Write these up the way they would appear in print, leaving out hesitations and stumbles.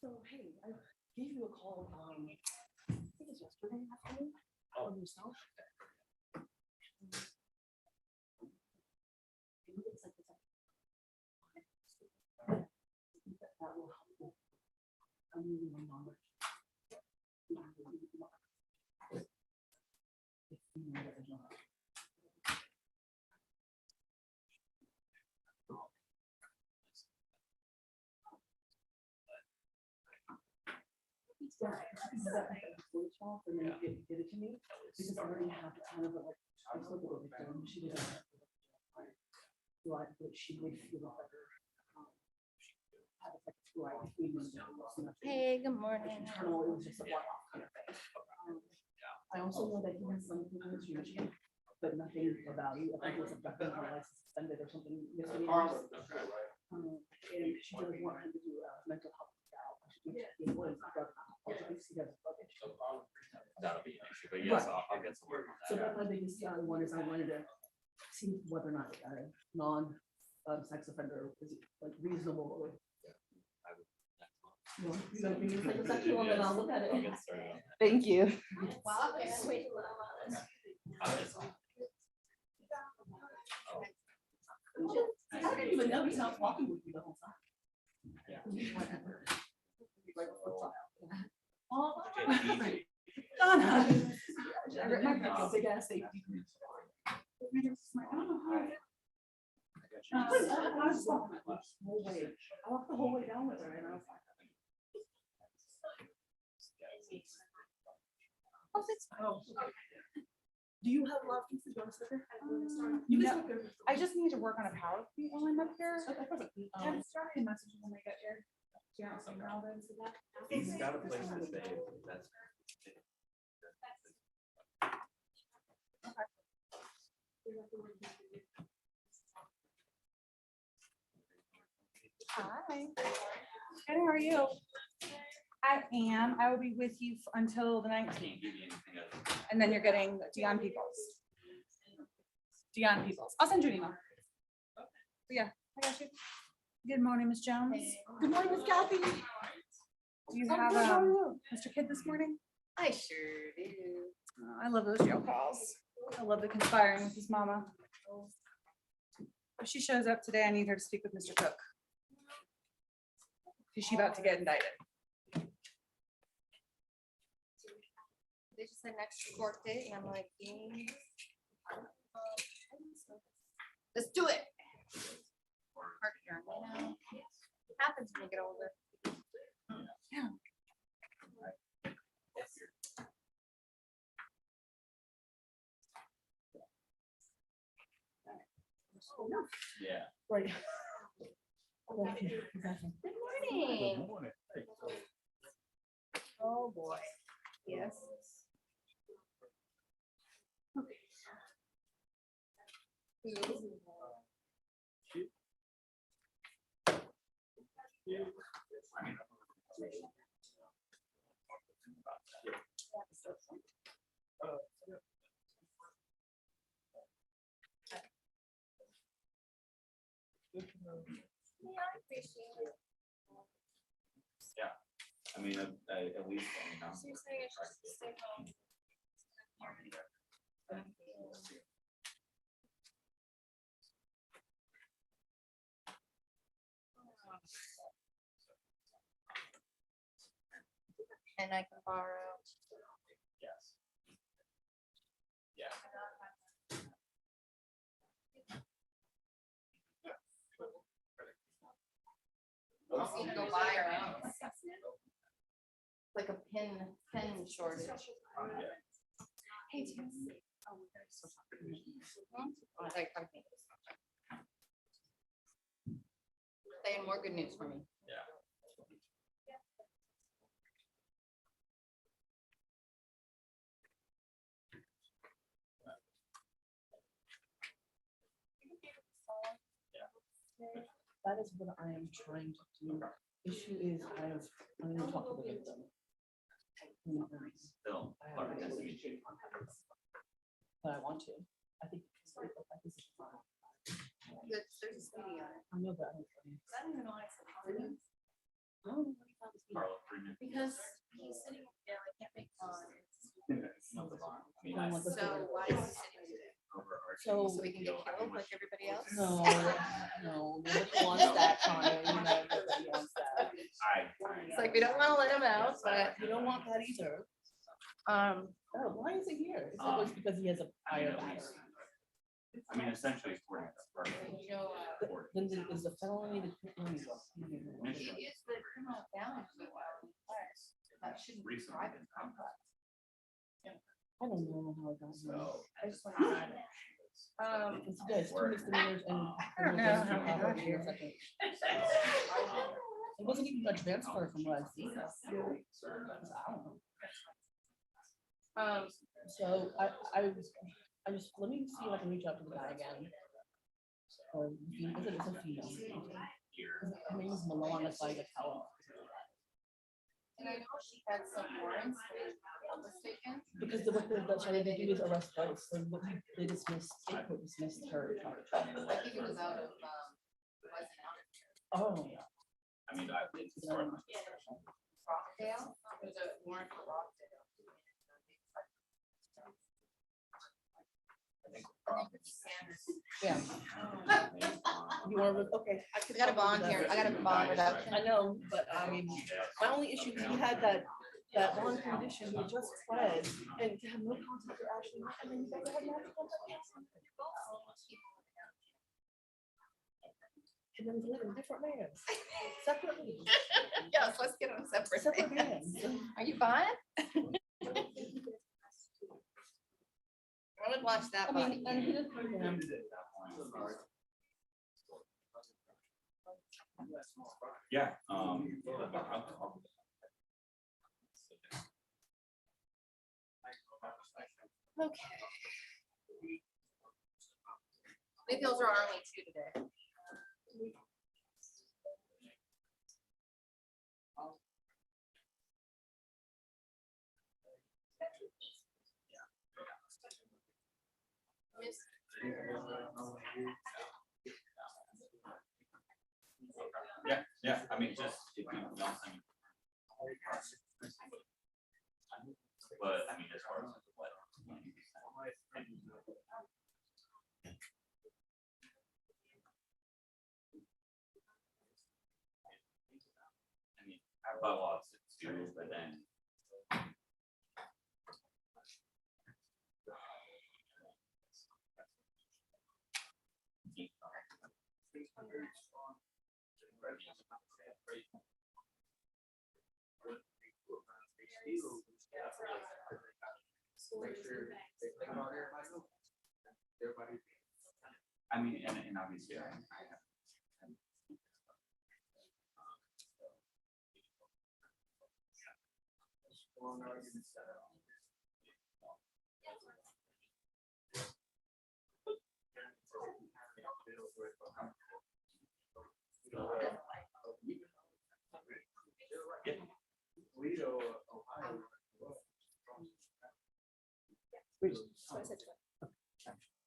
So, hey, I gave you a call, I think it was yesterday afternoon, on yourself. That will help you. I'm really no longer. If you know that it's not. Yeah, and then get it to me, because I already have the kind of like, I spoke with the victim, she didn't. Like, but she would feel better. Have it like 2 hours. Hey, good morning. Internal, it was just a one-off kind of thing. I also know that he has some people in Michigan, but nothing of value. I think it was a license suspended or something. And she doesn't want him to do mental health. That'll be an issue, but yes, I'll get some work on So that. that's my biggest one is I wanted to see whether or not non-sex offender is like reasonable. Or, I would next month. you know, it's like a sexual one, and I'll look at I'll it. get started on that. Thank you. Wow, yeah, wait a little I'll get some. I didn't even know he's not walking with you the whole time. Yeah. Whatever. Okay, Donna. I ripped my big ass safety. I was walking the whole way. I walked the whole way down with her, and I was like, Oh, that's fine. oh. Do you have a lot of things to go sticker? You know, I just need to work on a PowerPoint while I'm up here. I'm starting messages when I get here. Do you want some relevance to that? He's got a place to stay. That's. Hi. Good, how are you? I am. I will be with you until the 19th. And then you're getting Dion Peoples. Dion Peoples. I'll send you an email. But yeah, I got you. Good morning, Miss Jones. Good morning, Miss Kathy. Do you have Mr. Kidd this morning? I sure do. Oh, I love those jail calls. I love the conspiring with his mama. If she shows up today, I need her to speak with Mr. Cook. Is she about to get indicted? They just said next court date, and I'm like, let's do it. Hard to hear, you know? It happens when you get older. Yeah. Yeah. right. Good morning. Oh, boy. Yes. Yeah. I mean, at least, you know. So you're saying I should just stay home? And I can borrow. Yes. Yeah. Let's need to go buy our own. Like a pen shortage. Hey, Tim. They had more good news for me. Yeah. That is what I am trying to do. Issue is I'm going to talk to the victim. Still, learning as we do. But I want to. I think this is fine. There's a studio on it. I know that. I don't even know why I said. Oh, Carl Freeman. Because he's sitting there, I can't make fun. No, the bond. I mean, I want the- So why is he sitting there? So- So we can get killed like everybody else? No, no, nobody wants that, Connor, you know, nobody wants that. It's like, we don't wanna let him out, but, You don't want that either. Oh, why is it here? It's always because he has a fire battery. I mean, essentially, according to the part. you know, Then is the felony the? Mission. he is the criminal damage to that shouldn't be Recently. private contract. I don't know how it got here. So. I just want to add it. It's guys, two misdemeanors and. I don't know how we got here. It wasn't even a transfer from what I've seen. I don't know. So I just, let me see if I can reach out to the guy again. Or, is it a female? Her name is Milana Sagatella. And I know she had some warrants, if I'm not mistaken. Because what they're trying to do is arrest both, so what they dismissed, state court dismissed her charge. I think it was out of, Oh. I mean, it's part of my discussion. Rockdale, there's a warrant for Rockdale. I think it's Sanders. Yeah. You want to, okay. I got a bond here, I got a bond reduction. I know, but I mean, my only issue is you had that bond condition, you just pled, and to have no contact with Ashley, and then you guys have no contact. And then live in different lands, separately, Yes, let's get them separate. separate lands. Are you fine? I would watch that I one. mean, and he did put him. Yeah, Okay. Maybe those are our only two today. Miss- yeah, I mean, just if you don't think. But I mean, as far as what. I mean, by law, it's two, but then. I mean, and obviously, I have.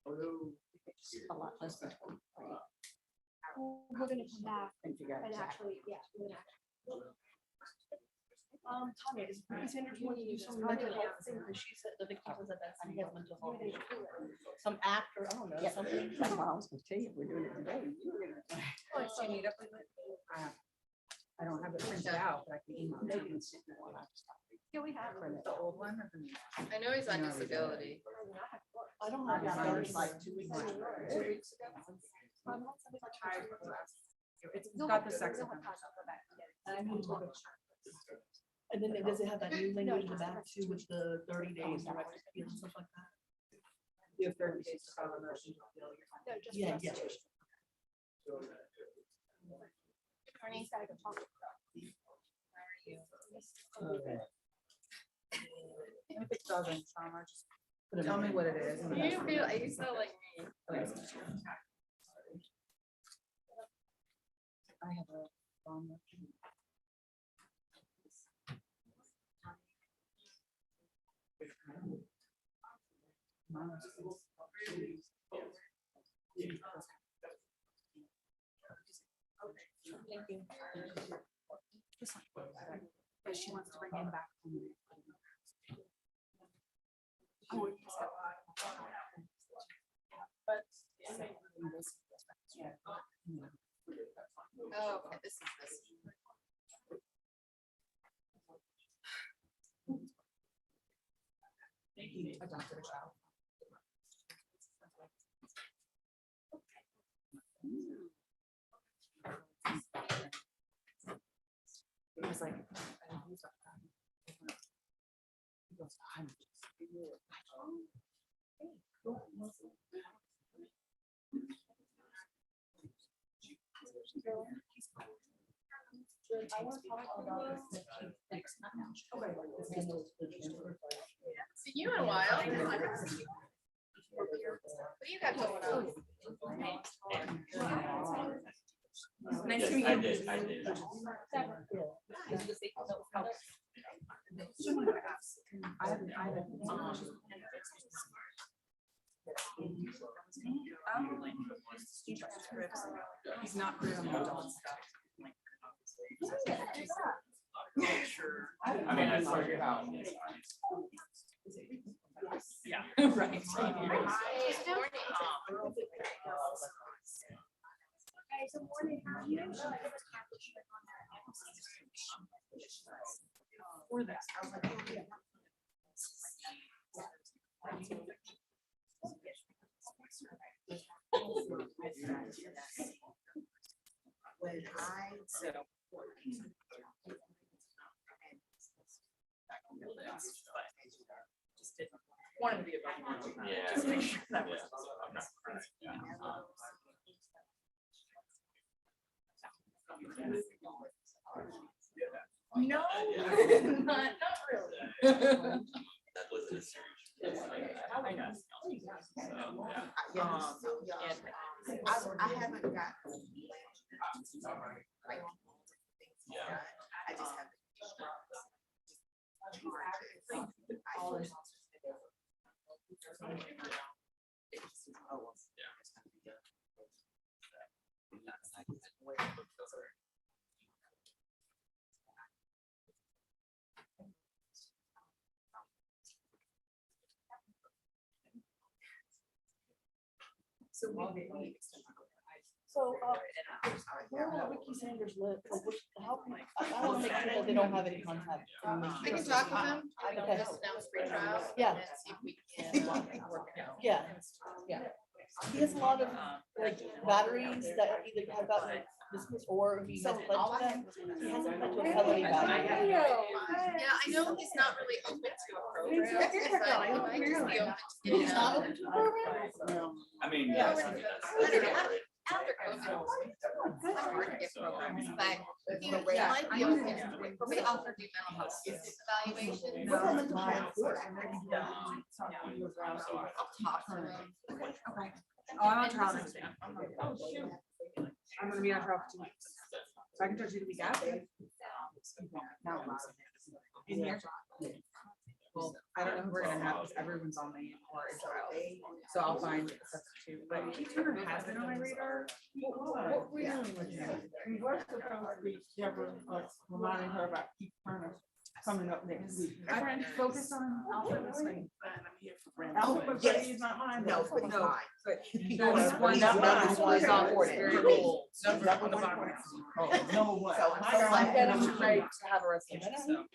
A lot less than 20. We're gonna come back And figure out and exactly. actually, yeah, we're gonna actually. Tanya, is Brittany Sanders want to do some mental health thing? Because she said that the people said that he has mental health issues. Some actor, I don't know, something. That's what I was gonna tell you, if we're doing it today. Oh, so you meet up with it? I don't have it printed out, but I can email it. You can send me one. Yeah, we have. The old one or the new? I know he's on disability. I don't have that. Mine That was was like like 2 weeks. 2 weeks ago. It's got the sex offender. And then does it have that new language in the back too with the 30 days direct appeal and stuff like that? You have 30 days to file a motion to appeal your No, just Yeah, yeah. restitution. Attorney's gotta go talk. How are you? If it doesn't, Summer, just Put 'em tell me in. what it is. and You that's- feel, you sound like me. I have a bond motion. Thank you. This one. But she wants to bring him back. Oh, it is. Oh, okay, this is this. Adopted a child. It was like, he goes, "I'm See you in a while. What do you got going on? Nice Yes, to meet I you. did, I did. He's not good on the adult stuff. I mean, I figured out. Yeah. Right. Good morning, how are you? For this. When I wanted to be about. Yeah. Just make sure that was. I'm not correct, yeah. No, not really. That wasn't a serious. I know. I haven't gotten. Yeah. I just have. So where will Ricky Sanders live? Like, how, I want to make sure that they don't have any contact. I can talk with him. I can Okay. just announce free trial. Yeah. And see if we can work it out. Yeah, yeah. He has a lot of like batteries that either have gotten dismissed or he has pledged them. He hasn't pledged a felony battery. Yeah, I know he's not really open to a program, but he might just be open to getting He's not open to a program? I mean, Yeah. yes, I mean, that's. after COVID. It's kind of hard to get programs, but he might be open to probably offer do mental health evaluation. What's our mental health? I'll talk to him. Okay. Oh, I'm on trial next week. I'm gonna be on trial for 2 weeks. So I can touch you the week after. Now, In here. Well, I don't know who we're gonna have, because everyone's on the or in trial. So I'll find a substitute, but Keith Turner has been on my radar. What we doing with him? We're supposed to be Deborah, reminding her about Keith Turner coming up next week. I focus on Alfred this week. Alpha, but he's not mine. No, but he's fine. But No, there's one number number is off, one. it's very bold. Number On the one. bottom. Oh, number one. So I I'm got getting it. you Ready to have a resolution, so.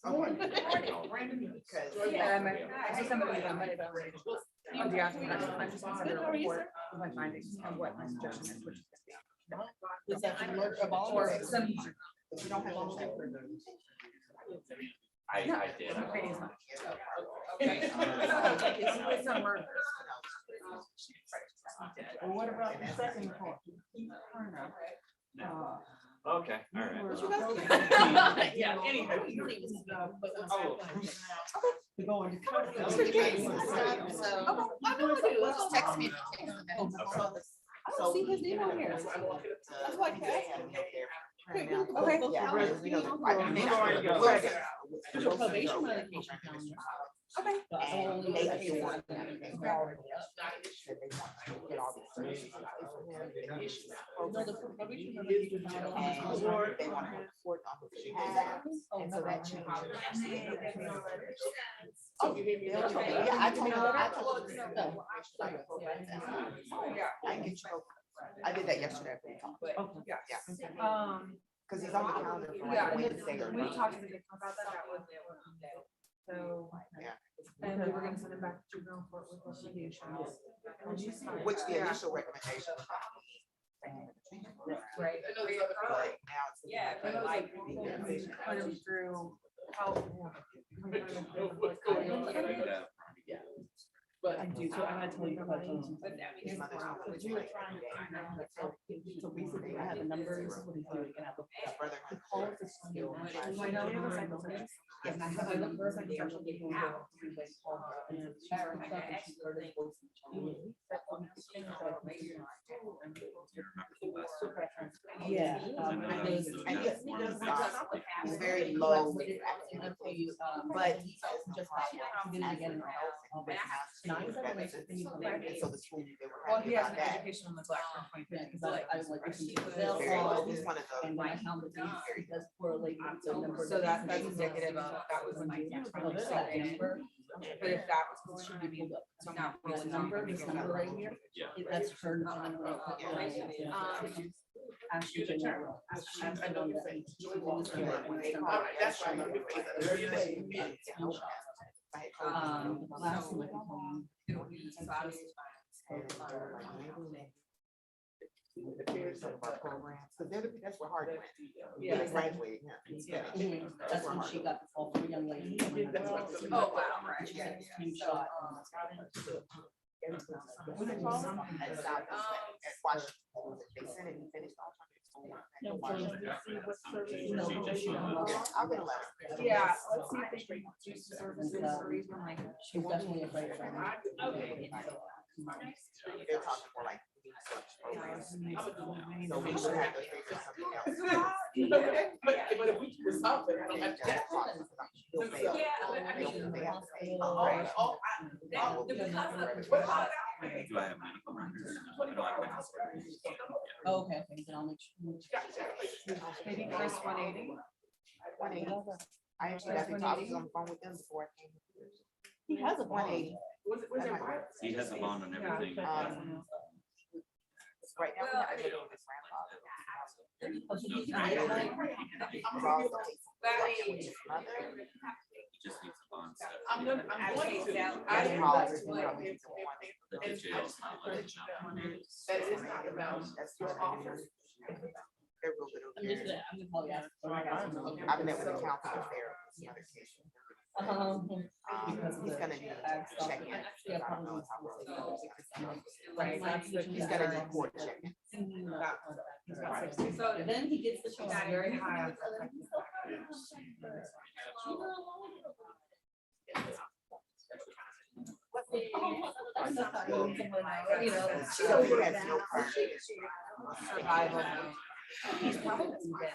Yeah, I just somebody that might have already. Oh, yeah, I just want to report with my findings and what my suggestion is, which is. Is that for murder of all? Or some. You don't have all that. I did. Pretty much. Okay. It's a murder. Well, what about the second part? Keith Turner. Okay, all right. What you guys Yeah, anyway. To go into. So, just text me if you take a minute. I don't see his name on here. That's why I can't. Okay. There's a probation medication calendar. Okay. But I only need that. Get all these services in place for him, and issues. No, the probation And remedy did not allow- they want to report on his behalf, and so that changed. Oh, yeah, I told her, no. I can get you, I did that yesterday. Okay. Cause he's on the calendar for Yeah, like Wednesday or. we talked to the victim about that, that was it. So, Yeah. and we were gonna send him back to juvenile court with recommendations. Which the Yeah. initial recommendation. was Right. But now it's. Yeah, but like- Put him through how. But I do, so I had to tell you about those. His mother's. Because we were trying to, so basically I have a number, this is what he's doing, and I looked it His up. brother. He calls the school. I know, it was like, Yes, and I have, I looked first, I started getting out. And she spoke up and she started voicing changes. Yeah. And those. And he's very low. But he Just he did it again. And so the school, they were Well, happy he has about an that. education on the black point. Yeah, because I was like, listen, Very they'll low. all, He's one of and the. then I found that he does correlate with the number. So that's indicative of, that was my next Oh, there's that number. But if that was going to be, so now. This number right here, that's her. Ashley General. Ashley on the. That's right. Last one. It'll be Friday. Some of our programs, because that's where hard went. Yeah. They graduated, yeah. Mhm. That's when she got the call from a young lady. Oh, wow, right, She yeah, got this yeah. huge shot. At South, at Washington, they sent it, he finished all. No, I'll get a letter. Yeah, let's see if they can do services or even like. She's definitely a great friend. They're talking more like. So we should have to figure something else. But if we can resolve it, I don't have to. Do I have medical records? I don't have medical records. Oh, okay, okay, then I'll make sure. Maybe Chris 180. 180. I actually got to talk, I was on the phone with them before I came. He has a 180. He has a bond on everything. Right now, we're not living with his grandfather. Oh, so he can No, get no, it? We're all still taking with his mother. He just needs a bond set. I'm going to. I didn't call it, we probably need to want it. That the jail's not letting him out. That is not about That's your your office. They're real good over I'm just there. gonna, I'm gonna probably ask. I've met with the counselor there. This other case. He's gonna need to check in. Yeah, I don't know probably. how we're gonna do Right, that's the. He's gonna need court check in. So Then he gets the. He's very high on. You know, She knows he has no problem. Survival. he's probably dead.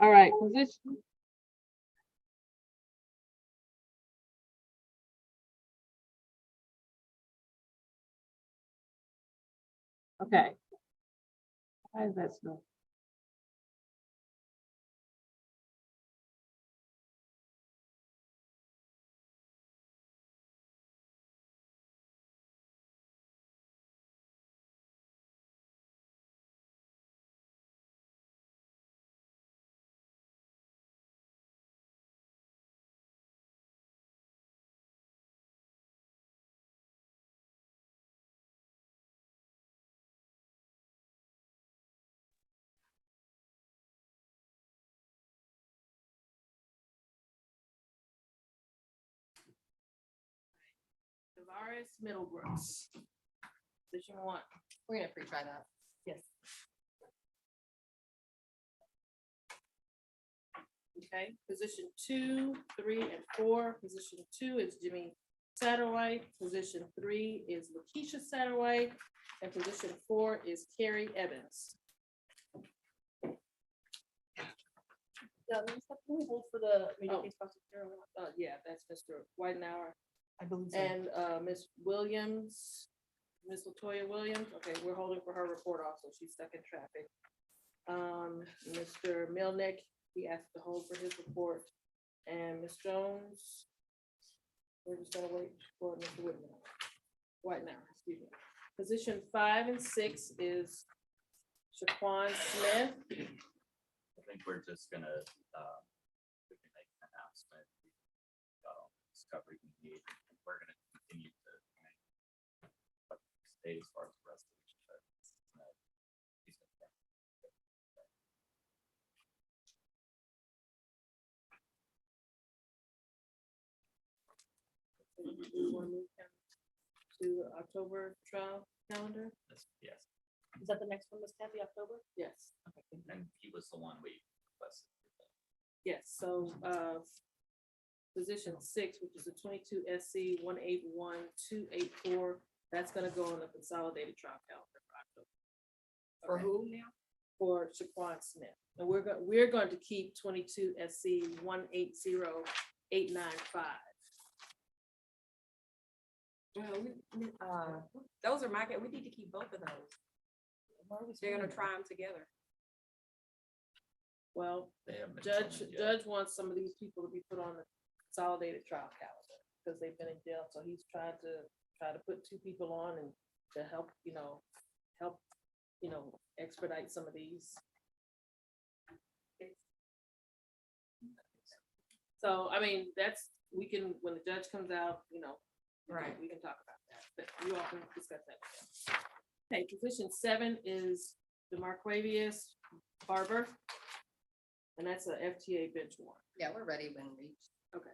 All right, position. Okay. Why is that still? Tavares Middlebrooks. Position 1. We're gonna pre-try that. Yes. Okay, position 2, 3, and 4. Position 2 is Jimmy Satterwhite. Position 3 is Lakeisha Satterwhite. And position 4 is Carrie Evans. Yeah, for the yeah, that's Mr. Whitenhour. I believe so. And Ms. Williams, Ms. Latoya Williams, okay, we're holding for her report also, she's stuck in traffic. Mr. Milnick, he asked to hold for his report, and Ms. Jones, we're just gonna wait for Mr. Whitenhour, excuse me. Position 5 and 6 is Shaquan Smith. I think we're just gonna, we can make an announcement. We've got all the discovery we need, and we're gonna continue to stay as far as the rest of each other. He's gonna- We wanna move him to October trial calendar? Yes, Is that the next one, Ms. Kathy, October? Yes. and he was the one we requested. Yes, so, position 6, which is a 22 SC 181-284, that's gonna go on the consolidated trial calendar for October. For Okay. who now? For Shaquan Smith, and we're going to keep 22 SC 180-895. Those are my, we need to keep both of those. They're gonna try them together. Well, They haven't been Judge filming yet. wants some of these people to be put on the consolidated trial calendar because they've been in jail, so he's trying to put 2 people on and to help expedite some of these. So, I mean, we can, when the judge comes out, Right. we can talk about that, but you all can discuss that with him. Okay, position 7 is DeMarquavius Barber. And that's a FTA bench warrant. Yeah, we're ready when reached. Okay,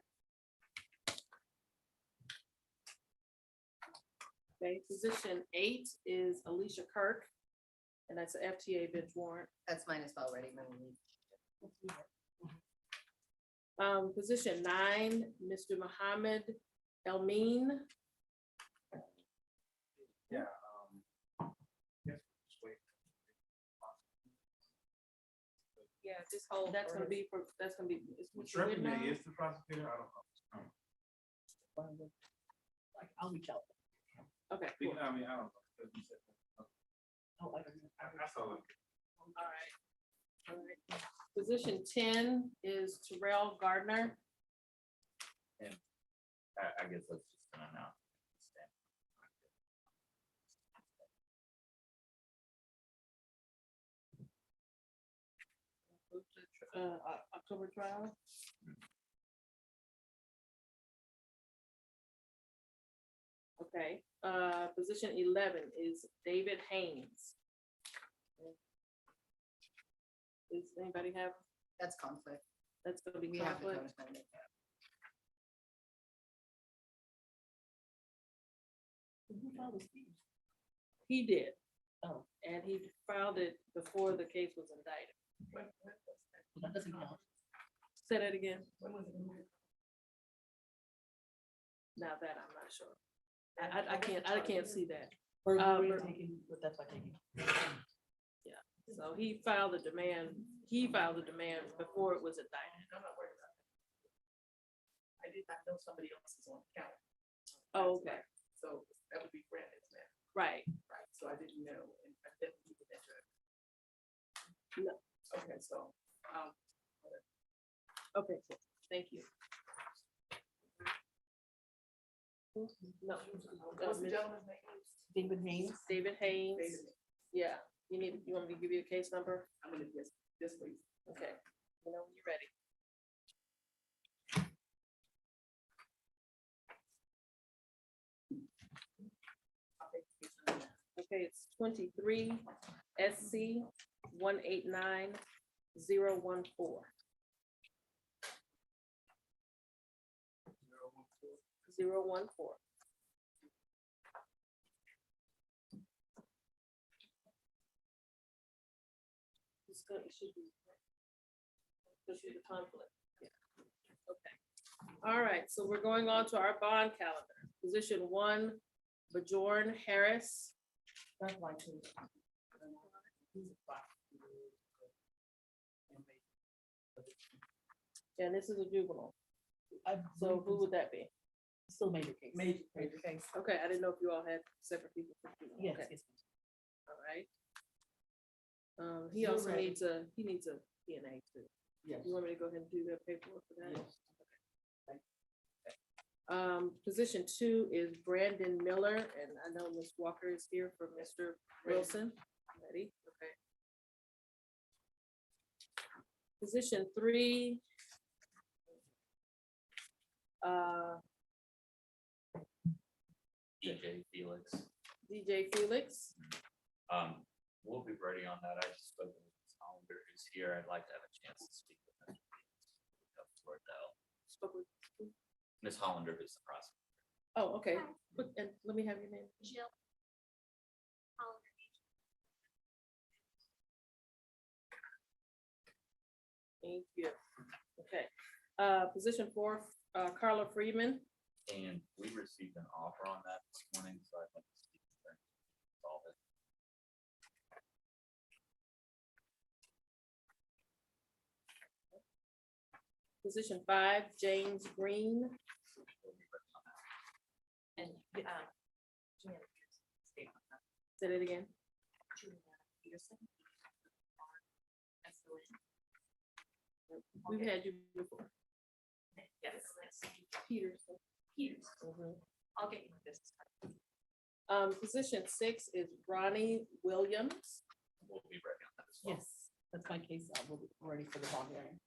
position 8 is Alicia Kirk. And that's a FTA bench warrant. That's mine as well, ready when reached. Position 9, Mr. Mohammed Elmeen. Yeah. Yeah, this whole. That's gonna be. It's Mr. Trevor Whitnall. is the prosecutor, I don't know. I'll reach out. Okay, cool. I mean, I don't know. 'Cause you said- Oh, I don't know. I saw it. All right. Position 10 is Terrell Gardner. I guess that's just an announcement. October trial. Okay, position 11 is David Haynes. Does anybody have, That's conflict. that's gonna be We have to conflict? postpone it. Who filed this? He did. Oh. And he filed it before the case was indicted. That doesn't count. Say that again. When was it? Now that I'm not sure. I can't see that. Or Uh, we're but- taking, but that's why taking. So he filed a demand before it was indicted. I'm not worried about it. I did not know somebody else is on the count. Oh, okay, So that would be Brandon's man, right. right? So I didn't know, and I didn't keep it enter. No. Okay, so, Okay, cool. Thank you. No. what's the gentleman's name? David Haynes. David Haynes. David. Yeah, you want me to give you the case number? I'm gonna, yes, please. Okay, you know, when you're ready. Okay, it's 23 SC 189 014. 014. It's good, it should be. There should be the conflict. Yeah. Okay. All right, so we're going on to our bond calendar. Position 1, Bajorn Harris. That's why too. And this is a juvenile. I So who would that be? still made a case. Major case. Okay, I didn't know if you all had separate people. for juvenile. Yes, Okay, yes. all right. He You're also ready. needs a DNA too. Yes. You want me to go ahead and do the paperwork for that? Yes. Position 2 is Brandon Miller, and I know Ms. Walker is here for Mr. Wilson. Ready? Okay. Position 3. DJ Felix. DJ Felix. We'll be ready on that. I just spoke with Ms. Hollander who's here. I'd like to have a chance to speak with Mr. Felix. Up for it, though. Spoke with. Ms. Hollander is the prosecutor. Oh, okay. And let me have your name. Jill. Thank you. Okay. Position 4, Carla Freeman. And we received an offer on that this morning, so I'd like to speak with her. and solve it. Position 5, James Green. We'll be ready on that. And, Say that again. We've had you before. Yes. Peterson. Peters. I'll get you this. Position 6 is Ronnie Williams. We'll be ready on that as well. Yes, that's my case. We'll be ready for the bond hearing.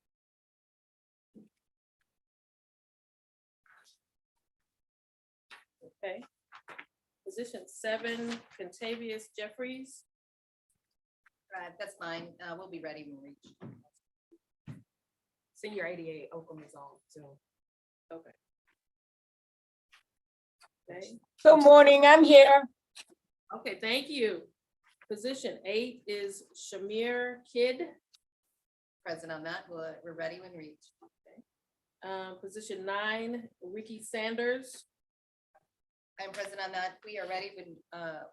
Okay. Position 7, Contavious Jeffries. Right, that's fine. We'll be ready when we reach. Senior 88 Oakland is on, so. Okay. Okay. Good morning, I'm here. Okay, thank you. Position 8 is Shamir Kidd. Present on that. We're ready when reached. Position 9, Ricky Sanders. I'm present on that. We are ready when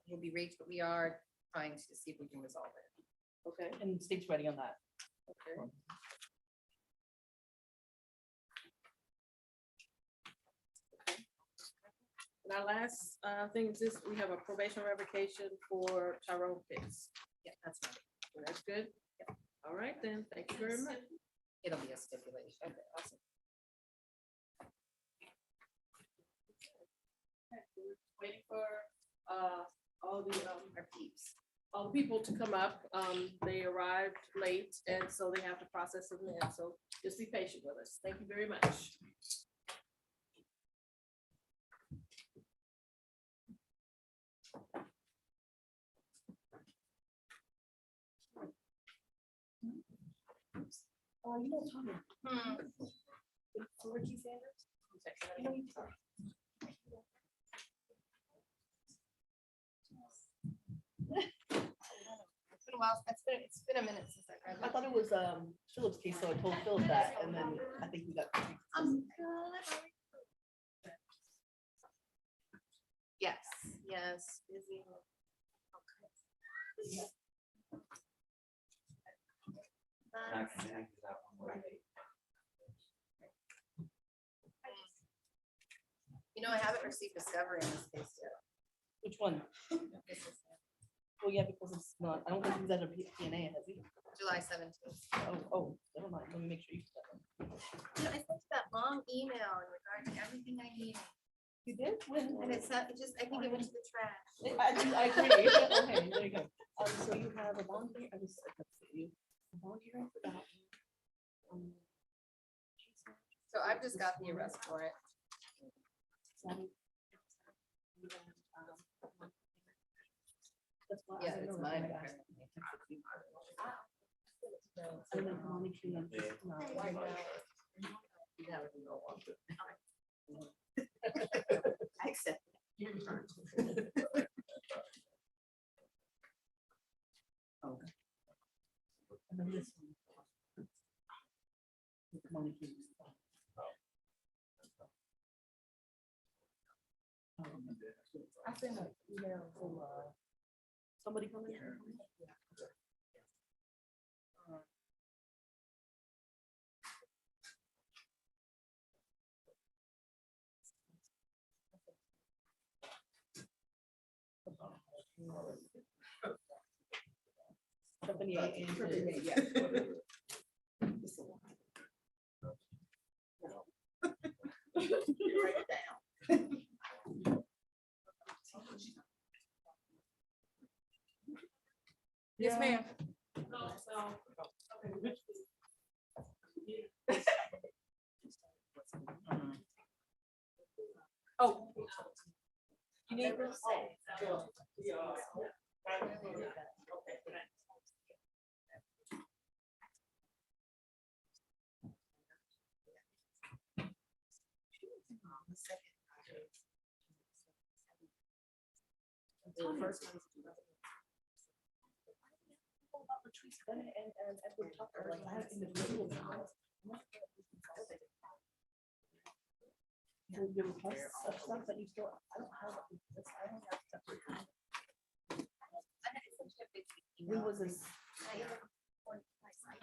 we'll be reached, but we are trying to see if we can resolve it. Okay. And the state's ready on that. Okay. And our last thing is this, we have a probation revocation for Tyrone Pitts. Yeah, that's fine. So that's good? Yeah. All right, then. Thank you very much. It'll be a stipulation. Okay, awesome. Waiting for all the Our peeps. all the people to come up. They arrived late, and so they have to process them in. So just be patient with us. Thank you very much. You know, Tommy, For Ricky Sanders? you know, It's been a while. It's been a minute since I read I that. thought it was Philip's case, so I told Philip that, and then I think we got. I'm good. Yes, yes, busy. You know, I haven't received discovery in this case yet. Which one? This is Well, yeah, because it's not, I don't think he's at a PNA, has he? July 17th. Oh, never mind, let me make sure you. You know, I sent that long email in regard to everything I needed. You did? When? And it's not, it just, I think it went to the trash. I agree. Okay, there you go. So you have a volunteer, I just, let's see, a volunteer for that. So I've just got the arrest warrant. Yeah, it's mine. And then Monica and I accept. And then this one. Monica. I sent an email to somebody coming. Company A and Company A, yeah. Write it down. Yes, ma'am. Oh. You need this? And Edward Tucker, like, I have individual accounts. So you request such stuff that you still, I don't have, I don't have stuff. When was this?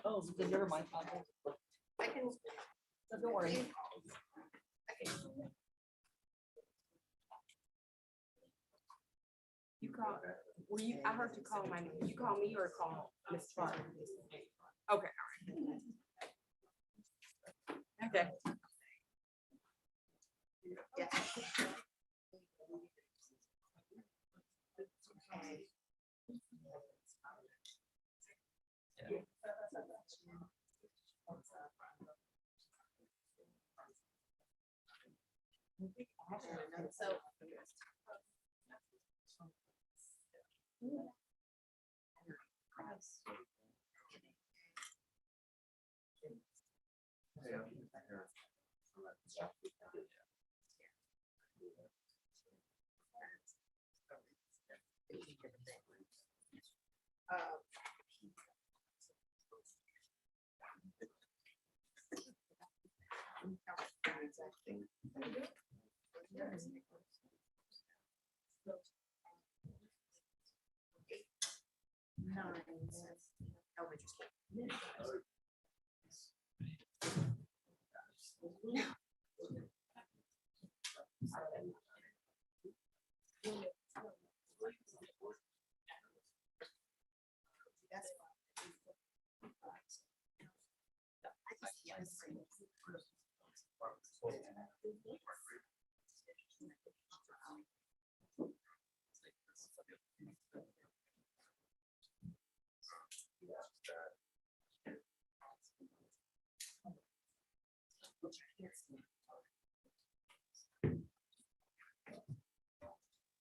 Oh, because you're my contact. I can. So don't worry. You call, well, you, I heard you call my name. You call me or call Miss Clark? Okay, all right. Okay. Yeah. So.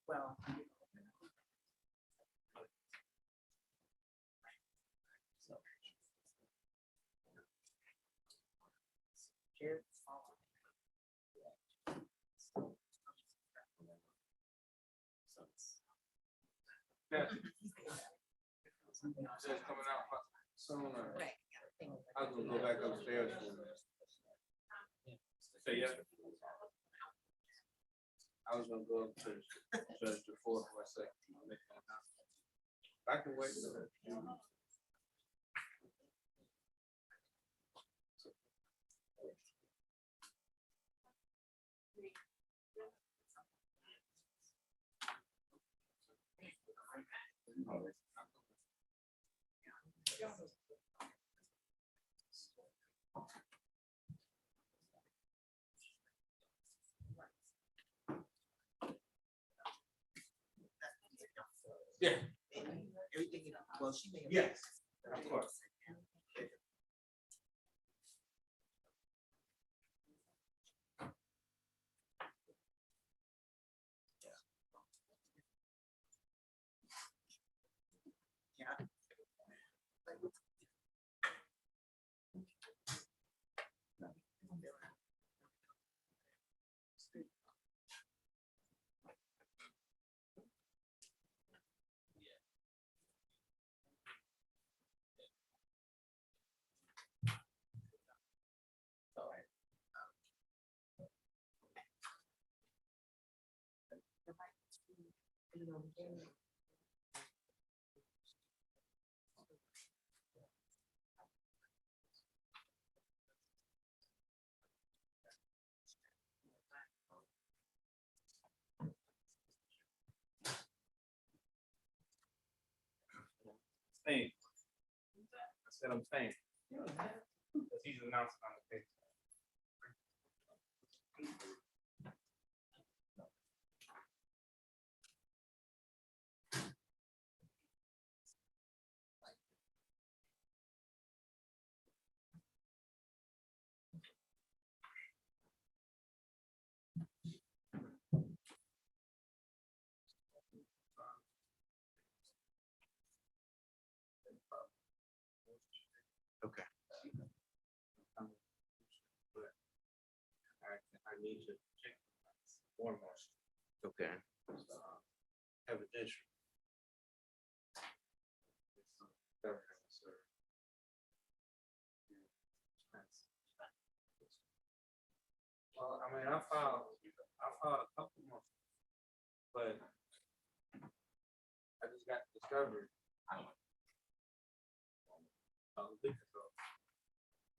Well. Yeah. Just coming out soon. Right. I was gonna go back upstairs for a minute. Say yes. I was gonna go up to Judge DeFore for a second. I can wait. Yeah. Everything, well, she may have. Yes, of course. Staying. I said I'm staying. Because he's announcing on the page. Okay. I need to check one more. Okay. Evidentiary. Well, I mean, I filed a couple more, but I just got discovered. A week ago.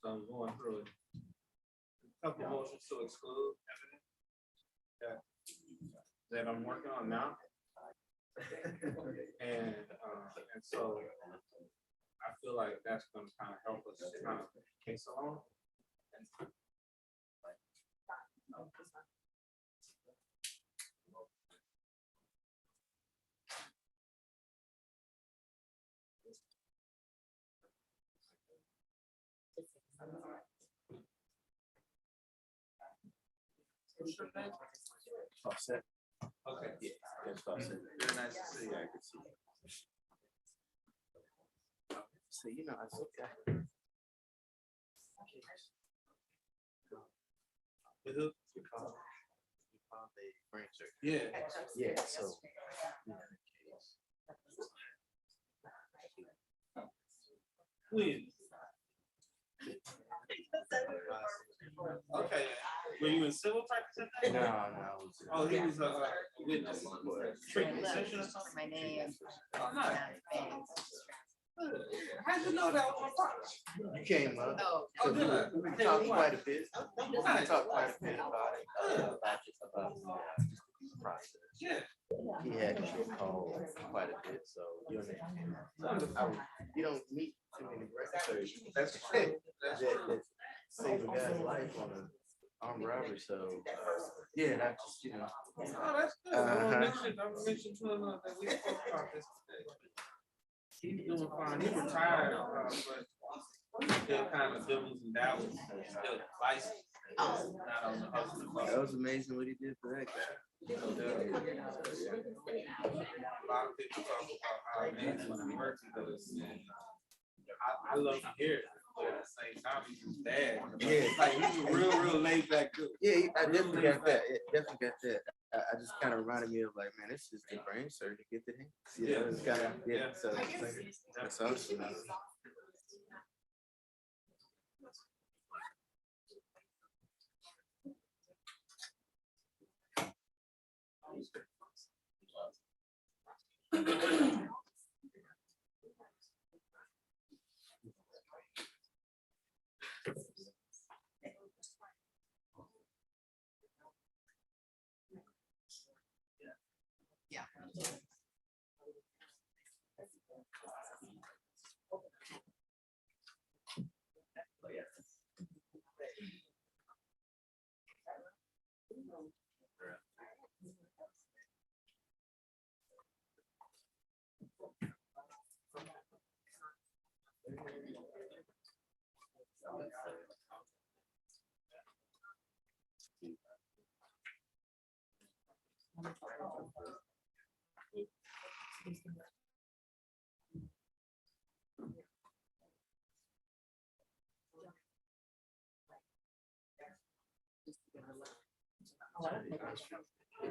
So I'm going through it. Couple motions to exclude evidence that I'm working on now. And so I feel like that's gonna kind of help us kind of case along. All set. Okay. Yeah. Yes, all set. Very nice to see you. I can see you. So, you know, I said, with who? You called the brain surgeon. Yeah. Yeah, so. Please. Okay. Were you in civil practice at that? No. Oh, he was a witness. Treatment session or something? My name. Oh, nice. How'd you know that was my partner? You came up. Oh. Oh, good. We talked quite a bit. We Nice. talked quite a bit about it. About the process. Yeah. He had you call quite a bit, so you don't meet too many brain surgeons. That's true. That's true. That save a guy's life on an armed robbery, so yeah, that's just, you know. Oh, that's good. I'm gonna mention to him that we spoke about this today. He's doing fine. He's retired, but still kind of dibbles and dabbles. Still licensed. Not on the hustle and bustle. That was amazing what he did for that guy. A lot of people talk about how amazing he works because I love to hear it, but at the same time, he's just bad. Yeah. Like he's a real laid back dude. Yeah, I definitely got that. Definitely got that. I just kind of reminded me of like, man, this is the brain surgery. Get to him. Yeah. It's kind of, yeah. Yeah. So that's awesome. Yeah.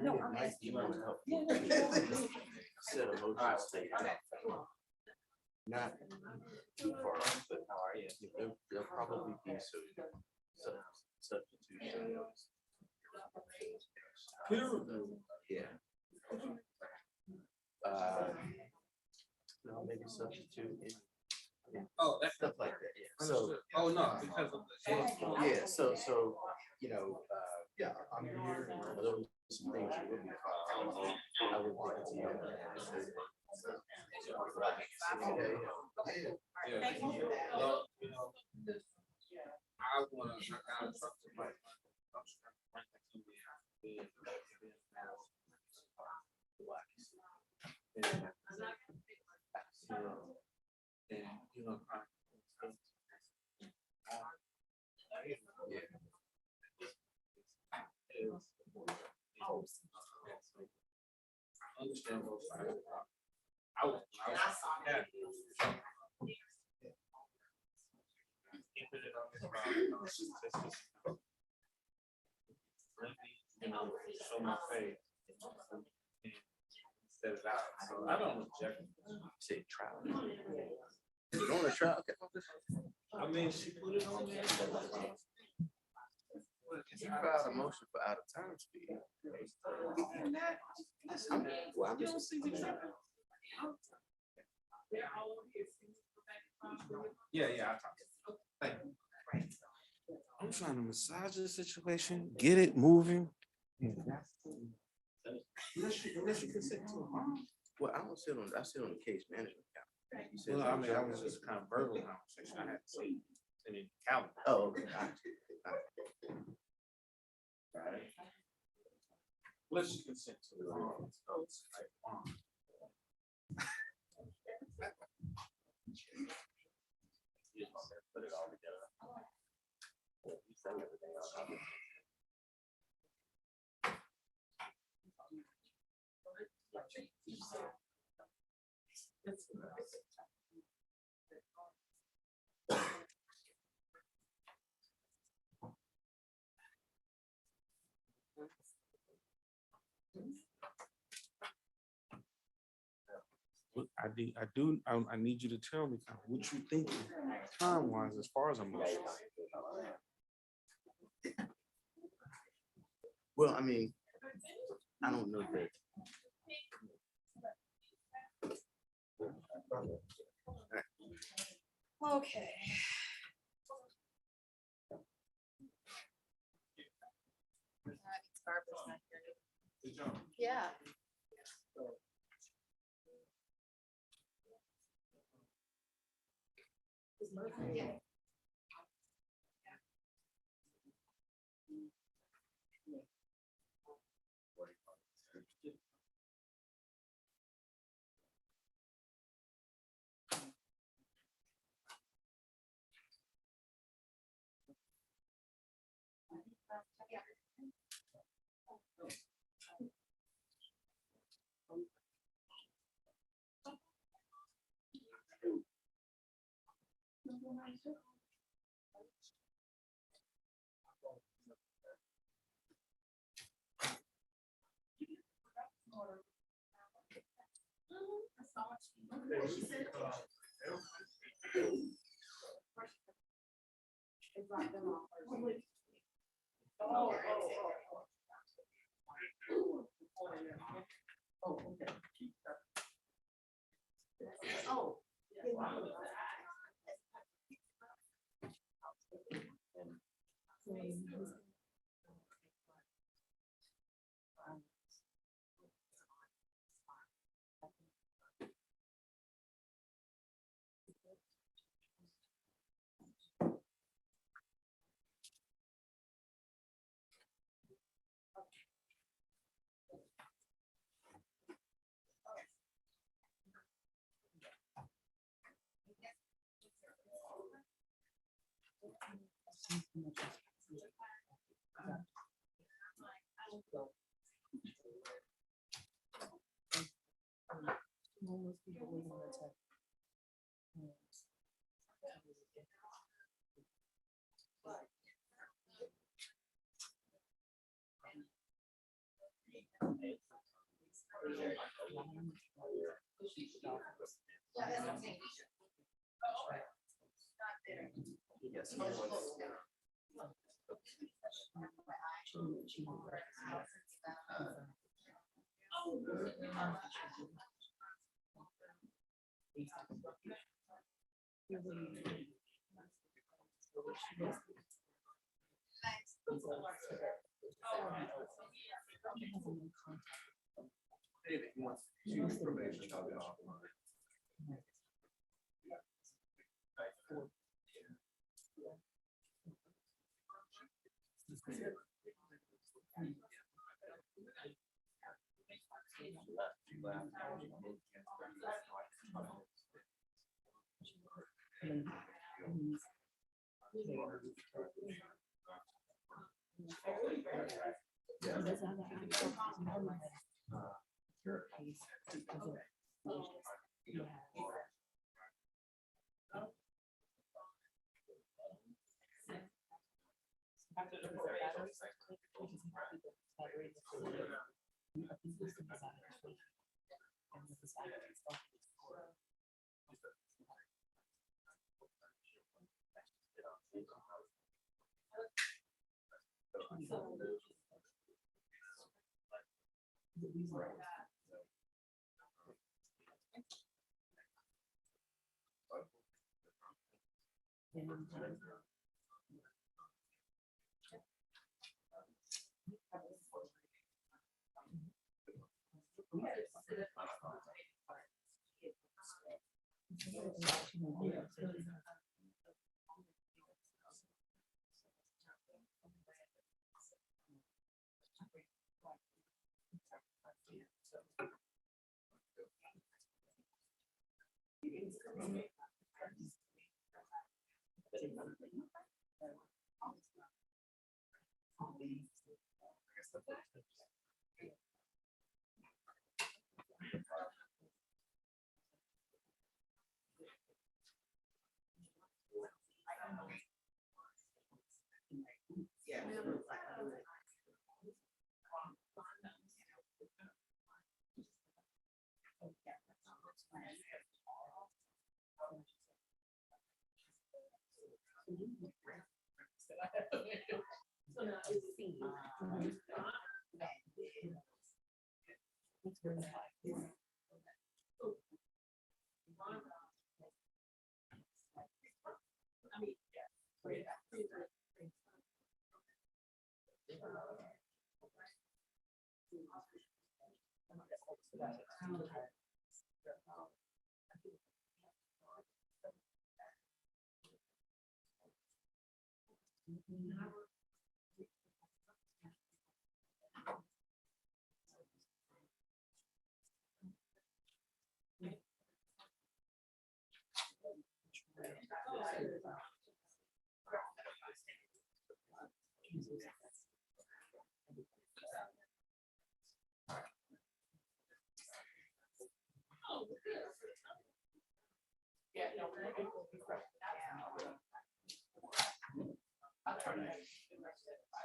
No, I'm asking. Set a motion statement. Not too far, off, but how are you? There'll probably be substitution. Yeah. No, maybe substitute. Oh, that's Stuff like that, yeah. So, understood. Oh, no, because of the. yeah, so, yeah, I'm here, and those some things you will be following. I would want to know. Yeah. Well, I wanna, I kind of trust somebody. And, you know, I understand both sides. I was. Yeah. Keeping it on this round, statistics. Let me, show my face. And set it out, so I don't object. Say trial. Is it on a trial? I mean, she put it on there. If you filed a motion for out of town speed. I'm just. Yeah, I talked. Thank you. I'm trying to massage the situation, get it moving. Unless you consent to it. Well, I don't sit on, I sit on the case management council. You said Well, I that. mean, I was just kind of verbal conversation I had to say. And then Calvin. Oh, okay. Let's consent to it. Put it all together. You said everything else. I need you to tell me kind of what you think time wise as far as I'm concerned. Well, I mean, I don't know that. Okay. Barbara's not here. Yeah. Yeah. Most people live in the tech. Yes. If he wants to choose probation, I'll be offline.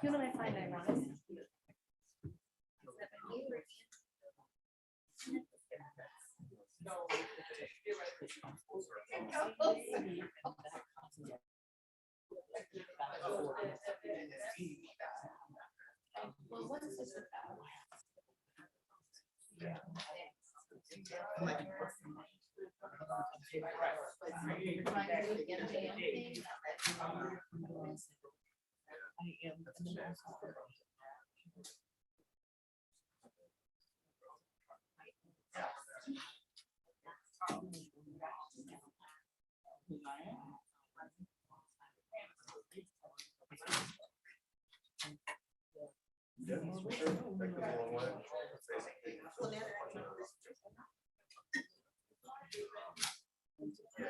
You know what I find ironic? Well, what is this about? Yeah, for sure. That goes a long way. Yeah.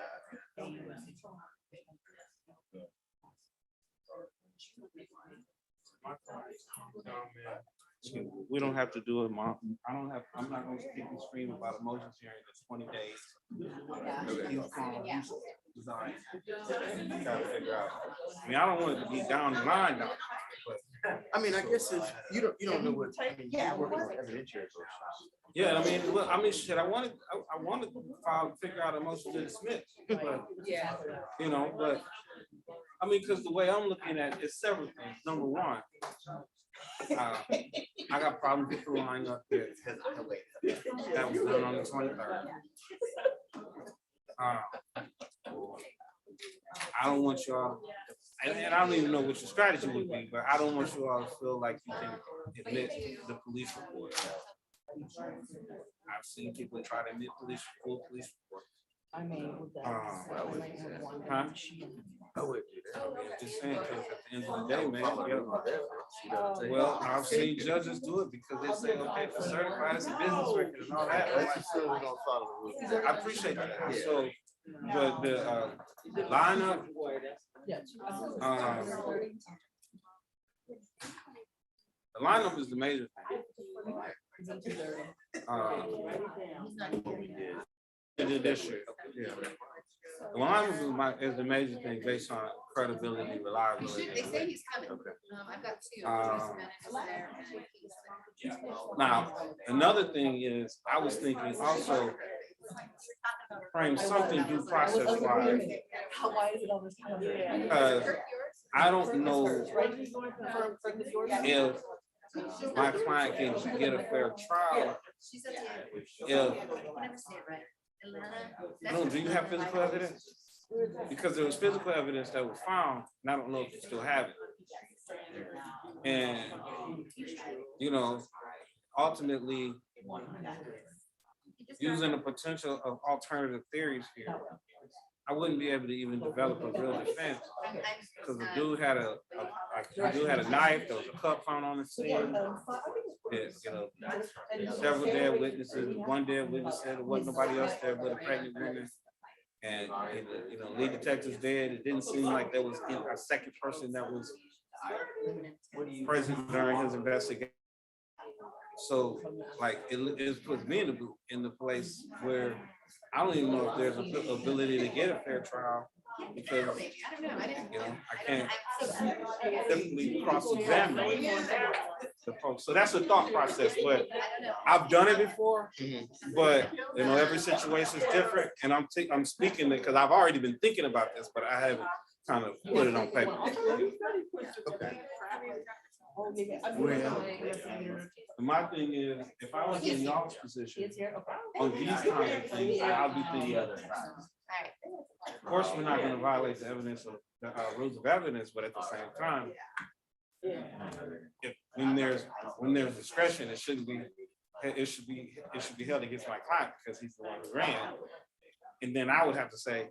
We don't have to do it, Mom. I'm not gonna speak and scream about emotions here in the 20 days. He's calm, he's designed. Gotta figure out. I mean, I don't want it to be down the line now, but. I mean, I guess if you don't know what, I mean, you're working on evidentiary. Yeah, I mean, look, shit, I wanted to file, figure out a motion to dismiss, but, Yeah. you know, but, I mean, because the way I'm looking at it, it's several things. Number one, I got problems with the line up there. That was done on the 23rd. I don't want y'all, and I don't even know what your strategy would be, but I don't want you all to feel like you can admit the police report. I've seen people try to admit full police report. I mean, with that. Huh? Just saying, 'cause at the end of the day, man, well, I've seen judges do it because they say, okay, for certified as a business record and all that. I'm like, I appreciate that. So, but the lineup, the lineup is the major thing. This year. The lineup is the major thing based on credibility, reliability. They say he's coming. I've got two. There and he's Now, another thing is, I was thinking also frame something due process wise. Because I don't know if my client can get a fair trial. If, no, do you have physical evidence? Because there was physical evidence that was found, and I don't know if you still have it. And, you know, ultimately, using the potential of alternative theories here, I wouldn't be able to even develop a real defense because the dude had a knife. There was a cup found on the scene. You know, several dead witnesses. One dead witness said there wasn't nobody else there but a pregnant woman. And you know, lead detective's dead. It didn't seem like there was a second person that was present during his investigation. So, like, it puts me in the place where I don't even know if there's an ability to get a fair trial because, you know, I can't definitely cross-examine the folks. So that's a thought process, but I've done it before, but, you know, every situation is different. And I'm speaking it because I've already been thinking about this, but I haven't kind of put it on paper. Okay. My thing is, if I was in y'all's position on these kinds of things, I'll be thinking other. Of course, we're not going to violate the evidence of the rules of evidence, but at the same time, when there's discretion, it should be held against my client because he's the one who ran. And then I would have to say,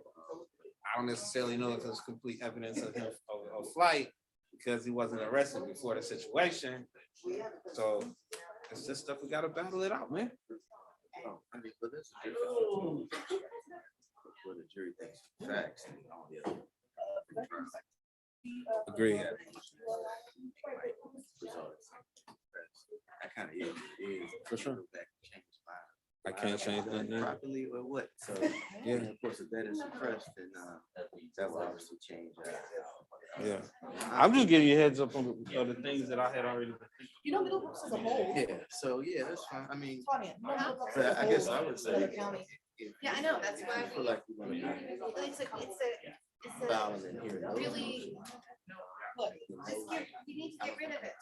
I don't necessarily know if there's complete evidence of him of flight because he wasn't arrested before the situation. So it's just stuff we gotta battle it out, man. I mean, but there's a difference between what the jury thinks facts and all the other. Agreed. That kind of is. For sure. I can't change that properly or what? So yeah, of course, if that is suppressed, then that will obviously change. Yeah, I'm just giving you a heads up on the things that I had already been thinking. You know, middle groups as a whole. Yeah, so yeah, that's fine. I mean, but I guess I would say. Yeah, I know, that's why I feel like we're gonna be it's a violent in here. really, look, you need to get rid of it.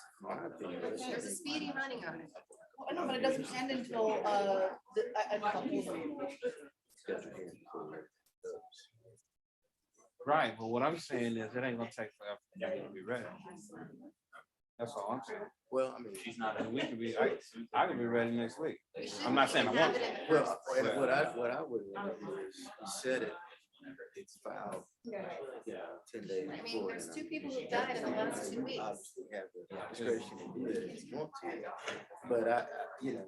There's a speedy running on it. I know, but it doesn't end until, Right, but what I'm saying is it ain't gonna take forever for you to be ready. That's all I'm saying. Well, I mean, She's not. And we can be, I can be ready next week. I'm not saying I want to. well, what I would want is you said it. It's filed. Yeah, 10 days I mean, before. there's two people who died in the last 2 weeks. Obviously have the discretion to do that if you want to, but you know.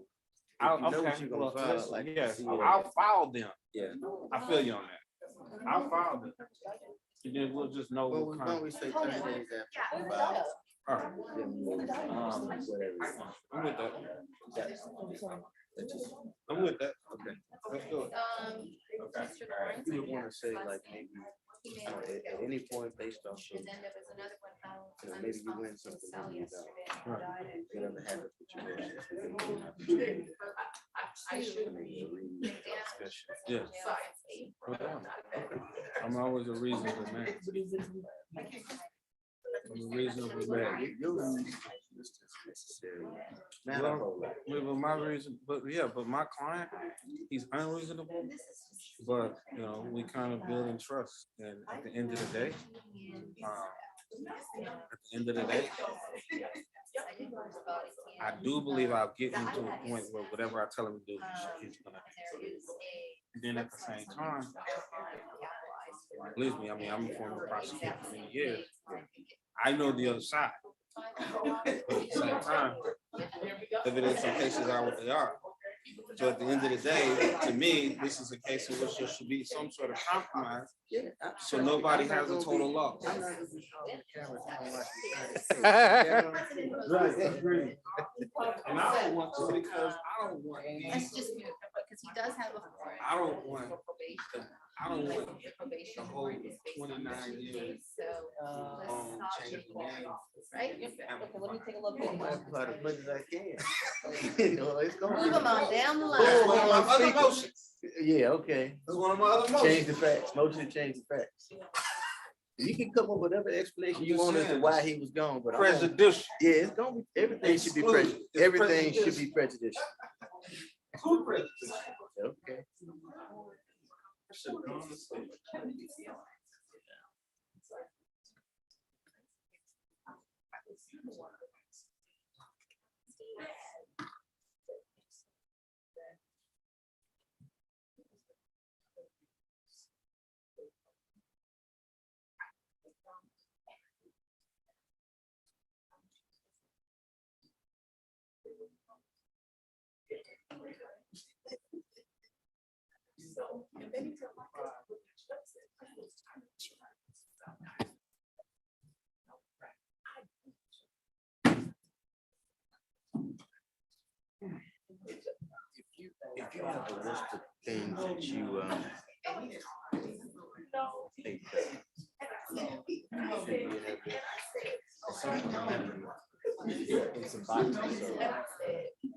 I'll, you know okay, what you're gonna well, file, listen, like, yes, see it. I'll file them. Yeah. I feel you on that. I'll file them. And then we'll just know Well, what why kind don't we of. say 30 days after you file? All right, Whatever. I'm with that. I'm with that. Okay, let's do it. Mr. Lawrence, You would wanna say like maybe, he made at any point based off, And then there was another one out. maybe you win something, Sell maybe you yesterday. don't. Whatever happens with your relationship, we can do an opportunity. I should. Discussion. Yeah. I'm always a reasonable man. I'm a reasonable man. Your reason is just necessary. Not a whole lot. Well, my reason, but my client, he's unreasonable, but, you know, we kind of build in trust, and at the end of the day, I do believe I'll get him to a point where whatever I tell him to do, he's gonna. And then at the same time, believe me, I mean, I'm a former prosecutor for many years. I know the other side. But at the same time, evidence in cases are what they are. So at the end of the day, to me, this is a case in which there should be some sort of compromise, so nobody has a total loss. Right, agreed. And I don't want to, because I don't want That's these, just, because he does have a. I don't want, Probation. I don't want The probation the whole is based on 29 years, So. let's change the name. Right? Okay, let me take a look. Apply as much as I can. You know, it's gonna be- Move them on down the That's line. one of my other motions. Yeah, okay. That's one of my other Change motions. the facts, motion to change the facts. You can come up with whatever explanation I'm you just want as to saying, why he was gone, but I'm gonna- Prejudicial. yeah, it's gonna be, everything should be Exclude. prejudicial. It's Everything should prejudicial. be prejudicial. Too prejudicial. Okay. If you have a list of things that you think should be in that list, it's something in some boxes, so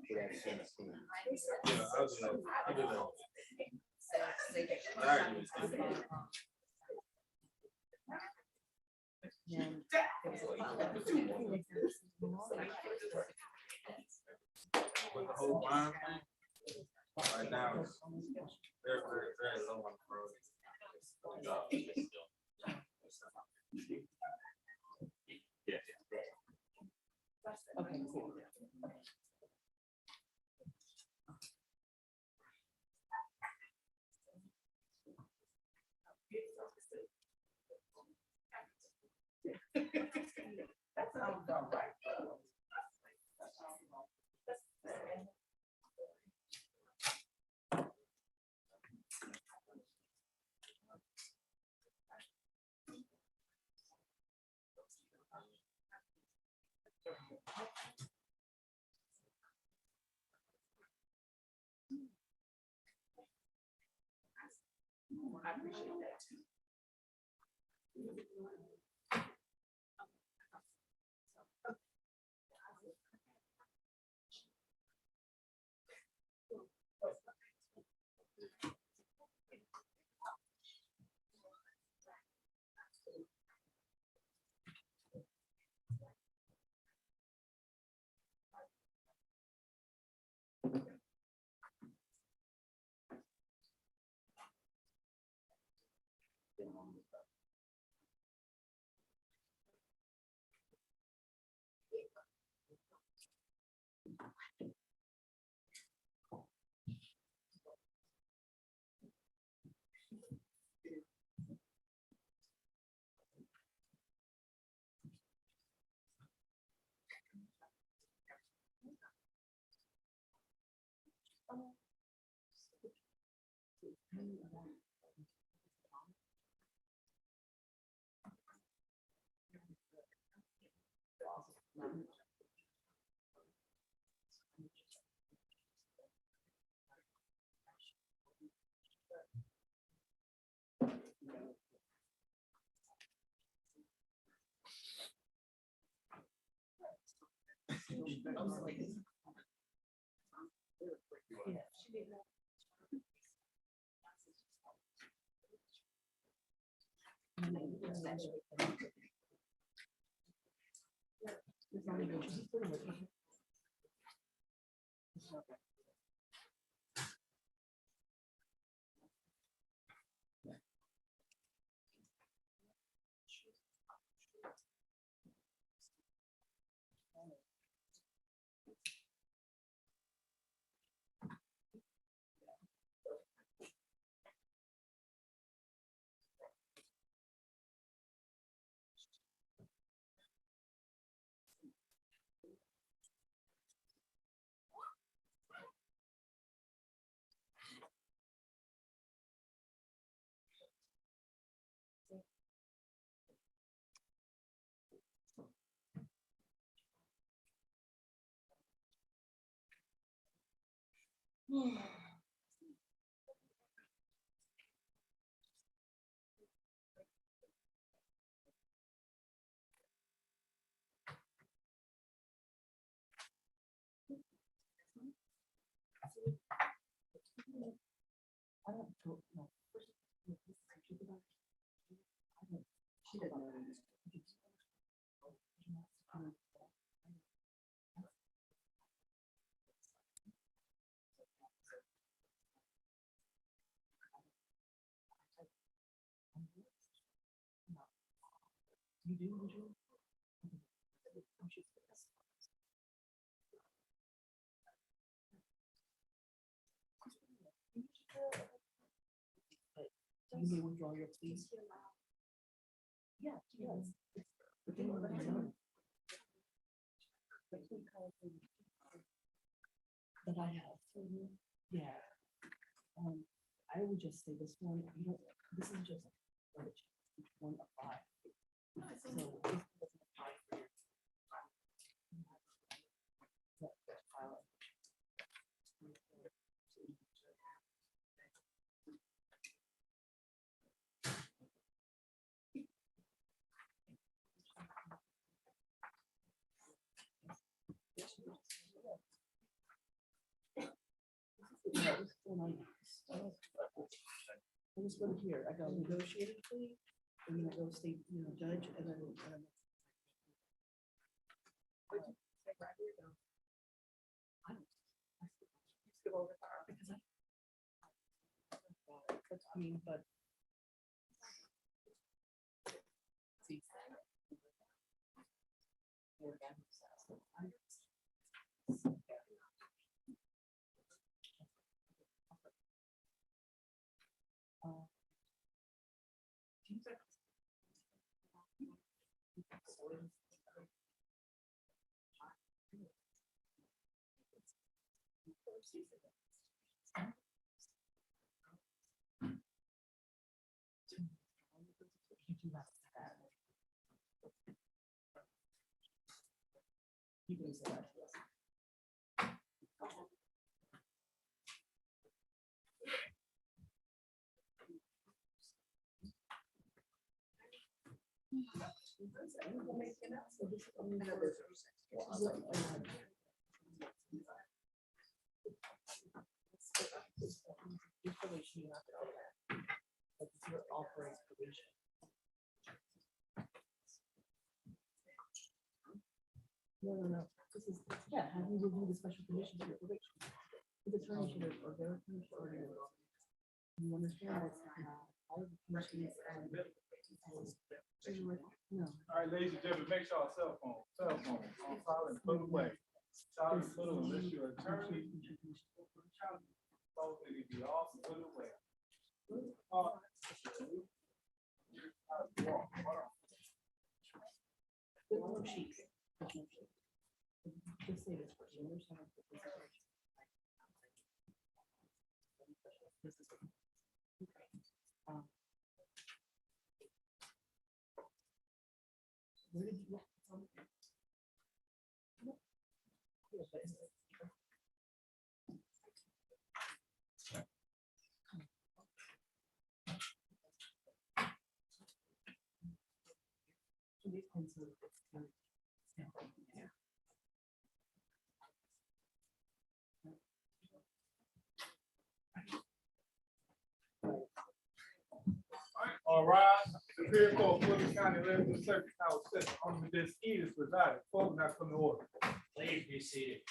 it actually With the whole bond thing, right now, it's very low on the road. Yeah. Okay, cool. I appreciate that too. I don't know. She didn't know. You do usually? You may withdraw your plea. Yeah, she does. But then we're gonna know. That I have. Yeah. I would just say this one, you don't, this is just one of five. So this doesn't apply for your. I just go here, I go negotiated plea, and then I go state, judge, and then. I don't. Skip over her because I mean, but. See. You can say that. No. This is, yeah, have you reviewed the special conditions of your probation? The attorney should have, or their attorney should already have. You understand that's all of the conditions and. No. All right, ladies and gentlemen, make sure our cell phone on silent, put away. Silent, put away, unless you're an attorney. Phone need to be off, put away. There's no sheet. Just say this person, understand what this is. This is. Where did you? All right, Superior Court, Fulton County Legislature, House session on this is presided, vote not from the order. Please be seated.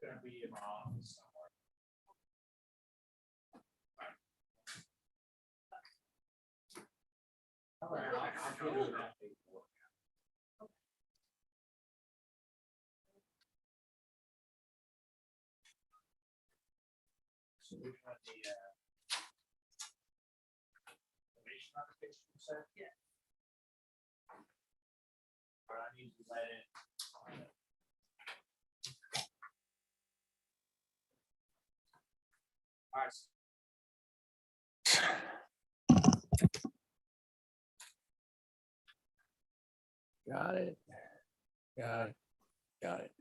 Gonna be in my office somewhere. All right, I'll do that before. So we've got the probation application set. Yeah. All right, I need to let it. All right. Got it. Got it. Got it.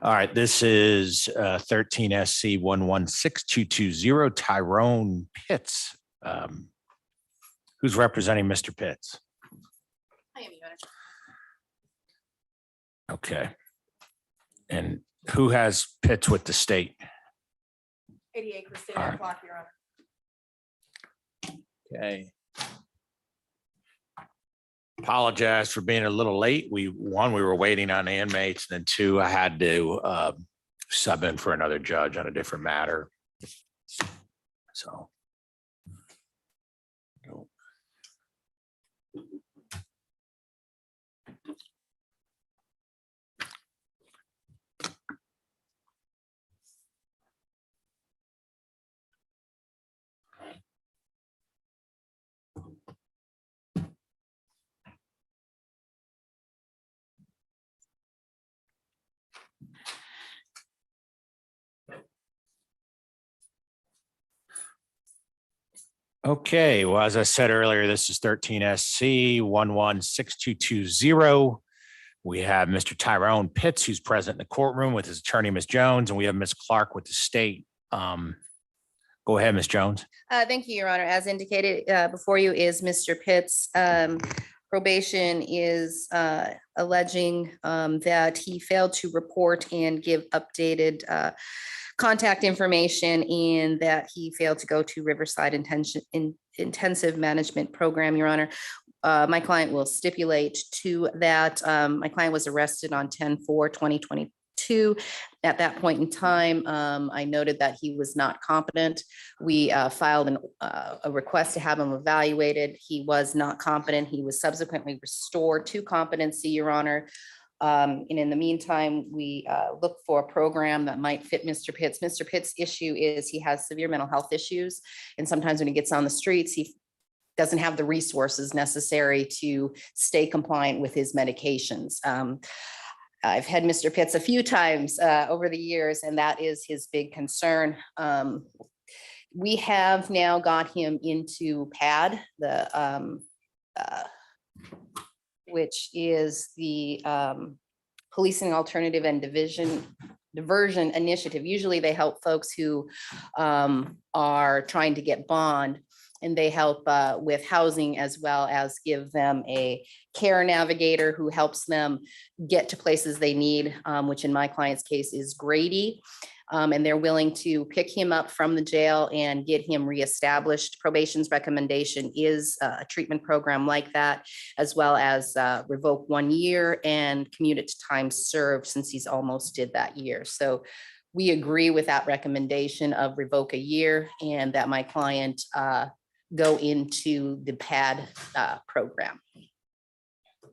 All right, this is 13 SC 116220 Tyrone Pitts. Who's representing Mr. Pitts? I am, Your Honor. Okay. And who has Pitts with the state? 88 Christina Clark, Your Honor. Okay. Apologize for being a little late. We were waiting on the inmates, and then two, I had to sub in for another judge on a different matter. So. Okay, well, as I said earlier, this is 13 SC 116220. We have Mr. Tyrone Pitts, who's present in the courtroom with his attorney, Ms. Jones, and we have Ms. Clark with the state. Go ahead, Ms. Jones. Thank you, Your Honor. As indicated before you is Mr. Pitts. Probation is alleging that he failed to report and give updated contact information, and that he failed to go to Riverside Intensive Management Program, Your Honor. My client will stipulate to that. My client was arrested on 10/4/2022 2. At that point in time, I noted that he was not competent. We filed a request to have him evaluated. He was not competent. He was subsequently restored to competency, Your Honor. And in the meantime, we look for a program that might fit Mr. Pitts. Mr. Pitts' issue is he has severe mental health issues. And sometimes when he gets on the streets, he doesn't have the resources necessary to stay compliant with his medications. I've had Mr. Pitts a few times over the years, and that is his big concern. We have now got him into PAD, which is the Policing Alternative and Diversion Initiative. Usually they help folks who are trying to get bond, and they help with housing as well as give them a care navigator who helps them get to places they need, which in my client's case is Grady. And they're willing to pick him up from the jail and get him reestablished. Probation's recommendation is a treatment program like that, as well as revoke 1 year and commute it to time served, since he's almost did that year. So we agree with that recommendation of revoke a year and that my client go into the PAD program.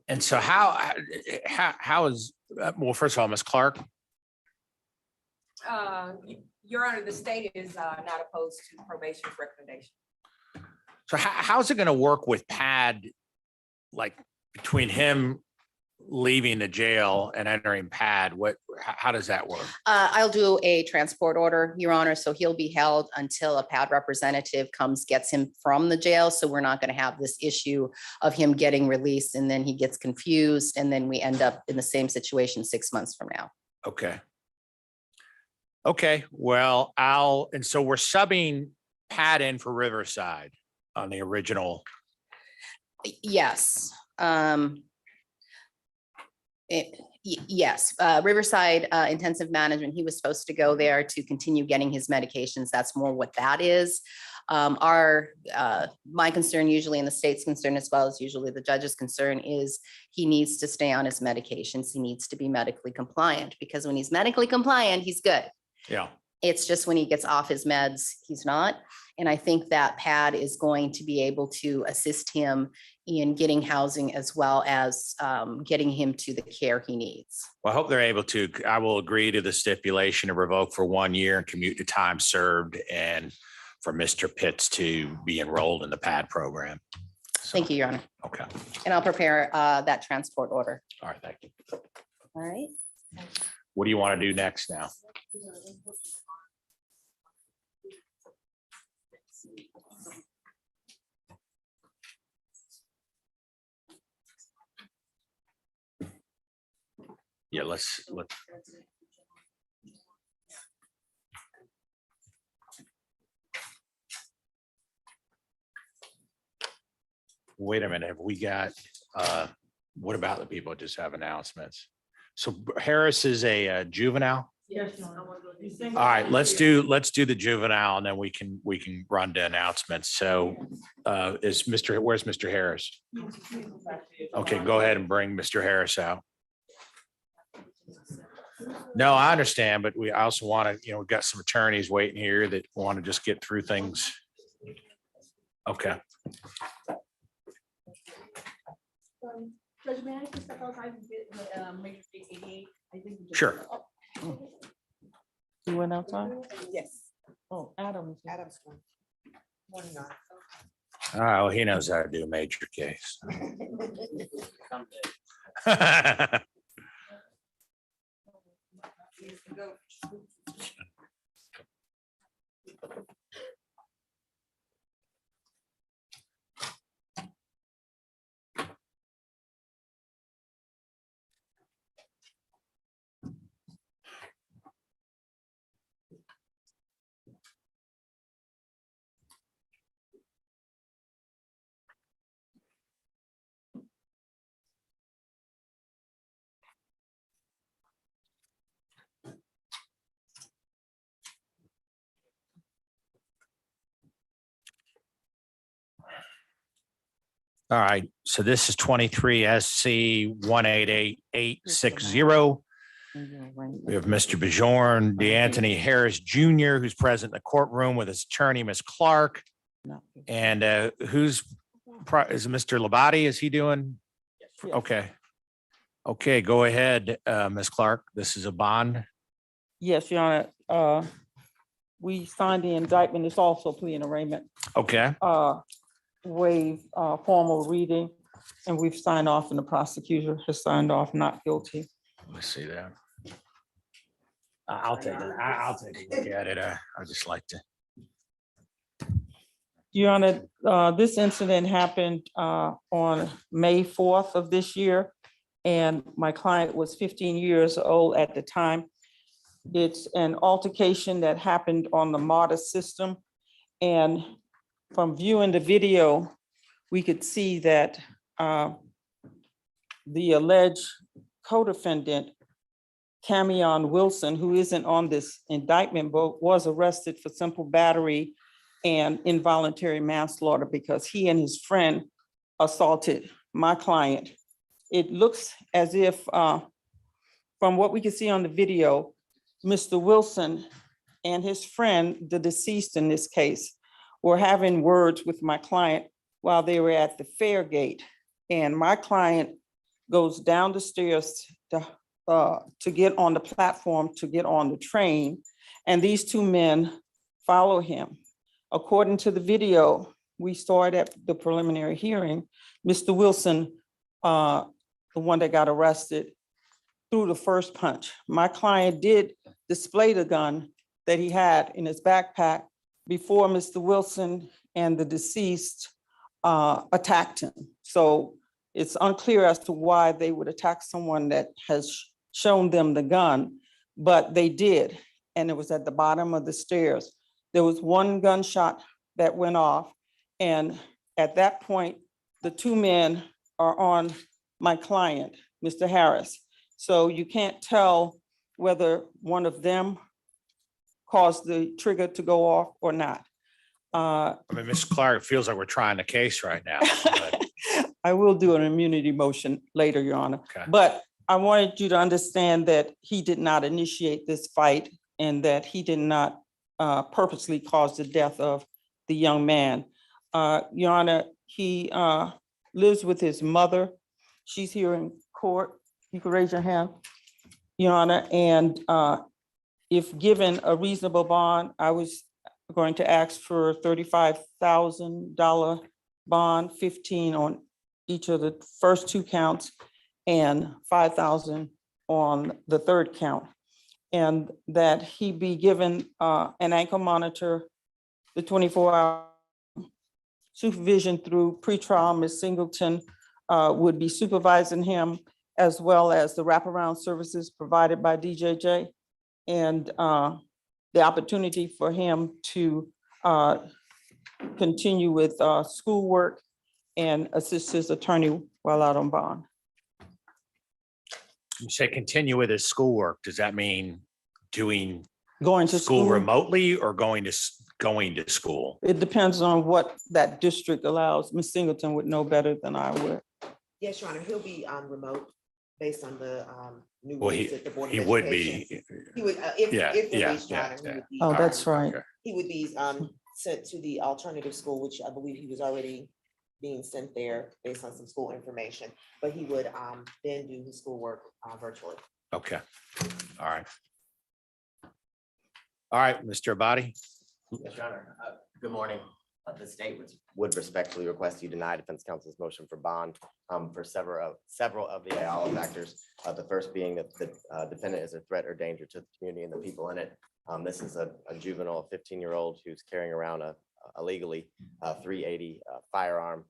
And so how is, well, first of all, Ms. Clark, Your Honor, the state is not opposed to probation's recommendation. so how's it going to work with PAD, like between him leaving the jail and entering PAD? How does that work? I'll do a transport order, Your Honor, so he'll be held until a PAD representative comes, gets him from the jail. So we're not going to have this issue of him getting released and then he gets confused and then we end up in the same situation 6 months from now. Okay. Okay, well, and so we're subbing PAD in for Riverside on the original. Yes. Yes, Riverside Intensive Management, he was supposed to go there to continue getting his medications. That's more what that is. My concern usually, and the state's concern as well as usually the judge's concern, is he needs to stay on his medications. He needs to be medically compliant, because when he's medically compliant, he's good. Yeah. It's just when he gets off his meds, he's not. And I think that PAD is going to be able to assist him in getting housing as well as getting him to the care he needs. Well, I hope they're able to. I will agree to the stipulation to revoke for 1 year and commute to time served, and for Mr. Pitts to be enrolled in the PAD program. Thank you, Your Honor. Okay. And I'll prepare that transport order. All right, thank you. All right. What do you want to do next now? Yeah, let's. Wait a minute, have we got, what about the people that just have announcements? So Harris is a juvenile? Yes, Your Honor. All right, let's do the juvenile and then we can run to announcements. So where's Mr. Harris? Okay, go ahead and bring Mr. Harris out. No, I understand, but I also want to, we've got some attorneys waiting here that want to just get through things. Okay. Judge, may I just step outside and get Major State 88? I think we just- Sure. You went outside? Yes. Oh, Adam's. Oh, he knows how to do a major case. All right, so this is 23 SC 188860. We have Mr. Bjorn DeAnthony Harris Jr., who's present in the courtroom with his attorney, Ms. Clark. And is Mr. Labate? Is he doing? Okay. Okay, go ahead, Ms. Clark. This is a bond. Yes, Your Honor. We signed the indictment. It's also plea and arraignment. Okay. Waive formal reading, and we've signed off, and the prosecutor has signed off not guilty. Let me see that. I'll take it. I'll take a look at it. I just like to. Your Honor, this incident happened on May 4th of this year, and my client was 15 years old at the time. It's an altercation that happened on the MARTA system, and from viewing the video, we could see that the alleged co-defendant, Camion Wilson, who isn't on this indictment, but was arrested for simple battery and involuntary manslaughter because he and his friend assaulted my client. It looks as if, from what we can see on the video, Mr. Wilson and his friend, the deceased in this case, were having words with my client while they were at the fair gate. And my client goes down the stairs to get on the platform, to get on the train, and these two men follow him. According to the video we saw it at the preliminary hearing, Mr. Wilson, the one that got arrested, threw the first punch. My client did display the gun that he had in his backpack before Mr. Wilson and the deceased attacked him. So it's unclear as to why they would attack someone that has shown them the gun, but they did, and it was at the bottom of the stairs. There was one gunshot that went off, and at that point, the two men are on my client, Mr. Harris. So you can't tell whether one of them caused the trigger to go off or not. I mean, Ms. Clark, it feels like we're trying the case right now. But I will do an immunity motion later, Your Honor. Okay. But I wanted you to understand that he did not initiate this fight and that he did not purposely cause the death of the young man. Your Honor, he lives with his mother. She's here in court. You can raise your hand, Your Honor. And if given a reasonable bond, I was going to ask for $35,000 bond, 15 on each of the first two counts, and 5,000 on the third count. And that he be given an ankle monitor, the 24-hour supervision through pretrial. Ms. Singleton would be supervising him, as well as the wraparound services provided by DJJ, and the opportunity for him to continue with schoolwork and assist his attorney while out on bond. you say continue with his schoolwork. Does that mean doing Going to school school, remotely or going to school? it depends on what that district allows. Ms. Singleton would know better than I would. Yes, Your Honor, he'll be remote based on the new Well, rules that the Board of he would Education. be. He would, if Yeah, released, Your yeah, Honor, he yeah. would be. Oh, that's right. He would be sent to the alternative school, which I believe he was already being sent there based on some school information. But he would then do his schoolwork virtually. Okay. All right. All right, Mr. Abadi. Yes, Your Honor. Good morning. The state would respectfully request you deny defense counsel's motion for bond for several of the Ayala factors. The first being that the defendant is a threat or danger to the community and the people in it. This is a juvenile, 15-year-old who's carrying around a illegally 380 firearm,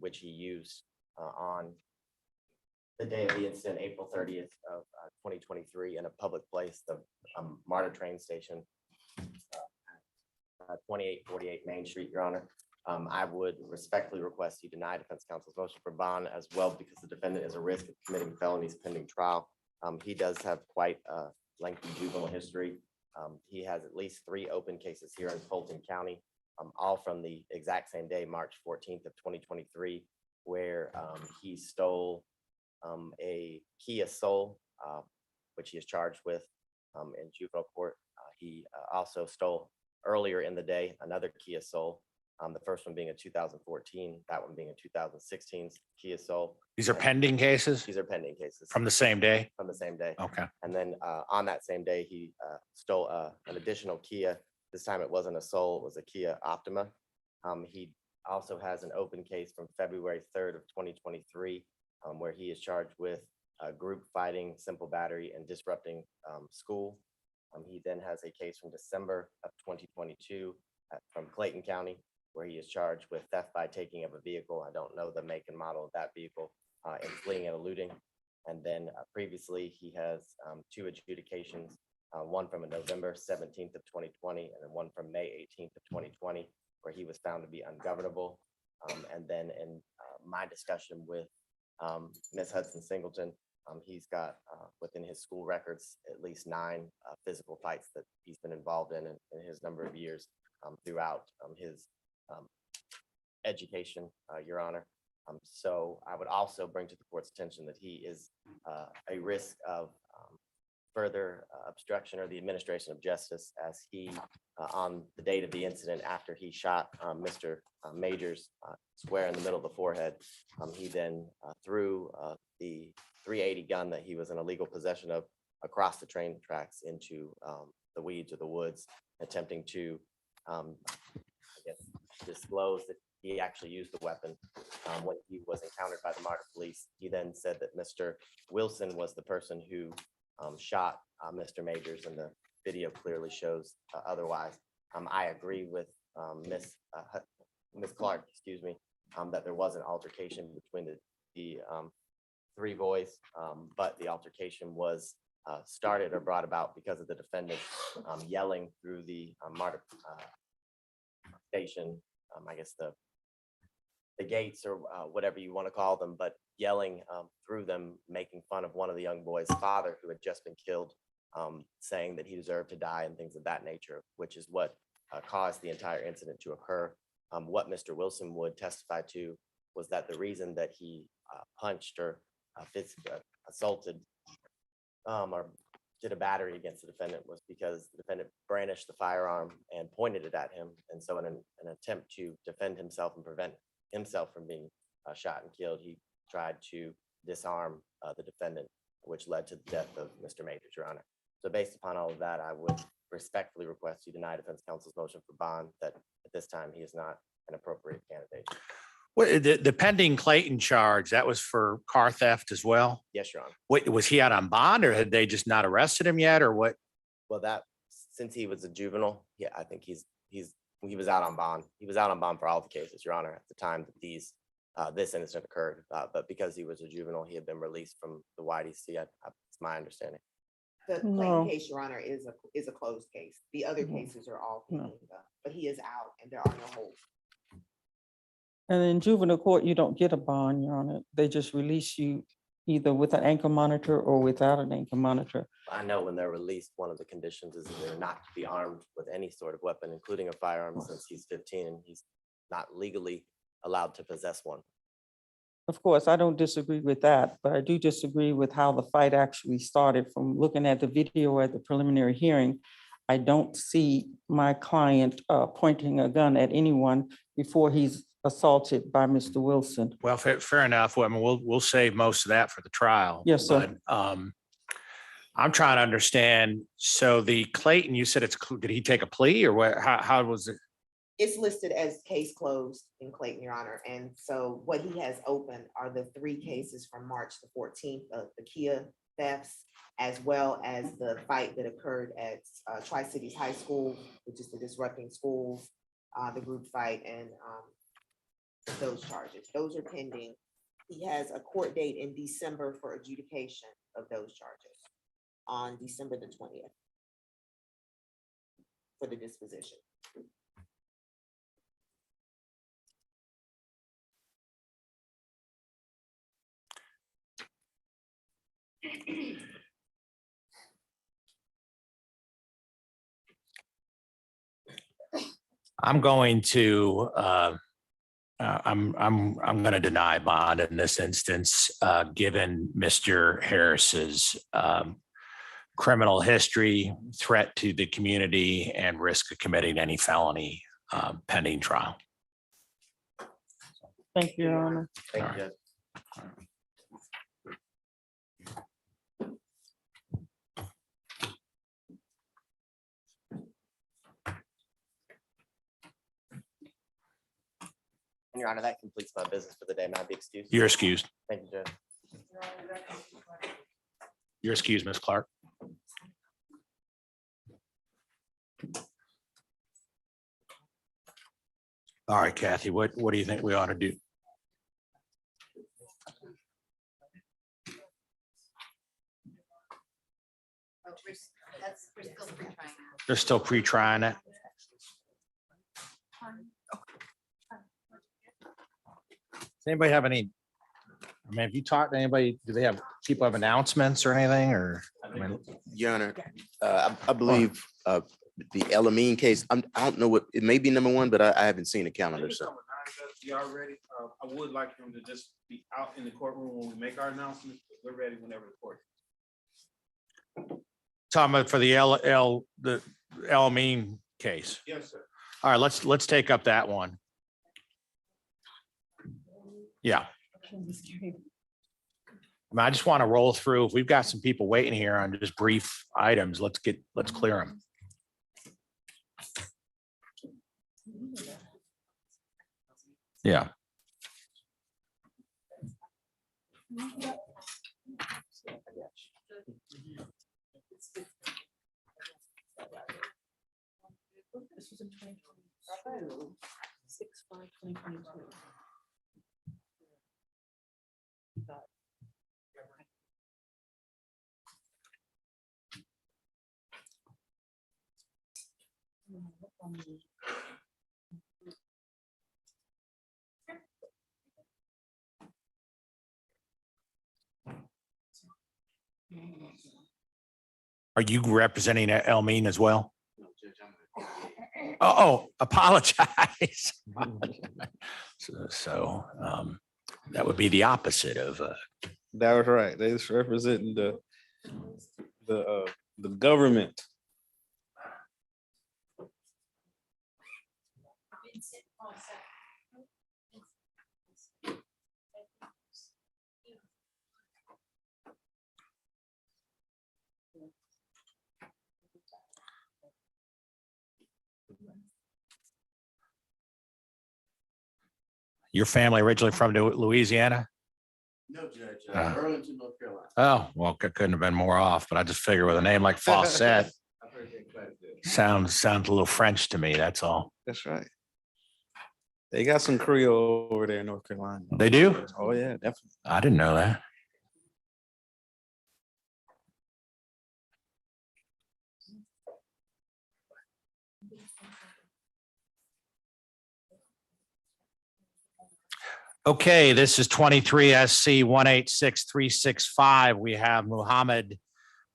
which he used on the day of the incident, April 30th of 2023, in a public place, the MARTA train station, 2848 Main Street, Your Honor. I would respectfully request you deny defense counsel's motion for bond as well, because the defendant is a risk of committing felonies pending trial. He does have quite a lengthy juvenile history. He has at least 3 open cases here in Fulton County, all from the exact same day, March 14th of 2023, where he stole a Kia Soul which he is charged with in juvenile court. He also stole earlier in the day another Kia Soul. The first one being a 2014, that one being a 2016 Kia Soul. These are pending cases These are pending cases. from the same day? From the same day. Okay. And then on that same day, he stole an additional Kia. This time it wasn't a Soul, it was a Kia Optima. He also has an open case from February 3rd of 2023, where he is charged with group fighting, simple battery, and disrupting school. He then has a case from December of 2022 from Clayton County, where he is charged with theft by taking of a vehicle. I don't know the make and model of that vehicle, and fleeing and eluding. And then previously, he has two adjudications, one from November 17th of 2020, and then one from May 18th of 2020, where he was found to be ungovernable. And then in my discussion with Ms. Hudson Singleton, he's got within his school records at least 9 physical fights that he's been involved in his number of years throughout his education, Your Honor. So I would also bring to the court's attention that he is a risk of further obstruction or the administration of justice, as he, on the date of the incident after he shot Mr. Majors square in the middle of the forehead, he then threw the .380 gun that he was in illegal possession of across the train tracks into the weeds or the woods, attempting to I guess, disclose that he actually used the weapon when he was encountered by the MARTA police. He then said that Mr. Wilson was the person who shot Mr. Majors, and the video clearly shows otherwise. I agree with Ms. Clark, excuse me, that there was an altercation between the 3 boys, but the altercation was started or brought about because of the defendant yelling through the MARTA station, I guess the gates or whatever you want to call them, but yelling through them, making fun of one of the young boys' father who had just been killed, saying that he deserved to die and things of that nature, which is what caused the entire incident to occur. What Mr. Wilson would testify to was that the reason that he punched or assaulted or did a battery against the defendant was because the defendant brandished the firearm and pointed it at him. And so in an attempt to defend himself and prevent himself from being shot and killed, he tried to disarm the defendant, which led to the death of Mr. Majors, Your Honor. So based upon all of that, I would respectfully request you deny defense counsel's motion for bond, that at this time he is not an appropriate candidate. Well, the pending Clayton charge, that was for car theft as well? Yes, Your Honor. Wait, was he out on bond, or had they just not arrested him yet, or what? Well, that, since he was a juvenile, yeah, I think he was out on bond. He was out on bond for all the cases, Your Honor, at the time that this incident occurred. But because he was a juvenile, he had been released from the YDC. It's my understanding. The No. Clayton case, Your Honor, is a closed case. The other cases are all pending, but he is out and there are no holds. And in juvenile court, you don't get a bond, Your Honor. They just release you either with an ankle monitor or without an ankle monitor. I know when they're released, one of the conditions is that they're not to be armed with any sort of weapon, including a firearm, since he's 15 and he's not legally allowed to possess one. Of course, I don't disagree with that, but I do disagree with how the fight actually started. From looking at the video at the preliminary hearing, I don't see my client pointing a gun at anyone before he's assaulted by Mr. Wilson. Well, fair enough. Well, I mean, we'll save most of that for the trial. Yes, sir. But, I'm trying to understand. So the Clayton, you said did he take a plea or what? How was it? It's listed as case closed in Clayton, Your Honor. And so what he has open are the 3 cases from March the 14th of the Kia thefts, as well as the fight that occurred at Tri-Cities High School, which is the disrupting schools, the group fight, and those charges. Those are pending. He has a court date in December for adjudication of those charges on December the 20th for the disposition. I'm going to I'm going to deny bond in this instance, given Mr. Harris's criminal history, threat to the community, and risk of committing any felony pending trial. Thank you, Your Honor. Thank you, Judge. Your Honor, that completes my business for the day. May I be excused? You're excused. Thank you, Judge. You're excused, Ms. Clark. All right, Kathy, what do you think we ought to do? They're still pre-trying it. Does anybody have any, I mean, have you talked to anybody? Do they have, people have announcements or anything, or? I mean, Your Honor, I believe the Elamine case, I don't know what, it may be number one, but I haven't seen a calendar, so. Y'all ready? I would like him to just be out in the courtroom when we make our announcements. But we're ready whenever the court. talking about for the the Elamine case. Yes, sir. All right, let's take up that one. Yeah. I mean, I just want to roll through. If we've got some people waiting here on just brief items, let's clear them. Yeah. This was in 2022. 6/5/2022. Are you representing Elmine as well? Oh, apologize. So that would be the opposite of. That was right. They was representing the government. Your family originally from Louisiana? No, Judge, Burlington, North Carolina. Oh, well, couldn't have been more off, but I just figure with a name like Fawcett, sounds a little French to me, that's all. That's right. They got some Creole over there in North Carolina. They do? Oh, yeah, definitely. I didn't know that. Okay, this is 23 SC 186-365. We have Muhammad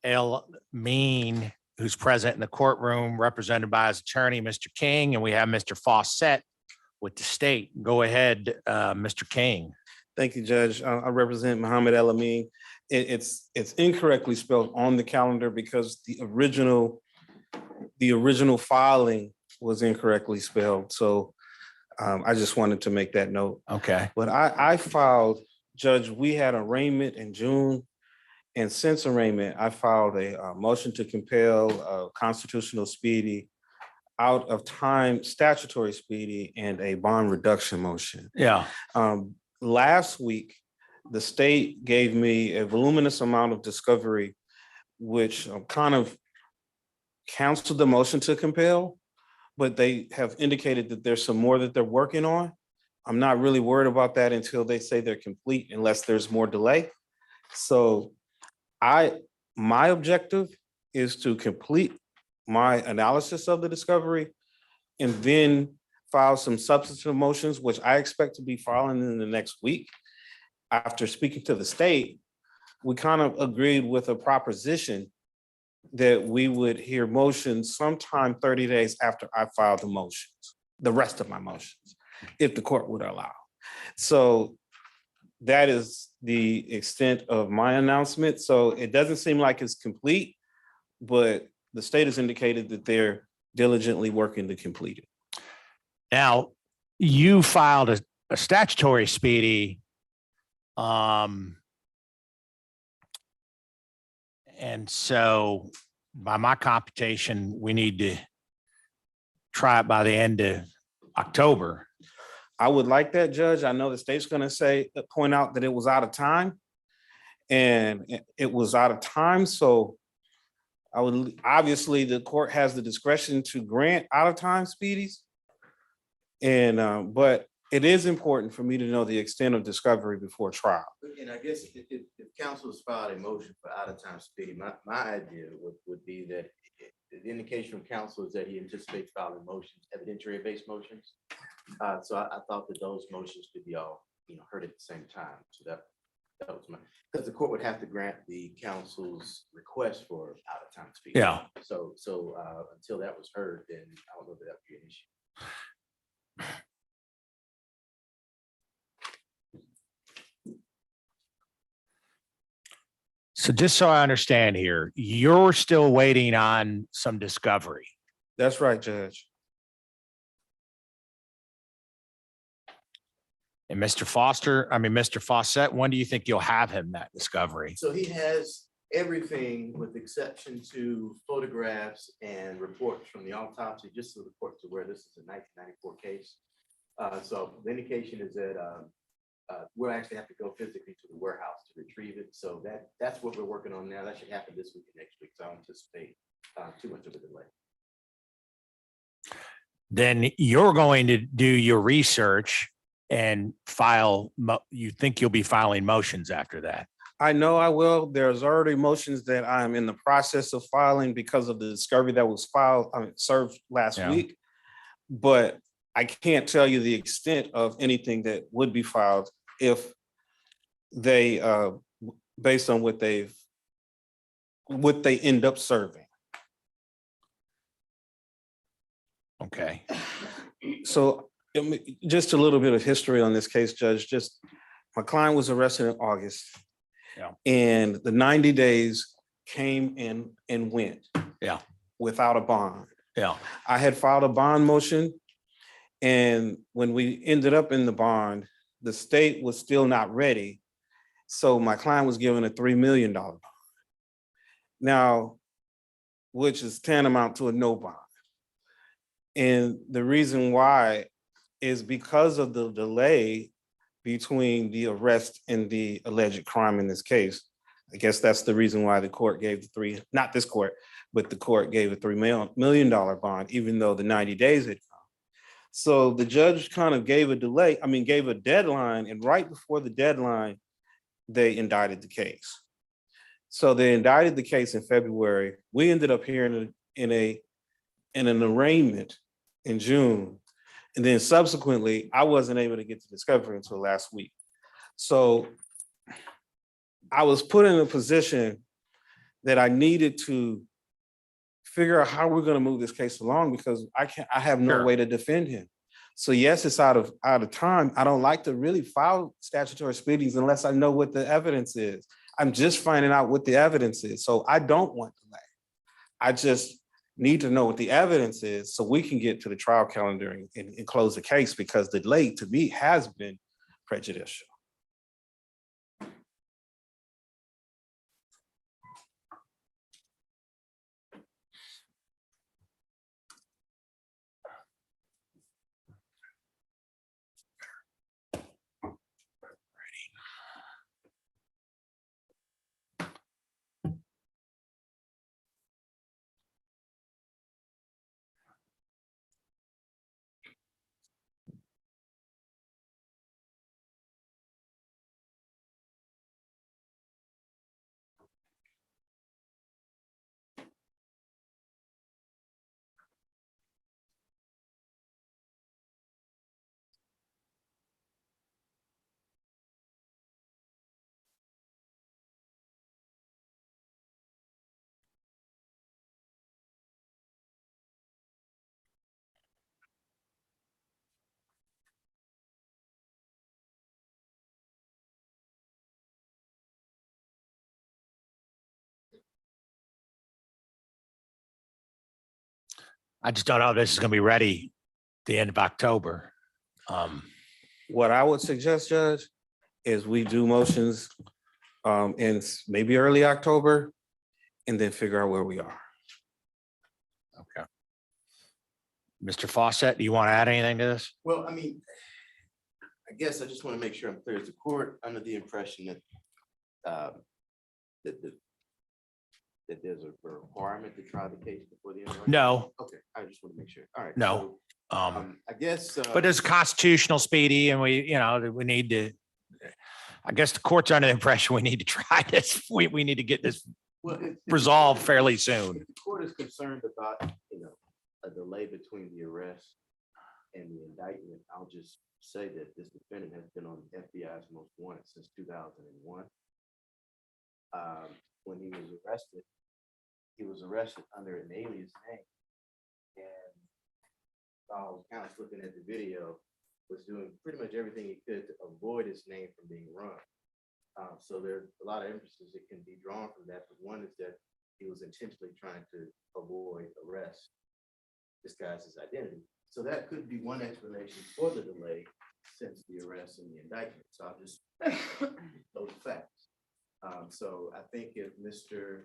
El-Mean, who's present in the courtroom, represented by his attorney, Mr. King, and we have Mr. Fawcett with the state. Go ahead, Mr. King. Thank you, Judge. I represent Muhammad El-Amin. It's incorrectly spelled on the calendar because the original filing was incorrectly spelled. So I just wanted to make that note. Okay. But I filed, Judge, we had arraignment in June. And since arraignment, I filed a motion to compel constitutional speedy out of time, statutory speedy, and a bond reduction motion. Yeah. Last week, the state gave me a voluminous amount of discovery, which kind of canceled the motion to compel, but they have indicated that there's some more that they're working on. I'm not really worried about that until they say they're complete, unless there's more delay. So my objective is to complete my analysis of the discovery and then file some substantive motions, which I expect to be filing in the next week. After speaking to the state, we kind of agreed with a proposition that we would hear motions sometime 30 days after I filed the motions, the rest of my motions, if the court would allow. So that is the extent of my announcement. So it doesn't seem like it's complete, but the state has indicated that they're diligently working to complete it. Now, you filed a statutory speedy. And so by my computation, we need to try it by the end of October. I would like that, Judge. I know the state's gonna point out that it was out of time. And it was out of time, so I would, obviously, the court has the discretion to grant out of time speedies. And, but it is important for me to know the extent of discovery before trial. And I guess if council has filed a motion for out of time speedy, my idea would be that the indication from council is that he anticipates filing motions, evidentiary based motions. So I thought that those motions could be all, heard at the same time. So that was because the court would have to grant the council's request for out of time speedy. Yeah. So until that was heard, then I don't know that that would be an issue. So just so I understand here, you're still waiting on some discovery. That's right, Judge. And Mr. Fawcett, when do you think you'll have him that discovery? So he has everything with exception to photographs and reports from the autopsy, just so the court's aware this is a 1994 case. So the indication is that we'll actually have to go physically to the warehouse to retrieve it. So that's what we're working on now. That should happen this week and next week. So I don't anticipate too much of a delay. Then you're going to do your research and file, you think you'll be filing motions after that? I know I will. There's already motions that I'm in the process of filing because of the discovery that was served last week. But I can't tell you the extent of anything that would be filed if they, based on what they end up serving. Okay. So just a little bit of history on this case, Judge. Just my client was arrested in August. Yeah. And the 90 days came in and went. Yeah. Without a bond. Yeah. I had filed a bond motion. And when we ended up in the bond, the state was still not ready. So my client was given a $3 million bond. Now, which is tantamount to a no bond. And the reason why is because of the delay between the arrest and the alleged crime in this case. I guess that's the reason why the court gave not this court, but the court gave a $3 million bond, even though the 90 days had come. So the judge kind of gave a deadline, and right before the deadline, they indicted the case. So they indicted the case in February. We ended up hearing in an arraignment in June. And then subsequently, I wasn't able to get to discovery until last week. So I was put in a position that I needed to figure out how we're going to move this case along because I have no way to defend him. So yes, it's out of time. I don't like to really file statutory speedings unless I know what the evidence is. I'm just finding out what the evidence is. So I don't want delay. I just need to know what the evidence is so we can get to the trial calendar and close the case, because the delay to me has been prejudicial. I just don't know if this is gonna be ready the end of October. What I would suggest, Judge, is we do motions in maybe early October and then figure out where we are. Okay. Mr. Fawcett, do you want to add anything to this? Well, I mean, I guess I just want to make sure I'm clear. Is the court under the impression that that there's a requirement to try the case before the end of the? No, Okay, I just want to make sure. All right. no. so, I guess. But it's constitutional, Speedy, and we need to, I guess the court's under the impression we need to try this. We need to get this well, if the resolved court- fairly soon. If the court is concerned about, a delay between the arrest and the indictment, I'll just say that this defendant has been on the FBI's most wanted since 2001. When he was arrested under an alias name. And I was kind of looking at the video, was doing pretty much everything he could to avoid his name from being run. So there's a lot of inferences that can be drawn from that, but one is that he was intentionally trying to avoid arrest, disguise his identity. So that could be one explanation for the delay since the arrest and the indictment. So I'll just those facts. So I think if Mr.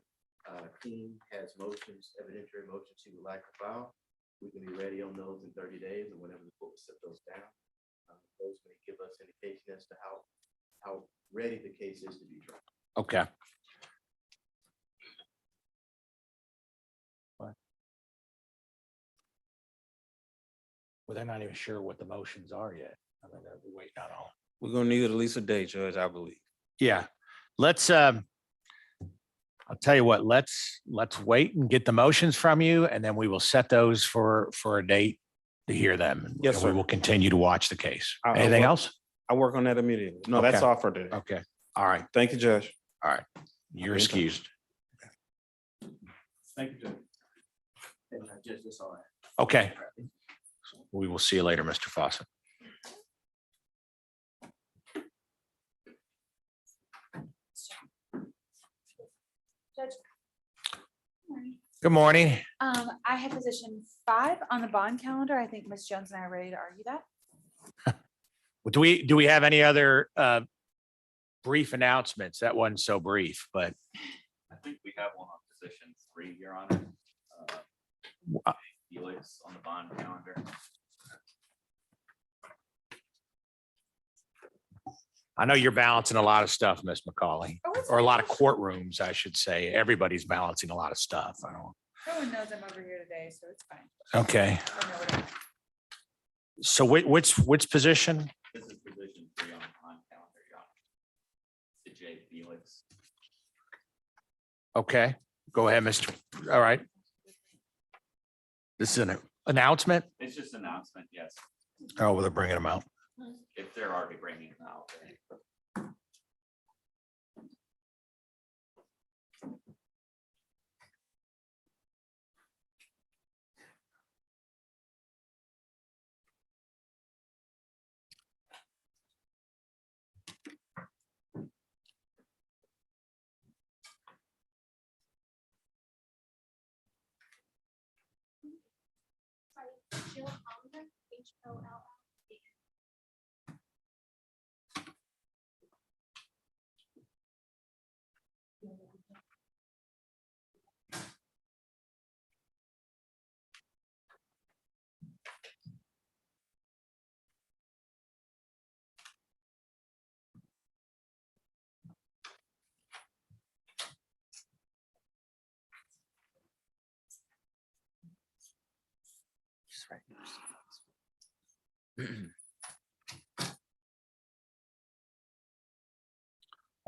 King has motions, evidentiary motions he would like to file, we can be ready on those in 30 days, and whenever the court set those down, those may give us indication as to how ready the case is to be tried. Okay. Well, they're not even sure what the motions are yet. I mean, they're waiting on all. We're gonna need at least a day, Judge, I believe. Yeah, let's, I'll tell you what, let's wait and get the motions from you, and then we will set those for a date to hear them. Yes, And we sir. will continue to watch the case. I'll Anything work- else? I work on that immediately. No, that's Okay. all for today. Okay, all right, Thank you, Judge. all right. You're excused. Thank you, Judge. And Judge, that's all right. Okay. We will see you later, Mr. Fawcett. Judge, Good morning. I have position 5 on the bond calendar. I think Ms. Jones and I are ready to argue that. Do we have any other brief announcements? That wasn't so brief, but I think we have one on position 3, Your Honor. Felix on the bond calendar. I know you're balancing a lot of stuff, Miss McCauley, or a lot of courtrooms, I should say. Everybody's balancing a lot of stuff. I don't. No one knows I'm over here today, so it's fine. Okay. I know what I'm- So which position? This is position 3 on the bond calendar, Your Honor. To J. Felix. Okay, go ahead, Mr. All right. This is an announcement? It's just an announcement, yes. Oh, well, they're bringing them out. If they're already bringing them out. then- Jill Hollander, HOLL.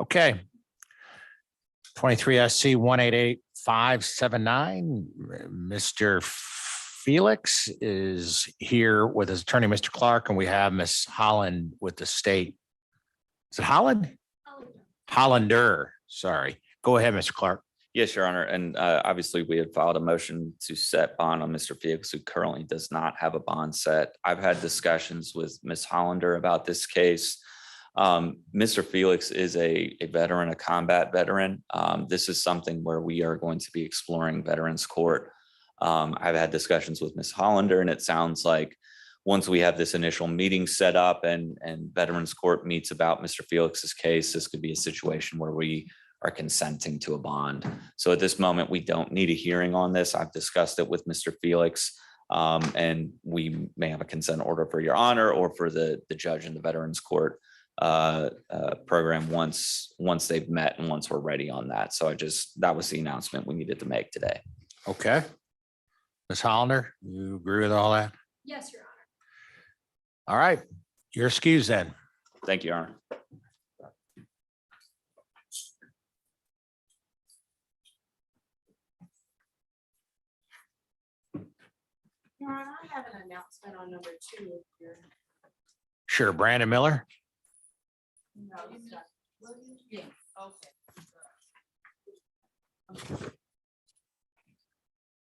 Okay. 23 SC 1888579. Mr. Felix is here with his attorney, Mr. Clark, and we have Miss Holland with the state. Is it Holland? Hollander, sorry. Go ahead, Mr. Clark. Yes, Your Honor. And obviously, we had filed a motion to set bond on Mr. Felix, who currently does not have a bond set. I've had discussions with Ms. Hollander about this case. Mr. Felix is a veteran, a combat veteran. This is something where we are going to be exploring Veterans Court I've had discussions with Ms. Hollander, and it sounds like once we have this initial meeting set up and Veterans Court meets about Mr. Felix's case, this could be a situation where we are consenting to a bond. So at this moment, we don't need a hearing on this. I've discussed it with Mr. Felix. And we may have a consent order for your honor or for the judge in the Veterans Court program once they've met and once we're ready on that. So that was the announcement we needed to make today. Okay. Ms. Hollander, you agree with all that? Yes, Your Honor. All right, you're excused then. Thank you, Your Honor. Your Honor, I have an announcement on number 2 of your. Sure, Brandon Miller. No, it's not. Yeah, okay.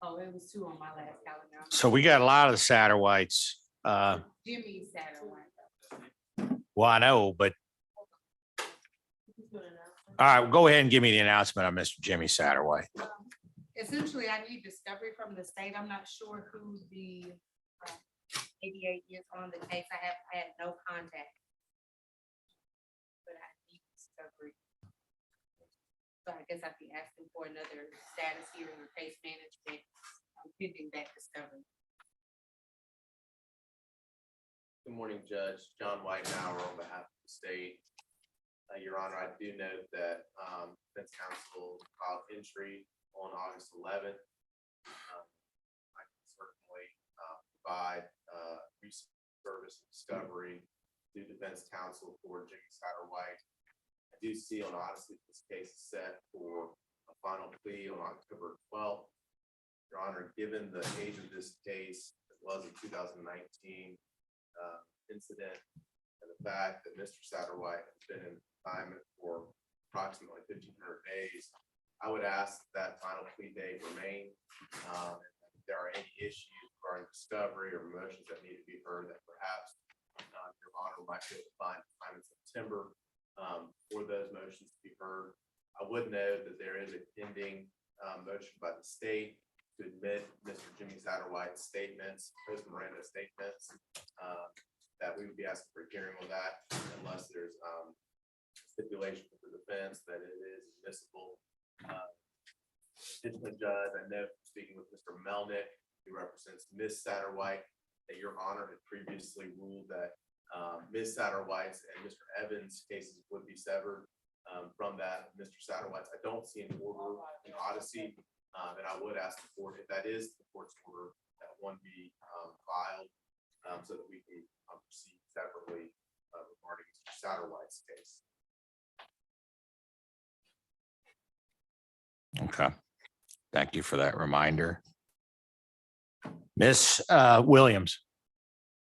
Oh, it was 2 on my last calendar. So we got a lot of the Satterwhites. Jimmy Satterwhite. Well, I know, but all right, go ahead and give me the announcement on Mr. Jimmy Satterwhite. Essentially, I need discovery from the state. I'm not sure who the 88 is on the case. I had no contact. But I need discovery. So I guess I'd be asking for another status hearing or case management pending that discovery. Good morning, Judge. John Whitenhour on behalf of the state. Your Honor, I do note that defense counsel filed entry on August 11th. I can certainly provide service and discovery to defense counsel for Jimmy Satterwhite. I do see on Odyssey this case is set for a final plea on October 12th. Your Honor, given the age of this case, it was a 2019 incident, and the fact that Mr. Satterwhite has been in confinement for approximately 1,500 days, I would ask that final plea date remain. If there are any issues regarding discovery or motions that need to be heard, that perhaps Your Honor might be able to find time in September for those motions to be heard. I would note that there is a pending motion by the state to admit Mr. Jimmy Satterwhite's statements, post-Miranda statements, that we would be asking for a hearing on that unless there's stipulation for the defense that it is admissible. Additionally, Judge, I know from speaking with Mr. Melnick, who represents Ms. Satterwhite, that Your Honor had previously ruled that Ms. Satterwhite's and Mr. Evans' cases would be severed from that Mr. Satterwhite's. I don't see an order in Odyssey, and I would ask the court, if that is the court's order, that one be filed so that we can proceed separately regarding Mr. Satterwhite's case. Okay. Thank you for that reminder. Ms. Williams,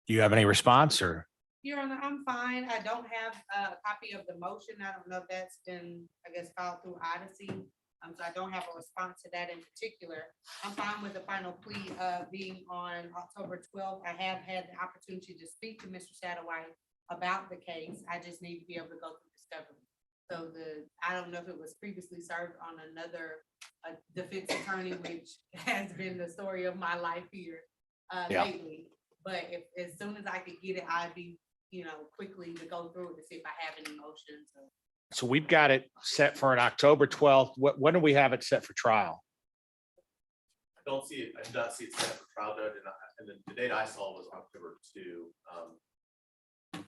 do you have any response or? Your Honor, I'm fine. I don't have a copy of the motion. I don't know if that's been, I guess, filed through Odyssey. So I don't have a response to that in particular. I'm fine with the final plea being on October 12th. I have had the opportunity to speak to Mr. Satterwhite about the case. I just need to be able to go through discovery. So I don't know if it was previously served on another defense attorney, which has been the story of my life here lately. But as soon as I could get it, I'd be, quickly to go through it to see if I have any motions. So we've got it set for an October 12th. When do we have it set for trial? I don't see it. I do not see it set for trial, Judge, and the date I saw was October 2.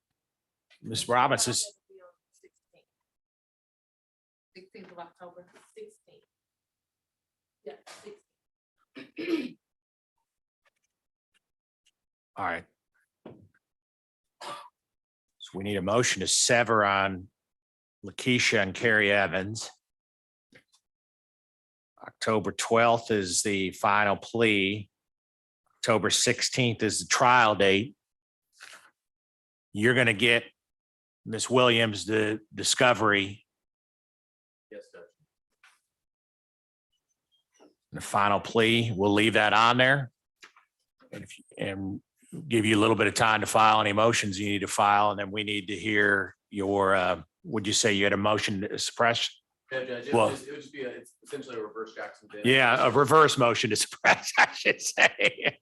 Ms. Robbins is. 16th of October. 16th. Yeah, 16th. All right. So we need a motion to sever on Lakeisha and Carrie Evans. October 12th is the final plea. October 16th is the trial date. You're going to get Ms. Williams the discovery. Yes, Judge. The final plea, we'll leave that on there. And give you a little bit of time to file any motions you need to file, and then we need to hear your, would you say you had a motion to suppress? Yeah, Judge, Well- it would just be, it's essentially a reverse Jackson. Bid. Yeah, a reverse motion to suppress, I should say.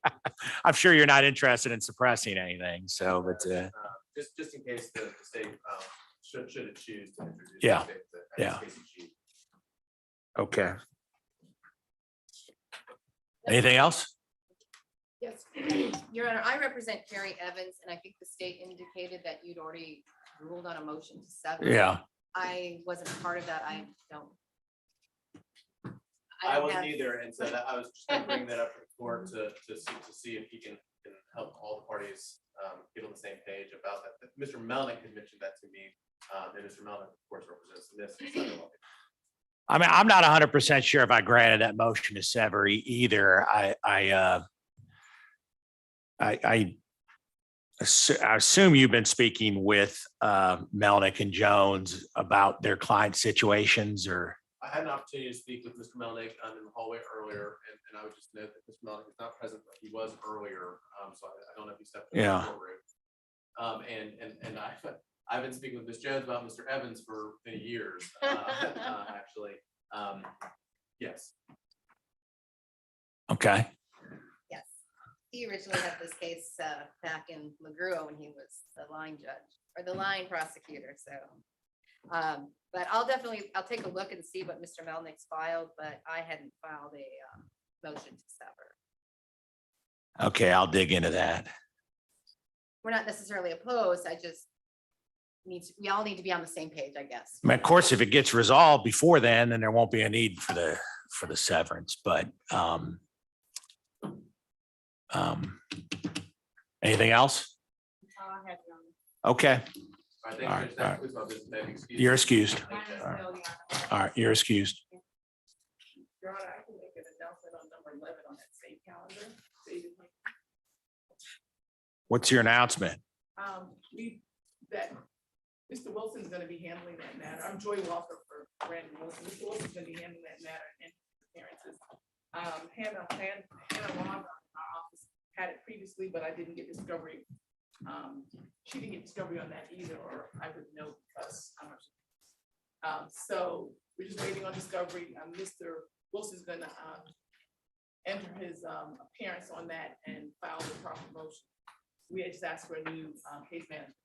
I'm sure you're not interested in suppressing anything, so, but, Just in case the state, should it choose to introduce. Yeah, the yeah. case in chief. okay. Anything else? Yes, Your Honor, I represent Carrie Evans, and I think the state indicated that you'd already ruled on a motion to sever. Yeah, I wasn't part of that. I don't. I don't wasn't have- either, and so that I was just gonna bring that up to the court to see if he can help all the parties get on the same page about that. Mr. Melnick had mentioned that to me, and Mr. Melnick, of course, represents this. I mean, I'm not 100% sure if I granted that motion to sever either. I assume you've been speaking with Melnick and Jones about their client situations, or? I had an opportunity to speak with Mr. Melnick in the hallway earlier, and I would just note that Mr. Melnick is not present, but he was earlier, so I don't know if he stepped in. Yeah. The courtroom. And I've been speaking with Ms. Jones about Mr. Evans for many years, actually. Yes. Okay. Yes, he originally had this case back in LaGrua when he was the line judge or the line prosecutor, so. But I'll take a look and see what Mr. Melnick's filed, but I hadn't filed a motion to sever. Okay, I'll dig into that. We're not necessarily opposed, I just we all need to be on the same page, I guess. I mean, of course, if it gets resolved before then there won't be a need for the severance, but anything else? Okay. I All think right, that all right. concludes my business. May I be excused? You're excused. Thank you. All right, you're excused. Your Honor, I can make an announcement on number 11 on that same calendar. What's your announcement? That Mr. Wilson's gonna be handling that matter. I'm Joy Walker for Randy Wilson. Mr. Wilson's gonna be handling that matter and appearances. Hannah Ron, our office had it previously, but I didn't get discovery. She didn't get discovery on that either, or I would know because I'm not. So we're just waiting on discovery. Mr. Wilson's gonna enter his appearance on that and file the proper motion. We had just asked for a new case management.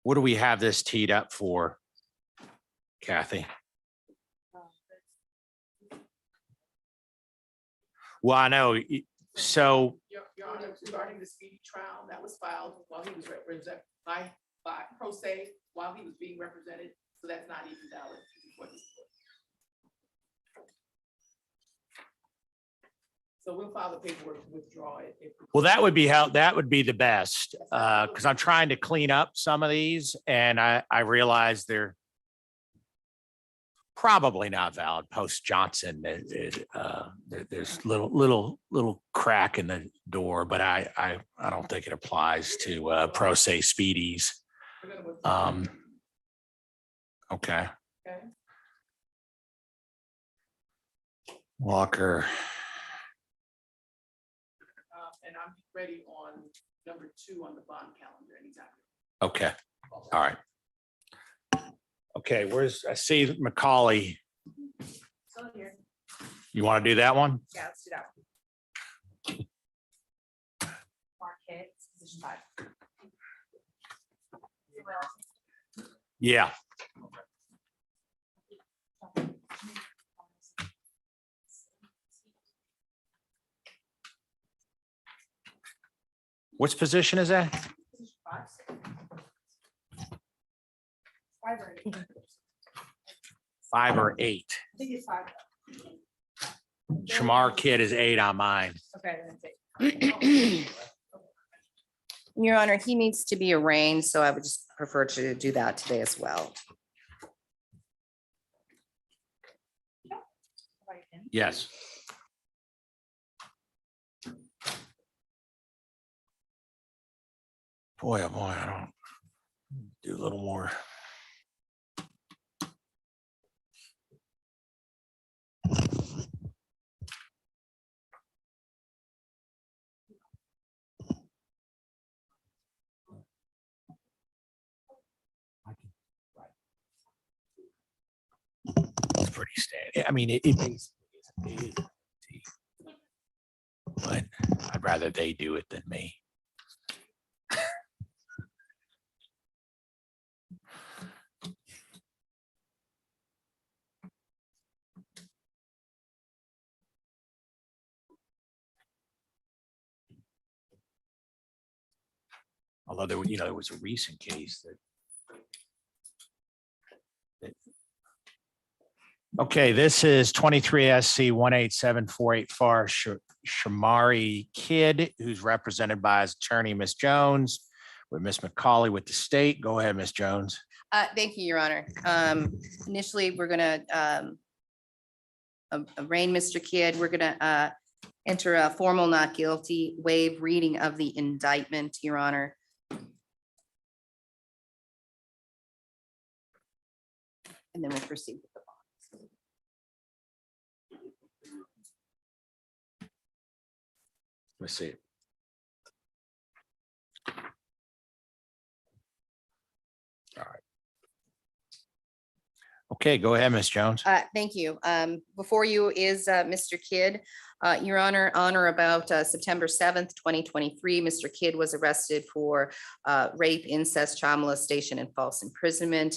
What do we have this teed up for, Kathy? Well, I know, so Your Honor, regarding the speedy trial that was filed while he was represented by pro se, while he was being represented, so that's not even valid before this court. So we'll file the paperwork to withdraw it. well, that would be the best, because I'm trying to clean up some of these and I realize they're probably not valid post Johnson. There's little crack in the door, but I don't think it applies to pro se speedies. Okay. Okay. Walker. And I'm ready on number 2 on the bond calendar anytime. Okay. All right. Okay, I see Macaulay. So here. You want to do that one? Yeah, let's do that. Marquette, position 5. Yeah. Which position is that? 5 or 8. 5 or 8. I think it's 5. Shamar Kid is 8 on mine. Okay, then it's 8. Your Honor, he needs to be arraigned, so I would just prefer to do that today as well. Yes. Boy, oh boy, I don't do a little more. I mean, it basically is a big deal. But I'd rather they do it than me. Although there, there was a recent case that. Okay, this is 23 SC 187484 Shamari Kidd, who's represented by his attorney, Ms. Jones, with Ms. McCauley with the state. Go ahead, Ms. Jones. Thank you, Your Honor. Initially, we're gonna arraign Mr. Kidd. We're gonna enter a formal not guilty, waive reading of the indictment, Your Honor. And then we'll proceed with the bonds. Let's see it. All right. Okay, go ahead, Ms. Jones. Thank you. Before you is Mr. Kidd. Your Honor, on or about September 7th, 2023, Mr. Kidd was arrested for rape, incest, child molestation, and false imprisonment.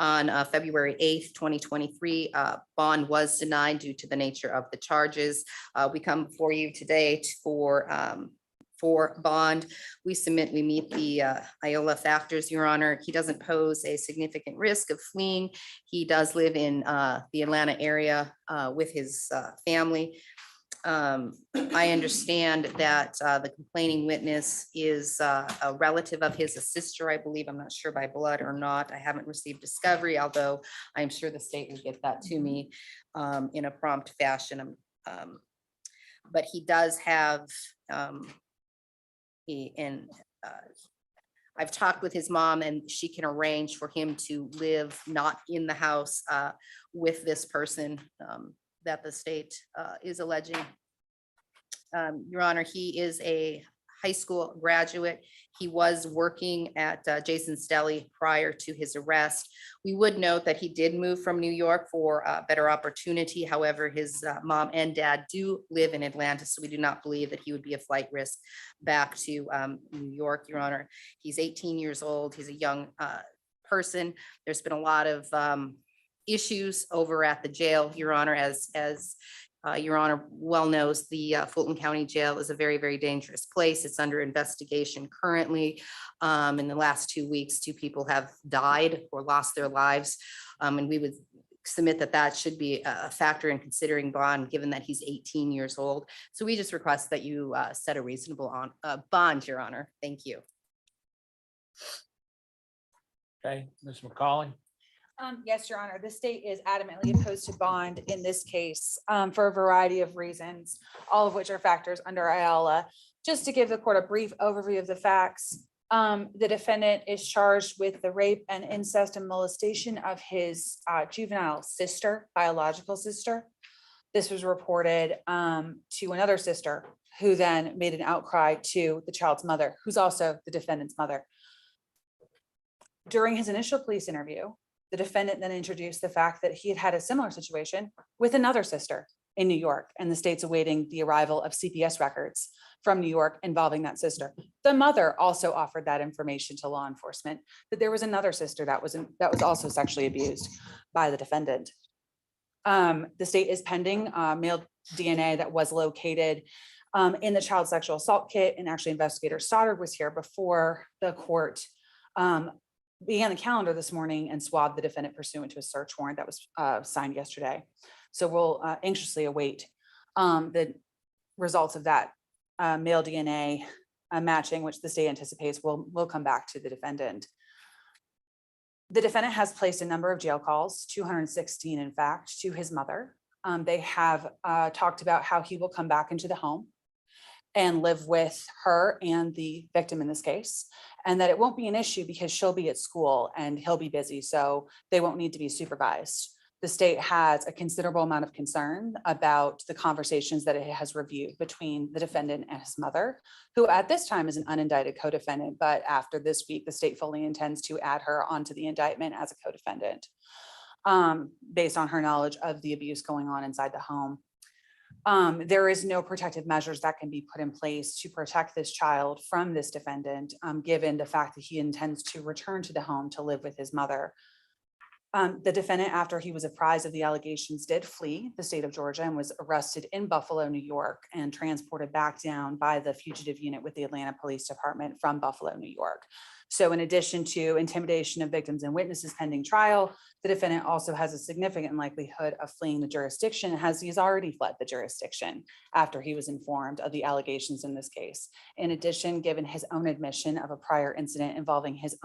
On February 8th, 2023, bond was denied due to the nature of the charges. We come before you today for bond. We submit we meet the Iola factors, Your Honor. He doesn't pose a significant risk of fleeing. He does live in the Atlanta area with his family. I understand that the complaining witness is a relative of his, a sister, I believe. I'm not sure by blood or not. I haven't received discovery, although I'm sure the state will get that to me in a prompt fashion. But he does have, I've talked with his mom and she can arrange for him to live not in the house with this person that the state is alleging. Your Honor, he is a high school graduate. He was working at Jason's Deli prior to his arrest. We would note that he did move from New York for a better opportunity. However, his mom and dad do live in Atlanta, so we do not believe that he would be a flight risk back to New York, Your Honor. He's 18 years old. He's a young person. There's been a lot of issues over at the jail, Your Honor, as Your Honor well knows, the Fulton County Jail is a very, very dangerous place. It's under investigation currently. In the last 2 weeks, 2 people have died or lost their lives. And we would submit that that should be a factor in considering bond, given that he's 18 years old. So we just request that you set a reasonable bond, Your Honor. Thank you. Okay, Ms. McCauley. Yes, Your Honor, the state is adamantly opposed to bond in this case for a variety of reasons, all of which are factors under Ayala. Just to give the court a brief overview of the facts, the defendant is charged with the rape and incest and molestation of his juvenile sister, biological sister. This was reported to another sister who then made an outcry to the child's mother, who's also the defendant's mother. During his initial police interview, the defendant then introduced the fact that he had had a similar situation with another sister in New York, and the state's awaiting the arrival of CPS records from New York involving that sister. The mother also offered that information to law enforcement, that there was another sister that was also sexually abused by the defendant. The state is pending male DNA that was located in the child sexual assault kit, and actually investigator Stoddard was here before the court began the calendar this morning and swabbed the defendant pursuant to a search warrant that was signed yesterday. So we'll anxiously await the results of that male DNA matching, which the state anticipates will come back to the defendant. The defendant has placed a number of jail calls, 216 in fact, to his mother. They have talked about how he will come back into the home and live with her and the victim in this case, and that it won't be an issue because she'll be at school and he'll be busy, so they won't need to be supervised. The state has a considerable amount of concern about the conversations that it has reviewed between the defendant and his mother, who at this time is an unindicted co-defendant, but after this week, the state fully intends to add her onto the indictment as a co-defendant. based on her knowledge of the abuse going on inside the home. There is no protective measures that can be put in place to protect this child from this defendant, given the fact that he intends to return to the home to live with his mother. The defendant, after he was apprised of the allegations, did flee the state of Georgia and was arrested in Buffalo, New York, and transported back down by the fugitive unit with the Atlanta Police Department from Buffalo, New York. So in addition to intimidation of victims and witnesses pending trial, the defendant also has a significant likelihood of fleeing the jurisdiction, as he's already fled the jurisdiction after he was informed of the allegations in this case. In addition, given his own admission of a prior incident involving his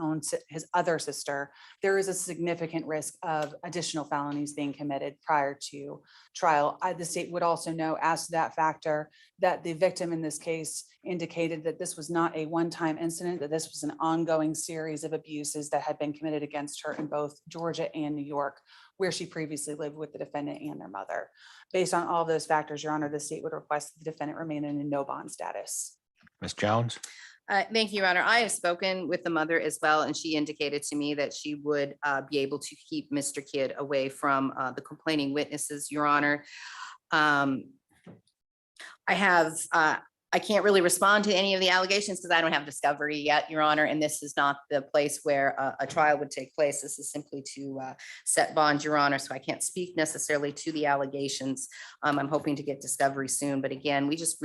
other sister, there is a significant risk of additional felonies being committed prior to trial. The state would also know, as to that factor, that the victim in this case indicated that this was not a one-time incident, that this was an ongoing series of abuses that had been committed against her in both Georgia and New York, where she previously lived with the defendant and their mother. Based on all of those factors, Your Honor, the state would request that the defendant remain in a no bond status. Ms. Jones? Thank you, Your Honor. I have spoken with the mother as well, and she indicated to me that she would be able to keep Mr. Kidd away from the complaining witnesses, Your Honor. I can't really respond to any of the allegations because I don't have discovery yet, Your Honor, and this is not the place where a trial would take place. This is simply to set bond, Your Honor, so I can't speak necessarily to the allegations. I'm hoping to get discovery soon, but again, we just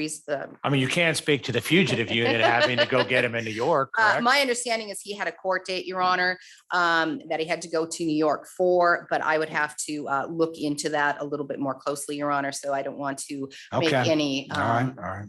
I mean, you can't speak to the fugitive unit having to go get him in New York, correct? my understanding is he had a court date, Your Honor, that he had to go to New York for, but I would have to look into that a little bit more closely, Your Honor, so I don't want to make Okay. any All right.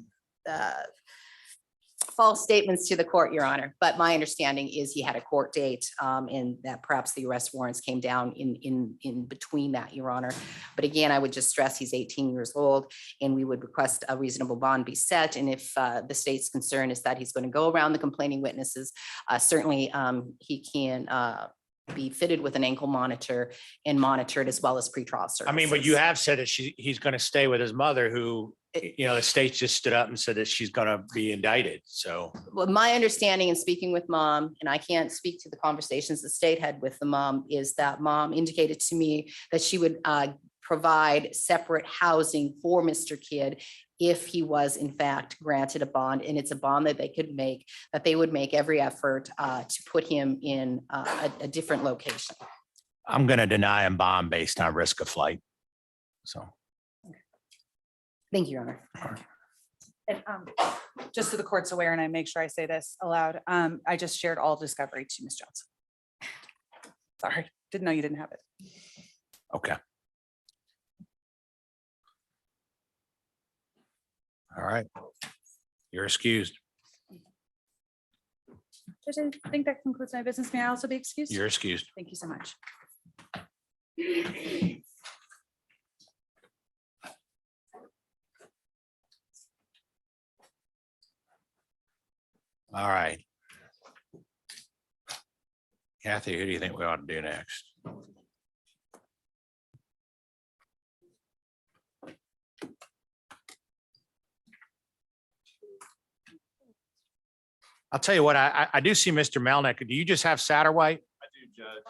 false statements to the court, Your Honor. But my understanding is he had a court date and that perhaps the arrest warrants came down in between that, Your Honor. But again, I would just stress he's 18 years old and we would request a reasonable bond be set. And if the state's concern is that he's going to go around the complaining witnesses, certainly he can be fitted with an ankle monitor and monitored as well as pretrial services. I mean, but you have said that he's going to stay with his mother, who, you know, the state just stood up and said that she's going to be indicted. So. Well, my understanding in speaking with mom, and I can't speak to the conversations the state had with the mom, is that mom indicated to me that she would provide separate housing for Mr. Kidd if he was in fact granted a bond, and it's a bond that they could make, that they would make every effort to put him in a different location. I'm going to deny him bond based on risk of flight. So. Thank you, Your Honor. And just so the court's aware, and I make sure I say this aloud, I just shared all discovery to Ms. Jones. Sorry, didn't know you didn't have it. Okay. All right. You're excused. Judge, I think that concludes my business. May I also be excused? You're excused. Thank you so much. All right. Kathy, who do you think we ought to do next? I'll tell you what, I do see Mr. Melnick. Do you just have Satterwhite? I do, Judge.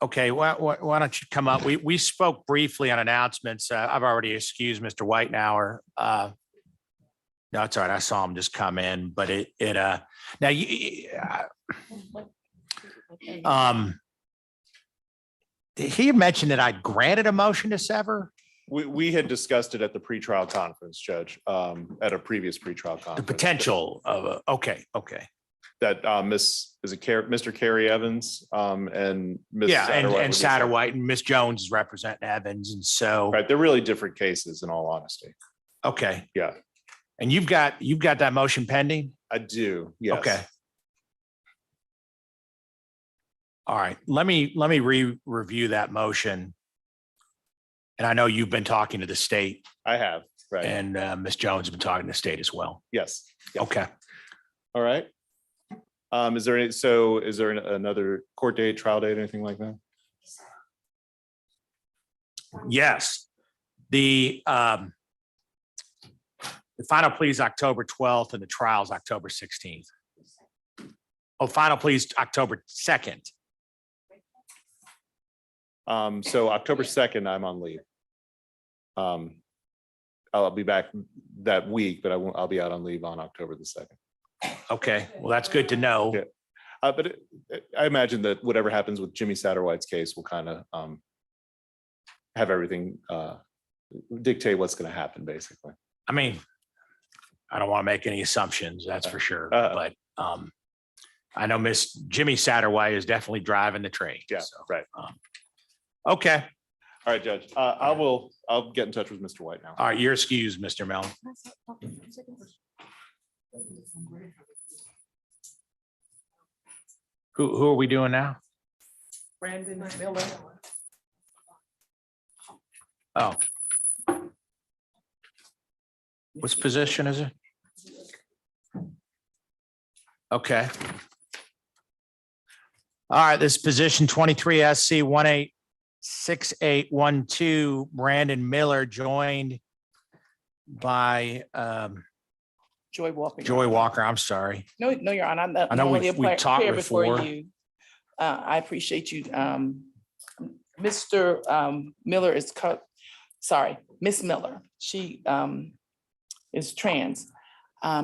Okay, why don't you come up? We spoke briefly on announcements. I've already excused Mr. Whitenauer. No, it's all right. I saw him just come in, but now he had mentioned that I granted a motion to sever. We had discussed it at the pretrial conference, Judge, at a previous pretrial conference. The potential of okay. That Mr. Kerry Evans and Ms. Yeah, Satterwhite and Satterwhite and Miss Jones is representing Evans, and so right, they're really different cases in all honesty. Okay. Yeah. And you've got that motion pending? I do. Yes. Okay. All right. Let me review that motion. And I know you've been talking to the state. I have. Right. And Ms. Jones has been talking to the state as well. Yes. Okay. All right. Is there another court date, trial date, anything like that? Yes. The final plea is October 12th and the trial is October 16th. Oh, final plea is October 2nd. So October 2nd, I'm on leave. I'll be back that week, but I'll be out on leave on October the 2nd. Okay, well, that's good to know. Yeah. But I imagine that whatever happens with Jimmy Satterwhite's case will kind of have everything dictate what's going to happen, basically. I mean, I don't want to make any assumptions, that's for sure, but I know Miss Jimmy Satterwhite is definitely driving the train. Yeah, so, right. Okay, All right, Judge. I'll get in touch with Mr. White now. all right, you're excused, Mr. Mellon. Who are we doing now? Brandon Miller. Oh. Which position is it? Okay. All right, this is position 23 SC 186812, Brandon Miller, joined by Joy Walker. Joy Walker, I'm sorry. No, Your Honor, I'm not I know normally we talked appear before before. you. I appreciate you. Mr. Miller is, Miss Miller, she is trans,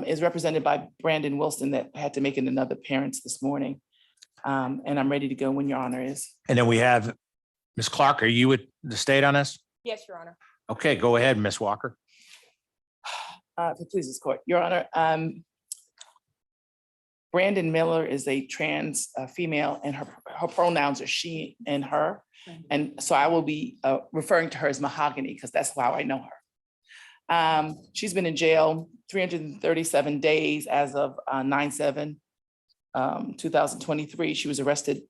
is represented by Brandon Wilson that had to make another appearance this morning. And I'm ready to go when Your Honor is. And then we have Ms. Clark, are you with the state on this? Yes, Your Honor. Okay, go ahead, Ms. Walker. If it pleases court, Your Honor, Brandon Miller is a trans female and her pronouns are she and her. And so I will be referring to her as Mahogany because that's how I know her. She's been in jail 337 days as of 9/7/2023. She was arrested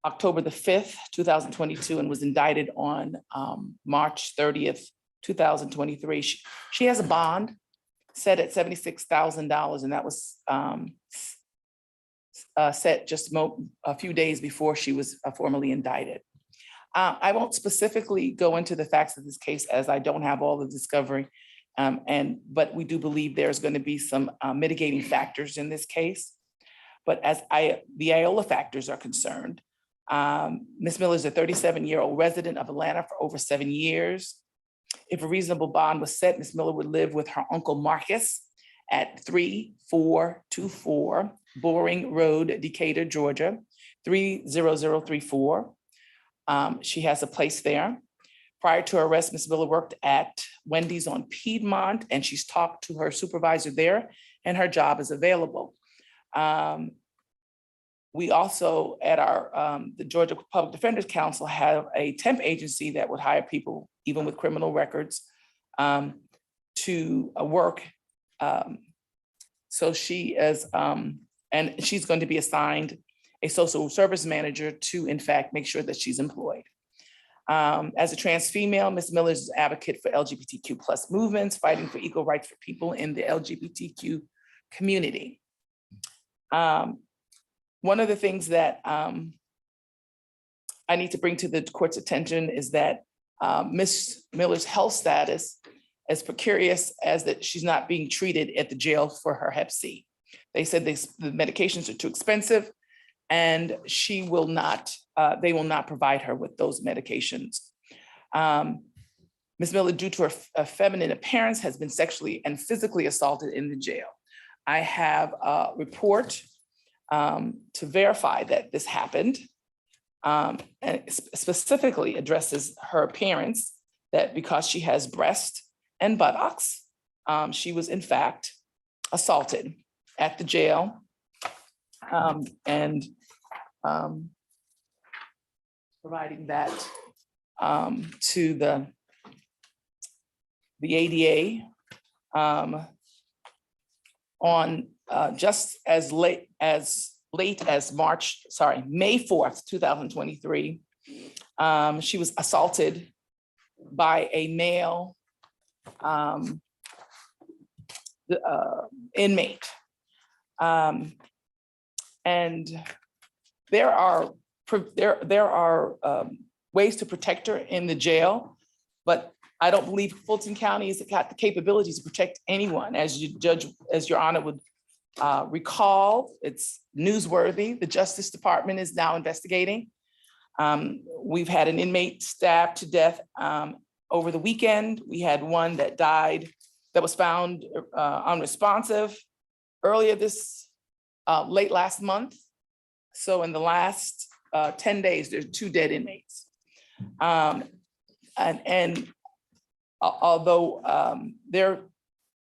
October the 5th, 2022, and was indicted on March 30th, 2023. She has a bond set at $76,000, and that was set just a few days before she was formally indicted. I won't specifically go into the facts of this case as I don't have all the discovery, but we do believe there's going to be some mitigating factors in this case. But as the Iola factors are concerned, Ms. Miller is a 37-year-old resident of Atlanta for over 7 years. If a reasonable bond was set, Ms. Miller would live with her uncle Marcus at 3424 Boring Road, Decatur, Georgia, 30034. She has a place there. Prior to her arrest, Ms. Miller worked at Wendy's on Piedmont, and she's talked to her supervisor there, and her job is available. We also, at our the Georgia Public Defenders Council, have a temp agency that would hire people, even with criminal records, to work. So she is, and she's going to be assigned a social service manager to, in fact, make sure that she's employed. As a trans female, Ms. Miller is an advocate for LGBTQ+ movements, fighting for equal rights for people in the LGBTQ community. One of the things that I need to bring to the court's attention is that Ms. Miller's health status is precarious as that she's not being treated at the jail for her Hep C. They said the medications are too expensive and they will not provide her with those medications. Ms. Miller, due to her feminine appearance, has been sexually and physically assaulted in the jail. I have a report to verify that this happened, and it specifically addresses her appearance, that because she has breast and buttocks, she was in fact assaulted at the jail. Providing that to the ADA on just as late as May 4th, 2023. She was assaulted by a male inmate. And there are ways to protect her in the jail, but I don't believe Fulton County has got the capability to protect anyone. As Your Honor would recall, it's newsworthy. The Justice Department is now investigating. We've had an inmate stabbed to death over the weekend. We had one that died, that was found unresponsive earlier late last month. So in the last 10 days, there's 2 dead inmates. And although their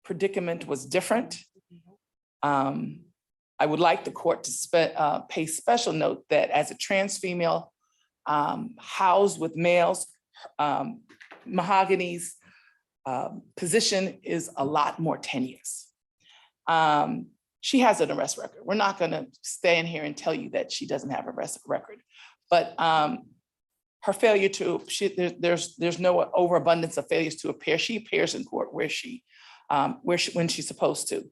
predicament was different, I would like the court to pay special note that as a trans female housed with males, Mahogany's position is a lot more tenuous. She has an arrest record. We're not gonna stand here and tell you that she doesn't have an arrest record, but her failure to, there's no overabundance of failures to appear. She appears in court when she's supposed to.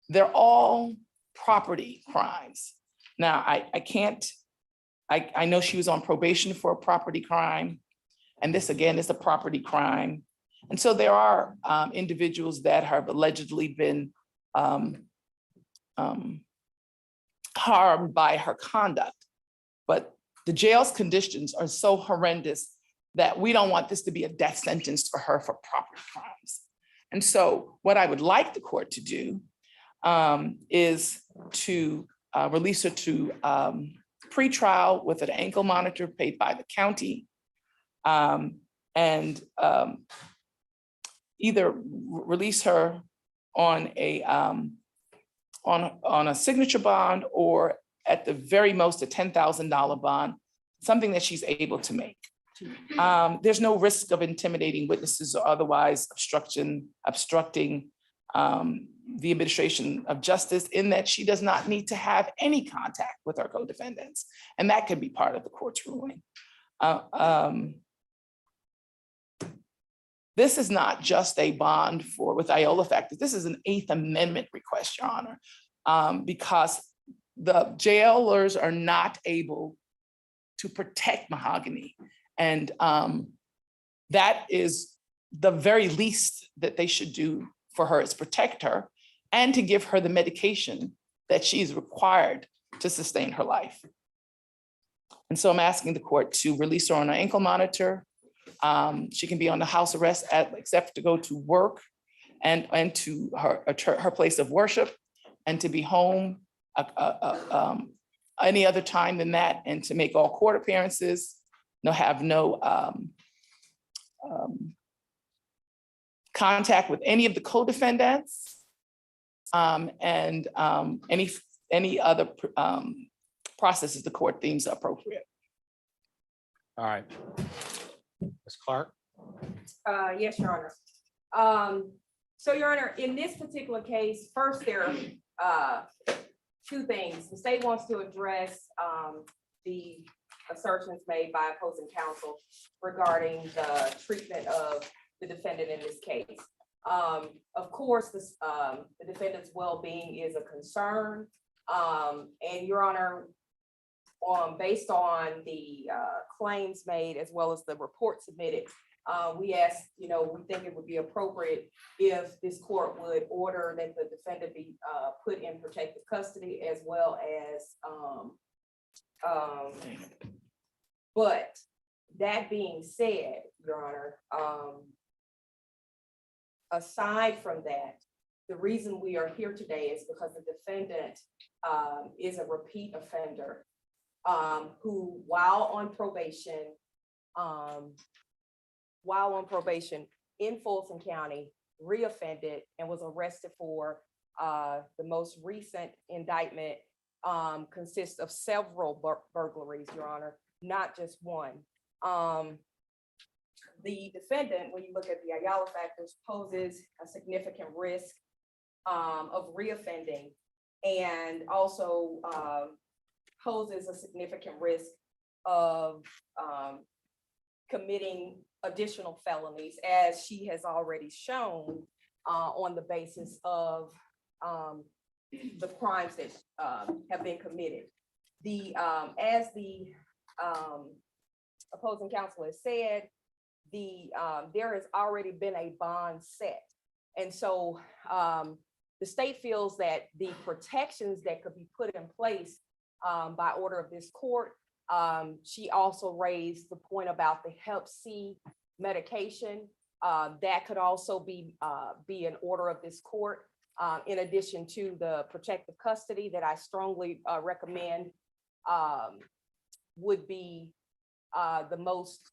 They're all property crimes. Now, I know she was on probation for a property crime, and this again is a property crime. And so there are individuals that have allegedly been harmed by her conduct. But the jail's conditions are so horrendous that we don't want this to be a death sentence for her for property crimes. And so what I would like the court to do is to release her to pretrial with an ankle monitor paid by the county, and either release her on a signature bond, or at the very most a $10,000 bond, something that she's able to make. There's no risk of intimidating witnesses or otherwise obstructing the administration of justice, in that she does not need to have any contact with her co-defendants. And that could be part of the court's ruling. This is not just a bond with Iola factors. This is an 8th Amendment request, Your Honor, because the jailers are not able to protect Mahogany. And that is the very least that they should do for her, is protect her and to give her the medication that she's required to sustain her life. And so I'm asking the court to release her on an ankle monitor. She can be on the house arrest except to go to work and to her place of worship, and to be home any other time than that, and to make all court appearances, have no contact with any of the co-defendants, and any other processes the court deems appropriate. All right. Ms. Clark? Yes, Your Honor. So, Your Honor, in this particular case, first there are 2 things. The state wants to address the assertions made by opposing counsel regarding the treatment of the defendant in this case. Of course, the defendant's well-being is a concern. And Your Honor, based on the claims made as well as the report submitted, we asked, we think it would be appropriate if this court would order that the defendant be put in protective custody, as well as, but that being said, Your Honor, aside from that, the reason we are here today is because the defendant is a repeat offender who, while on probation in Fulton County, reoffended and was arrested for the most recent indictment consists of several burglaries, Your Honor, not just one. The defendant, when you look at the Ayala factors, poses a significant risk of reoffending, and also poses a significant risk of committing additional felonies, as she has already shown on the basis of the crimes that have been committed. As the opposing counsel has said, there has already been a bond set. And so the state feels that the protections that could be put in place by order of this court She also raised the point about the Hep C medication. That could also be an order of this court, in addition to the protective custody that I strongly recommend would be the most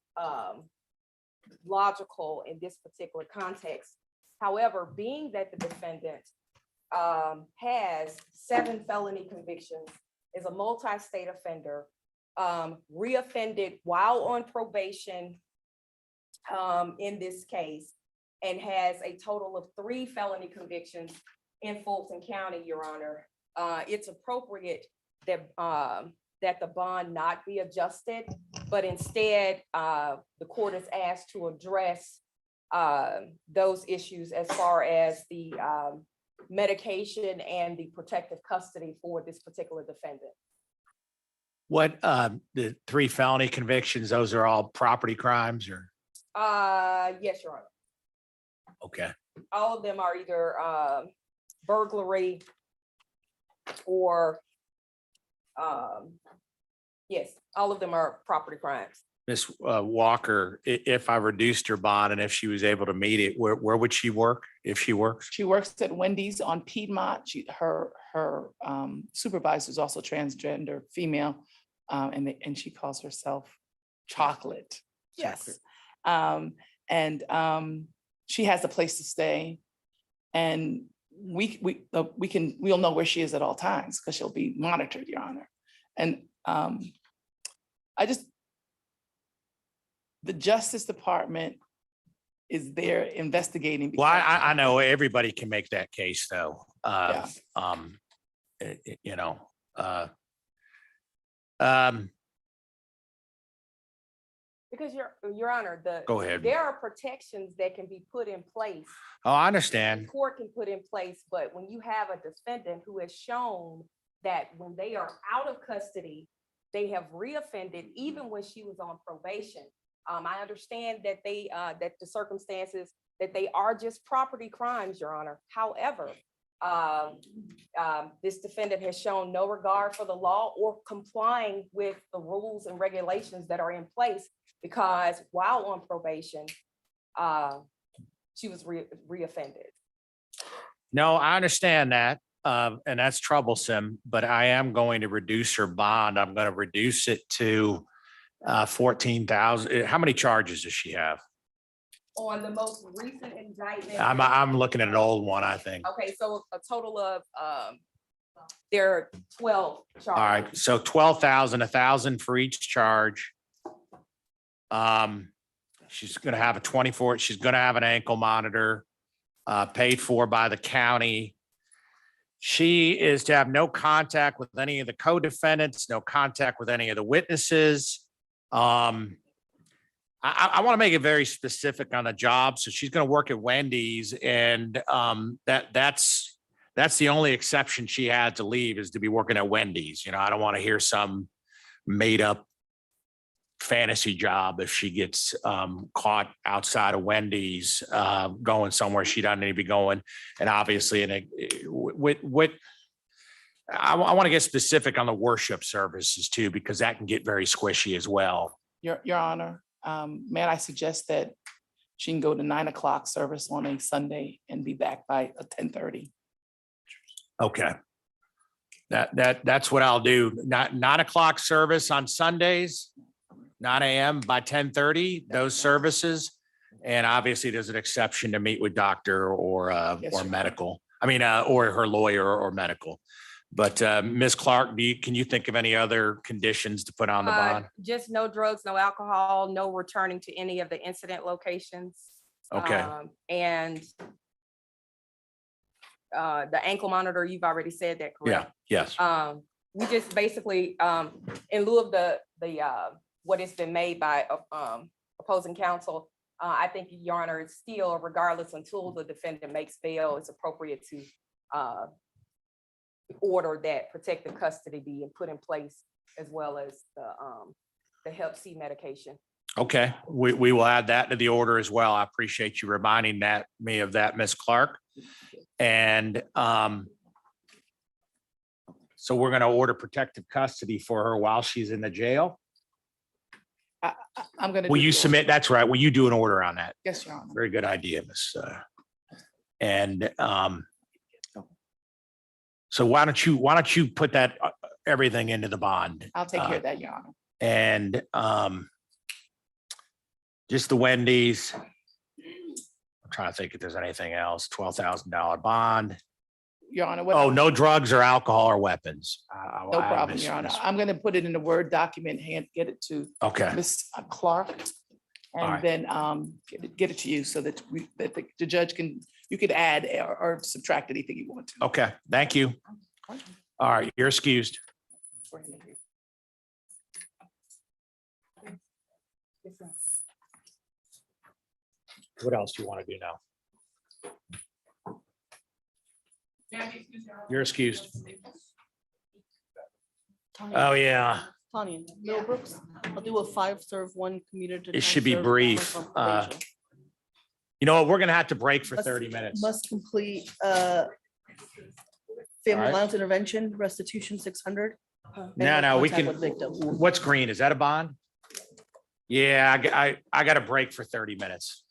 logical in this particular context. However, being that the defendant has 7 felony convictions, is a multi-state offender, reoffended while on probation in this case, and has a total of 3 felony convictions in Fulton County, Your Honor, it's appropriate that that the bond not be adjusted, but instead the court is asked to address those issues as far as the medication and the protective custody for this particular defendant. What, the 3 felony convictions, those are all property crimes or? Yes, Your Honor. Okay. All of them are either burglary or yes, all of them are property crimes. Ms. Walker, if I reduced her bond and if she was able to meet it, where would she work if she works? She works at Wendy's on Piedmont. Her supervisor is also transgender female, and she calls herself Chocolate. Yes. She has a place to stay, and we'll know where she is at all times because she'll be monitored, Your Honor. And the Justice Department is there investigating. Well, I know everybody can make that case though. Yeah. You know, Because Your Honor, Go ahead. there are protections that can be put in place. Oh, I The understand. court can put in place, but when you have a defendant who has shown that when they are out of custody, they have reoffended even when she was on probation. I understand that that the circumstances, that they are just property crimes, Your Honor. However, this defendant has shown no regard for the law or complying with the rules and regulations that are in place, because while on probation, she was reoffended. No, I understand that. And that's troublesome, but I am going to reduce her bond. I'm going to reduce it to 14,000. How many charges does she have? On the most recent indictment. I'm looking at an old one, I think. Okay, so a total of, there are 12 charges. All right, so 12,000, 1,000 for each charge. She's gonna have a 24, she's gonna have an ankle monitor, paid for by the county. She is to have no contact with any of the co-defendants, no contact with any of the witnesses. I want to make it very specific on the job. So she's going to work at Wendy's, and that's the only exception she had to leave, is to be working at Wendy's. You know, I don't want to hear some made up fantasy job if she gets caught outside of Wendy's going somewhere she doesn't need to be going. And obviously, I want to get specific on the worship services too, because that can get very squishy as well. Your Honor, may I suggest that she can go to 9 o'clock service on a Sunday and be back by 10:30. Okay. That's what I'll do. 9 o'clock service on Sundays, 9 a.m. by 10:30, those services. And obviously there's an exception to meet with doctor or medical. I mean, or her lawyer or medical. But Ms. Clark, can you think of any other conditions to put on the bond? Just no drugs, no alcohol, no returning to any of the incident locations. Okay. And the ankle monitor, you've already said that, correct? Yeah, yes. We just basically, in lieu of the what has been made by opposing counsel, I think, Your Honor, it's still, regardless, until the defendant makes bail, it's appropriate to order that protective custody be put in place, as well as the Hep C medication. Okay, we will add that to the order as well. I appreciate you reminding me of that, Ms. Clark. And so we're going to order protective custody for her while she's in the jail. I'm gonna. Will you submit? That's right. Will you do an order on that? Yes, Your Honor. Very good idea, Miss. And so why don't you put that everything into the bond? I'll take care of that, Your Honor. And just the Wendy's. I'm trying to think if there's anything else. $12,000 bond. Your Honor. what- Oh, no drugs or alcohol or weapons. No problem, Your Honor. I'm gonna put it in a Word document, get it to Okay. Ms. Clark. All And right. then get it to you so that the judge you could add or subtract anything you want to. Okay, thank you. All right, you're excused. What else do you want to do now? You're excused. Oh, yeah. Tanya, Middlebrooks, I'll do a 5-serve, 1 commuter. It should be brief. You know what? We're gonna have to break for 30 minutes. Must complete, All family right. violence intervention, restitution 600. No, we contact can, with victim. what's green? Is that a bond? Yeah, I got to break for 30 minutes.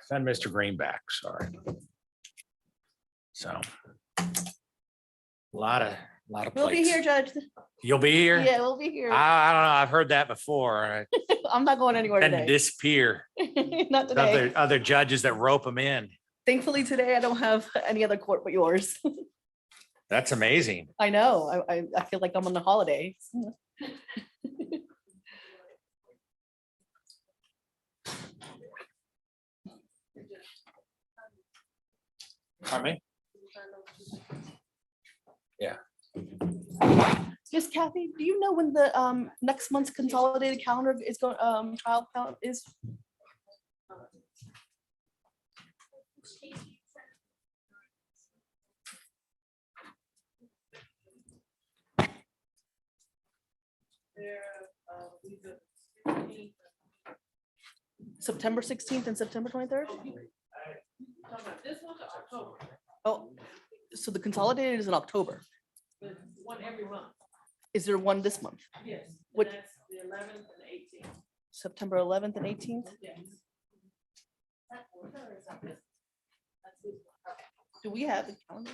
Send Mr. Green back, sorry. So. A lot of We'll be plates. here, Judge. You'll be here? Yeah, we'll be here. I don't know. I've heard that before. I I'm not going anywhere tend to today. disappear. Not today. Other judges that rope them in. Thankfully, today I don't have any other court but yours. That's amazing. I know. I feel like I'm on a holiday. Pardon me? Yeah. Yes, Kathy, do you know when the next month's consolidated calendar is going, trial count is? September 16th and September 23rd? Oh, so the consolidated is in October. One every month. Is there one this month? Yes. What- That's the 11th and 18th. September 11th and 18th? Do we have the calendar?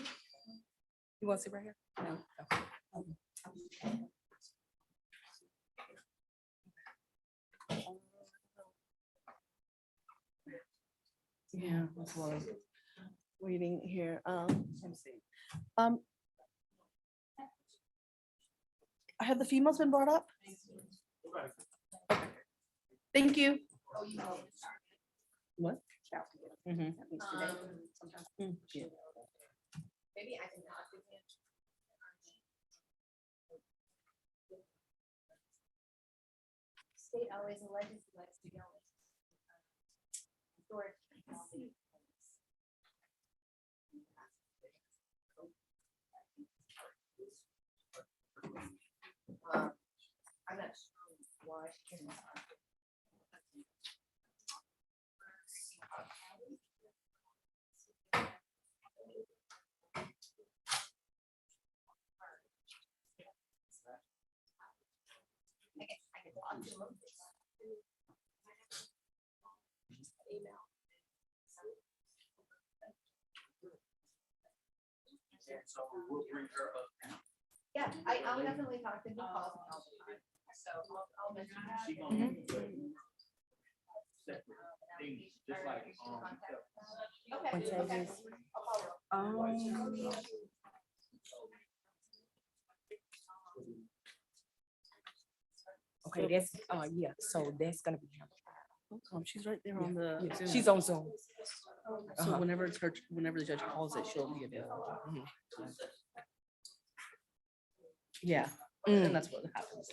You want to see right here? No. Yeah, that's what I was waiting here. Let me see. Have the females been brought up? Thank you. What? Mhm. Yeah. Maybe I can talk with him. State always alleges he likes to go. Historic. I'm not sure why she can. I can talk to him. Email. Yeah, I'll definitely talk to him. He calls me all the time. So I'll mention. Okay. Okay, that's, yeah, so that's gonna be. She's right there on the. She's on Zoom. So whenever it's her, whenever the judge calls it, she'll be available. Yeah, and that's what happens.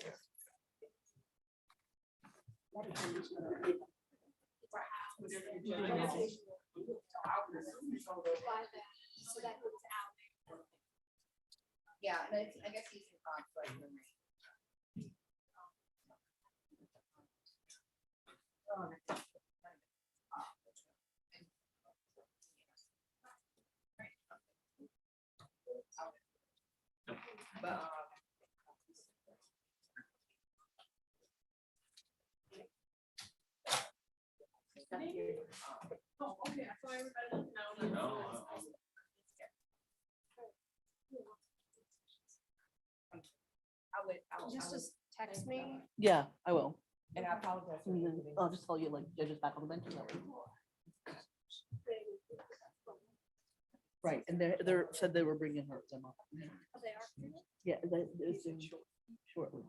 Yeah, and I guess he's in conflict. Just text me. Yeah, I will. And I apologize. for And then moving. I'll just tell you like judges back on the bench. and that way. Right, and they're said they were bringing her them up. Yeah, that is shortly.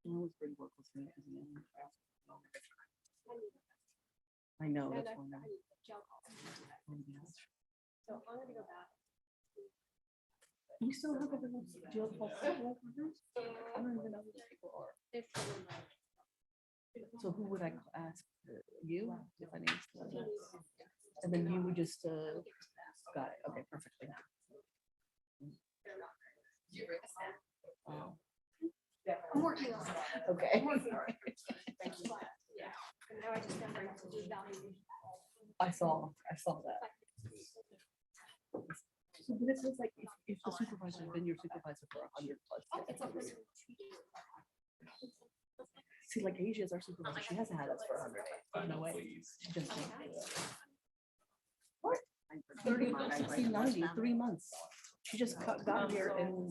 Always bring work with me, 'cause, I know, that's why. So I'm gonna go back. You still have everyone's jail call? I don't even know who these people are. So who would I ask? You, if I need to? And then you would just, got it, okay, perfectly. I'm working on it. Okay. Thank you. Yeah. And now I just gotta bring up the evaluation. I saw that. So this is like, if the supervisor's been your supervisor for 100 plus. See, like Asia's our supervisor, she hasn't had us for 100. No way. She just. What? 30, 60, 90, 3 months. She just got here in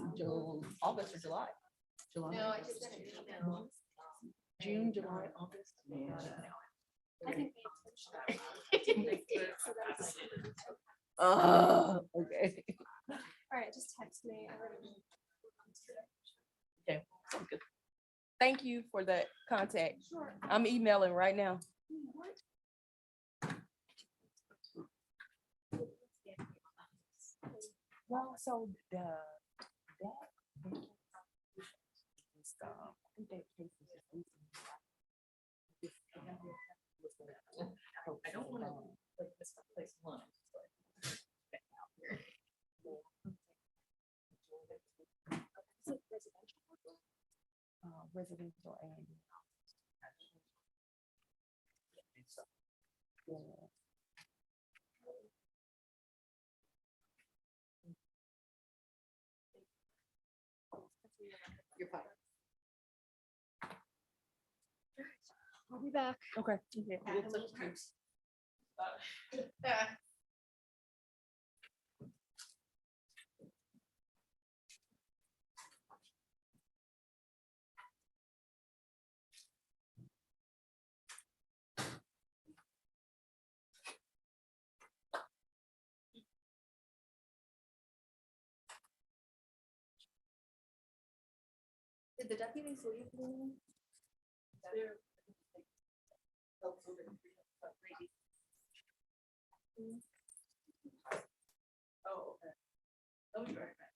August or July. July. No, I just sent an email. June, July, August. Yeah. I think Okay. all right, just text me. I already- Okay, sounds good. Thank you for that contact. Sure. I'm emailing right now. Well, so I don't want to like miss that place lunch. residential and. You're fine. I'll be back. Okay. Did the deputies leave? Oh, okay. That'll be right back.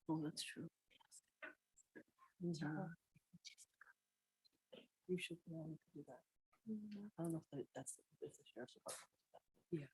Oh, that's true. Mhm. You should be able to do that. I don't know if that's, if the sheriff's department. Yeah.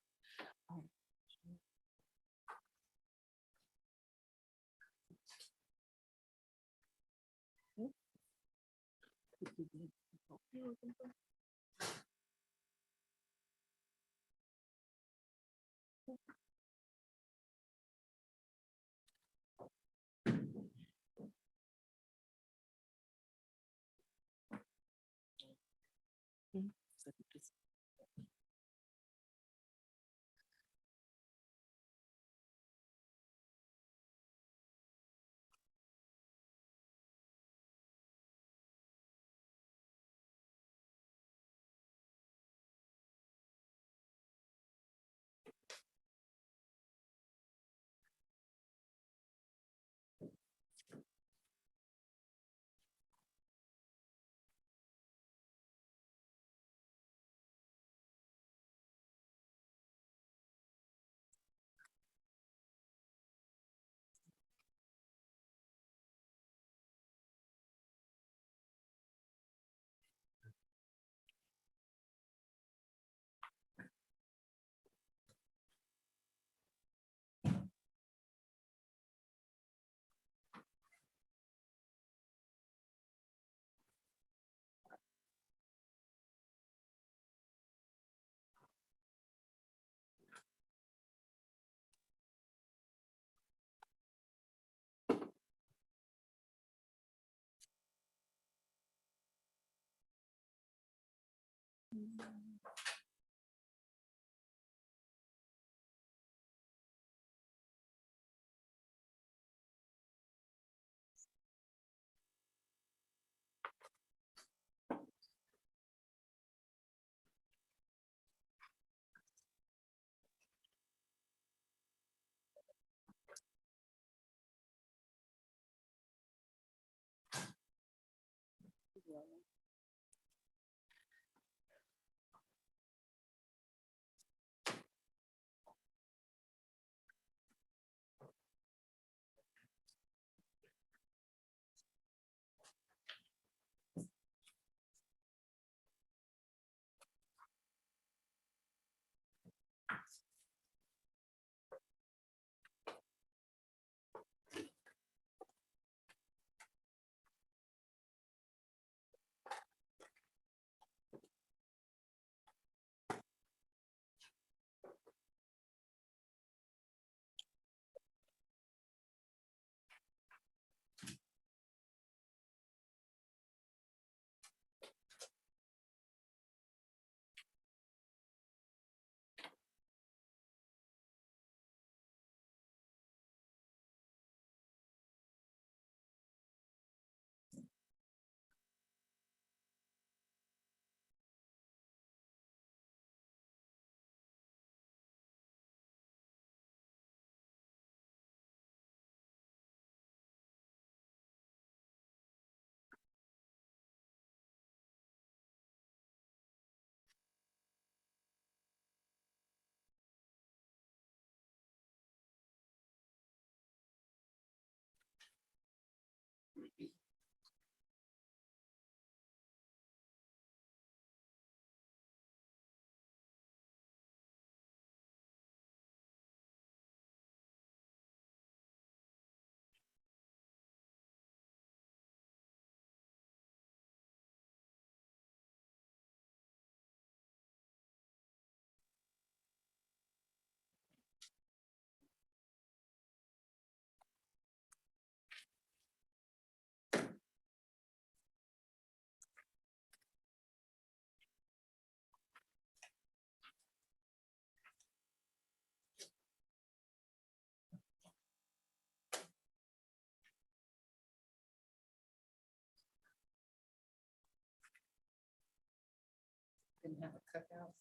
Didn't have a cookout.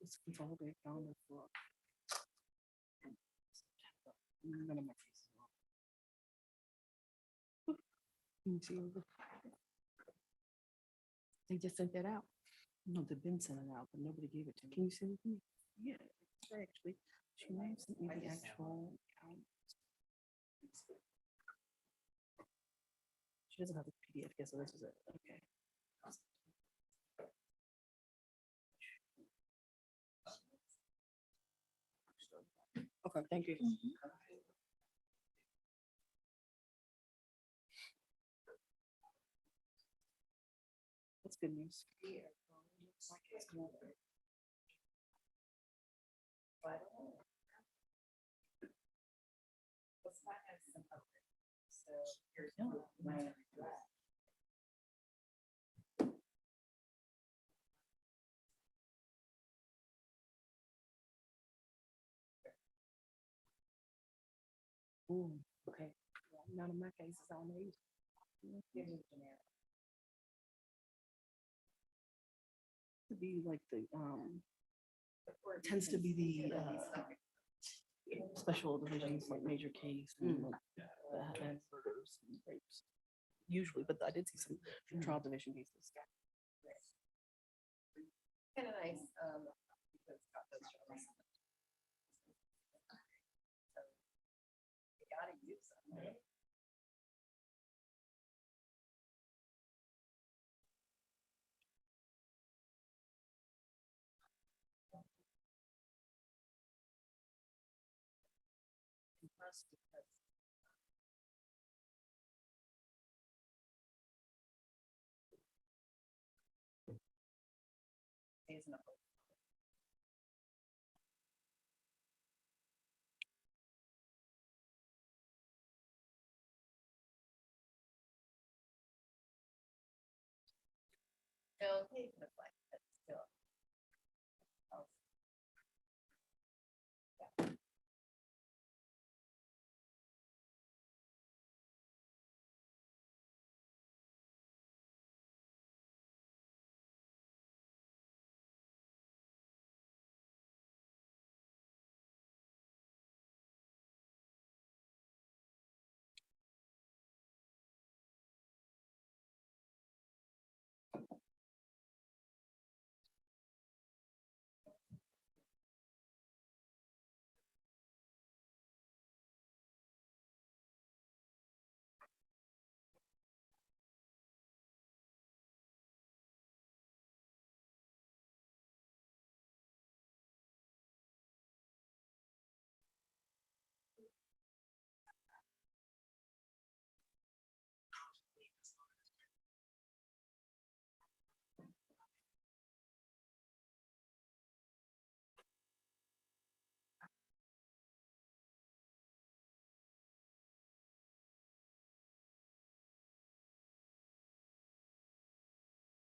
It's consolidate calendar for None of my cases are on. Can you see over? They just sent that out. No, they've been sent it out, but nobody gave it to me. Can you send it to me? Yeah, actually, she might have sent me the actual. She doesn't have the PDF, yet, so this is it, okay. Okay, thank you. That's good news. Ooh, okay. None of my cases on there. To be like the, tends to be the, special divisions, like major case and like, and murders and rapes. Usually, but I did see some trial division cases. Kind of nice. Because it's got those shows. So, you gotta use them. Right? Impressed because isn't a still taking the flight, but still.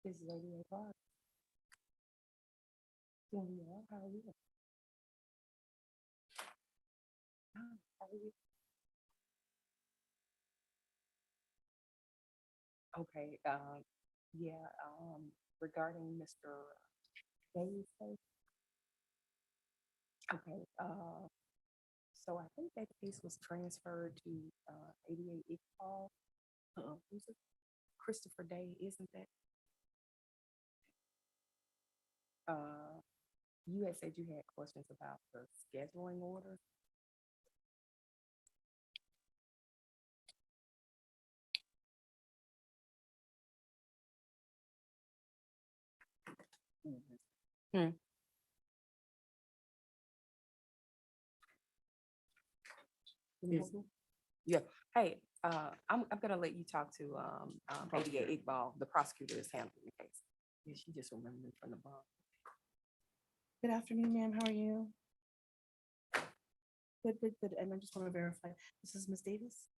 This lady at bar. Doing well, how are you? How are you? Okay, yeah, regarding Mr. Davis case. Okay, so I think that case was transferred to 88 Iqbal. Who's it? Christopher Day, isn't that? You had said you had questions about the scheduling order. Hmm. Yeah, hey, I'm gonna let you talk to 88 Iqbal, the prosecutor is handling the case. Yeah, she just remembered from the bar. Good afternoon, ma'am, how are you? Good, and I just want to verify, this is Ms. Davis?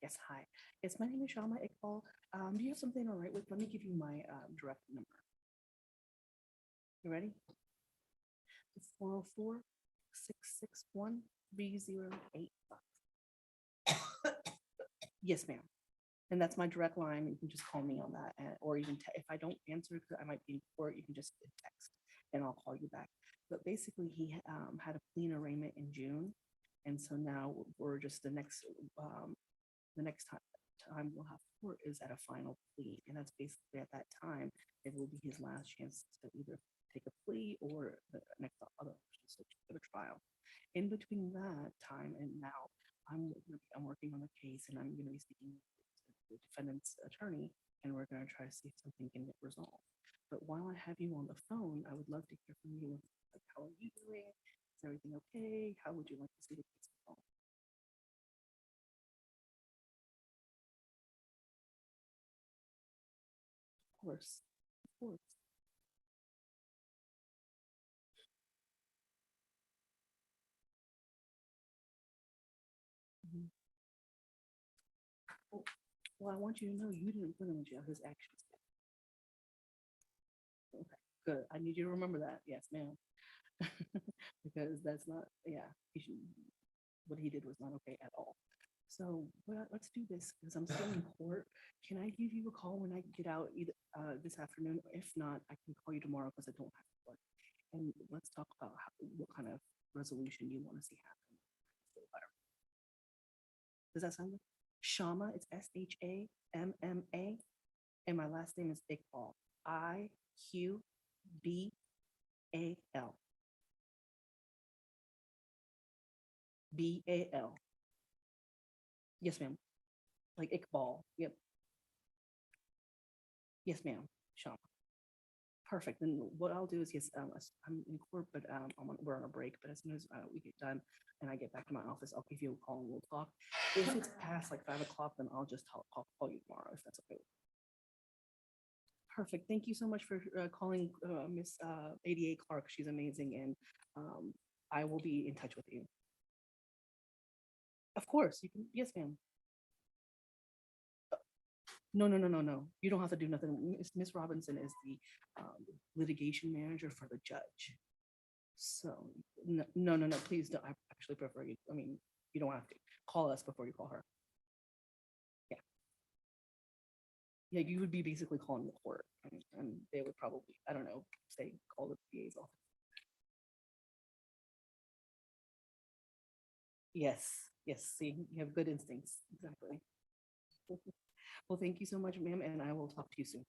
Yes, hi, yes, my name is Shama Iqbal. Do you have something to write with? Let me give you my direct number. You ready? It's 404-661-3085. Yes, ma'am. And that's my direct line. You can just call me on that, or even if I don't answer, because I might be in court, you can just text and I'll call you back. But basically, he had a clean arraignment in June, And so now we're just the next time we'll have court is at a final plea. And that's basically at that time, it will be his last chance to either take a plea or the next other option, so to go to trial. In between that time and now, I'm working on the case and I'm going to be speaking to the defendant's attorney, and we're going to try to see if something can get resolved. But while I have you on the phone, I would love to hear from you. Like, how are you doing? Is everything okay? How would you like to see the case resolved? Of course, of course. Mhm. Well, I want you to know you didn't put him in jail. His actions did. Okay, good. I need you to remember that. Yes, ma'am. Because that's not, yeah, what he did was not okay at all. So let's do this because I'm still in court. Can I give you a call when I get out either this afternoon? If not, I can call you tomorrow because I don't have to work. And let's talk about what kind of resolution you want to see happen. Does that sound good? Shama, it's Shamma, and my last name is Iqbal. Iqbal. Bal. Yes, ma'am. Like Iqbal. Yep. Yes, ma'am. Shama. Perfect. Then what I'll do is, yes, I'm in court, but we're on a break. But as soon as we get done and I get back to my office, I'll give you a call and we'll talk. If it's past like 5 o'clock, then I'll just call you tomorrow if that's okay. Perfect. Thank you so much for calling Miss ADA Clark. She's amazing, and I will be in touch with you. Of course, you can. Yes, ma'am. No, no, no, no, no. You don't have to do nothing. Miss Robinson is the litigation manager for the judge. So no, no, no, no, please don't. I actually prefer you. I mean, you don't have to call us before you call her. Yeah. Yeah, you would be basically calling the court, and they would probably, I don't know, say call the PA's office. Yes, yes. See, you have good instincts. Exactly. Well, thank you so much, ma'am, and I will talk to you soon.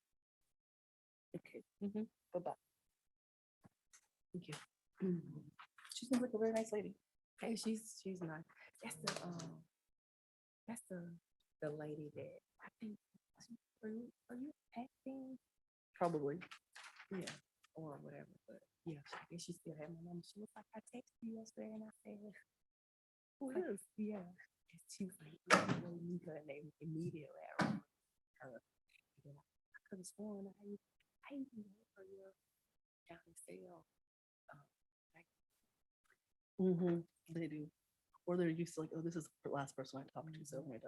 Okay. Bye-bye. Thank you. She seems like a very nice lady. Hey, she's nice. That's the lady that I think, are you acting Probably. Yeah. or whatever, but yeah, I guess she still had my number. She was like, I texted you yesterday and I said, who is? Yeah. And she was like, "Oh, you her name immediately. I remember her. And then I could have sworn I even know her down in sale. They do. Or they're used to like, oh, this is the last person I talked to, so I'm gonna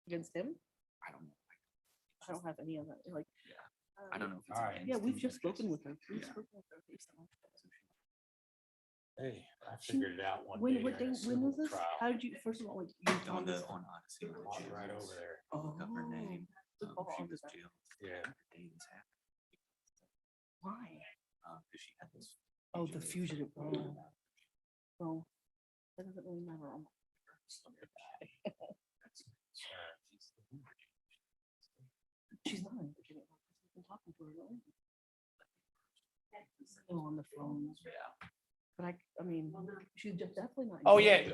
Against him? I don't know. I don't have any of that, like. I don't know. if it's All right. Yeah, we've just spoken with her. We've spoken with her recently. Hey, I figured it out one day. When, what day, during a when civil was this? trial. How did you, first of all, like, you On found the, this? on Odyssey. where Walked Jim right was- over there. Look up her name. Oh, She on was that. jailed. Yeah. The day this happened. Why? 'Cause she had this. Oh, the fugitive. Oh. Well, that doesn't really matter. She's not in Virginia. I've been talking to her. lately. Still on the phone. Yeah. But I mean, she's just definitely not. in Oh, jail.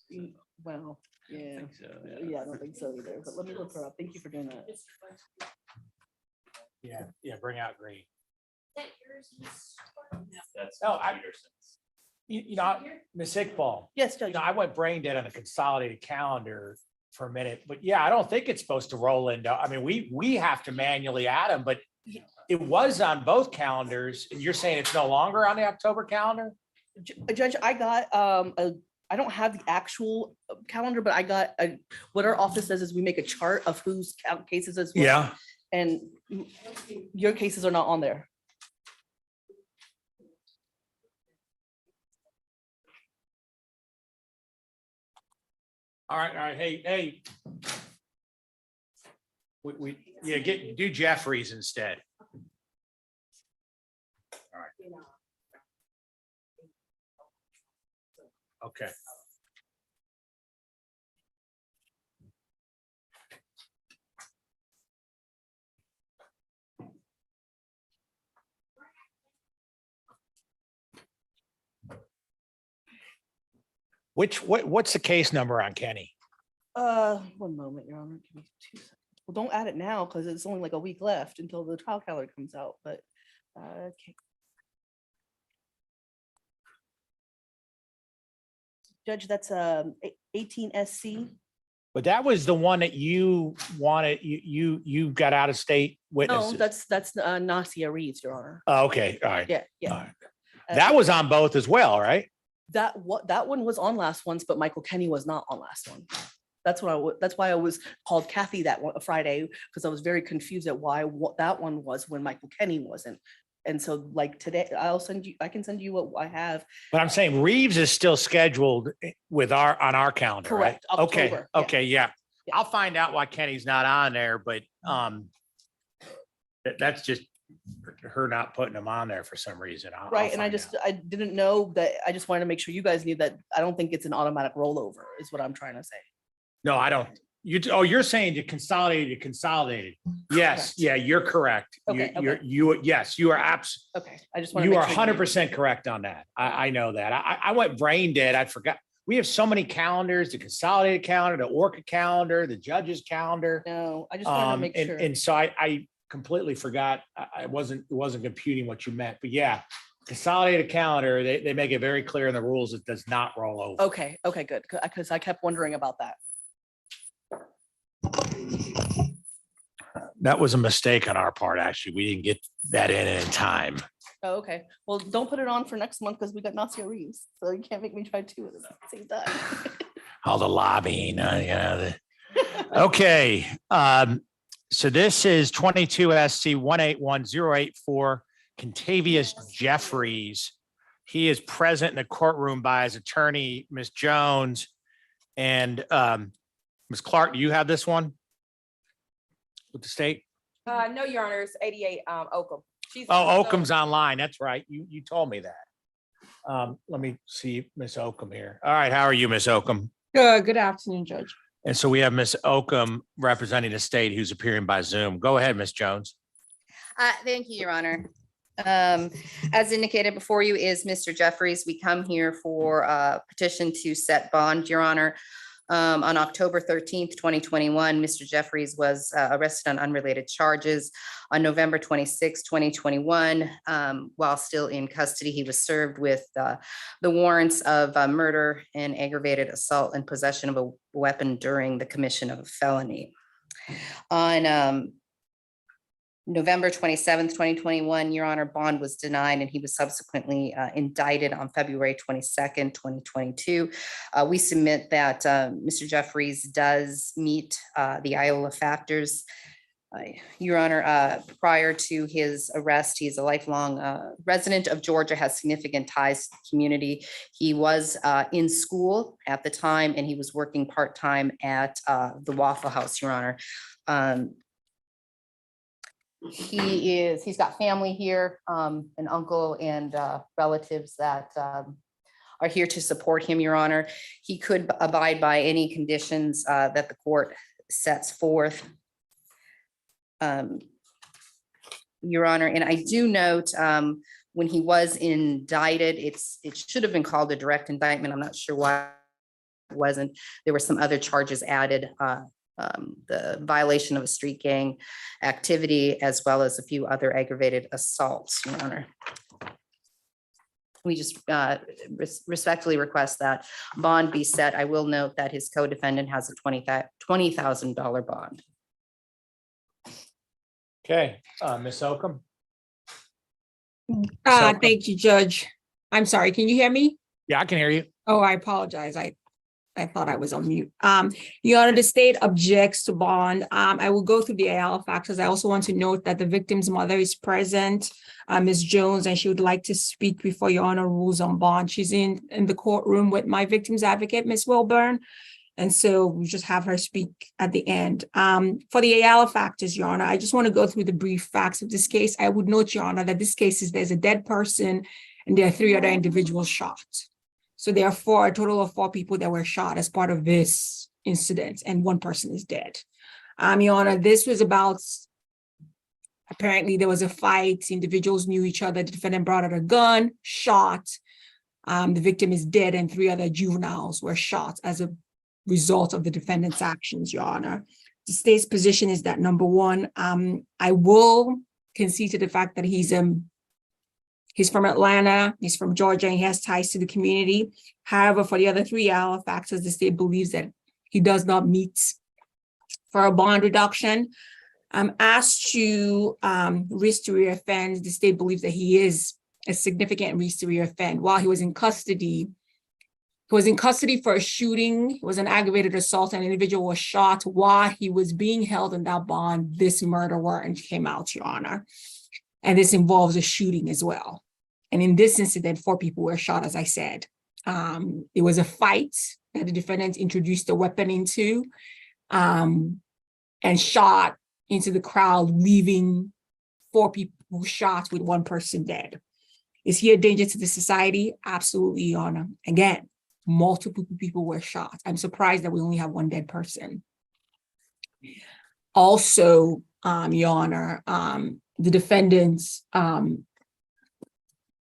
yeah. Well, yeah. think so, yeah. Yeah, I don't think so either, but let me look her up. Thank you for doing that. Yeah, yeah, bring out green. That's No, I- Peterson's. You know, Ms. Iqbal, Yes, you Judge. know, I went brain dead on the consolidated calendar for a minute, but yeah, I don't think it's supposed to roll into, I mean, we have to manually add them, but it was on both calendars, and you're saying it's no longer on the October calendar? Judge, I got, I don't have the actual calendar, but I got, what our office says is we make a chart of whose cases as well. Yeah. And your cases are not on there. All right, hey. Yeah, do Jeffries instead. All right. Okay. What's the case number on Kenny? 1 moment, Your Honor. Give me 2 seconds. Well, don't add it now because it's only like a week left until the trial calendar comes out, but, okay. Judge, that's 18 SC. But that was the one that you wanted, you got out of state No, witnesses. that's Nasia Reeves, Your Honor. Oh, okay, all right. Yeah, All yeah. right. That was on both as well, right? That one was on last ones, but Michael Kenny was not on last one. That's why I was called Kathy that one Friday, because I was very confused at what that one was when Michael Kenny wasn't. And so like today, I can send you what I have. But I'm saying Reeves is still scheduled on our calendar, right? Correct, Okay, October, yeah. okay, yeah. Yeah. I'll find out why Kenny's not on there, but that's just her not putting him on there for some reason. I'll Right, and find out. I didn't know that, I just wanted to make sure you guys knew that I don't think it's an automatic rollover is what I'm trying to say. No, I don't. You're saying you consolidated. Yes, Correct. yeah, you're correct. Okay, Yes, you are Okay, I just want to You make are sure. 100% correct on that. I know that. I went brain dead. I forgot. We have so many calendars, the consolidated calendar, the Orca calendar, the judge's calendar. No, I just wanted to make sure. And so I completely forgot. It wasn't computing what you meant, but yeah, consolidated calendar, they make it very clear in the rules, it does not roll over. Okay, good, because I kept wondering about that. That was a mistake on our part, actually. We didn't get that in time. Oh, okay. Well, don't put it on for next month because we got Nasia Reeves, so you can't make me try 2 at the same time. All the lobbying, okay. So this is 22 SC 181084, Contavious Jeffries. He is present in the courtroom by his attorney, Ms. Jones. And Ms. Clark, do you have this one with the state? No, Your Honor, it's 88 Oakham. Oh, Oakham's online. That's right. You told me that. Let me see Miss Oakham here. All right, how are you, Miss Oakham? Good afternoon, Judge. And so we have Miss Oakham representing the state who's appearing by Zoom. Go ahead, Miss Jones. Thank you, Your Honor. As indicated before you is Mr. Jeffries. We come here for a petition to set bond, Your Honor. On October 13th, 2021, Mr. Jeffries was arrested on unrelated charges. On November 26, 2021, while still in custody, he was served with the warrants of murder and aggravated assault and possession of a weapon during the commission of a felony. On November 27th, 2021, Your Honor, bond was denied and he was subsequently indicted on February 22nd, 2022. We submit that Mr. Jeffries does meet the Iowa factors. Your Honor, prior to his arrest, he is a lifelong resident of Georgia, has significant ties to the community. He was in school at the time and he was working part-time at the Waffle House, Your Honor. He's got family here, an uncle and relatives that are here to support him, Your Honor. He could abide by any conditions that the court sets forth. Your Honor, and I do note when he was indicted, it should have been called a direct indictment. I'm not sure why it wasn't. There were some other charges added. The violation of a street gang activity, as well as a few other aggravated assaults, Your Honor. We just respectfully request that bond be set. I will note that his co-defendant has a $20,000 bond. Okay, Ms. Oakham. Thank you, Judge. I'm sorry, can you hear me? Yeah, I can hear you. Oh, I apologize. I thought I was on mute. Your Honor, the state objects to bond. I will go through the AL factors. I also want to note that the victim's mother is present, Ms. Jones, and she would like to speak before Your Honor rules on bond. She's in the courtroom with my victim's advocate, Ms. Wilburn. And so we just have her speak at the end. For the AL factors, Your Honor, I just want to go through the brief facts of this case. I would note, Your Honor, that this case is there's a dead person and there are 3 other individuals shot. So there are a total of 4 people that were shot as part of this incident, and 1 person is dead. Your Honor, this was about, apparently there was a fight, individuals knew each other, the defendant brought out a gun, shot, the victim is dead, and 3 other juveniles were shot as a result of the defendant's actions, Your Honor. The state's position is that, number 1, I will concede to the fact that he's from Atlanta, he's from Georgia, and he has ties to the community. However, for the other 3 AL factors, the state believes that he does not meet for a bond reduction. As to risk to reoffend, the state believes that he is a significant risk to reoffend. While he was in custody, for a shooting. It was an aggravated assault. An individual was shot while he was being held in that bond. This murder warrant came out, Your Honor. And this involves a shooting as well. And in this incident, 4 people were shot, as I said. It was a fight that the defendant introduced a weapon into and shot into the crowd, leaving 4 people shot with 1 person dead. Is he a danger to the society? Absolutely, Your Honor. Again, multiple people were shot. I'm surprised that we only have 1 dead person. Also, Your Honor, the defendant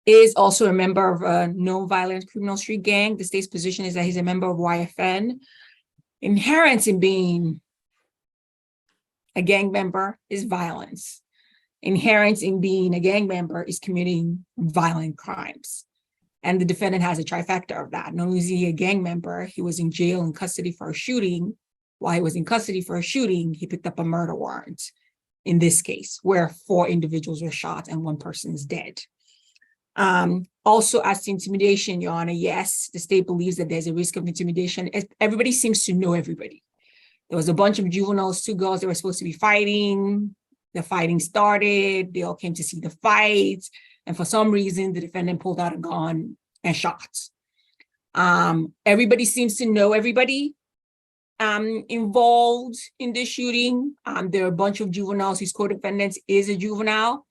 is also a member of a no violent criminal street gang. The state's position is that he's a member of YFN. Inherent in being a gang member is violence. Inherent in being a gang member is committing violent crimes. And the defendant has a trifecta of that. Not only is he a gang member, he was in jail in custody for a shooting. While he was in custody for a shooting, he picked up a murder warrant in this case, where 4 individuals were shot and 1 person is dead. Also, as to intimidation, Your Honor, yes, the state believes that there's a risk of intimidation. Everybody seems to know everybody. There was a bunch of juveniles, 2 girls that were supposed to be fighting. The fighting started. They all came to see the fight. And for some reason, the defendant pulled out a gun and shot. Everybody seems to know everybody involved in the shooting. There are a bunch of juveniles. His co-defendant is a juvenile.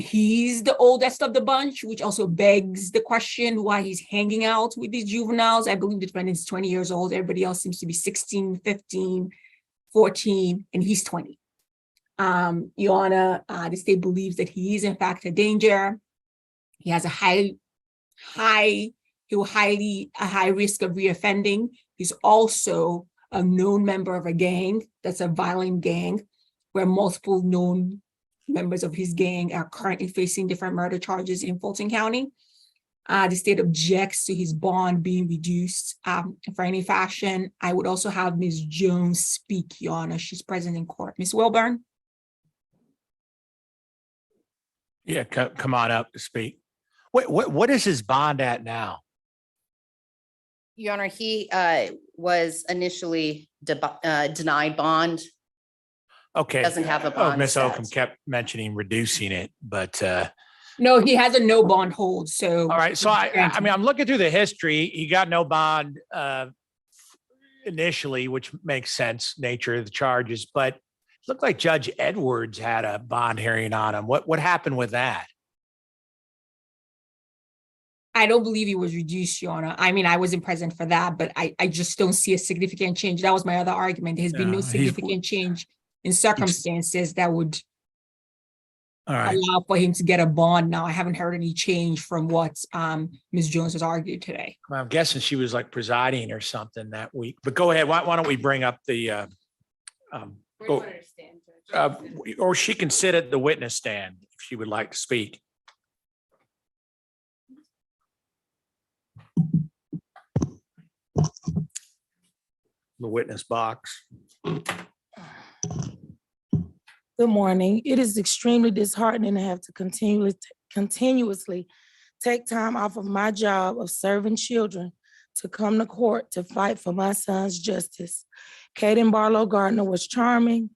He's the oldest of the bunch, which also begs the question why he's hanging out with these juveniles. I believe the defendant is 20 years old. Everybody else seems to be 16, 15, 14, and he's 20. Your Honor, the state believes that he is in fact a danger. He has a high risk of reoffending. He's also a known member of a gang that's a violent gang where multiple known members of his gang are currently facing different murder charges in Fulton County. The state objects to his bond being reduced for any fashion. I would also have Ms. Jones speak, Your Honor. She's present in court. Ms. Wilburn. Yeah, come on up to speak. What is his bond at now? Your Honor, he was initially denied bond. Okay. Doesn't have a Oh, bond Ms. set. Oakham kept mentioning reducing it, but No, he has a no bond hold, so. all right. So I mean, I'm looking through the history. He got no bond initially, which makes sense, nature of the charges, but it looked like Judge Edwards had a bond hearing on him. What happened with that? I don't believe he was reduced, Your Honor. I mean, I wasn't present for that, but I just don't see a significant change. That was my other argument. There has been no Yeah, he's- significant change in circumstances that would All right. allow for him to get a bond now. I haven't heard any change from what Ms. Jones has argued today. Well, I'm guessing she was like presiding or something that week, but go ahead. Why don't we bring up the Where do you go- want her to stand, Judge? or she can sit at the witness stand if she would like to speak. The witness box. Good morning. It is extremely disheartening to have to continuously take time off of my job of serving children to come to court to fight for my son's justice. Caden Barlow Gardner was charming,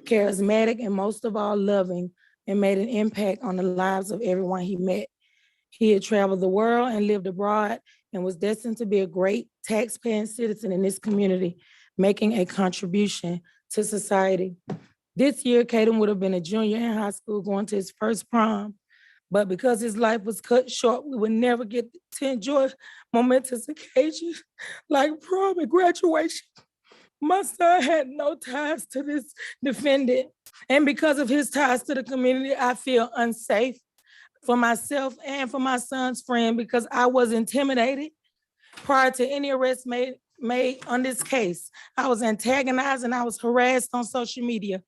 charismatic, and most of all loving, and made an impact on the lives of everyone he met. He had traveled the world and lived abroad and was destined to be a great taxpaying citizen in this community, making a contribution to society. This year, Caden would have been a junior in high school going to his first prom. But because his life was cut short, we would never get to enjoy momentous occasions like prom and graduation. My son had no ties to this defendant. And because of his ties to the community, I feel unsafe for myself and for my son's friend because I was intimidated prior to any arrest made on this case. I was antagonized and I was harassed on social media.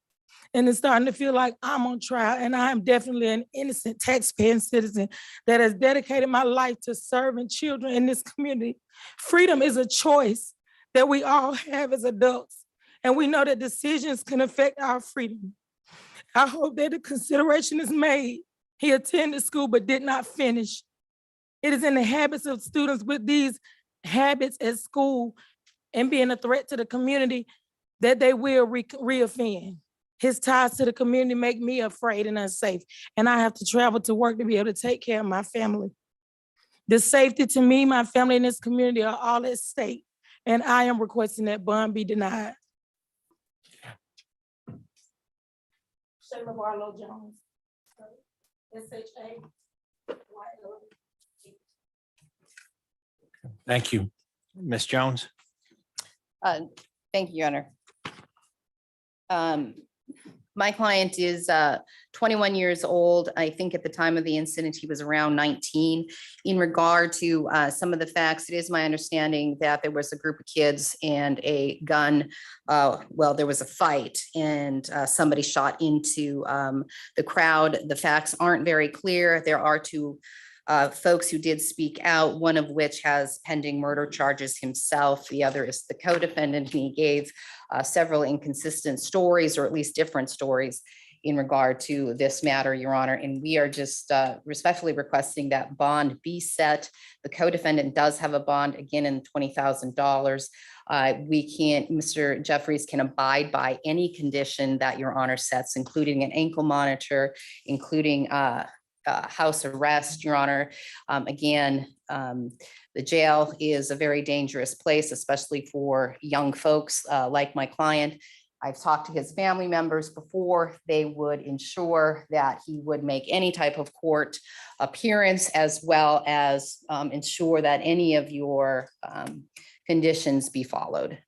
And it's starting to feel like I'm on trial, and I am definitely an innocent taxpaying citizen that has dedicated my life to serving children in this community. Freedom is a choice that we all have as adults, and we know that decisions can affect our freedom. I hope that the consideration is made. He attended school but did not finish. It is in the habits of students with these habits at school and being a threat to the community that they will reoffend. His ties to the community make me afraid and unsafe, and I have to travel to work to be able to take care of my family. The safety to me, my family, and this community are all at stake, and I am requesting that bond be denied. Shayla Barlow Jones. SHA. Thank you. Ms. Jones. Thank you, Your Honor. My client is 21 years old. I think at the time of the incident, he was around 19. In regard to some of the facts, it is my understanding that there was a group of kids and a gun. Well, there was a fight and somebody shot into the crowd. The facts aren't very clear. There are two folks who did speak out, one of which has pending murder charges himself. The other is the co-defendant. He gave several inconsistent stories, or at least different stories, in regard to this matter, Your Honor. And we are just respectfully requesting that bond be set. The co-defendant does have a bond, again, in $20,000. We can't, Mr. Jeffries can abide by any condition that Your Honor sets, including an ankle monitor, including house arrest, Your Honor. Again, the jail is a very dangerous place, especially for young folks like my client. I've talked to his family members before. They would ensure that he would make any type of court appearance, as well as ensure that any of your conditions be followed.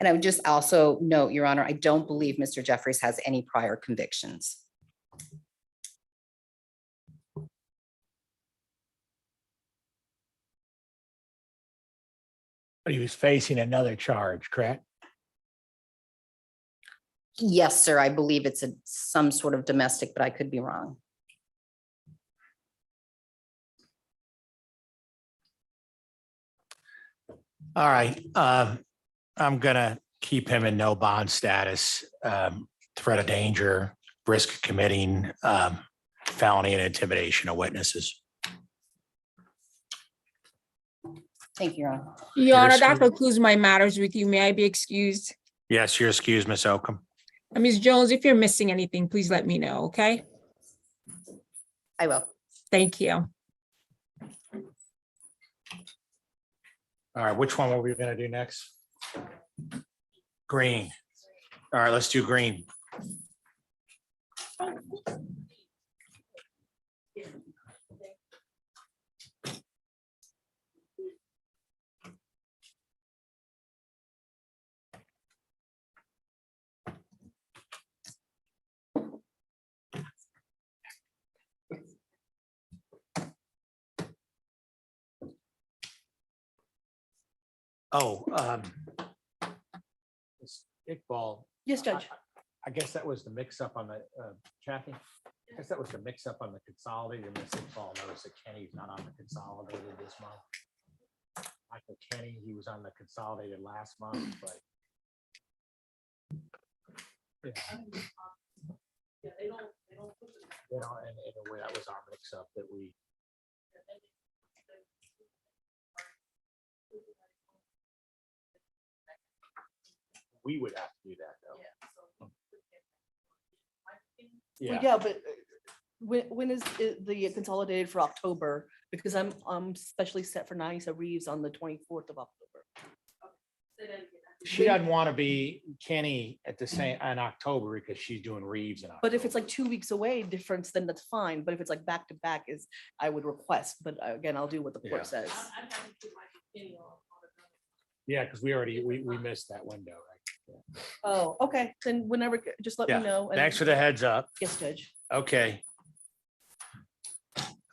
And I would just also note, Your Honor, I don't believe Mr. Jeffries has any prior convictions. He was facing another charge, correct? Yes, sir. I believe it's some sort of domestic, but I could be wrong. All right, I'm gonna keep him in no bond status, threat of danger, risk of committing felony and intimidation of witnesses. Thank you, Your Honor. Your Honor, You're that excused. concludes my matters with you. May I be excused? Yes, you're excused, Ms. Oakham. Ms. Jones, if you're missing anything, please let me know, okay? I will. Thank you. All right, which one were we gonna do next? Green. All right, let's do green. Oh, this Iqbal. Yes, Judge. I guess that was the mix up on the, Kathy? I guess that was the mix up on the consolidated. Ms. Iqbal noticed that Kenny's not on the consolidated this month. Michael Kenny, he was on the consolidated last month, but. Yeah. They don't, and in a way, that was our mix up that we. We would have to do that though. Well, yeah, but when is the consolidated for October? Because I'm especially set for Nisa Reeves on the 24th of October. She doesn't want to be Kenny at the same, in October because she's doing Reeves in October. But if it's like 2 weeks away difference, then that's fine. But if it's like back to back is, I would request, but again, I'll do what the Yeah. court says. Yeah, because we missed that window, right? Yeah. Oh, okay, then whenever, just let me know. and- Thanks for the heads up. Yes, Judge. Okay.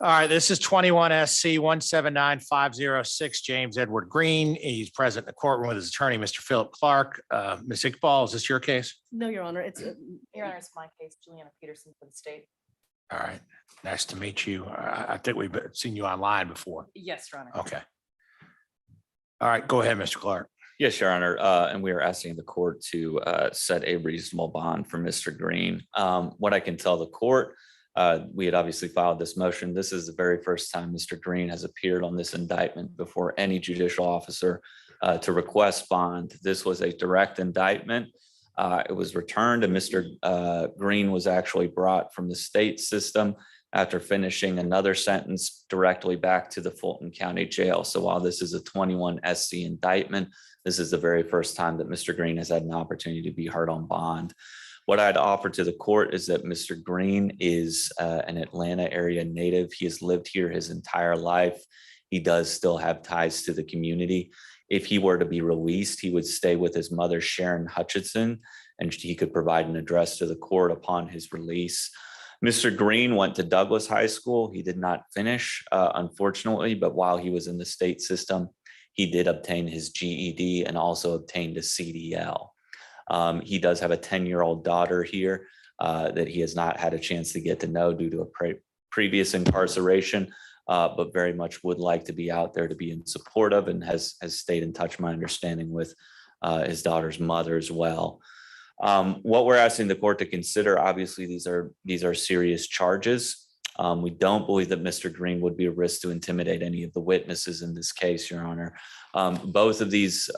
All right, this is 21 SC 179506, James Edward Green. He's present in the courtroom with his attorney, Mr. Philip Clark. Ms. Iqbal, is this your case? No, Your Honor, it's. Your Honor, it's my case, Juliana Peterson for the state. All right, nice to meet you. I think we've seen you online before. Yes, Your Honor. Okay. All right, go ahead, Mr. Clark. Yes, Your Honor, and we are asking the court to set a reasonable bond for Mr. Green. What I can tell the court, we had obviously filed this motion. This is the very first time Mr. Green has appeared on this indictment before any judicial officer to request bond. This was a direct indictment. It was returned and Mr. Green was actually brought from the state system after finishing another sentence directly back to the Fulton County Jail. So while this is a 21 SC indictment, this is the very first time that Mr. Green has had an opportunity to be heard on bond. What I'd offer to the court is that Mr. Green is an Atlanta area native. He has lived here his entire life. He does still have ties to the community. If he were to be released, he would stay with his mother, Sharon Hutchinson, and he could provide an address to the court upon his release. Mr. Green went to Douglas High School. He did not finish, unfortunately, but while he was in the state system, he did obtain his GED and also obtained a CDL. He does have a 10-year-old daughter here that he has not had a chance to get to know due to a previous incarceration, but very much would like to be out there to be in support of and has stayed in touch, my understanding, with his daughter's mother as well. What we're asking the court to consider, obviously, these are serious charges. We don't believe that Mr. Green would be a risk to intimidate any of the witnesses in this case, Your Honor. Both of these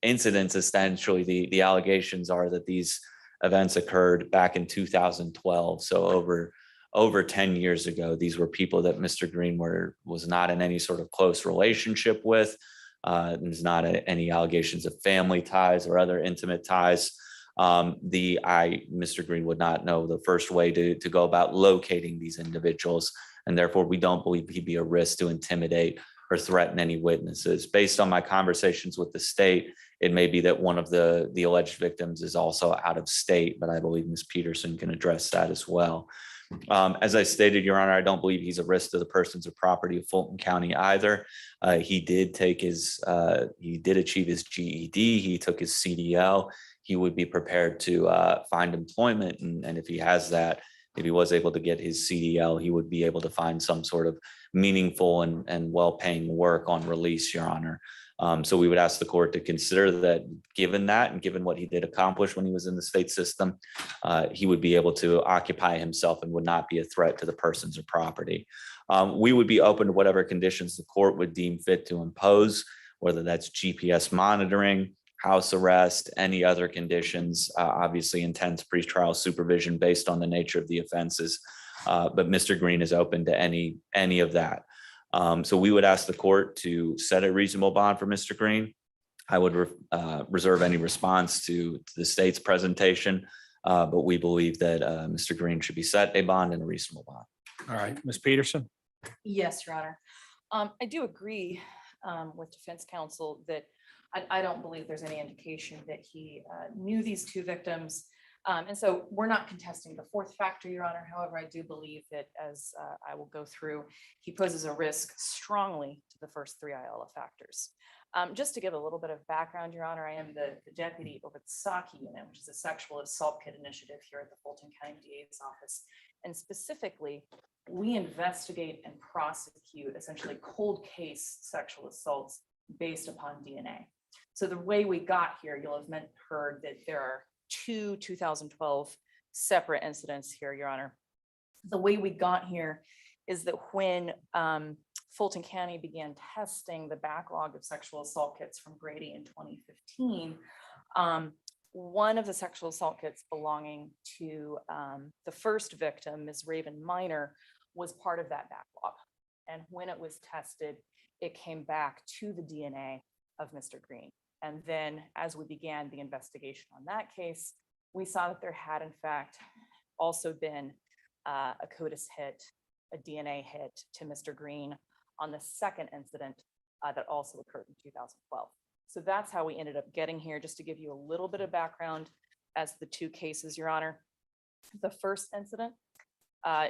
incidents, essentially, the allegations are that these events occurred back in 2012. So over 10 years ago, these were people that Mr. Green was not in any sort of close relationship with. There's not any allegations of family ties or other intimate ties. Mr. Green would not know the first way to go about locating these individuals, and therefore we don't believe he'd be a risk to intimidate or threaten any witnesses. Based on my conversations with the state, it may be that one of the alleged victims is also out of state, but I believe Ms. Peterson can address that as well. As I stated, Your Honor, I don't believe he's a risk to the persons or property of Fulton County either. He did achieve his GED. He took his CDL. He would be prepared to find employment. And if he has that, if he was able to get his CDL, he would be able to find some sort of meaningful and well-paying work on release, Your Honor. So we would ask the court to consider that, given that and given what he did accomplish when he was in the state system, he would be able to occupy himself and would not be a threat to the persons or property. We would be open to whatever conditions the court would deem fit to impose, whether that's GPS monitoring, house arrest, any other conditions, obviously intense pretrial supervision based on the nature of the offenses. But Mr. Green is open to any of that. So we would ask the court to set a reasonable bond for Mr. Green. I would reserve any response to the state's presentation, but we believe that Mr. Green should be set a bond and a reasonable bond. All right, Ms. Peterson? Yes, Your Honor. I do agree with defense counsel that I don't believe there's any indication that he knew these two victims. And so we're not contesting the fourth factor, Your Honor. However, I do believe that, as I will go through, he poses a risk strongly to the first three ILA factors. Just to give a little bit of background, Your Honor, I am the deputy over the SACI unit, which is a sexual assault kit initiative here at the Fulton County DA's office. And specifically, we investigate and prosecute essentially cold case sexual assaults based upon DNA. So the way we got here, you'll have heard that there are two 2012 separate incidents here, Your Honor. The way we got here is that when Fulton County began testing the backlog of sexual assault kits from Grady in 2015, one of the sexual assault kits belonging to the first victim, Ms. Raven Minor, was part of that backlog. And when it was tested, it came back to the DNA of Mr. Green. And then as we began the investigation on that case, we saw that there had in fact also been a CODIS hit, a DNA hit to Mr. Green on the second incident that also occurred in 2012. So that's how we ended up getting here, just to give you a little bit of background as the two cases, Your Honor. The first incident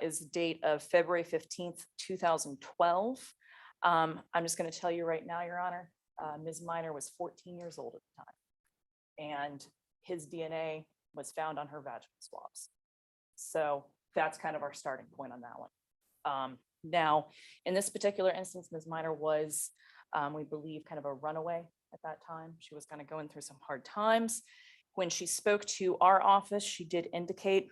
is the date of February 15th, 2012. I'm just going to tell you right now, Your Honor, Ms. Minor was 14 years old at the time, and his DNA was found on her vaginal swabs. So that's kind of our starting point on that one. Now, in this particular instance, Ms. Minor was, we believe, kind of a runaway at that time. She was kind of going through some hard times. When she spoke to our office, she did indicate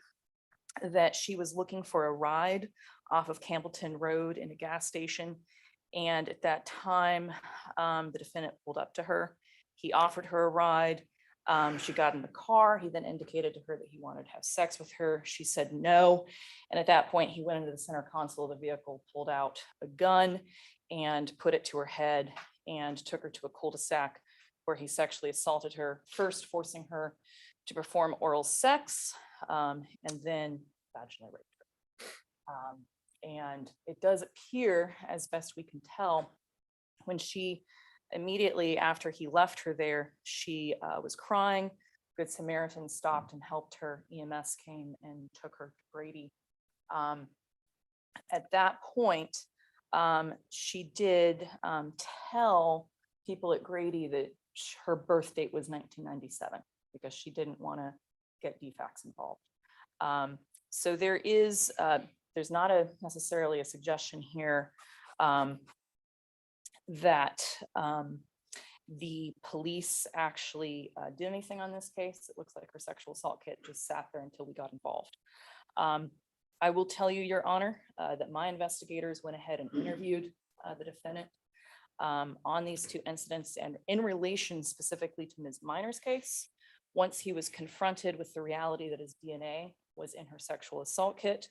that she was looking for a ride off of Campbellton Road in a gas station. And at that time, the defendant pulled up to her. He offered her a ride. She got in the car. He then indicated to her that he wanted to have sex with her. She said no. And at that point, he went into the center console of the vehicle, pulled out a gun and put it to her head and took her to a cul-de-sac where he sexually assaulted her, first forcing her to perform oral sex and then vaginally raped her. And it does appear, as best we can tell, when she immediately after he left her there, she was crying. Good Samaritan stopped and helped her. EMS came and took her to Grady. At that point, she did tell people at Grady that her birth date was 1997 because she didn't want to get DFACS involved. So there is there's not necessarily a suggestion here that the police actually did anything on this case. It looks like her sexual assault kit just sat there until we got involved. I will tell you, Your Honor, that my investigators went ahead and interviewed the defendant on these two incidents, and in relation specifically to Ms. Minor's case. Once he was confronted with the reality that his DNA was in her sexual assault kit,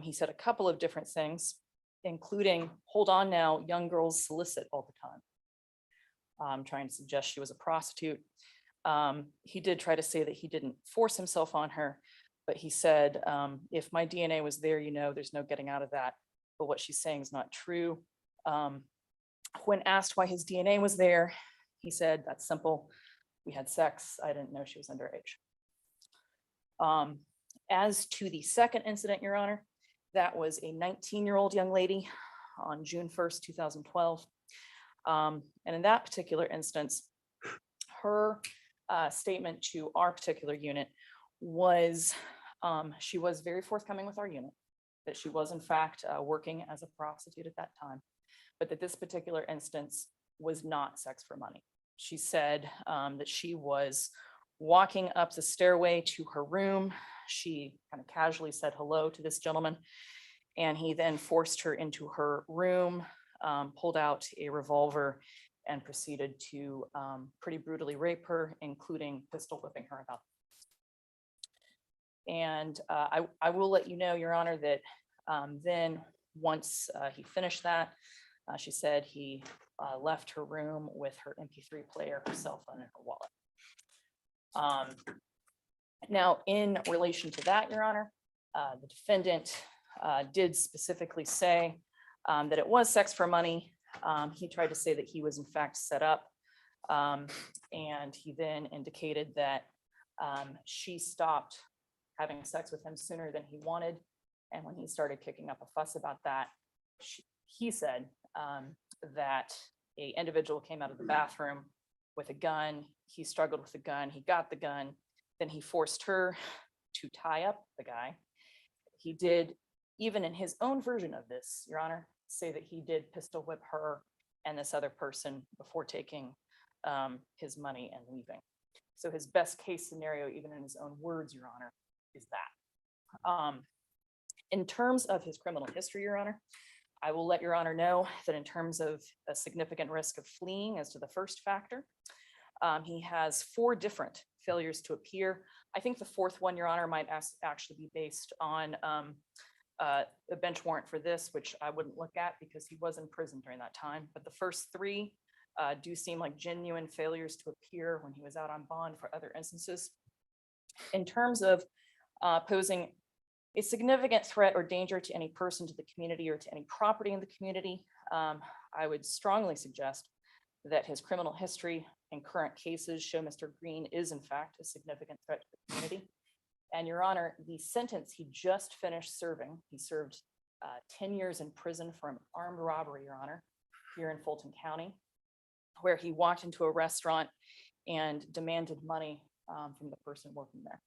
he said a couple of different things, including, "Hold on now, young girls solicit all the time," trying to suggest she was a prostitute. He did try to say that he didn't force himself on her, but he said, if my DNA was there, you know, there's no getting out of that. But what she's saying is not true. When asked why his DNA was there, he said, "That's simple. We had sex. I didn't know she was underage." As to the second incident, Your Honor, that was a 19-year-old young lady on June 1st, 2012. And in that particular instance, her statement to our particular unit was, she was very forthcoming with our unit, that she was in fact working as a prostitute at that time, but that this particular instance was not sex for money. She said that she was walking up the stairway to her room. She kind of casually said hello to this gentleman, and he then forced her into her room, pulled out a revolver, and proceeded to pretty brutally rape her, including pistol whipping her about. And I will let you know, Your Honor, that then once he finished that, she said he left her room with her MP3 player, her cell phone, and her wallet. Now, in relation to that, Your Honor, the defendant did specifically say that it was sex for money. He tried to say that he was in fact set up, and he then indicated that she stopped having sex with him sooner than he wanted. And when he started kicking up a fuss about that, he said that an individual came out of the bathroom with a gun. He struggled with the gun. He got the gun. Then he forced her to tie up the guy. He did, even in his own version of this, Your Honor, say that he did pistol whip her and this other person before taking his money and leaving. So his best case scenario, even in his own words, Your Honor, is that. In terms of his criminal history, Your Honor, I will let Your Honor know that in terms of a significant risk of fleeing as to the first factor, he has 4 different failures to appear. I think the 4th one, Your Honor, might actually be based on a bench warrant for this, which I wouldn't look at because he was in prison during that time. But the first 3 do seem like genuine failures to appear when he was out on bond for other instances. In terms of posing a significant threat or danger to any person, to the community, or to any property in the community, I would strongly suggest that his criminal history and current cases show Mr. Green is in fact a significant threat to the community. And Your Honor, the sentence he just finished serving, he served 10 years in prison for an armed robbery, Your Honor, here in Fulton County, where he walked into a restaurant and demanded money from the person working there.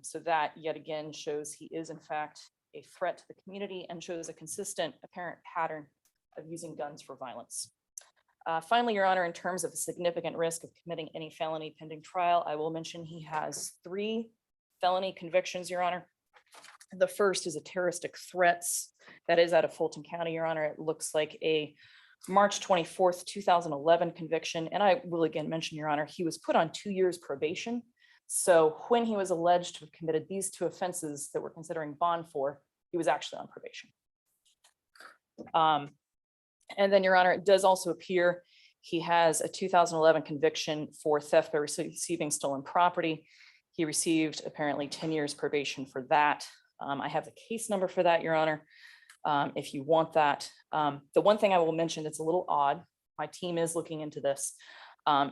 So that yet again shows he is in fact a threat to the community and shows a consistent apparent pattern of using guns for violence. Finally, Your Honor, in terms of a significant risk of committing any felony pending trial, I will mention he has 3 felony convictions, Your Honor. The first is a terroristic threats. That is out of Fulton County, Your Honor. It looks like a March 24th, 2011 conviction. And I will again mention, Your Honor, he was put on 2 years probation. So when he was alleged to have committed these 2 offenses that we're considering bond for, he was actually on probation. And then, Your Honor, it does also appear he has a 2011 conviction for theft by receiving stolen property. He received apparently 10 years probation for that. I have the case number for that, Your Honor, if you want that. The one thing I will mention that's a little odd, my team is looking into this.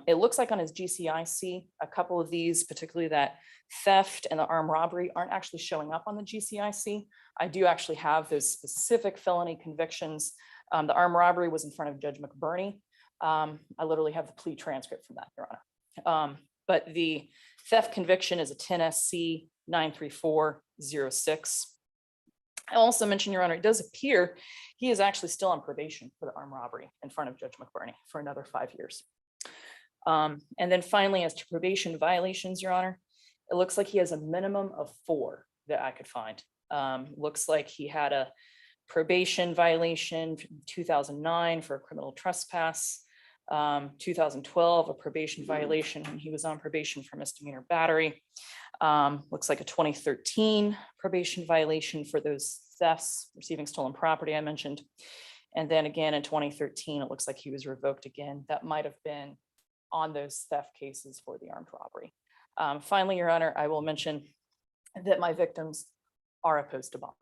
It looks like on his GCIC, a couple of these, particularly that theft and the armed robbery, aren't actually showing up on the GCIC. I do actually have those specific felony convictions. The armed robbery was in front of Judge McBurney. I literally have the plea transcript from that, Your Honor. But the theft conviction is a 10 SC 93406. I also mentioned, Your Honor, it does appear he is actually still on probation for the armed robbery in front of Judge McBurney for another 5 years. And then finally, as to probation violations, Your Honor, it looks like he has a minimum of 4 that I could find. Looks like he had a probation violation from 2009 for a criminal trespass, 2012, a probation violation when he was on probation for misdemeanor battery. Looks like a 2013 probation violation for those thefts, receiving stolen property I mentioned. And then again in 2013, it looks like he was revoked again. That might have been on those theft cases for the armed robbery. Finally, Your Honor, I will mention that my victims are opposed to bond.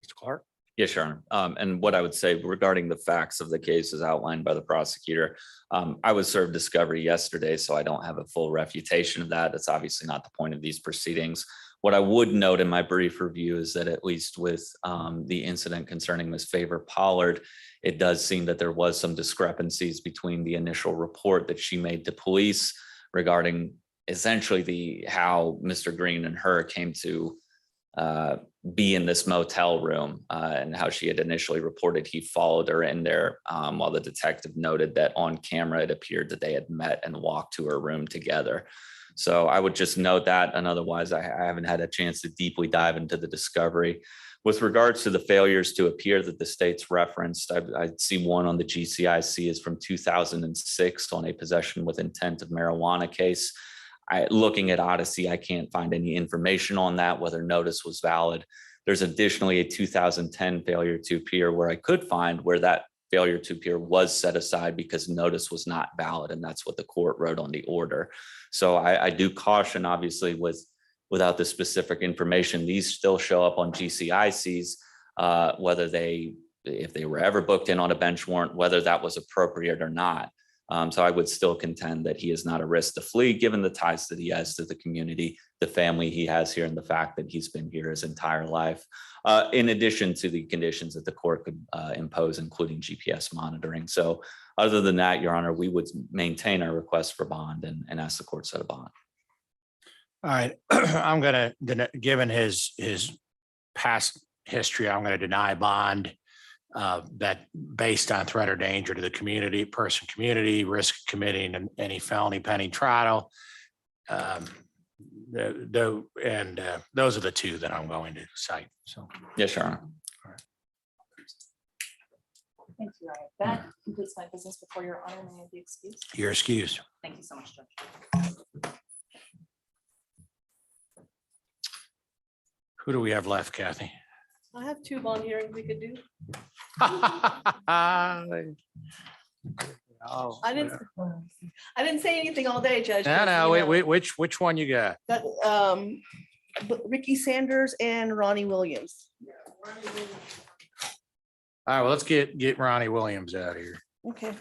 Mr. Clark? Yes, Sharon. And what I would say regarding the facts of the case as outlined by the prosecutor, I was served discovery yesterday, so I don't have a full refutation of that. That's obviously not the point of these proceedings. What I would note in my brief review is that at least with the incident concerning Ms. Favor Pollard, it does seem that there was some discrepancies between the initial report that she made to police regarding essentially how Mr. Green and her came to be in this motel room and how she had initially reported he followed her in there, while the detective noted that on camera it appeared that they had met and walked to her room together. So I would just note that, and otherwise I haven't had a chance to deeply dive into the discovery. With regards to the failures to appear that the state's referenced, I see one on the GCIC is from 2006 on a possession with intent of marijuana case. Looking at Odyssey, I can't find any information on that, whether notice was valid. There's additionally a 2010 failure to appear where I could find where that failure to appear was set aside because notice was not valid, and that's what the court wrote on the order. So I do caution, obviously, without the specific information, these still show up on GCICs, whether if they were ever booked in on a bench warrant, whether that was appropriate or not. So I would still contend that he is not a risk to flee, given the ties that he has to the community, the family he has here, and the fact that he's been here his entire life, in addition to the conditions that the court could impose, including GPS monitoring. So other than that, Your Honor, we would maintain our request for bond and ask the court set a bond. All right, I'm gonna, given his past history, I'm gonna deny bond. That based on threat or danger to the community, risk of committing any felony pending trial. Those are the two that I'm going to cite. So. Yes, Your Honor. Thank you. That completes my business before Your Honor. May I be excused? You're excused. Thank you so much, Judge. Who do we have left, Kathy? I have 2 bond hearings we could do. Oh, I didn't say anything all day, Judge. no, wait, which one you got? Got, Ricky Sanders and Ronnie Williams. All right, well, let's get Ronnie Williams out of here. Okay.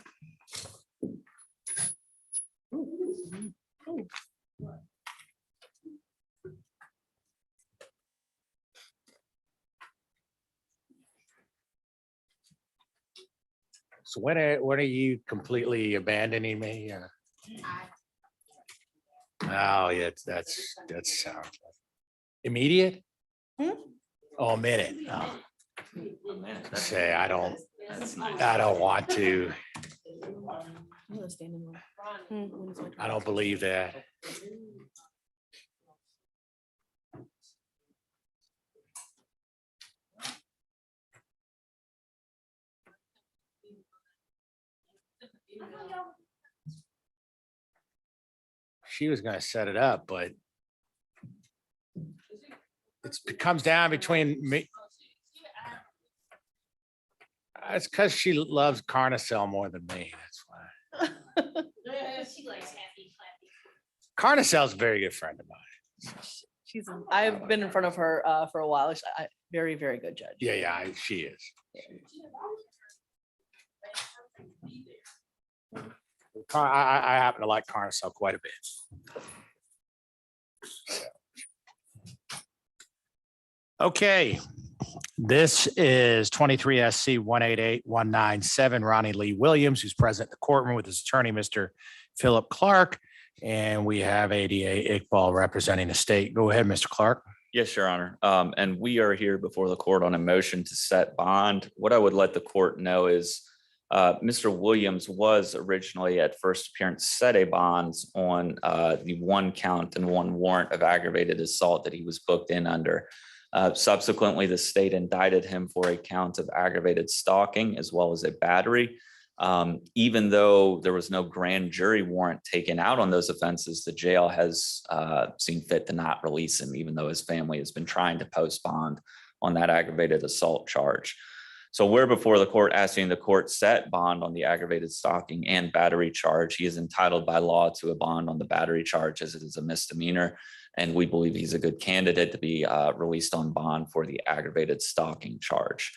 So when are you completely abandoning me? Oh, yeah, that's immediate. Oh, a minute. Oh. Say I don't want to. I don't believe that. She was gonna set it up, but it comes down between me. It's because she loves Carnicel more than me. That's why. Carnicel's a very good friend of mine. I've been in front of her for a while. Very, very good judge. Yeah, she is. I happen to like Carnicel quite a bit. Okay, this is 23 SC 188197 Ronnie Lee Williams, who's present in the courtroom with his attorney, Mr. Philip Clark, and we have ADA Iqbal representing the state. Go ahead, Mr. Clark. Yes, Your Honor. And we are here before the court on a motion to set bond. What I would let the court know is Mr. Williams was originally at first appearance set a bonds on the 1 count and 1 warrant of aggravated assault that he was booked in under. Subsequently, the state indicted him for a count of aggravated stalking as well as a battery. Even though there was no grand jury warrant taken out on those offenses, the jail has seen fit to not release him, even though his family has been trying to post bond on that aggravated assault charge. So we're before the court asking the court set bond on the aggravated stalking and battery charge. He is entitled by law to a bond on the battery charge as it is a misdemeanor. And we believe he's a good candidate to be released on bond for the aggravated stalking charge.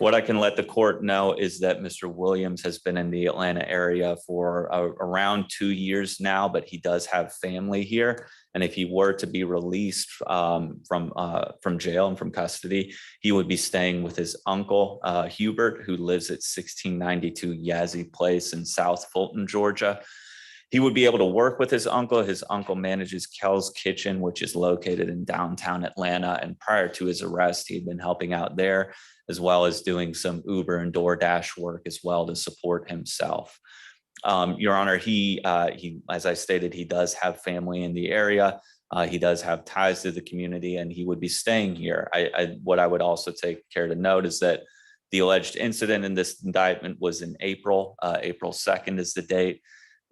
What I can let the court know is that Mr. Williams has been in the Atlanta area for around 2 years now, but he does have family here. And if he were to be released from jail and from custody, he would be staying with his uncle, Hubert, who lives at 1692 Yazzie Place in South Fulton, Georgia. He would be able to work with his uncle. His uncle manages Kel's Kitchen, which is located in downtown Atlanta. And prior to his arrest, he had been helping out there, as well as doing some Uber and DoorDash work as well to support himself. Your Honor, he, as I stated, he does have family in the area. He does have ties to the community, and he would be staying here. What I would also take care to note is that the alleged incident in this indictment was in April. April 2nd is the date.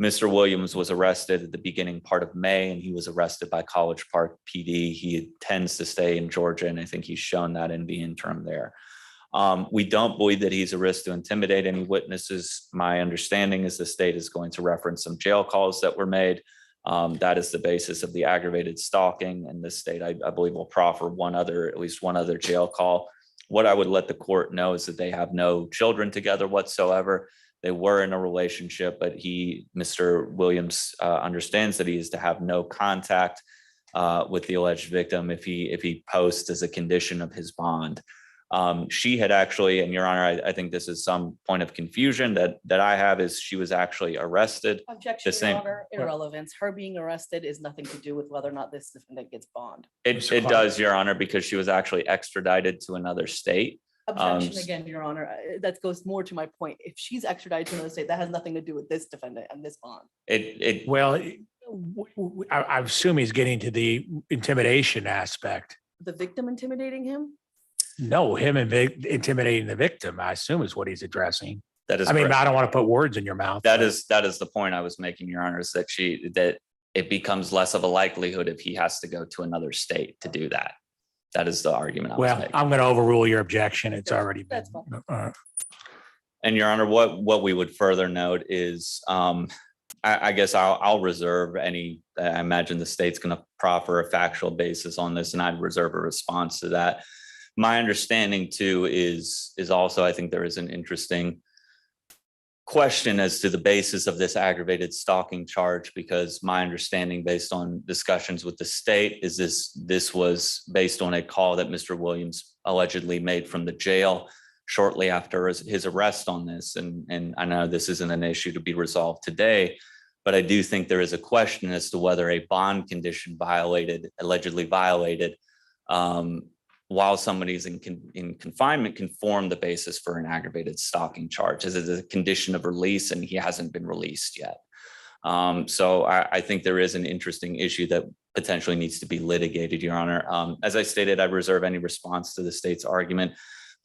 Mr. Williams was arrested at the beginning part of May, and he was arrested by College Park PD. He tends to stay in Georgia, and I think he's shown that in the interim there. We don't believe that he's a risk to intimidate any witnesses. My understanding is the state is going to reference some jail calls that were made. That is the basis of the aggravated stalking, and the state, I believe, will proffer at least one other jail call. What I would let the court know is that they have no children together whatsoever. They were in a relationship, but Mr. Williams, understands that he is to have no contact with the alleged victim if he posts as a condition of his bond. She had actually, and Your Honor, I think this is some point of confusion that I have, is she was actually arrested. Objection, Your Honor, irrelevance. Her being arrested is nothing to do with whether or not this defendant gets bond. It does, Your Honor, because she was actually extradited to another state. Objection again, Your Honor. That goes more to my point. If she's extradited to another state, that has nothing to do with this defendant and this bond. Well, I assume he's getting to the intimidation aspect. The victim intimidating him? No, him intimidating the victim, I assume is what he's addressing. That is I mean, correct. I don't want to put words in your mouth. That is the point I was making, Your Honor, is that it becomes less of a likelihood if he has to go to another state to do that. That is the argument I was Well, making. I'm going to overrule your objection. It's already been. That's fine. And Your Honor, what we would further note is, I guess I'll reserve any, I imagine the state's going to proffer a factual basis on this, and I'd reserve a response to that. My understanding too is also, I think there is an interesting question as to the basis of this aggravated stalking charge, because my understanding, based on discussions with the state, is this was based on a call that Mr. Williams allegedly made from the jail shortly after his arrest on this. And I know this isn't an issue to be resolved today, but I do think there is a question as to whether a bond condition allegedly violated, while somebody's in confinement, can form the basis for an aggravated stalking charge. As a condition of release, and he hasn't been released yet. So I think there is an interesting issue that potentially needs to be litigated, Your Honor. As I stated, I reserve any response to the state's argument,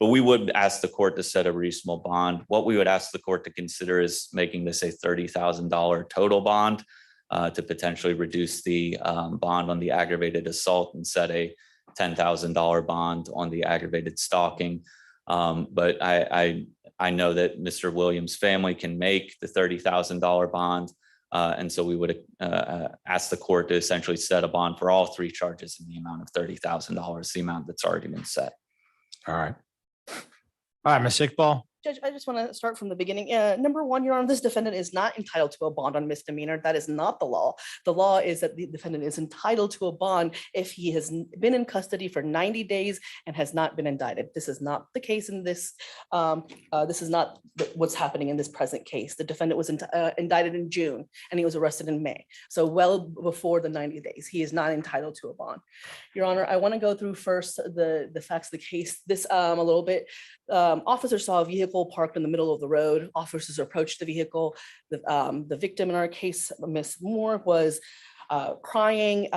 but we would ask the court to set a reasonable bond. What we would ask the court to consider is making this a $30,000 total bond to potentially reduce the bond on the aggravated assault and set a $10,000 bond on the aggravated stalking. But I know that Mr. Williams' family can make the $30,000 bond. And so we would ask the court to essentially set a bond for all three charges in the amount of $30,000, the amount that's already been set. All right. All right, Ms. Iqbal. Judge, I just want to start from the beginning. Number one, Your Honor, this defendant is not entitled to a bond on misdemeanor. That is not the law. The law is that the defendant is entitled to a bond if he has been in custody for 90 days and has not been indicted. This is not the case in this. This is not what's happening in this present case. The defendant was indicted in June and he was arrested in May. So well before the 90 days, he is not entitled to a bond. Your Honor, I want to go through first the facts of the case, this a little bit. Officers saw a vehicle parked in the middle of the road. Officers approached the vehicle. The victim in our case, Miss Moore, was crying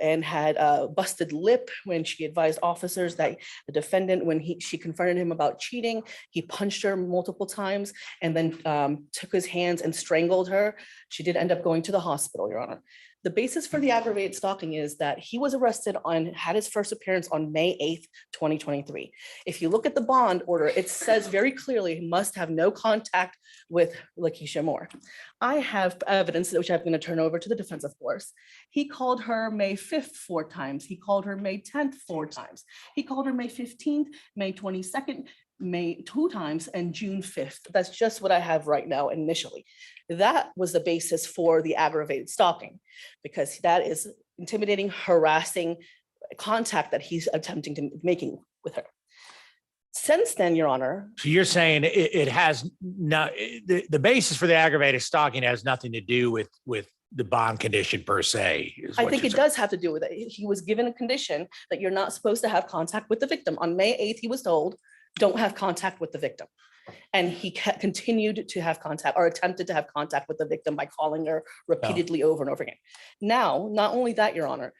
and had a busted lip when she advised officers that the defendant, when she confronted him about cheating, he punched her multiple times and then took his hands and strangled her. She did end up going to the hospital, Your Honor. The basis for the aggravated stalking is that he was arrested had his first appearance on May 8th, 2023. If you look at the bond order, it says very clearly he must have no contact with Lakeisha Moore. I have evidence which I'm going to turn over to the defense, of course. He called her May 5th 4 times. He called her May 10th 4 times. He called her May 15th, May 22nd, two times and June 5th. That's just what I have right now initially. That was the basis for the aggravated stalking, because that is intimidating, harassing contact that he's attempting to making with her. Since then, Your Honor, So you're saying it has no, the basis for the aggravated stalking has nothing to do with the bond condition per se. is I what think you're it saying. does have to do with it. He was given a condition that you're not supposed to have contact with the victim. On May 8th, he was told, don't have contact with the victim. And he continued to have contact or attempted to have contact with the victim by calling her repeatedly over and over again. Now, not only that, Your Honor,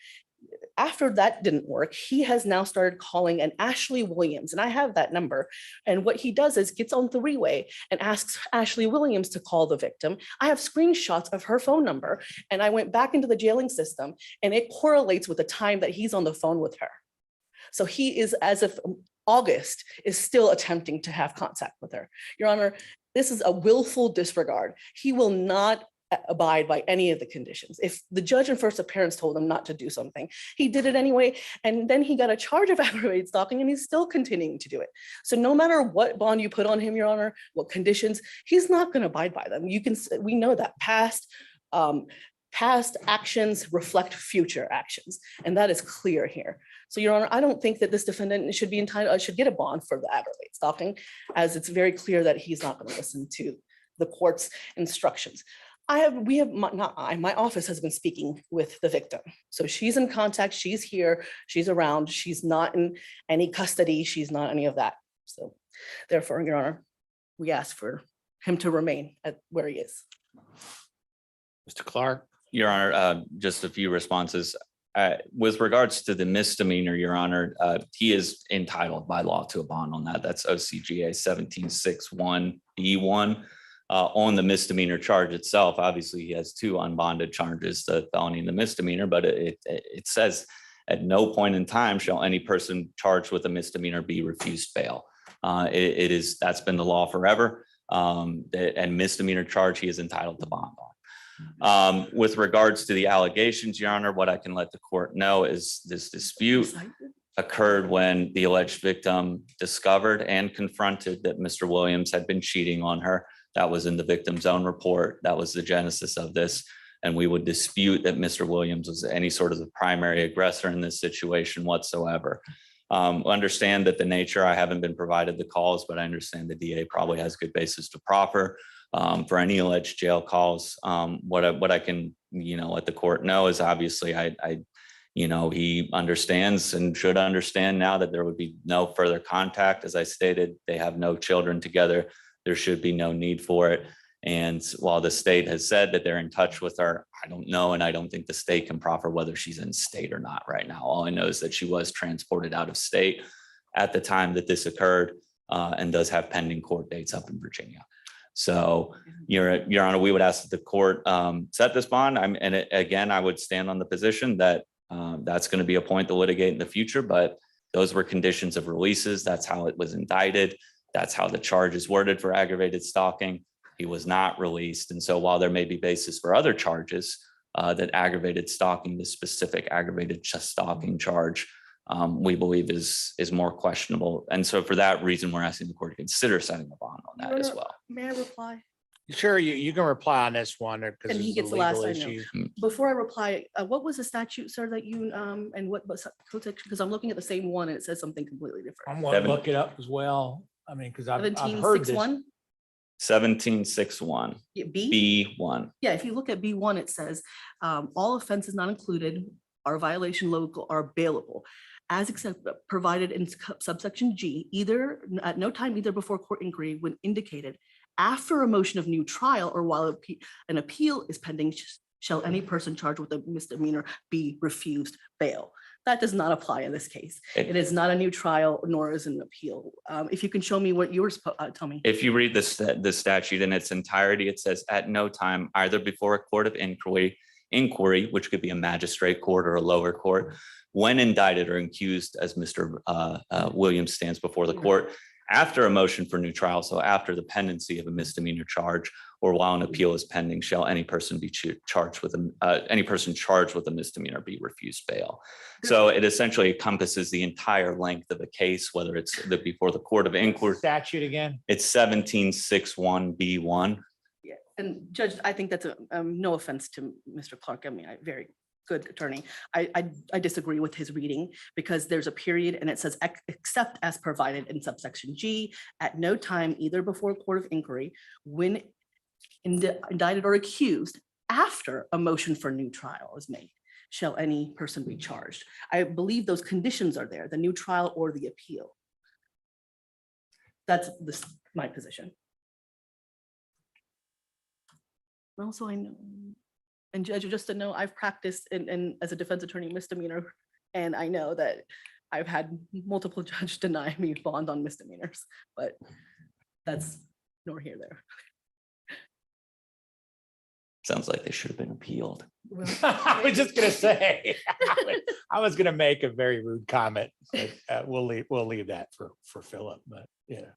after that didn't work, he has now started calling an Ashley Williams, and I have that number. And what he does is gets on three-way and asks Ashley Williams to call the victim. I have screenshots of her phone number, and I went back into the jailing system, and it correlates with the time that he's on the phone with her. So he is, as if August, is still attempting to have contact with her. Your Honor, this is a willful disregard. He will not abide by any of the conditions. If the judge in first appearance told him not to do something, he did it anyway, and then he got a charge of aggravated stalking, and he's still continuing to do it. So no matter what bond you put on him, Your Honor, what conditions, he's not going to abide by them. We know that past actions reflect future actions, and that is clear here. So, Your Honor, I don't think that this defendant should be entitled, should get a bond for the aggravated stalking, as it's very clear that he's not going to listen to the court's instructions. My office has been speaking with the victim. So she's in contact, she's here, she's around, she's not in any custody, she's not any of that. So therefore, Your Honor, we ask for him to remain at where he is. Mr. Clark? Your Honor, just a few responses. With regards to the misdemeanor, Your Honor, he is entitled by law to a bond on that. That's OCGA 1761B1. On the misdemeanor charge itself, obviously he has two unbonded charges, the felony and the misdemeanor, but it says at no point in time shall any person charged with a misdemeanor be refused bail. That's been the law forever. And misdemeanor charge he is entitled to bond on. With regards to the allegations, Your Honor, what I can let the court know is this dispute occurred when the alleged victim discovered and confronted that Mr. Williams had been cheating on her. That was in the victim's own report. That was the genesis of this. And we would dispute that Mr. Williams was any sort of the primary aggressor in this situation whatsoever. Understand that the nature, I haven't been provided the calls, but I understand the DA probably has good basis to proffer for any alleged jail calls. What I can, let the court know is obviously he understands and should understand now that there would be no further contact. As I stated, they have no children together. There should be no need for it. And while the state has said that they're in touch with her, I don't know. And I don't think the state can proffer whether she's in state or not right now. All I know is that she was transported out of state at the time that this occurred and does have pending court dates up in Virginia. So, Your Honor, we would ask that the court set this bond. Again, I would stand on the position that that's going to be a point to litigate in the future, but those were conditions of releases. That's how it was indicted. That's how the charge is worded for aggravated stalking. He was not released. And so while there may be basis for other charges, that aggravated stalking, the specific aggravated stalking charge, we believe is more questionable. And so for that reason, we're asking the court to consider setting a bond on that as well. May I reply? Sure, you can reply on this one because And he it's a gets the last, legal I know. issue. Before I reply, what was the statute, sir, that you, and what protection? Because I'm looking at the same one and it says something completely different. I'm going to look it up as well. I mean, because I've heard this. 1761? 1761 B? B1. Yeah, if you look at B1, it says, all offenses not included are violation local are bailable as except provided in subsection G, either at no time, either before court inquiry when indicated after a motion of new trial or while an appeal is pending, shall any person charged with a misdemeanor be refused bail. That does not apply in this case. It is not a new trial, nor is an appeal. If you can show me what you were, tell me. If you read the statute in its entirety, it says at no time, either before a court of inquiry, which could be a magistrate court or a lower court, when indicted or accused as Mr. Williams stands before the court, After a motion for new trial, so after the pendency of a misdemeanor charge, or while an appeal is pending, shall any person be charged with any person charged with a misdemeanor be refused bail. So it essentially encompasses the entire length of a case, whether it's before the court of inquiry. Statute again? It's 1761B1. Yeah, and Judge, I think that's no offense to Mr. Clark. I mean, very good attorney. I disagree with his reading because there's a period and it says except as provided in subsection G at no time either before a court of inquiry when indicted or accused after a motion for new trial is made shall any person be charged. I believe those conditions are there, the new trial or the appeal. That's my position. Also, I know, and Judge, just to know, I've practiced as a defense attorney misdemeanor, and I know that I've had multiple judges deny me bond on misdemeanors, but that's nor here nor there. Sounds like they should have been appealed. I was just gonna say, I was gonna make a very rude comment, but we'll leave that for Philip, but yeah.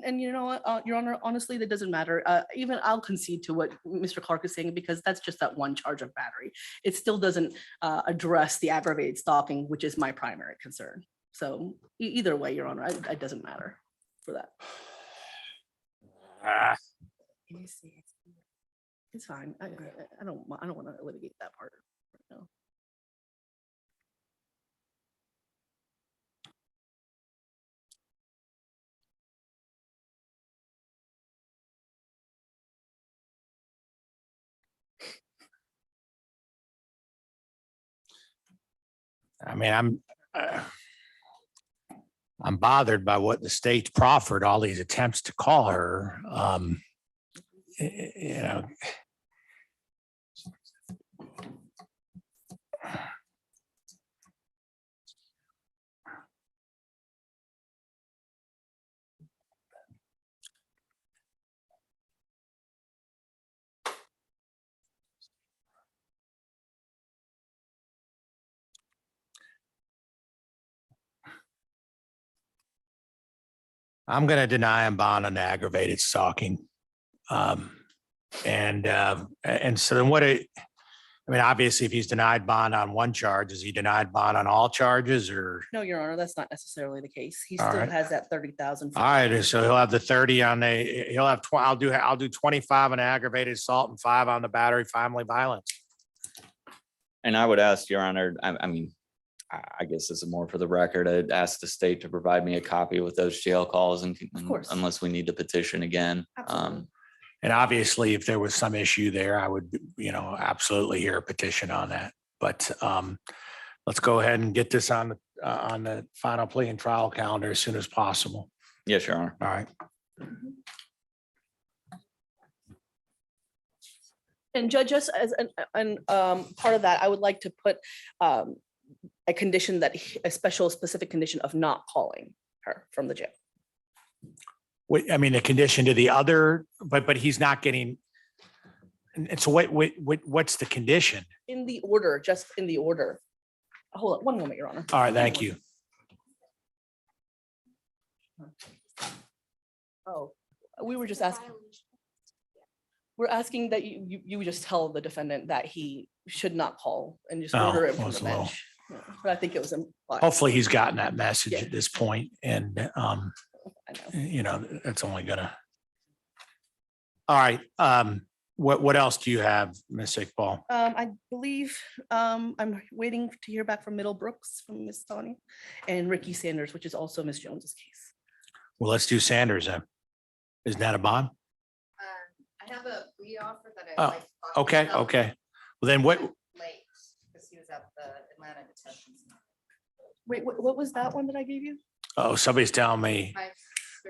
And you know what, Your Honor, honestly, that doesn't matter. Even I'll concede to what Mr. Clark is saying because that's just that one charge of battery. It still doesn't address the aggravated stalking, which is my primary concern. So either way, Your Honor, it doesn't matter for that. It's fine. I don't want to litigate that part. No. I mean, I'm bothered by what the state's proffered, all these attempts to call her. You know. I'm going to deny him bond on aggravated stalking. And so then I mean, obviously, if he's denied bond on one charge, is he denied bond on all charges or? No, Your Honor, that's not necessarily the case. He All still right. has that 30,000. All right, so he'll have the 30 on he'll have, I'll do 25 on aggravated assault and 5 on the battery family violence. And I would ask, Your Honor, I mean, I guess this is more for the record. I'd ask the state to provide me a copy with those jail calls and unless we need to petition again. And obviously, if there was some issue there, I would, absolutely hear a petition on that. But let's go ahead and get this on the final plea and trial calendar as soon as possible. Yes, Your Honor. All right. And Judge, just as part of that, I would like to put a condition a specific condition of not calling her from the jail. Wait, I mean, the condition to the other, but he's not getting. And so what's the condition? In the order, just in the order. Hold on one moment, Your Honor. All right, thank you. Oh, we were just asking. We're asking that you would just tell the defendant that he should not call and just order it from the bench. Yeah, but I think it was implied. Hopefully he's gotten that message at this point, and I know. It's only gonna. All right, what else do you have, Ms. Iqbal? I believe I'm waiting to hear back from Middlebrooks, from Ms. Tawny, and Ricky Sanders, which is also Ms. Jones's case. Well, let's do Sanders then. Isn't that a bond? I have a plea offer that Oh, I'd like to talk okay, about. okay. Well, then what? Late, because he was at the Atlanta detention center. Wait, what was that one that I gave you? Oh, somebody's telling me.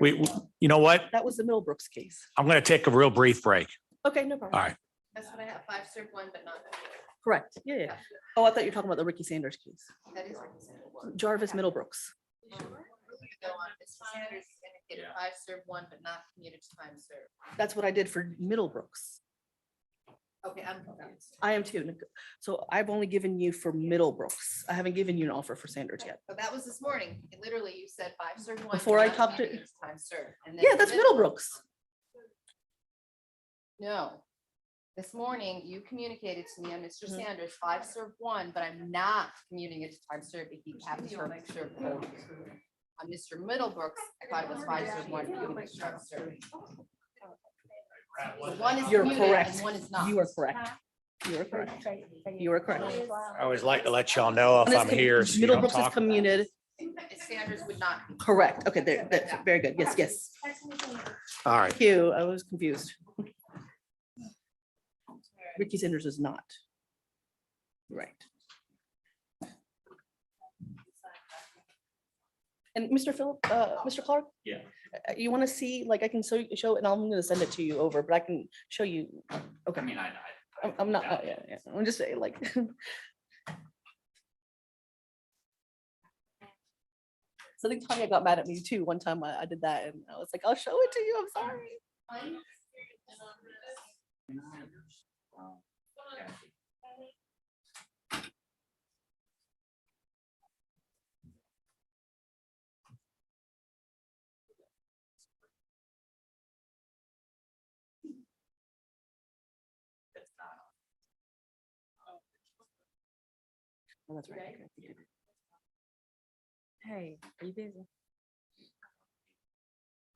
You know what? That was the Middlebrooks case. I'm gonna take a real brief break. Okay, no problem. All right. That's what I have, 5 served 1, but not. Correct. Yeah. Oh, I thought you were talking about the Ricky Sanders case. That is Ricky Sanders. Jarvis Middlebrooks. Go on, Mr. Sanders indicated 5 served 1, but not commuted to time served. That's what I did for Middlebrooks. Okay, I'm confused. I am too. So I've only given you for Middlebrooks. I haven't given you an offer for Sanders yet. But that was this morning. Literally, you said 5 served one. Before I not talked to- commuting Time served. And then Yeah, that's Middlebrooks. No. This morning, you communicated to me on Mr. Mhm. Sanders, 5 served one, but I'm not commuting it to time served if he happens to serve both. On Mr. Middlebrooks, I thought it was 5 served one, commuting it to time served. So one is You're commuted correct. and one is not. You are correct. You are correct. You are correct. I always like to let y'all know if One is I'm here. so you don't Middlebrooks is talk about it. commuted. Sanders would not. be. Correct. Okay, there, that's very good. Yes, yes. All right. Thank you. I was confused. Ricky Sanders is not. Right. And Mr. Philip, Mr. Clark? Yeah. You want to see, like, I can show, and I'm gonna send it to you over, but I can show you. Okay. I mean, I'm not, yeah, yeah. I'm just saying, like. So I think Tanya got mad at me too. One time I did that and I was like, I'll show it to you. I'm sorry. Oh, that's right. Okay. Hey, are you busy?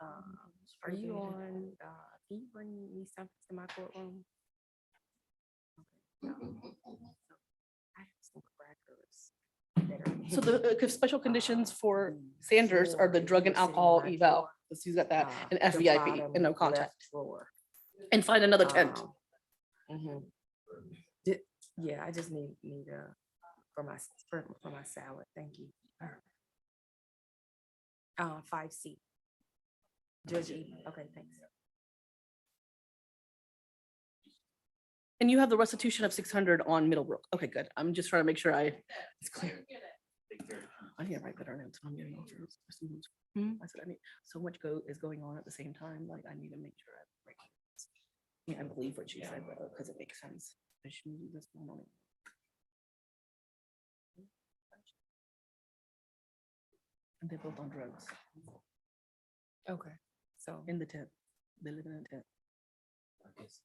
Are you on, can you bring me something to my courtroom? Okay, no. I have some crackers that are- So the special conditions for Sanders are the drug and alcohol eval. Let's use that, and the FVIP bottom and no left contact. drawer. And find another tent. Yeah, I just need for my salad. Thank you. 5C. Judge Eden. Okay, thanks. And you have the restitution of 600 on Middlebrook. Okay, good. I'm just trying to make sure it's clear. I need to write better notes. I'm getting offers. I said, I need, so much is going on at the same time. Like, I need to make sure I break. Yeah, I believe what she said, because it makes sense. I shouldn't do this morning. And they're both on drugs. Okay, so. In the tent. They live in a tent.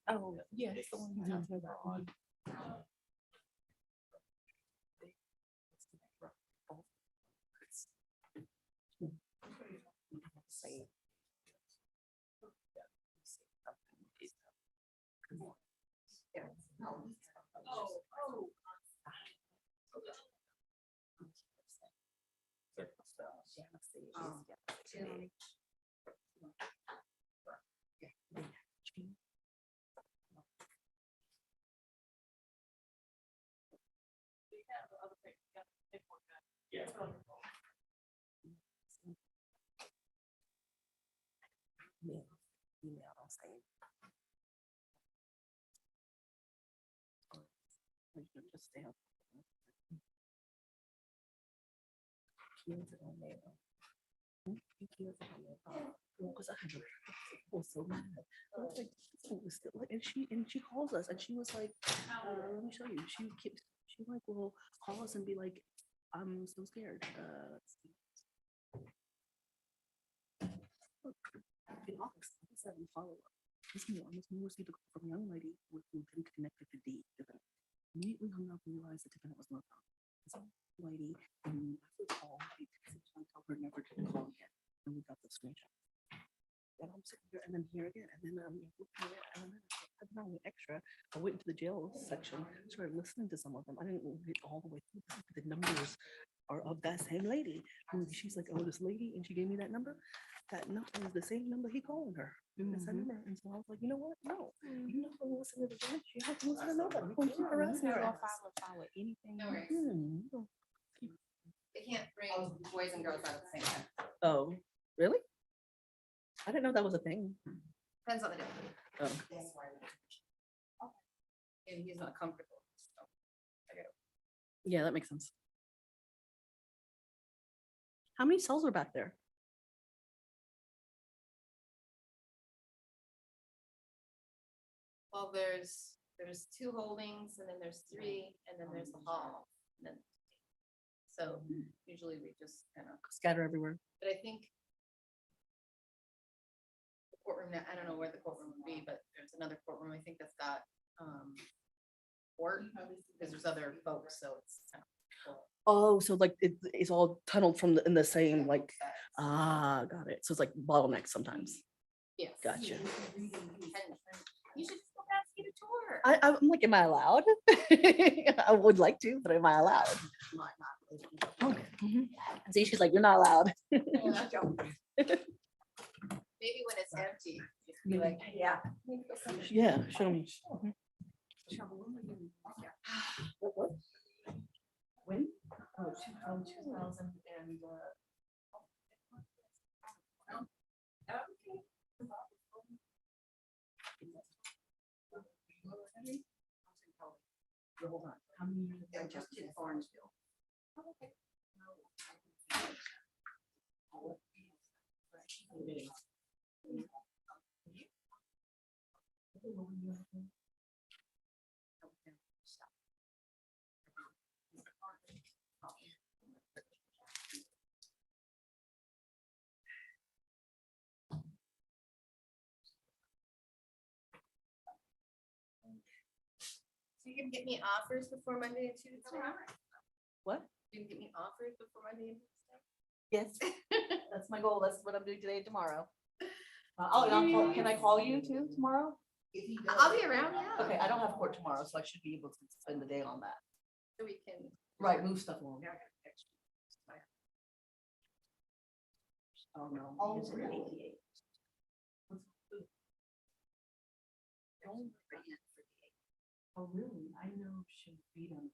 Oh, yeah, that's the one you talked about. Email, I'll say. Just stay up. Because I had to, I was so mad. I was like, "This is still-" and she calls us and she was like, let me show you. She like, will call us and be like, I'm so scared. Let's see. In August, follow up. This morning received a call from a young lady with who then connected to D. Immediately hung up and realized the defendant was not found. This lady, and after the call, I told her never to call again. And we got the screenshot. And I'm sitting here and then here again. And then looking at it, and then I not only extra. I went into the jail section, started listening to some of them. I didn't get all the way through. The numbers are of that same lady. And she's like, oh, this lady, and she gave me that number. That number is the same number he calling her. It's that number. And so I was like, you know what? No, you're not gonna listen to the judge. You have to listen to nobody. You're gonna keep harassing her. Follow anything. No worries. They can't bring boys and girls out at the same time. Oh, really? I didn't know that was a thing. Depends on the day. Oh. And he's not comfortable. So I gotta- Yeah, that makes sense. How many cells are back there? Well, there's there's 2 holdings, and then there's 3, and then there's the hall. And then, so usually we just kind of, Scatter everywhere. but I think the courtroom, I don't know where the courtroom would be, but there's another courtroom, I think that's got, court, because there's other folks, so it's kind of. Oh, so like it's all tunneled from in the same like, got it. So it's like bottlenecks sometimes. Yes. Gotcha. You should just go back and get a tour. I'm like, am I allowed? I would like to, but am I allowed? Okay. Mhm. See, she's like, you're not allowed. Maybe when it's empty, you can be like, yeah. Yeah, show me. When? Oh, 2000 and, hold on, how many years? I just did Orangeville. So you can get me offers before Monday and Tuesday? What? You can get me offers before Monday and Tuesday? Yes, that's my goal. That's what I'm doing today and tomorrow. Can I call you too tomorrow? I'll be around, yeah. Okay, I don't have court tomorrow, so I should be able to spend the day on that. So we can. Right, move stuff along. Oh, no. It's an 88. Oh, really? I know she beat him.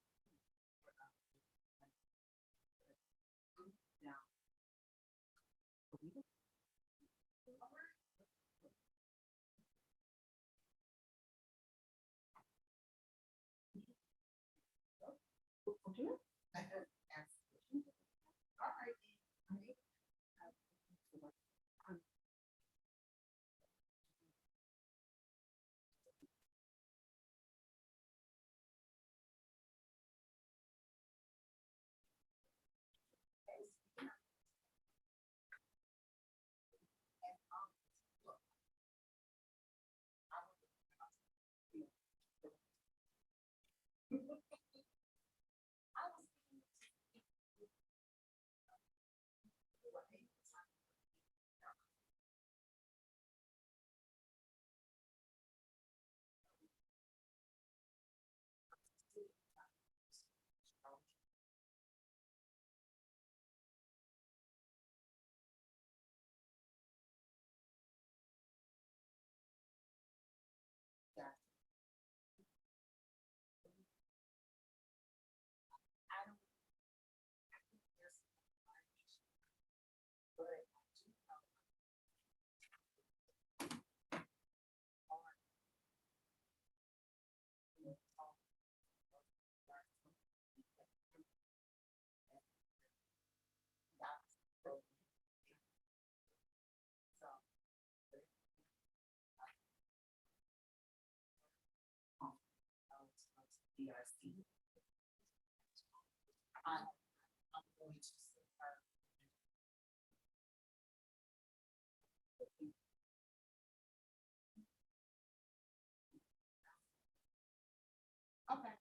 Yeah. Okay.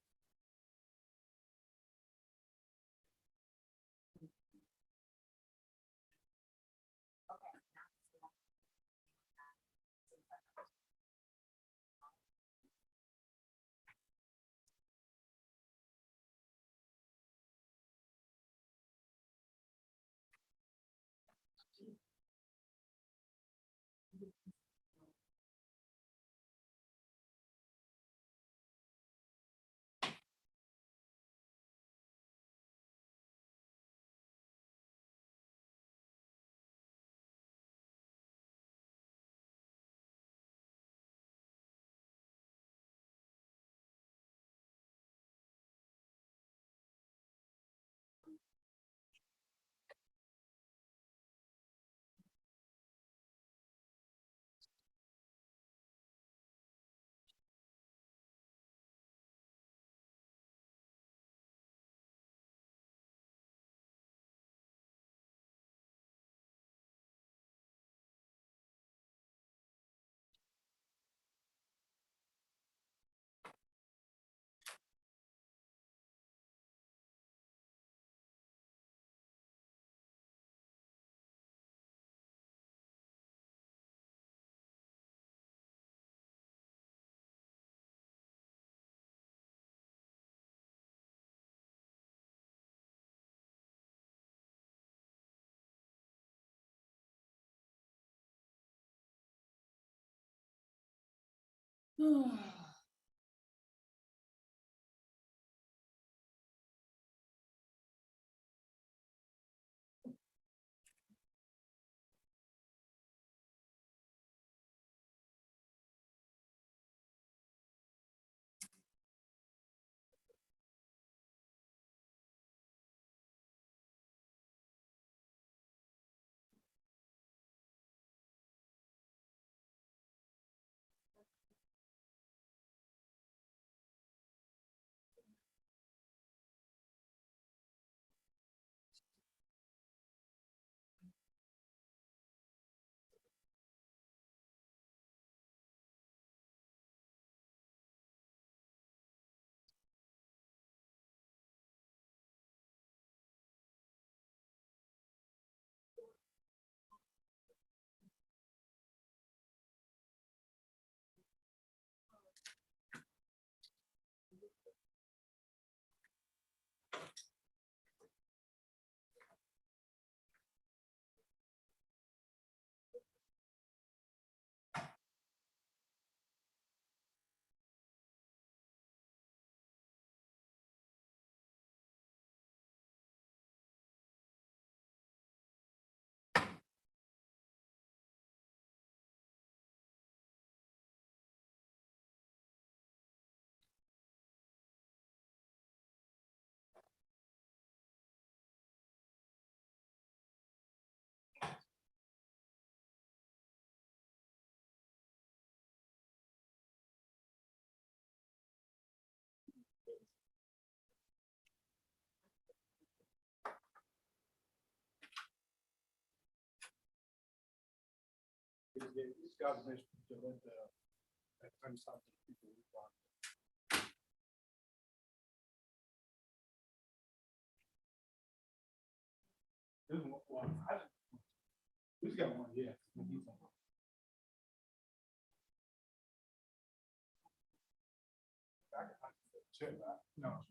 This guy's been doing the something people we want. This one, who's got one? Yeah. No.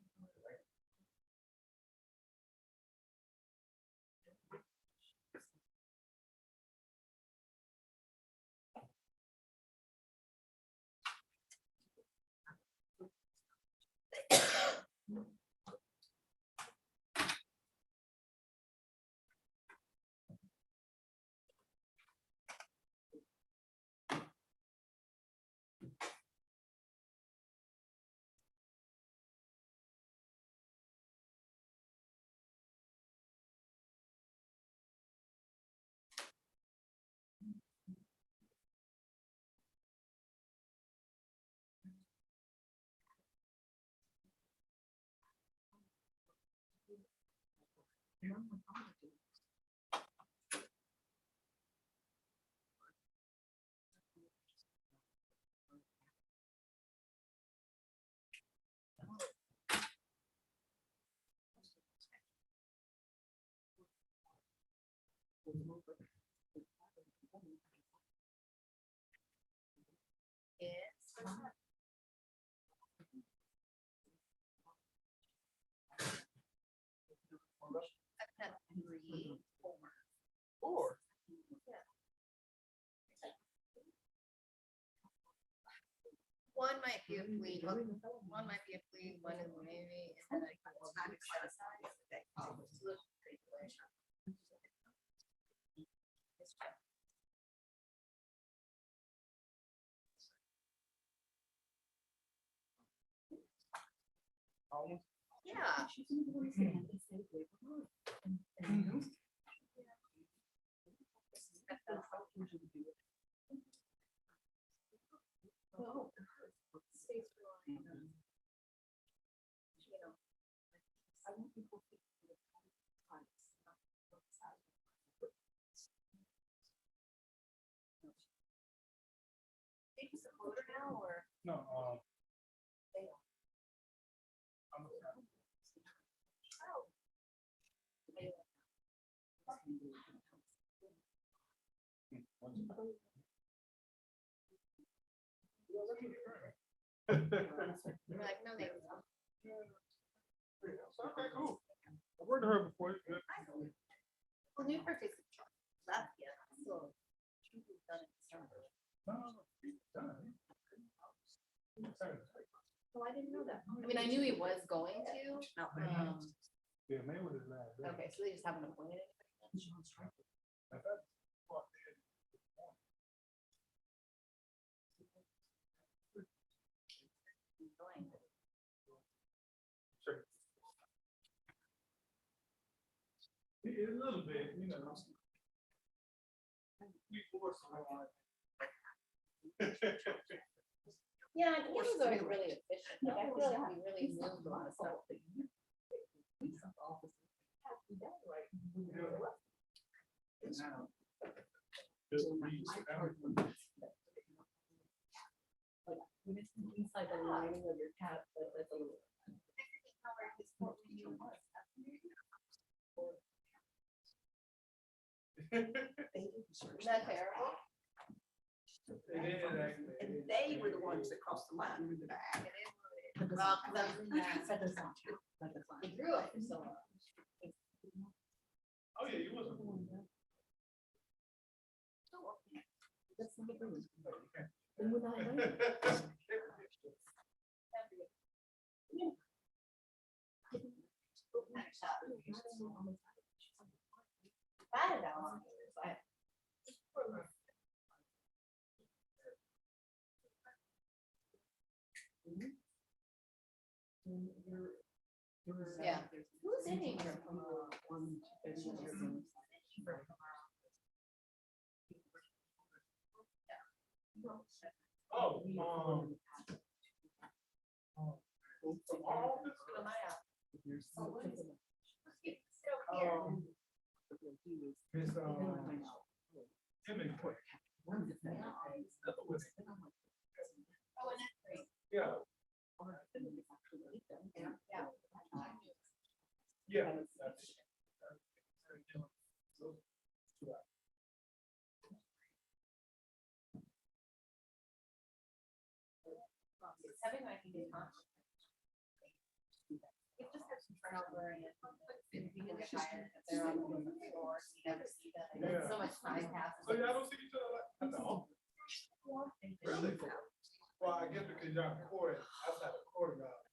Four. One might be a plea, one might be a plea, one is maybe, and then I can time it set aside. Yeah. No, Like, no, they. Okay, cool. I've worked with her before. It's good. Well, Newkirk is left yet, so. She's done it. No, he's done. Oh, I didn't know that. I mean, I knew he was going to. Yeah, May was his last day. Okay, so they just haven't appointed. I thought- Sure. A little bit, you know. We force someone. Yeah, he was always really efficient. Like, I feel like he really moved a lot of stuff. When it's inside the lining of your cap, that's a little. Isn't that terrible? And they were the ones that crossed the line in the back. Well, 'cause he grew up for so long. Oh, yeah, you wasn't. That's not a problem. Then without that- Bad at all. Yeah. Who's in here? Oh, yeah. Yeah. Having my meeting on. It just has some turnover and if you can get hired, if they're on the floor, you never see them. And then so much time passes. So y'all don't see each other like at the office? Really? Well, I guess because y'all court, outside of court, y'all.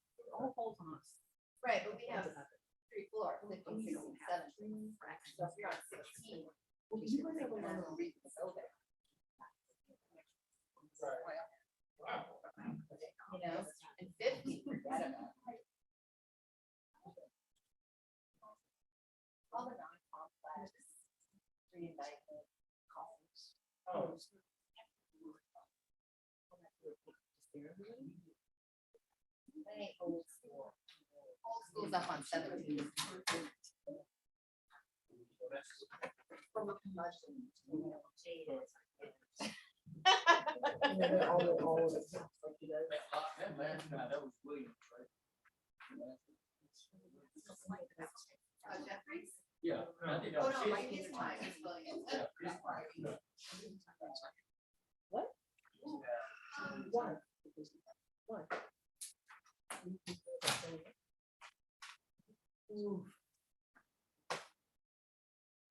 Right, but we have 3 floors, 15, 16, 17. So if you're on 16. You might have a lot of reasons over. Wow. You know, and 50, forget about it. All the non-complex, re-indictment, calls. Oh. They old school. Old school's up on 17. From a concussion, you know, jaded. Jeffries? Yeah. Oh, no, like his time is Williams. What? Why? Why? Ooh.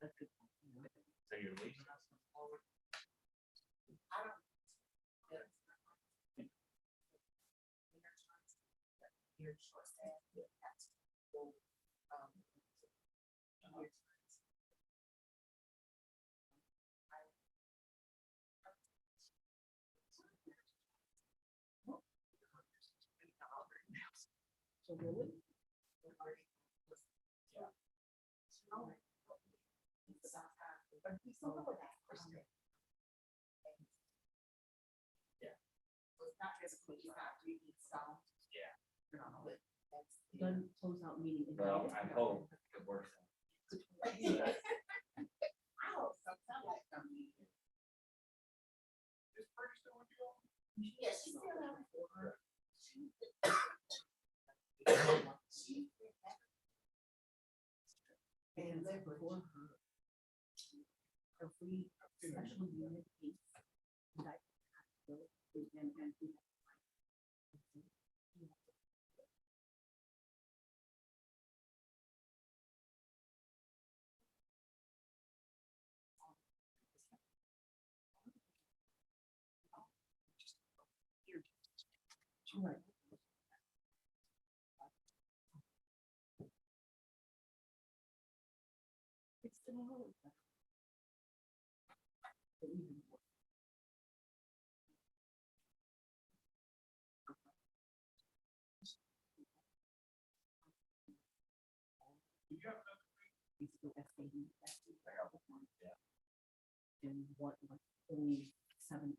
That's good. So you're leaving us? So really? Done close out meeting. Well, I hope it works. Yeah, she's still out. And then before her. Her free special unit case. That. And. Right. It's the whole thing. But even more. It's the SAE, that's the variable one. And what, like, only 7.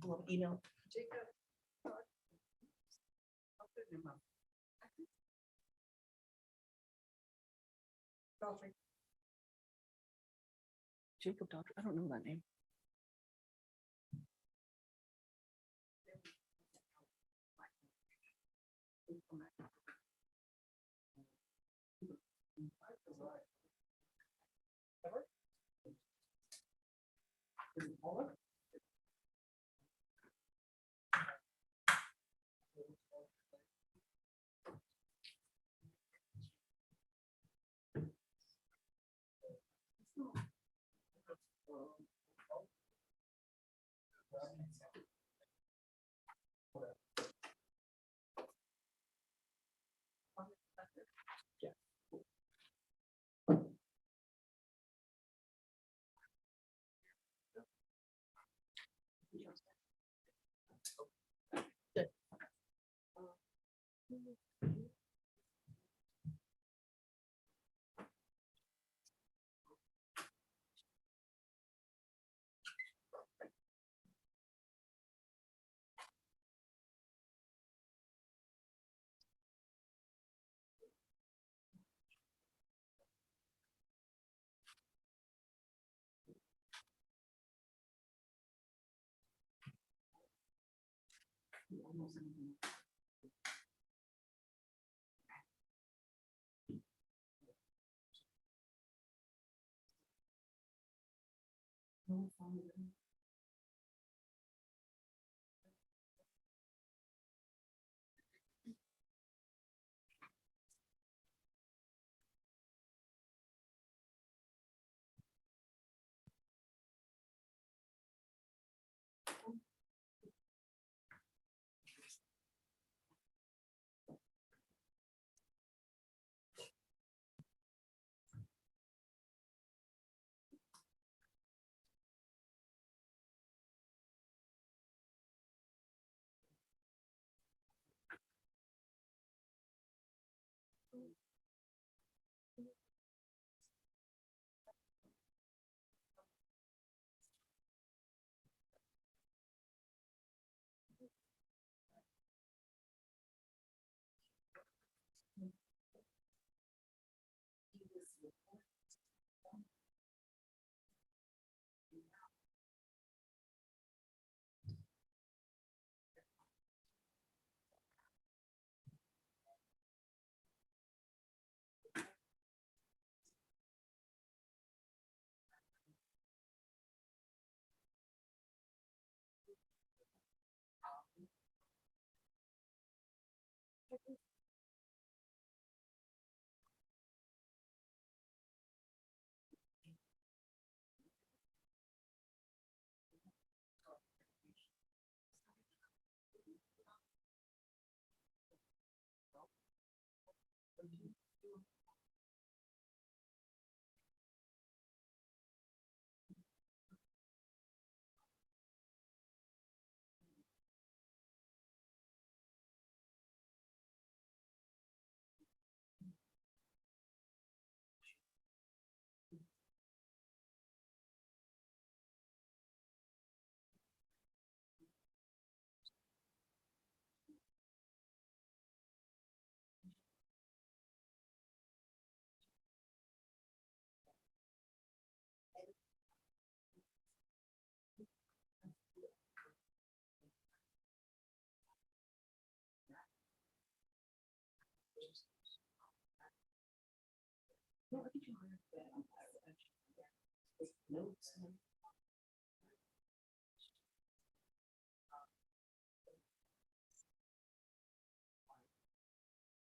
Little email. Jacob. Jacob Doctor, I don't know that name.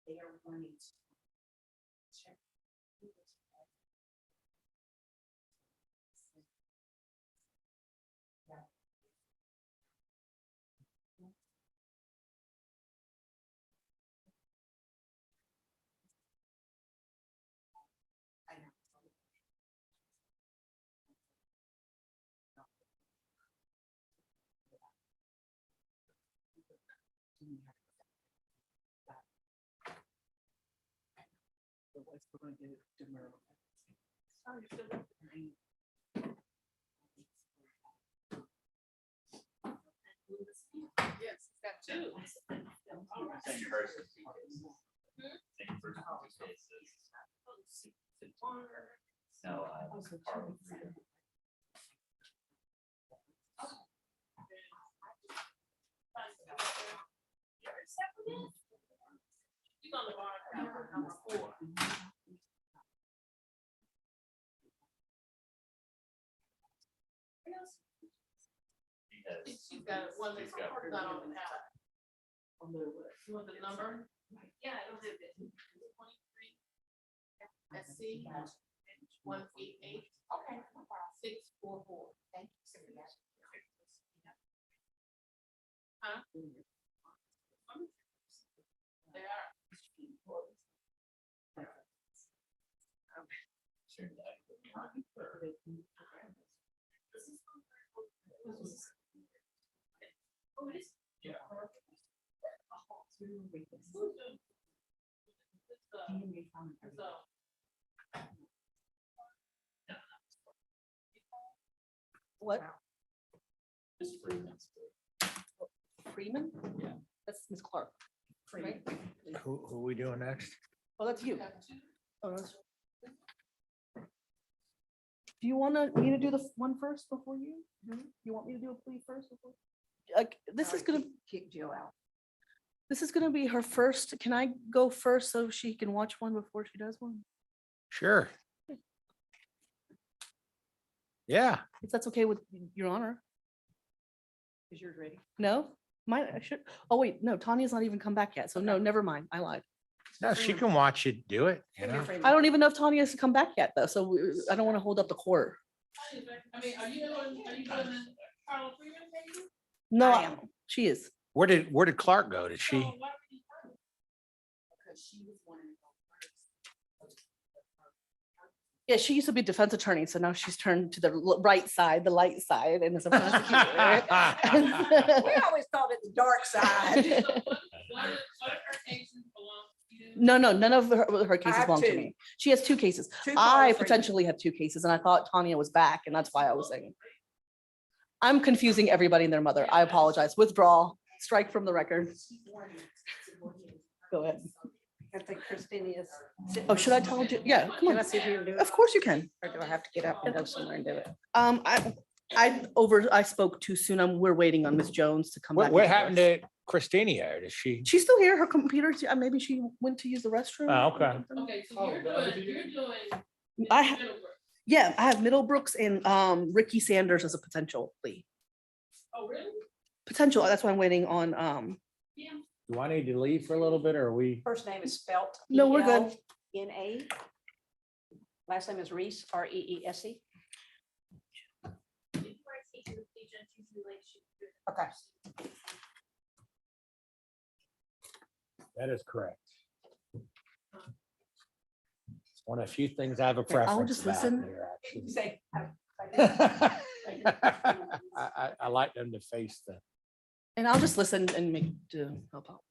They are wanting to check. I know. Otherwise, we're gonna get it tomorrow. Yes, it's got two. She's on the bar, number 4. She's got one that's not on the pallet. You want the number? Yeah, I don't have it. 23 SC 188. Okay. 644. Thank you. Huh? They are. Oh, it is? Yeah. What? Ms. Freeman? Yeah. That's Ms. Clark. Right? Who are we doing next? Oh, that's you. Oh, that's- Do you want me to do the one first before you? You want me to do a plea first before? Like, this is gonna. Kick Jill out. This is gonna be her first. Can I go first so she can watch one before she does one? Sure. Yeah. If that's okay with your honor. Is yours ready? No, mine, I should, oh wait, no, Tanya's not even come back yet. So no, never mind. I lied. No, she can watch you do it, you know? I don't even know if Tanya has come back yet though. So I don't want to hold up the court. I mean, are you doing the Carl Freeman case? No, she is. Where did Clark go? Did she? Because she was wanting to go first. Yeah, she used to be a defense attorney, so now she's turned to the right side, the light side, and is a prosecutor. We always called it the dark side. No, none of her cases have belong to two. me. She has 2 cases. Two I Carla Freeman. potentially have 2 cases, and I thought Tanya was back, and that's why I was saying. I'm confusing everybody and their mother. I apologize. Withdraw, strike from the record. Go ahead. I think Christina is. Oh, should I tell you? Yeah, come Can I on. sit here and do it? Of course you can. Or do I have to get up and go somewhere and do it? I spoke too soon. We're waiting on Ms. Jones to come back. What into happened this. to Christina? Does she? She's still here. Her computer, maybe she went to use the restroom. Oh, okay. Okay, so you're doing. I have, yeah, I have Middlebrooks and Ricky Sanders as a potential plea. Oh, really? Potential, that's why I'm waiting on, Yeah. Do I need to leave for a little bit or are we? First name is spelt. No, we're good. ELNA. Last name is Reese, REESE. Okay. That is correct. It's one of the few things I have a Okay, I'll preference just about listen. here, actually. Say. I like them to face the. and I'll just listen and make, to help out.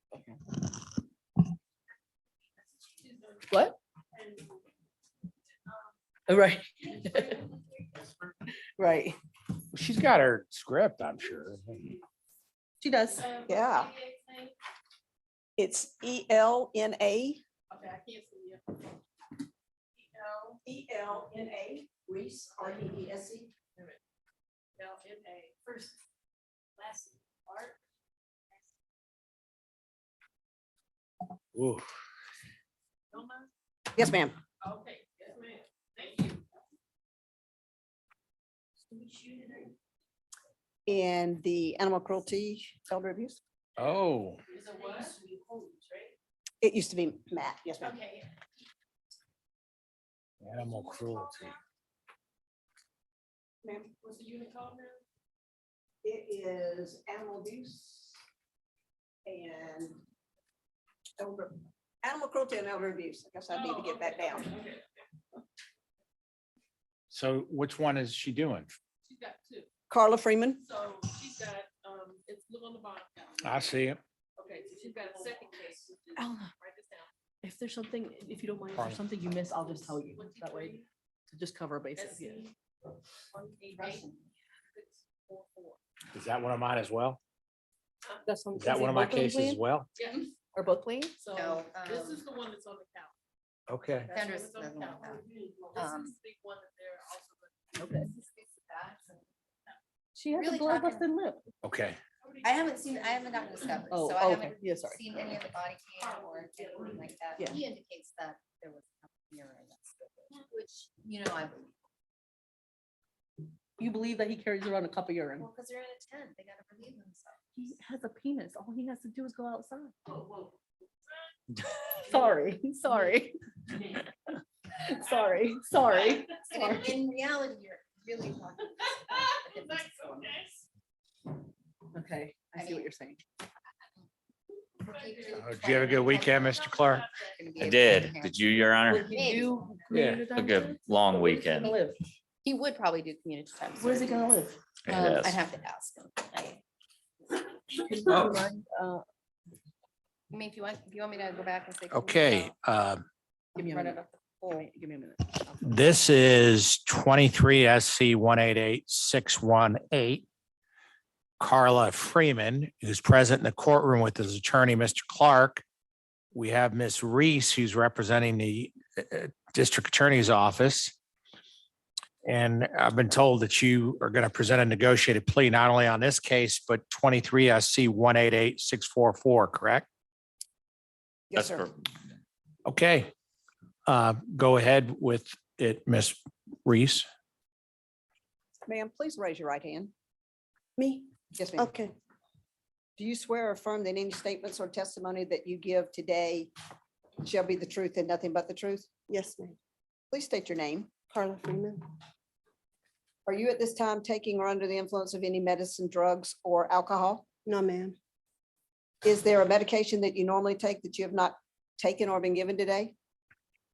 What? Oh, right. Right. She's got her script, I'm sure. She does. Yeah. It's ELNA. Okay, I can't see you. ELNA, Reese, REESE. LNA. First, last, art. Ooh. Yes, ma'am. Okay, yes, ma'am. Thank you. In the animal cruelty elder abuse. Oh, Is it what? It used to be Matt, yes, ma'am. Okay. Animal cruelty. Ma'am, What's the unit called now? it is animal abuse and animal cruelty and elder abuse. I guess I need to get that down. So which one is she doing? She's got two. Carla Freeman. So she's got, it's look on the bottom. I see it. Okay, so she's got a second case. which is- Alma. Write this down. If there's something, if you don't mind, if there's something you miss, I'll just tell you. That way, to just cover bases. Yeah. SC 188-644. Is that one of mine as well? That's Is that one of my cases as well? Yeah, Or both please? No, so this is the one that's on the count. Okay. That's the one Kendra that's on the doesn't know count. that. This Um, is the one that they're also. Okay. She has Really a bloodless talking- lip. Okay. I haven't gotten discovery, Oh, so I okay. haven't Yeah, sorry. seen any of the body cam or anything like that. Yeah. He indicates that there was a mirror in that, which, you know, I believe. You believe that he carries around a cup of urine? Well, because they're in a tent, they gotta relieve themselves. He has a penis. All he has to do is go outside. Sorry, sorry. Sorry, sorry. And in reality, you're really talking. about a difference. Okay, I see what you're saying. Did you have a good weekend, Mr. Clark? I did. Did you, Your Honor? Will he do Yeah. community A time good service? long Where's he gonna weekend. live? He would probably do community time. Where's he service. gonna live? Yes. I'd have to ask him. I mean, if you want me to go back and say. Okay, Give me a Run it minute. up the poll. Give me a minute. this is 23 SC 188-618. Carla Freeman, who's present in the courtroom with his attorney, Mr. Clark. We have Ms. Reese, who's representing the district attorney's office. And I've been told that you are going to present a negotiated plea, not only on this case, but 23 SC 188-644, correct? Yes, That's sir. per- Okay. Go ahead with it, Ms. Reese. Ma'am, please raise your right hand. Me? Yes, ma'am. Okay. Do you swear or affirm that any statements or testimony that you give today shall be the truth and nothing but the truth? Yes, ma'am. Please state your name. Carla Freeman. Are you at this time taking or under the influence of any medicine, drugs, or alcohol? No, ma'am. Is there a medication that you normally take that you have not taken or been given today?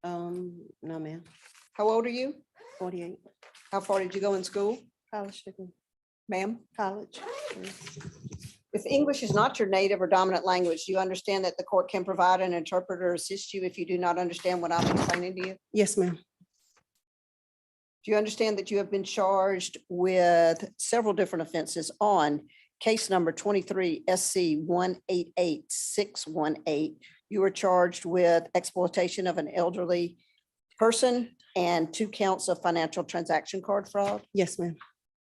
No, ma'am. How old are you? 48. How far did you go in school? College degree. Ma'am? College. If English is not your native or dominant language, do you understand that the court can provide an interpreter or assist you if you do not understand what I'm explaining to you? Yes, ma'am. Do you understand that you have been charged with several different offenses on case number 23 SC 188-618? You were charged with exploitation of an elderly person and 2 counts of financial transaction card fraud. Yes, ma'am.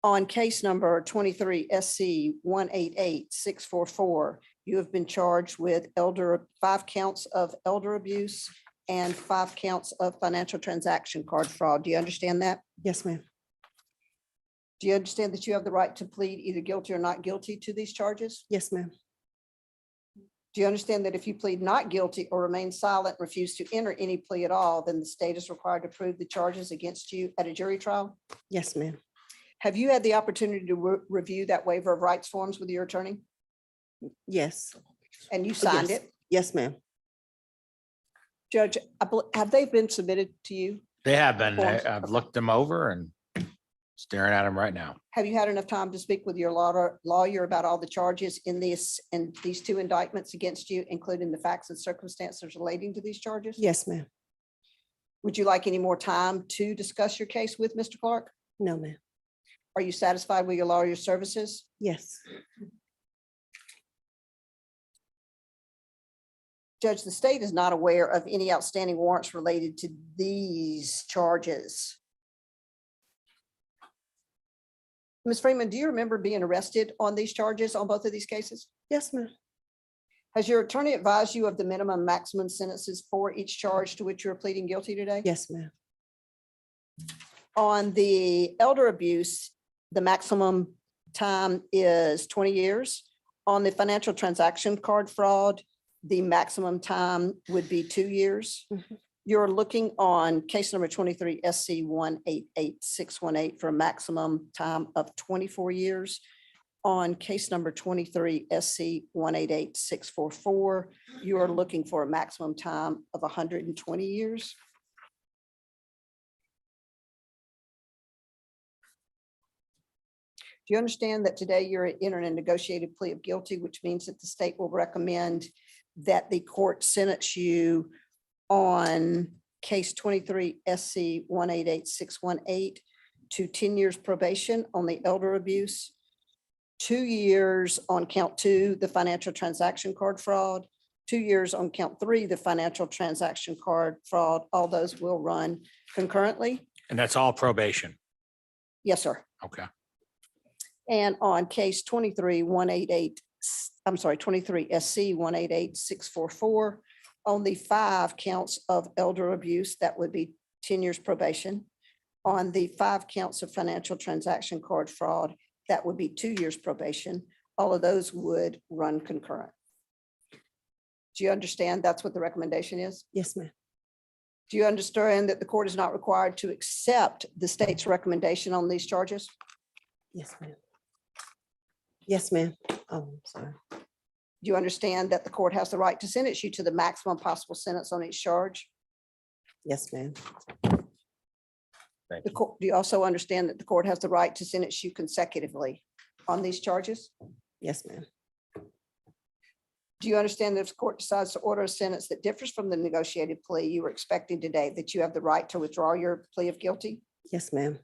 On case number 23 SC 188-644, you have been charged with 5 counts of elder abuse and 5 counts of financial transaction card fraud. Do you understand that? Yes, ma'am. Do you understand that you have the right to plead either guilty or not guilty to these charges? Yes, ma'am. Do you understand that if you plead not guilty or remain silent, refuse to enter any plea at all, then the state is required to prove the charges against you at a jury trial? Yes, ma'am. Have you had the opportunity to review that waiver of rights forms with your attorney? Yes. And you signed Yes. it? Yes, ma'am. Judge, have they been submitted to you? They have been, Forms. I've looked them over and staring at them right now. Have you had enough time to speak with your lawyer about all the charges in these 2 indictments against you, including the facts and circumstances relating to these charges? Yes, ma'am. Would you like any more time to discuss your case with Mr. Clark? No, ma'am. Are you satisfied with your lawyer's services? Yes. Judge, the state is not aware of any outstanding warrants related to these charges. Ms. Freeman, do you remember being arrested on these charges on both of these cases? Yes, ma'am. Has your attorney advised you of the minimum and maximum sentences for each charge to which you're pleading guilty today? Yes, ma'am. On the elder abuse, the maximum time is 20 years. On the financial transaction card fraud, the maximum time would be 2 years. You're looking on case number 23 SC 188618 for a maximum time of 24 years. On case number 23 SC 188644, you are looking for a maximum time of 120 years. Do you understand that today you're entering a negotiated plea of guilty, which means that the state will recommend that the court sentence you on case 23 SC 188618 to 10 years probation on the elder abuse, 2 years on count 2, the financial transaction card fraud, 2 years on count 3, the financial transaction card fraud. All those will run concurrently. And that's all probation. Yes, sir. Okay. And on case 23 SC 188644, only 5 counts of elder abuse, that would be 10 years probation. On the 5 counts of financial transaction card fraud, that would be 2 years probation. All of those would run concurrent. Do you understand that's what the recommendation is? Yes, ma'am. Do you understand that the court is not required to accept the state's recommendation on these charges? Yes, ma'am. Yes, ma'am. Oh, I'm sorry. Do you understand that the court has the right to sentence you to the maximum possible sentence on each charge? Yes, ma'am. The court, do you also understand that the court has the right to sentence you consecutively on these charges? Yes, ma'am. Do you understand that if the court decides to order a sentence that differs from the negotiated plea you were expecting today, that you have the right to withdraw your plea of guilty? Yes, ma'am.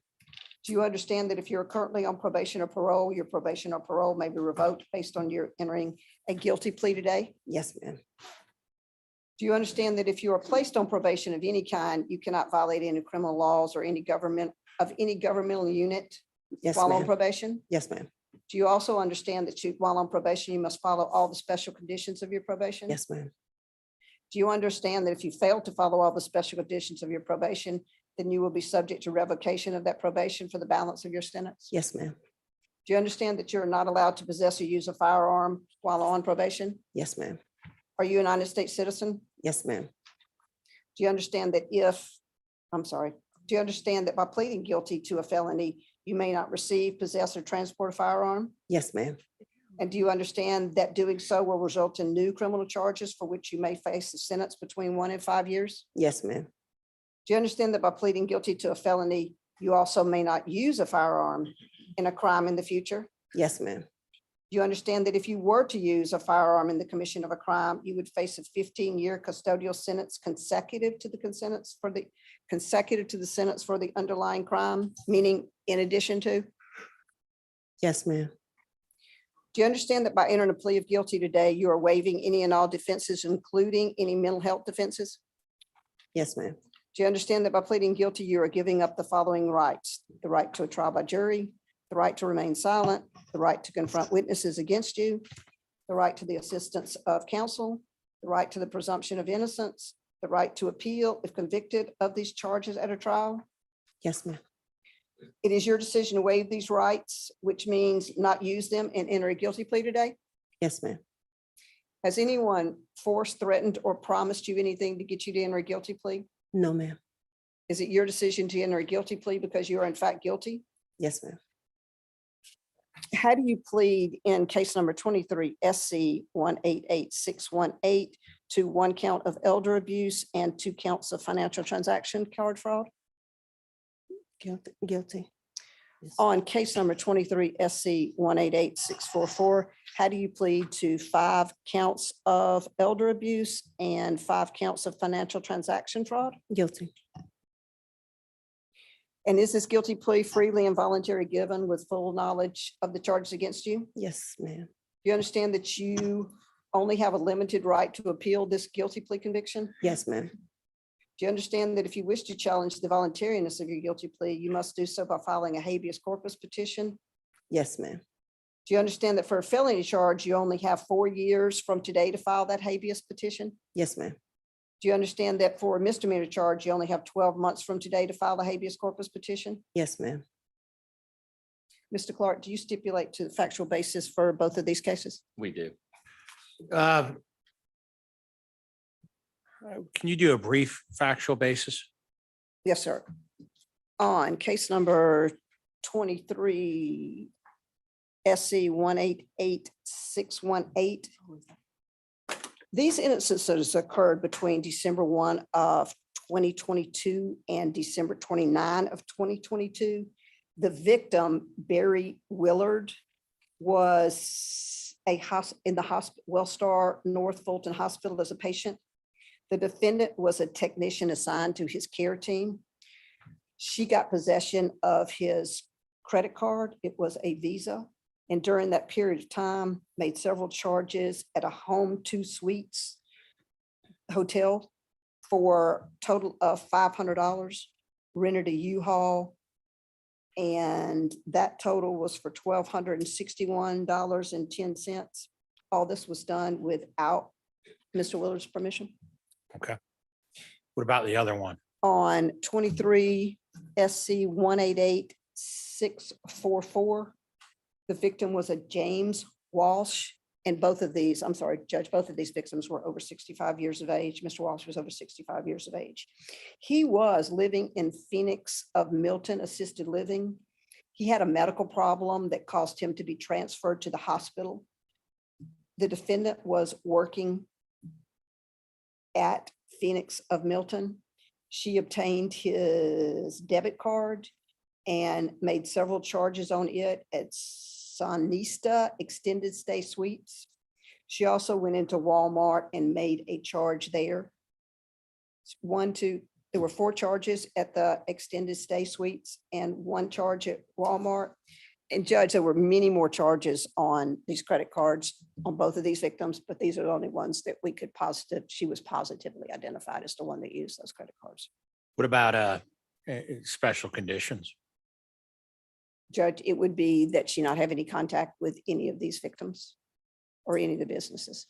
Do you understand that if you're currently on probation or parole, your probation or parole may be revoked based on your entering a guilty plea today? Yes, ma'am. Do you understand that if you are placed on probation of any kind, you cannot violate any criminal laws or any governmental unit Yes, while on ma'am. probation? Yes, ma'am. Do you also understand that while on probation, you must follow all the special conditions of your probation? Yes, ma'am. Do you understand that if you fail to follow all the special conditions of your probation, then you will be subject to revocation of that probation for the balance of your sentence? Yes, ma'am. Do you understand that you're not allowed to possess or use a firearm while on probation? Yes, ma'am. Are you a United States citizen? Yes, ma'am. Do you understand that do you understand that by pleading guilty to a felony, you may not receive, possess, or transport a firearm? Yes, ma'am. And do you understand that doing so will result in new criminal charges for which you may face a sentence between 1 and 5 years? Yes, ma'am. Do you understand that by pleading guilty to a felony, you also may not use a firearm in a crime in the future? Yes, ma'am. Do you understand that if you were to use a firearm in the commission of a crime, you would face a 15-year custodial sentence consecutive to the sentence for the underlying crime, meaning in addition to? Yes, ma'am. Do you understand that by entering a plea of guilty today, you are waiving any and all defenses, including any mental health defenses? Yes, ma'am. Do you understand that by pleading guilty, you are giving up the following rights: the right to a trial by jury, the right to remain silent, the right to confront witnesses against you, the right to the assistance of counsel, the right to the presumption of innocence, the right to appeal if convicted of these charges at a trial? Yes, ma'am. It is your decision to waive these rights, which means not use them and enter a guilty plea today? Yes, ma'am. Has anyone forced, threatened, or promised you anything to get you to enter a guilty plea? No, ma'am. Is it your decision to enter a guilty plea because you are in fact guilty? Yes, ma'am. How do you plead in case number 23 SC 188618 to 1 count of elder abuse and 2 counts of financial transaction card fraud? Guilty. Guilty. Yes. On case number 23 SC 188644, how do you plead to 5 counts of elder abuse and 5 counts of financial transaction fraud? Guilty. And is this guilty plea freely and voluntary given with full knowledge of the charges against you? Yes, ma'am. Do you understand that you only have a limited right to appeal this guilty plea conviction? Yes, ma'am. Do you understand that if you wish to challenge the voluntariness of your guilty plea, you must do so by filing a habeas corpus petition? Yes, ma'am. Do you understand that for a felony charge, you only have 4 years from today to file that habeas petition? Yes, ma'am. Do you understand that for a misdemeanor charge, you only have 12 months from today to file the habeas corpus petition? Yes, ma'am. Mr. Clark, do you stipulate to the factual basis for both of these cases? We do. Can you do a brief factual basis? Yes, sir. On case number 23 SC 188618. These instances occurred between December 1 of 2022 and December 29 of 2022. The victim, Barry Willard, was in the hospital, Wellstar North Fulton Hospital as a patient. The defendant was a technician assigned to his care team. She got possession of his credit card. It was a Visa. And during that period of time, made several charges at a Home 2 Suites hotel for a total of $500, rented a U-Haul. And that total was for $1,261.10. All this was done without Mr. Willard's permission. Okay. What about the other one? On 23 SC 188644. The victim was a James Walsh, and both of these, I'm sorry, Judge, both of these victims were over 65 years of age. Mr. Walsh was over 65 years of age. He was living in Phoenix of Milton Assisted Living. He had a medical problem that caused him to be transferred to the hospital. The defendant was working at Phoenix of Milton. She obtained his debit card and made several charges on it at Sonesta Extended Stay Suites. She also went into Walmart and made a charge there. There were 4 charges at the Extended Stay Suites and 1 charge at Walmart. And Judge, there were many more charges on these credit cards on both of these victims, but these are the only ones that we could she was positively identified as the one that used those credit cards. What about special conditions? Judge, it would be that she not have any contact with any of these victims or any of the businesses.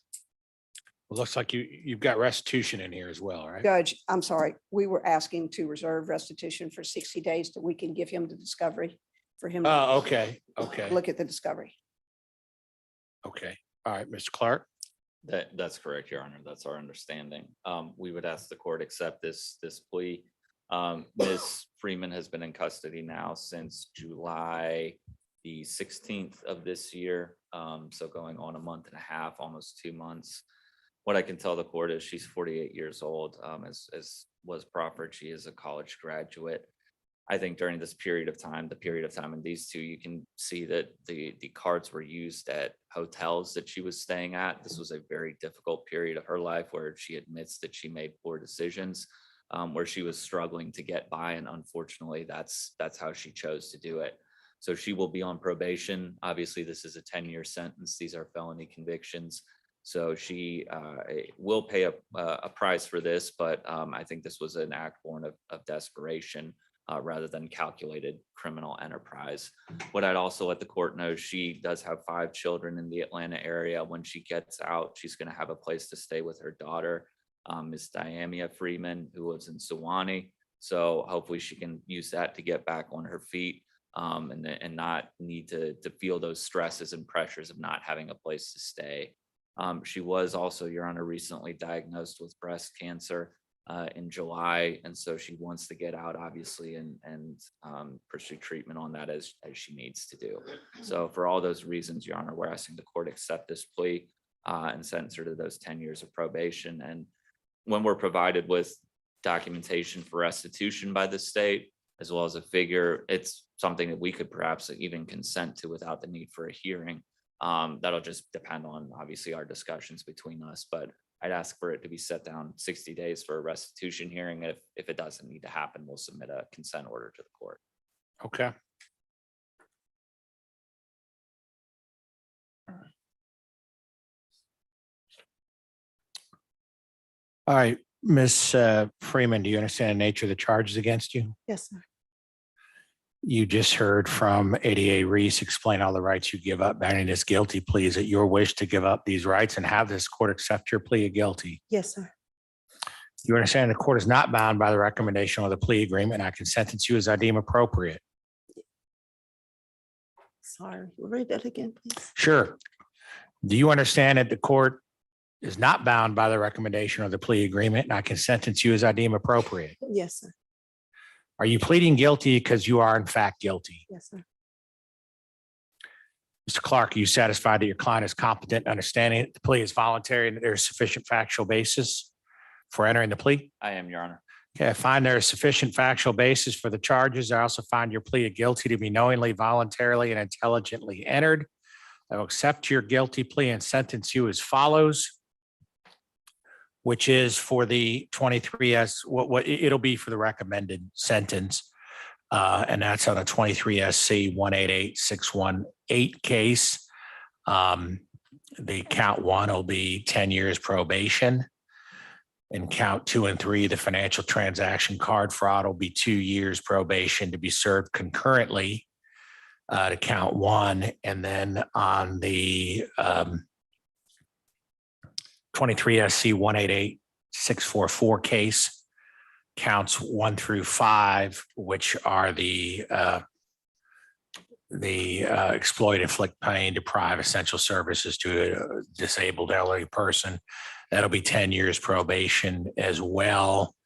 It looks like you've got restitution in here as well, right? Judge, I'm sorry, we were asking to reserve restitution for 60 days so we can give him the discovery for him. to Oh, okay, okay, Look at the discovery. okay. All right, Mr. Clark. That's correct, Your Honor. That's our understanding. We would ask the court accept this plea. Ms. Freeman has been in custody now since July the 16th of this year. So going on a month and a half, almost 2 months. What I can tell the court is she's 48 years old. As was proffered, she is a college graduate. I think during this period of time, in these two, you can see that the cards were used at hotels that she was staying at. This was a very difficult period of her life where she admits that she made poor decisions, where she was struggling to get by. And unfortunately, that's how she chose to do it. So she will be on probation. Obviously, this is a 10-year sentence. These are felony convictions. So she will pay a price for this, but I think this was an act born of desperation rather than calculated criminal enterprise. What I'd also let the court know, she does have 5 children in the Atlanta area. When she gets out, she's going to have a place to stay with her daughter, Ms. Diamia Freeman, who lives in Sewanee. So hopefully she can use that to get back on her feet and not need to feel those stresses and pressures of not having a place to stay. She was also, Your Honor, recently diagnosed with breast cancer in July. And so she wants to get out, obviously, and pursue treatment on that as she needs to do. So for all those reasons, Your Honor, we're asking the court accept this plea and sentence her to those 10 years of probation. And when we're provided with documentation for restitution by the state, as well as a figure, it's something that we could perhaps even consent to without the need for a hearing. That'll just depend on, obviously, our discussions between us, but I'd ask for it to be set down 60 days for a restitution hearing. If it doesn't need to happen, we'll submit a consent order to the court. Okay. All right, Ms. Freeman, do you understand the nature of the charges against you? Yes, sir. You just heard from ADA Reese explain all the rights you give up binding this guilty plea. Is it your wish to give up these rights and have this court accept your plea of guilty? Yes, sir. You understand the court is not bound by the recommendation of the plea agreement. I can sentence you as I deem appropriate. Sorry, read that again, please. Sure. Do you understand that the court is not bound by the recommendation of the plea agreement, and I can sentence you as I deem appropriate. Yes, sir. Are you pleading guilty because you are in fact guilty? Yes, sir. Mr. Clark, are you satisfied that your client is competent, understanding that the plea is voluntary and that there is sufficient factual basis for entering the plea? I am, Your Honor. Okay, I find there is sufficient factual basis for the charges. I also find your plea of guilty to be knowingly, voluntarily, and intelligently entered. I will accept your guilty plea and sentence you as follows, which is for the 23S, what it'll be for the recommended sentence. And that's on a 23 SC 188618 case. The count 1 will be 10 years probation. And count 2 and 3, the financial transaction card fraud, will be 2 years probation to be served concurrently to count 1. And then on the 23 SC 188644 case, counts 1 through 5, which are the exploit, inflict pain, deprive essential services to a disabled elderly person. That'll be 10 years probation as well.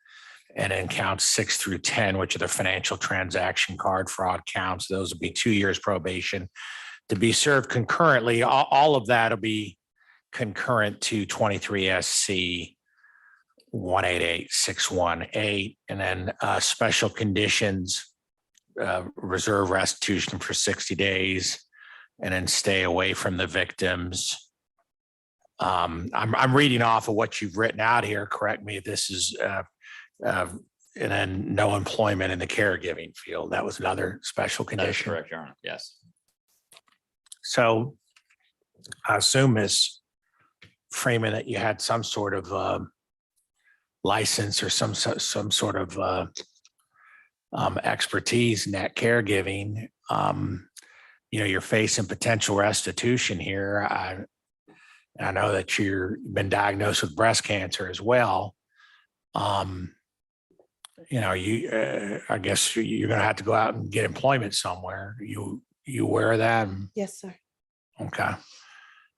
And then counts 6 through 10, which are the financial transaction card fraud counts. Those will be 2 years probation to be served concurrently. All of that will be concurrent to 23 SC 188618. And then special conditions, reserve restitution for 60 days, and then stay away from the victims. I'm reading off of what you've written out here. Correct me if this is, and then no employment in the caregiving field. That was another special That is condition. correct, Your Honor. Yes. So I assume, Ms. Freeman, that you had some sort of license or some sort of expertise in that caregiving. You're facing potential restitution here. I know that you've been diagnosed with breast cancer as well. I guess you're going to have to go out and get employment somewhere. You aware of that? Yes, sir. Okay.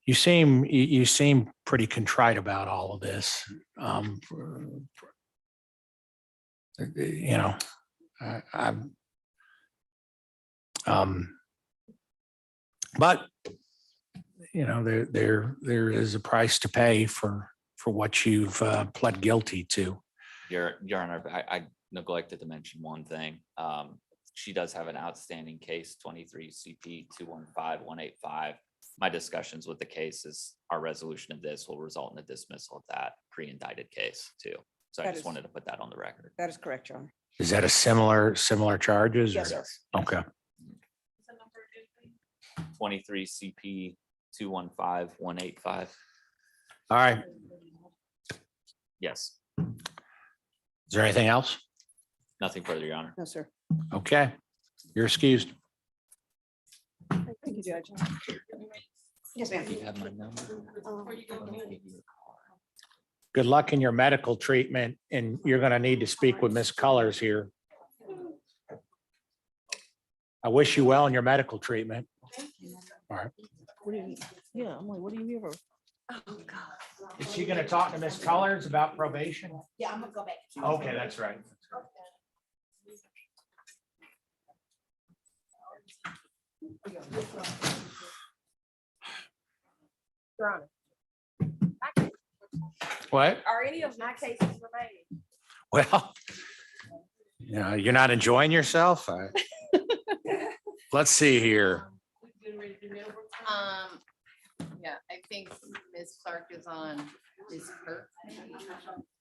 You seem pretty contrite about all of this. But there is a price to pay for what you've pled guilty to. Your Honor, I neglected to mention one thing. She does have an outstanding case, 23 CP 215185. My discussions with the case is our resolution of this will result in a dismissal of that pre-indicted case too. So I That just is- wanted to put that on the record. That is correct, Your Honor. Is that a similar charges? Yes, or- sir. Okay. 23 CP 215185. All right. Yes, Is there anything else? nothing further, Your Honor. No, sir. Okay. You're excused. Thank you, Judge. Yes, ma'am. Do you have my number? Good luck in your medical treatment, and you're going to need to speak with Miss Colors here. I wish you well in your medical treatment. All right. Yeah, I'm like, what do you ever? Is she going to talk to Miss Colors about probation? Yeah, I'm gonna go back. Okay, that's right. Your Honor. What? Are any of my cases remaining? Well, you're not enjoying yourself? Let's see here. Yeah, I think Ms. Clark is on Ms. Kirk.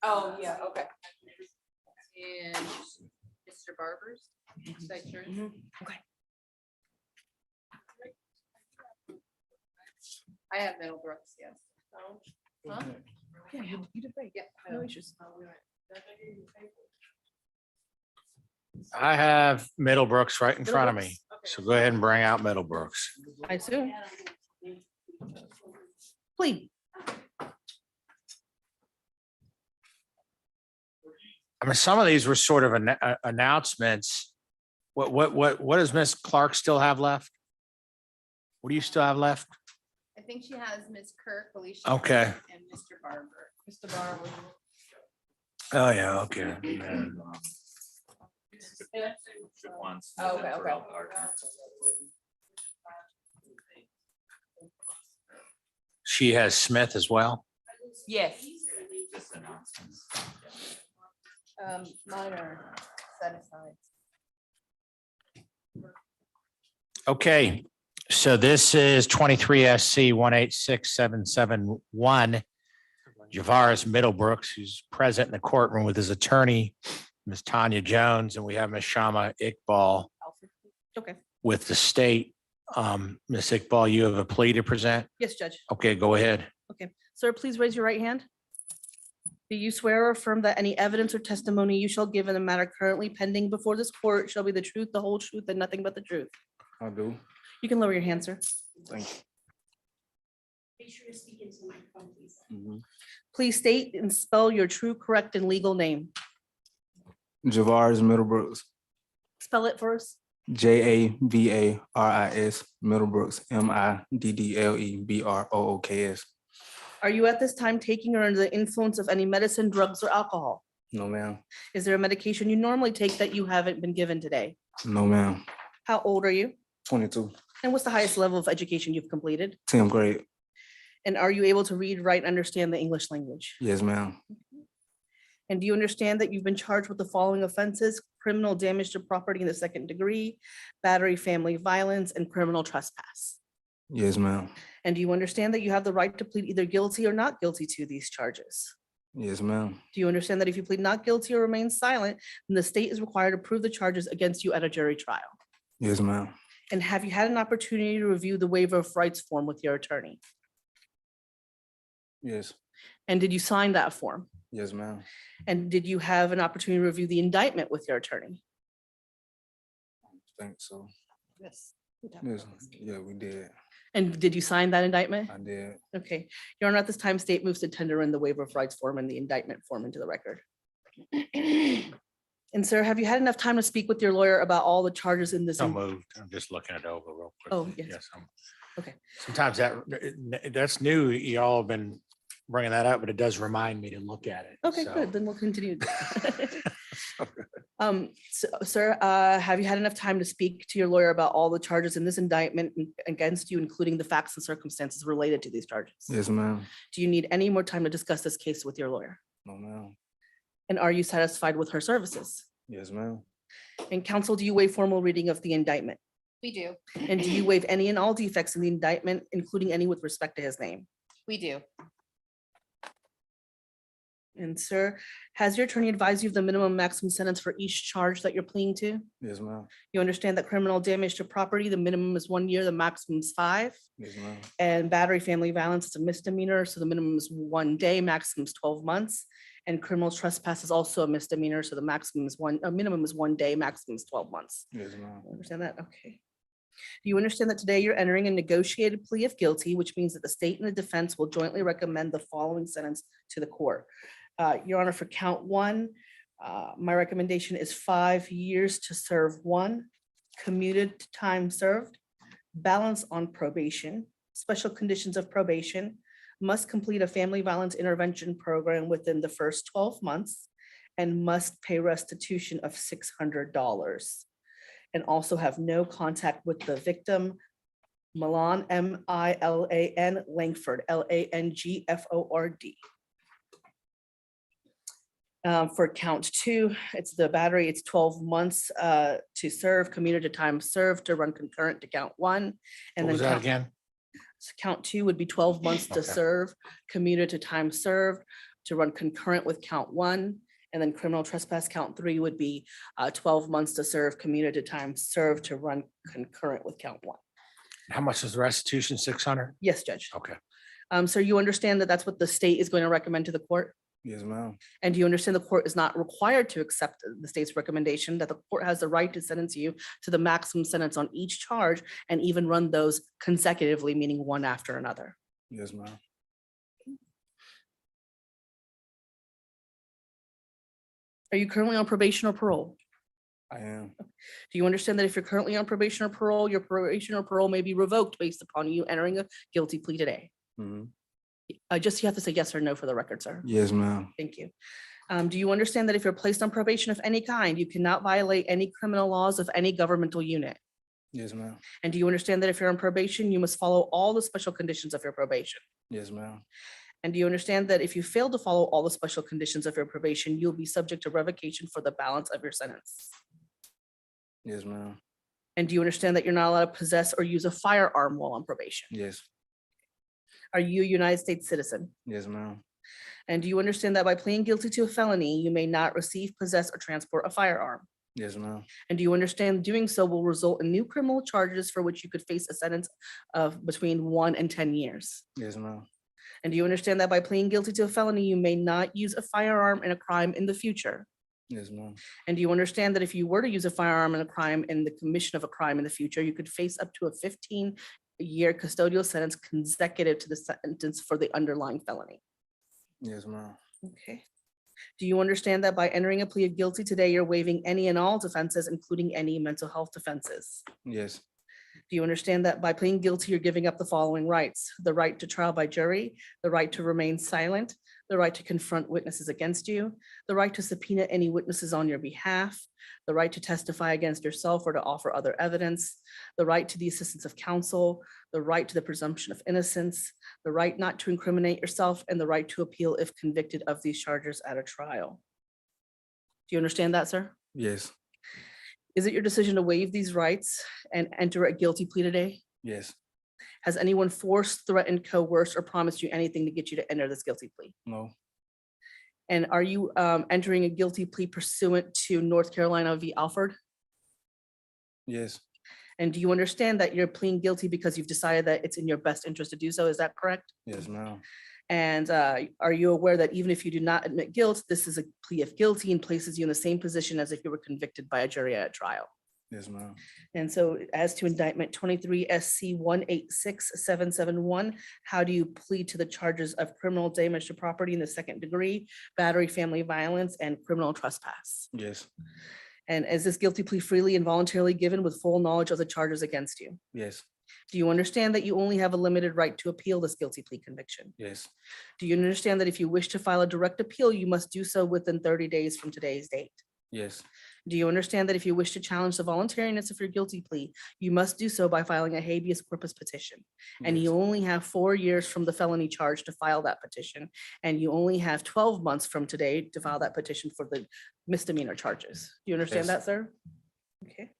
Oh, yeah, okay. And Mr. Barber's. Is that yours? Okay. I have Middlebrooks, yes. Huh? Yeah, you did great. Yeah. No issues. I have Middlebrooks right in front of me. So go ahead and bring out Middlebrooks. I do. Please. I mean, some of these were sort of announcements. What does Miss Clark still have left? What do you still have left? I think she has Ms. Kirk, Alicia. Okay. And Mr. Barber. Mr. Barber. Oh, yeah, okay. Okay, okay. She has Smith as well. Yes. Mine are set aside. Okay, so this is 23 SC 186-771. Javaris Middlebrooks, who's present in the courtroom with his attorney, Ms. Tanya Jones, and we have Ms. Shama Iqbal Okay, with the state. Ms. Iqbal, you have a plea to present? yes, Judge. Okay, go ahead. Okay, sir, please raise your right hand. Do you swear or affirm that any evidence or testimony you shall give in the matter currently pending before this court shall be the truth, the whole truth, and nothing but the truth? I do. You can lower your hand, sir. Thank Make sure to speak into the microphone, please. you. Please state and spell your true, correct, and legal name. Javaris Middlebrooks, Spell it for us. Javaris Middlebrooks, Middlebrooks. Are you at this time taking or under the influence of any medicine, drugs, or alcohol? No, ma'am. Is there a medication you normally take that you haven't been given today? No, ma'am. How old are you? 22, And what's the highest level of education you've completed? 10th grade. And are you able to read, write, and understand the English language? Yes, ma'am. And do you understand that you've been charged with the following offenses: criminal damage to property in the second degree, battery, family violence, and criminal trespass? Yes, ma'am. And do you understand that you have the right to plead either guilty or not guilty to these charges? Yes, ma'am. Do you understand that if you plead not guilty or remain silent, then the state is required to prove the charges against you at a jury trial? Yes, ma'am. And have you had an opportunity to review the waiver of rights form with your attorney? Yes. And did you sign that form? Yes, ma'am. And did you have an opportunity to review the indictment with your attorney? Think so. Yes. Yes. Yeah, we did. And did you sign that indictment? I did. Okay. Your Honor, at this time, state moves to tender in the waiver of rights form and the indictment form into the record. And sir, have you had enough time to speak with your lawyer about all the charges in this? So moved. I'm just looking it over real quick. Oh, yes. Okay. Sometimes that's new. Y'all have been bringing that up, but it does remind me to look at it. Okay, So- good. Then we'll continue. Sir, have you had enough time to speak to your lawyer about all the charges in this indictment against you, including the facts and circumstances related to these charges? Yes, ma'am. Do you need any more time to discuss this case with your lawyer? No, ma'am. And are you satisfied with her services? Yes, ma'am. And counsel, do you waive formal reading of the indictment? We do. And do you waive any and all defects in the indictment, including any with respect to his name? We do. And sir, has your attorney advised you of the minimum maximum sentence for each charge that you're pleading to? Yes, ma'am. You understand that criminal damage to property, the minimum is 1 year, the maximum is 5. Yes, ma'am. And battery, family violence is a misdemeanor, so the minimum is 1 day, maximum is 12 months. And criminal trespass is also a misdemeanor, so the maximum is minimum is 1 day, maximum is 12 months. Yes, ma'am. You understand that? Okay. Do you understand that today you're entering a negotiated plea of guilty, which means that the state and the defense will jointly recommend the following sentence to the court? Your Honor, for count 1, my recommendation is 5 years to serve 1, commuted to time served, balance on probation, special conditions of probation, must complete a family violence intervention program within the first 12 months, and must pay restitution of $600. And also have no contact with the victim, Milan, M-I-L-A-N, Langford, L-A-N-G-F-O-R-D. For count 2, it's the battery, it's 12 months to serve, commuted to time served to run concurrent to count 1. And What then was that count- again? so count 2 would be 12 months to Okay. serve, commuted to time served to run concurrent with count 1. And then criminal trespass count 3 would be 12 months to serve, commuted to time served to run concurrent with count 1. How much is the restitution? 600? Yes, Judge. Okay. So you understand that that's what the state is going to recommend to the court? Yes, ma'am. And do you understand the court is not required to accept the state's recommendation, that the court has the right to sentence you to the maximum sentence on each charge and even run those consecutively, meaning one after another? Yes, ma'am. Are you currently on probation or parole? I am. Do you understand that if you're currently on probation or parole, your probation or parole may be revoked based upon you entering a guilty plea today? Mhm. Just you have to say yes or no for the record, sir. Yes, ma'am. Thank you. Do you understand that if you're placed on probation of any kind, you cannot violate any criminal laws of any governmental unit? Yes, ma'am. And do you understand that if you're on probation, you must follow all the special conditions of your probation? Yes, ma'am. And do you understand that if you fail to follow all the special conditions of your probation, you'll be subject to revocation for the balance of your sentence? Yes, ma'am. And do you understand that you're not allowed to possess or use a firearm while on probation? Yes. Are you a United States citizen? Yes, ma'am. And do you understand that by pleading guilty to a felony, you may not receive, possess, or transport a firearm? Yes, ma'am. And do you understand doing so will result in new criminal charges for which you could face a sentence of between 1 and 10 years? Yes, ma'am. And do you understand that by pleading guilty to a felony, you may not use a firearm in a crime in the future? Yes, ma'am. And do you understand that if you were to use a firearm in a crime, in the commission of a crime in the future, you could face up to a 15-year custodial sentence consecutive to the sentence for the underlying felony? Yes, ma'am. Okay. Do you understand that by entering a plea of guilty today, you're waiving any and all defenses, including any mental health defenses? Yes. Do you understand that by pleading guilty, you're giving up the following rights: the right to trial by jury, the right to remain silent, the right to confront witnesses against you, the right to subpoena any witnesses on your behalf, the right to testify against yourself or to offer other evidence, the right to the assistance of counsel, the right to the presumption of innocence, the right not to incriminate yourself, and the right to appeal if convicted of these charges at a trial? Do you understand that, sir? Yes. Is it your decision to waive these rights and enter a guilty plea today? Yes. Has anyone forced, threatened, coerced, or promised you anything to get you to enter this guilty plea? No. And are you entering a guilty plea pursuant to North Carolina v. Alford? Yes. And do you understand that you're pleading guilty because you've decided that it's in your best interest to do so? Is that correct? Yes, ma'am. And are you aware that even if you do not admit guilt, this is a plea of guilty and places you in the same position as if you were convicted by a jury at a trial? Yes, ma'am. And so as to indictment 23 SC 186771, how do you plead to the charges of criminal damage to property in the second degree, battery, family violence, and criminal trespass? Yes. And is this guilty plea freely and voluntarily given with full knowledge of the charges against you? Yes. Do you understand that you only have a limited right to appeal this guilty plea conviction? Yes. Do you understand that if you wish to file a direct appeal, you must do so within 30 days from today's date? Yes. Do you understand that if you wish to challenge the voluntariness of your guilty plea, you must do so by filing a habeas corpus petition? And you only have 4 years from the felony charge to file that petition. And you only have 12 months from today to file that petition for the misdemeanor charges. Do you understand Yes. that, sir? Okay.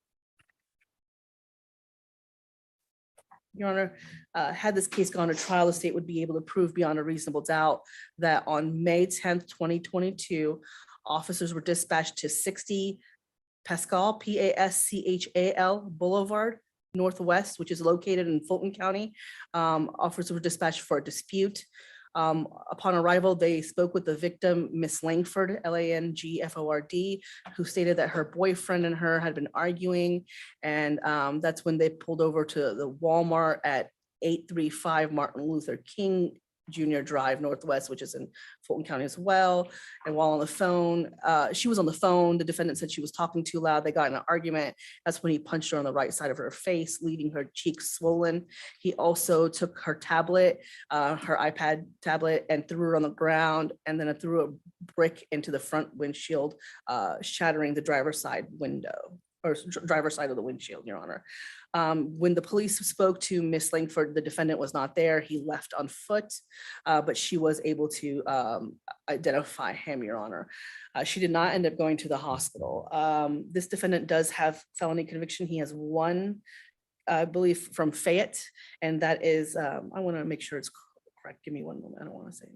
Your Honor, had this case gone to trial, the state would be able to prove beyond a reasonable doubt that on May 10th, 2022, officers were dispatched to 60 Pascal, Paschal Boulevard Northwest, which is located in Fulton County. Officers were dispatched for a dispute. Upon arrival, they spoke with the victim, Miss Langford, Langford, who stated that her boyfriend and her had been arguing. And that's when they pulled over to the Walmart at 835 Martin Luther King Jr. Drive Northwest, which is in Fulton County as well. And while on the phone, she was on the phone, the defendant said she was talking too loud. They got in an argument. That's when he punched her on the right side of her face, leaving her cheeks swollen. He also took her tablet, her iPad tablet, and threw her on the ground, and then threw a brick into the front windshield, shattering the driver's side window, or driver's side of the windshield, Your Honor. When the police spoke to Miss Langford, the defendant was not there. He left on foot, but she was able to identify him, Your Honor. She did not end up going to the hospital. This defendant does have felony conviction. He has one, I believe, from Fayette, and that is, I want to make sure it's correct. Give me one moment. I don't want to say.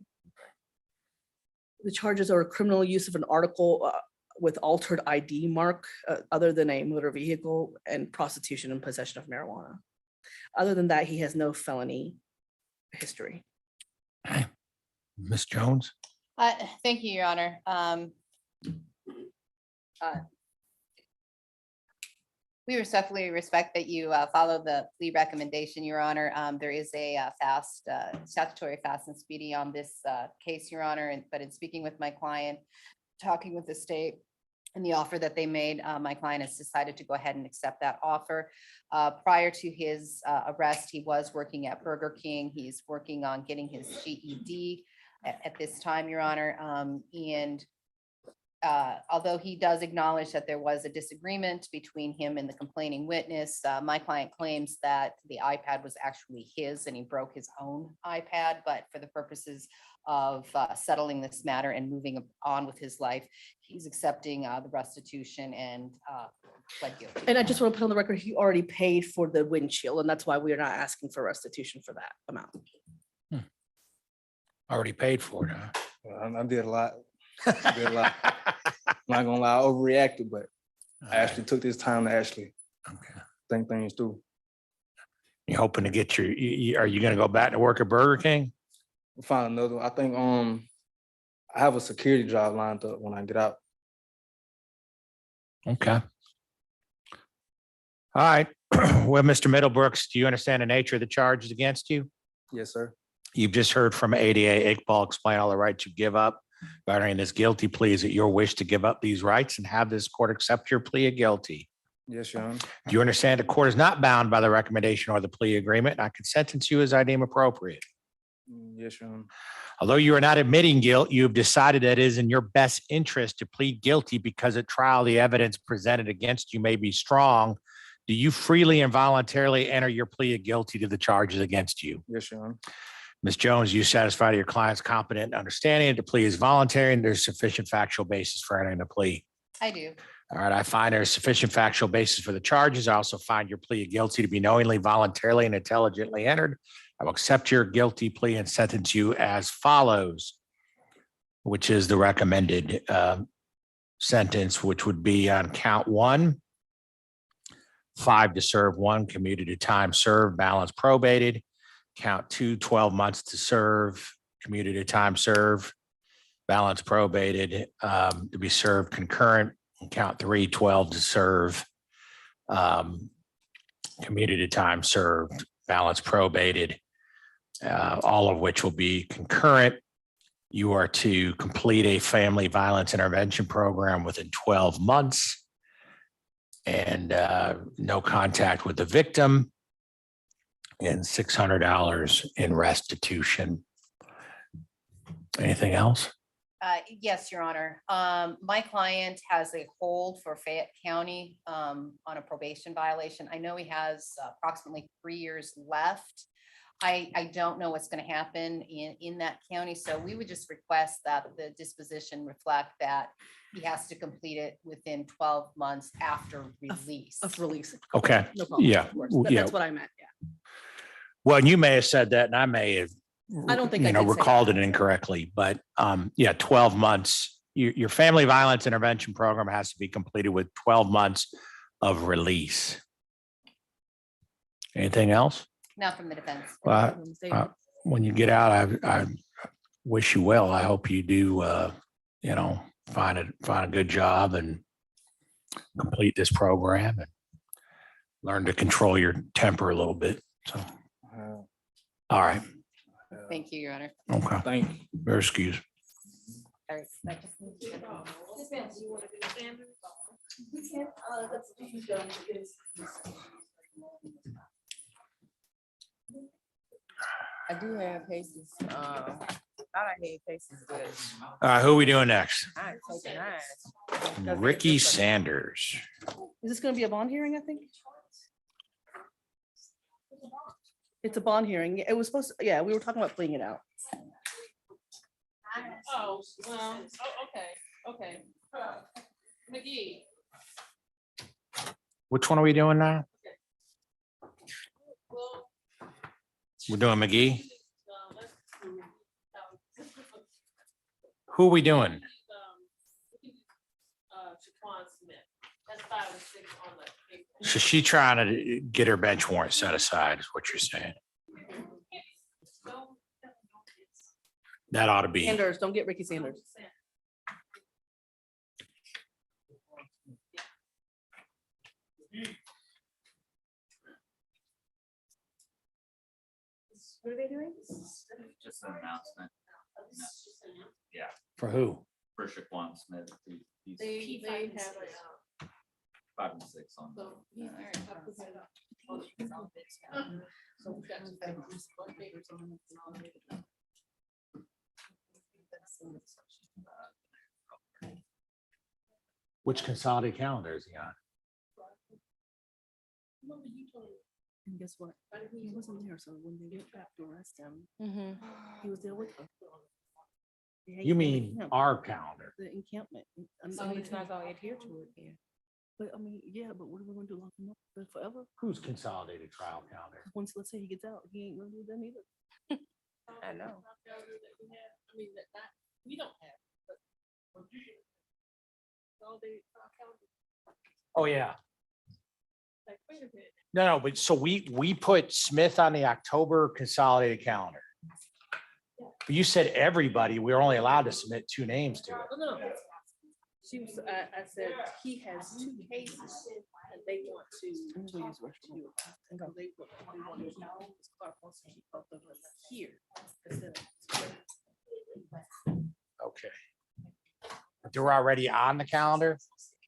The charges are criminal use of an article with altered ID mark other than a motor vehicle, and prostitution and possession of marijuana. Other than that, he has no felony history. Ms. Jones? Thank you, Your Honor. We respectfully respect that you follow the plea recommendation, Your Honor. There is a statutory fast and speedy on this case, Your Honor, but in speaking with my client, talking with the state, and the offer that they made. My client has decided to go ahead and accept that offer. Prior to his arrest, he was working at Burger King. He's working on getting his GED at this time, Your Honor. And although he does acknowledge that there was a disagreement between him and the complaining witness, my client claims that the iPad was actually his and he broke his own iPad. But for the purposes of settling this matter and moving on with his life, he's accepting the restitution and pled guilty. And I just want to put on the record, he already paid for the windshield, and that's why we are not asking for restitution for that amount. Already paid for it, huh? Well, I did a lot. I did a lot. I'm not gonna lie, I overreacted, but I actually took this time to actually think things through. You hoping to get your, are you gonna go back to work at Burger King? Find another one. I think I have a security job lined up when I get out. Okay. All right. Well, Mr. Middlebrooks, do you understand the nature of the charges against you? Yes, sir. You've just heard from ADA Iqbal explain all the rights you give up. Regarding this guilty plea, is it your wish to give up these rights and have this court accept your plea of guilty? Yes, Your Honor. Do you understand the court is not bound by the recommendation or the plea agreement? I can sentence you as I deem appropriate. Yes, Your Honor. Although you are not admitting guilt, you have decided that it is in your best interest to plead guilty because at trial, the evidence presented against you may be strong. Do you freely and voluntarily enter your plea of guilty to the charges against you? Yes, Your Honor. Ms. Jones, you satisfied your client's competent understanding the plea is voluntary and there's sufficient factual basis for entering the plea. I do. All right, I find there's sufficient factual basis for the charges. I also find your plea of guilty to be knowingly, voluntarily, and intelligently entered. I will accept your guilty plea and sentence you as follows, which is the recommended sentence, which would be on count 1, 5 to serve 1, commuted to time served, balance probated. Count 2, 12 months to serve, commuted to time served, balance probated, to be served concurrent. And count 3, 12 to serve, commuted to time served, balance probated, all of which will be concurrent. You are to complete a family violence intervention program within 12 months and no contact with the victim and $600 in restitution. Anything else? Yes, Your Honor. My client has a hold for Fayette County on a probation violation. I know he has approximately 3 years left. I don't know what's going to happen in that county, so we would just request that the disposition reflect that he has to complete it within 12 months after release. Of release. Okay. No problem. Yeah. Of course. Yeah. That's what I meant, yeah. Well, and you may have said that and I may have, I don't think I did say recalled that. it incorrectly, but yeah, 12 months. Your family violence intervention program has to be completed with 12 months of release. Anything else? Not from the defense. Well, when you get out, I wish you well. I hope you do, find a good job and complete this program and learn to control your temper a little bit. So, all right. Thank you, Your Honor. Okay. Thank you. Your excuse. All right. I do have cases, thought I had cases, but Who are we doing next? I ain't taking mine. Ricky Sanders. Is this gonna be a bond hearing, I think? It's a bond hearing. It was supposed to, yeah, we were talking about playing it out. Oh, well, okay. McGee. Which one are we doing now? We're doing McGee. Who are we doing? Shaquan Smith. That's 5 and 6 on the paper. So she trying to get her bench warrant set aside is what you're saying. That ought to be. Sanders, don't get Ricky Sanders. What are they doing? Just an announcement. Yeah, For who? for Shaquan Smith. They have a, 5 and 6 on. so. So we've got some papers on it. Which consolidated calendar is he on? And guess what? He wasn't there, so when they went back to arrest him, he was there with us. You mean our calendar? The encampment. So he's not gonna adhere to it then. But I mean, yeah, but what are we gonna do, lock him up forever? Who's consolidated trial calendar? Once, let's say he gets out, he ain't gonna do that either. I know. I mean, that, we don't have, but. All they, Oh, yeah. like, wait a minute. No, but so we put Smith on the October consolidated calendar. But you said everybody, we were only allowed to submit 2 names to it. Oh, no. She was, I said, he has 2 cases and they want to. And so they want to know, Clark wants to keep both of them here. Instead of- Okay. They're already on the calendar?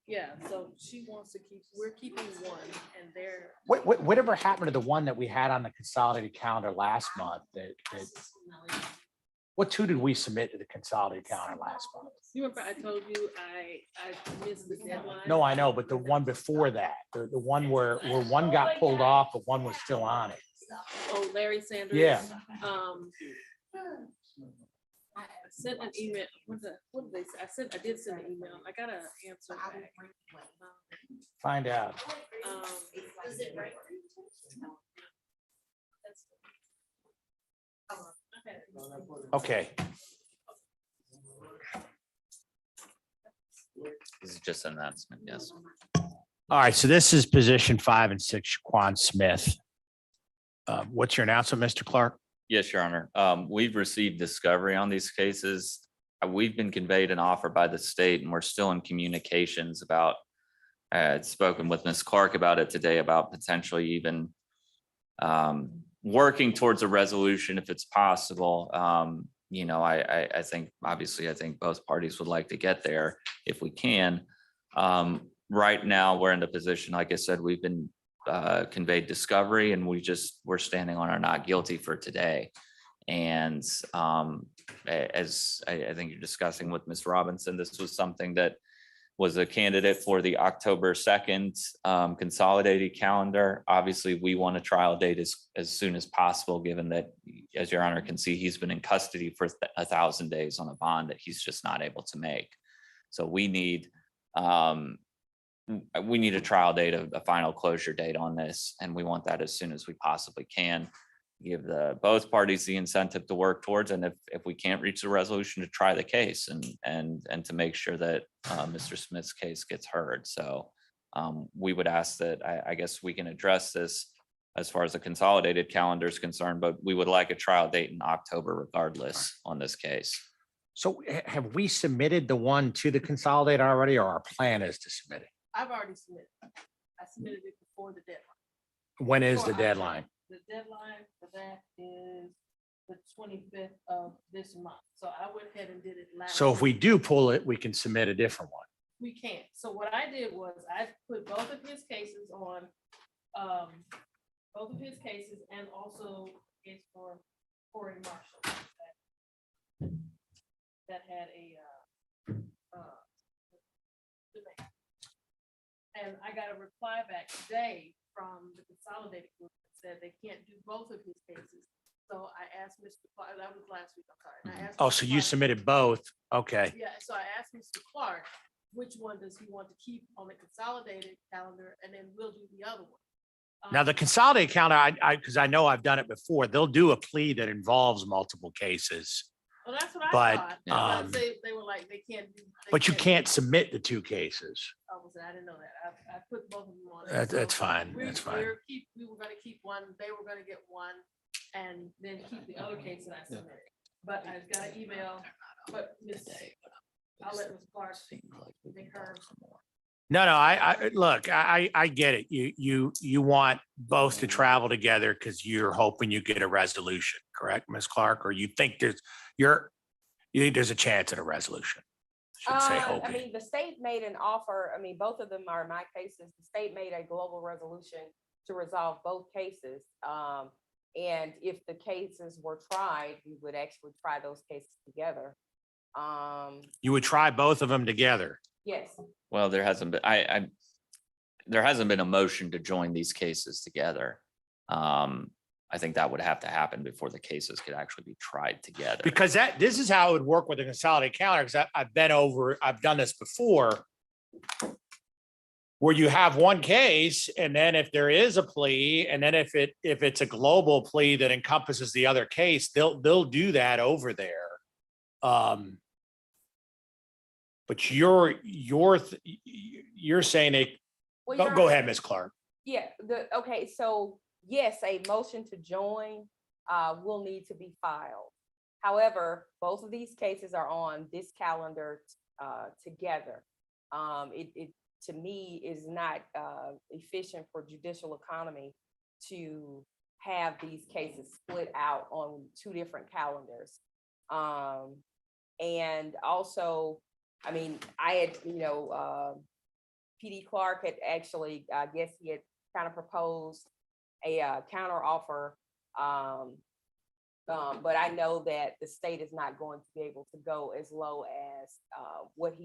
Yeah, so she wants to keep, we're keeping one and they're. Whatever happened to the one that we had on the consolidated calendar last month that what 2 did we submit to the consolidated calendar last month? You remember I told you I missed the deadline? No, I know, but the one before that, the one where one got pulled off, but one was still on it. Oh, Larry Sanders? Yeah. I sent an email, what did they say? I did send an email. I got an answer back. Find out. Okay. This is just an announcement, yes. All right, so this is position 5 and 6, Shaquan Smith. What's your announcement, Mr. Clark? Yes, Your Honor. We've received discovery on these cases. We've been conveyed an offer by the state and we're still in communications about, I had spoken with Ms. Clark about it today about potentially even working towards a resolution if it's possible. You know, I think, obviously, I think both parties would like to get there if we can. Right now, we're in the position, like I said, we've been conveyed discovery and we're standing on our not guilty for today. And as I think you're discussing with Ms. Robinson, this was something that was a candidate for the October 2nd consolidated calendar. Obviously, we want a trial date as soon as possible, given that, as Your Honor can see, he's been in custody for 1,000 days on a bond that he's just not able to make. So we need a trial date, a final closure date on this, and we want that as soon as we possibly can. Give both parties the incentive to work towards, and if we can't reach the resolution, to try the case and to make sure that Mr. Smith's case gets heard. So we would ask that, I guess we can address this as far as the consolidated calendar is concerned, but we would like a trial date in October regardless on this case. So have we submitted the one to the consolidated already, or our plan is to submit it? I've already submitted. I submitted it before the deadline. When is the Before I- deadline? The deadline for that is the 25th of this month. So I went ahead and did it last. So if we week. do pull it, we can submit a different one. We can't. So what I did was I put both of his cases on, both of his cases and also case for Corey Marshall. That had a, demand. And I got a reply back today from the consolidated group that said they can't do both of his cases. So I asked Mr. Clark, that was last week, I'm sorry. And I asked Oh, Mr. so you Clark- submitted both? Okay. Yeah, so I asked Mr. Clark, which one does he want to keep on the consolidated calendar, and then we'll do the other one. Now, the consolidated calendar, because I know I've done it before, they'll do a plea that involves multiple cases. Well, that's what I but, thought. But they were like, they can't do. they But you do- can't submit the 2 cases. I didn't know that. I put both of them on. That's So fine. we- That's fine. We were gonna keep one, they were gonna get one, and then keep the other case that I submitted. But I got an email, but I'll let Ms. Clark make her. No, look, I get it. You want both to travel together because you're hoping you get a resolution, correct, Ms. Clark? Or you think there's a chance at a resolution? Should say I hoping. mean, the state made an offer, I mean, both of them are my cases. The state made a global resolution to resolve both cases. And if the cases were tried, we would actually try those cases together. You would try both of them together. Yes, Well, there hasn't been, there hasn't been a motion to join these cases together. I think that would have to happen before the cases could actually be tried together. Because this is how it would work with a consolidated calendar, because I've done this before. Where you have one case, and then if there is a plea, and then if it's a global plea that encompasses the other case, they'll do that over there. But you're saying Well, go Your go Honor, ahead, Ms. Clark. yeah, okay, so yes, a motion to join will need to be filed. However, both of these cases are on this calendar together. It to me is not efficient for judicial economy to have these cases split out on two different calendars. And also, I mean, I had, PD Clark had actually, I guess he had kind of proposed a counter offer. But I know that the state is not going to be able to go as low as what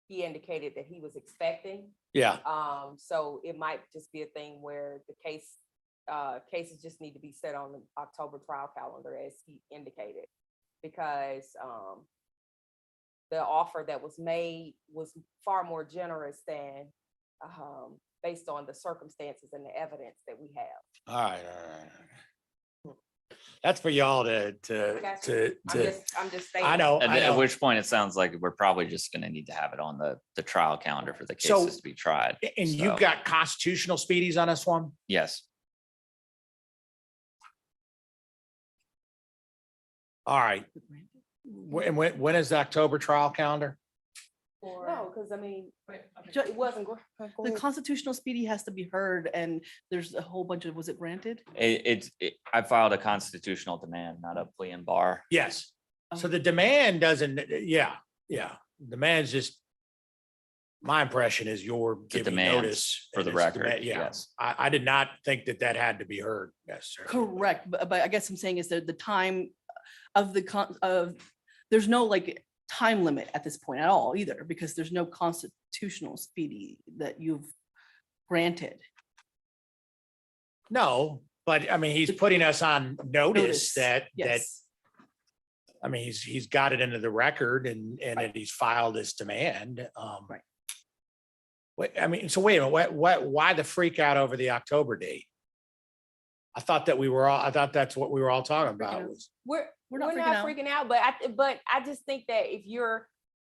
he indicated that he was expecting. Yeah. So it might just be a thing where the cases just need to be set on the October trial calendar as he indicated. Because the offer that was made was far more generous than based on the circumstances and the evidence that we have. All right. That's for y'all to. I'm just saying. I know. At which point it sounds like we're probably just gonna need to have it on the trial calendar for the cases to be tried. And you've So, got constitutional speedies on this one? yes. All right. When is the October trial calendar? No, because I mean, it wasn't. The constitutional speedy has to be heard, and there's a whole bunch of, was it granted? I filed a constitutional demand, not a plea and bar. Yes. So the demand doesn't, yeah. Demand's just, my impression is you're giving demand notice. for the and it's record, demand- Yeah, yes. I did not think that had to be heard necessarily. Correct, but I guess I'm saying is that the time of there's no like time limit at this point at all either, because there's no constitutional speedy that you've granted. No, but I mean, he's putting us on notice that, Yes. I mean, he's got it into the record and that he's filed this demand. Right. Wait, I mean, so wait a minute, why the freak out over the October date? I thought that's what we were all talking about. was- We're not freaking out, but I just think that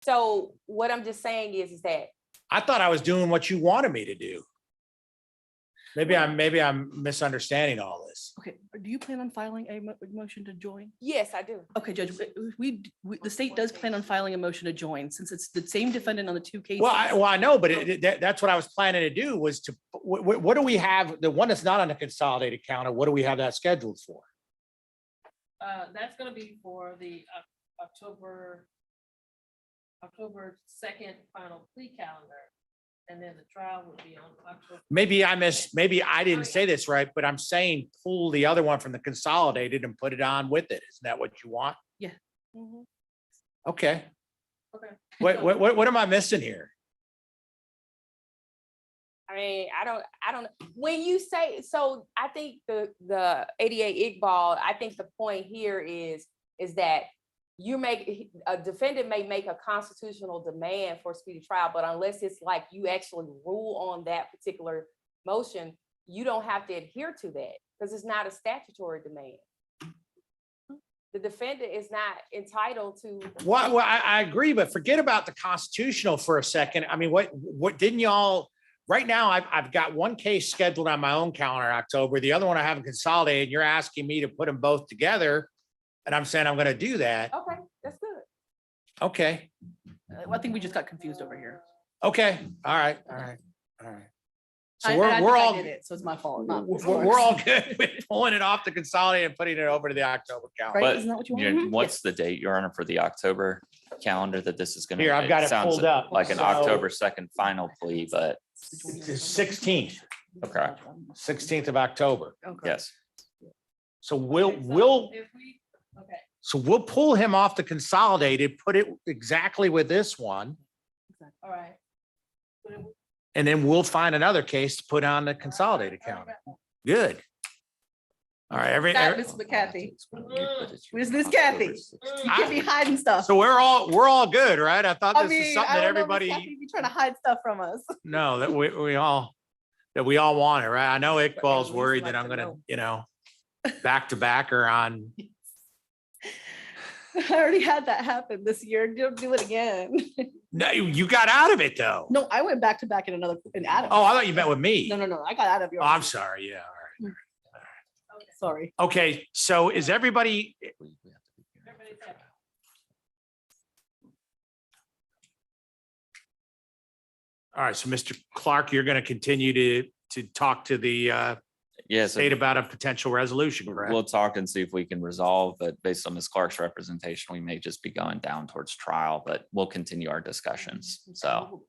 so what I'm just saying is that I thought I was doing what you wanted me to do. Maybe I'm misunderstanding all this. Okay, do you plan on filing a motion to join? yes, I do. Okay, Judge, the state does plan on filing a motion to join, since it's the same defendant on the two cases. Well, I know, but that's what I was planning to do was what do we have? The one that's not on the consolidated counter, what do we have that scheduled for? That's gonna be for the October 2nd final plea calendar. And then the trial would be on October. Maybe I didn't say this right, but I'm saying pull the other one from the consolidated and put it on with it. Isn't that what you want? Yeah. Okay. Okay. What am I missing here? I mean, I don't, when you say, so I think the 88 Iqbal, I think the point here is that a defendant may make a constitutional demand for a speedy trial, but unless it's like you actually rule on that particular motion, you don't have to adhere to that because it's not a statutory demand. The defendant is not entitled to. Well, I agree, but forget about the constitutional for a second. I mean, what didn't y'all, right now, I've got one case scheduled on my own calendar, October. The other one I haven't consolidated. You're asking me to put them both together. And I'm saying I'm going to do that. Okay, that's good. Okay. I think we just got confused over here. Okay. All right. So I we're think I all, did it, so it's my fault, not. we're all good with pulling it off the consolidated and putting it over to the October calendar. Right, But isn't that what you you want? know, what's the date, Your Honor, for the October calendar that this is gonna? Here, I've got it sounds pulled up. Like an So- October 2nd final plea, but It's the 16th, okay, 16th of October. yes. So we'll pull him off the consolidated, put it exactly with this one, All right. and then we'll find another case to put on the consolidated calendar. Good. All right, Got Miss McCarthy. Where's Miss Kathy? You can't be hiding stuff. So we're all good, right? I thought I this is mean, something I that don't know, Miss everybody, Kathy be trying to hide stuff from us. no, that we all want it, right? I know Iqbal's worried that I'm gonna, back to back or on. I already had that happen this year. Don't do it again. No, you got out of it though. No, I went back to back in Adam. Oh, I thought you met with me. No, I got out of Oh, yours. I'm sorry. Yeah, all right. Sorry. Okay, so is everybody? All right, so Mr. Clark, you're going to continue to talk to the Yes. state about a potential resolution, correct? We'll talk and see if we can resolve, but based on Ms. Clark's representation, we may just be going down towards trial, but we'll continue our discussions. So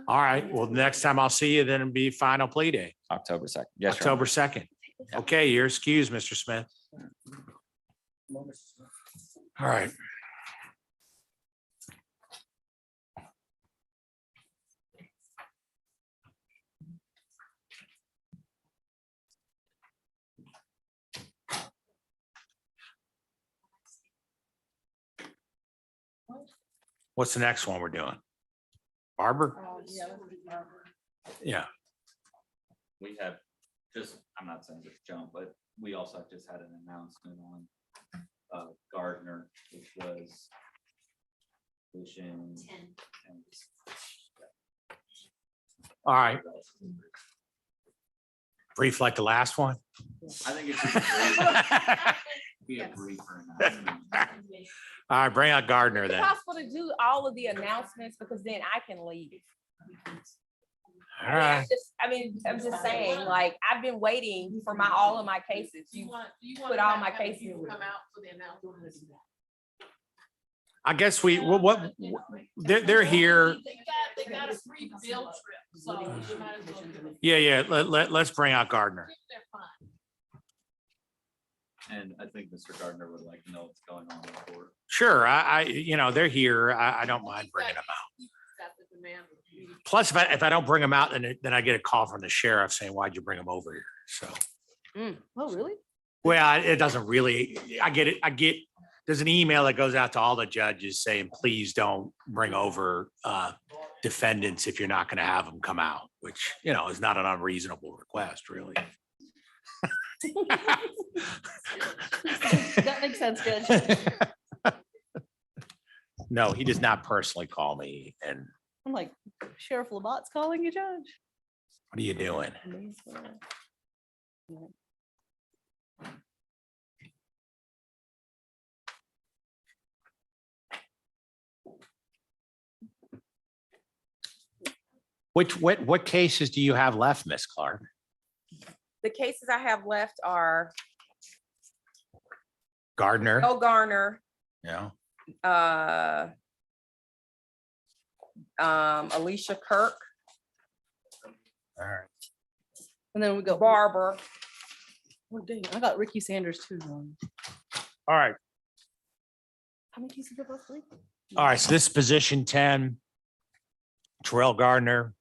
All right, well, next time I'll see you, then it'll be final plea day, October 2nd. Yes, Your Honor. October 2nd. Okay, you're excused, Mr. Smith. All right. What's the next one we're doing? Barber? Yeah. We have just, I'm not saying just jump, but we also just had an announcement on Gardner, which was vision. All right. Brief like the last one? I think it's just be a briefer announcement. All right, bring out Gardner Is it then. possible to do all of the announcements because then I can leave? All right. I'm just saying, like, I've been waiting for all of my cases. You put all my cases. I guess they're here. They got a free field trip, so you might as well give them. Yeah, let's bring out Gardner. They're fine. And I think Mr. Gardner would like to know what's going on in the court. Sure, they're here. I don't mind bringing them out. Got the demand. Plus, if I don't bring them out, then I get a call from the sheriff saying, why'd you bring them over here? So, Oh, really? well, it doesn't really, I get, there's an email that goes out to all the judges saying, please don't bring over defendants if you're not going to have them come out, which, is not an unreasonable request, really. That makes sense, Judge. No, he does not personally call me. And I'm like, Sheriff Lamont's calling you, Judge? what are you doing? What cases do you have left, Miss Clark? The cases I have left are Gardner? Bill Garner, Yeah. Alicia Kirk, All right. And then we go. Barber. Oh, dang, I got Ricky Sanders too. All right. How many cases of us? Three? All right. So this is position 10. Terrell Gardner.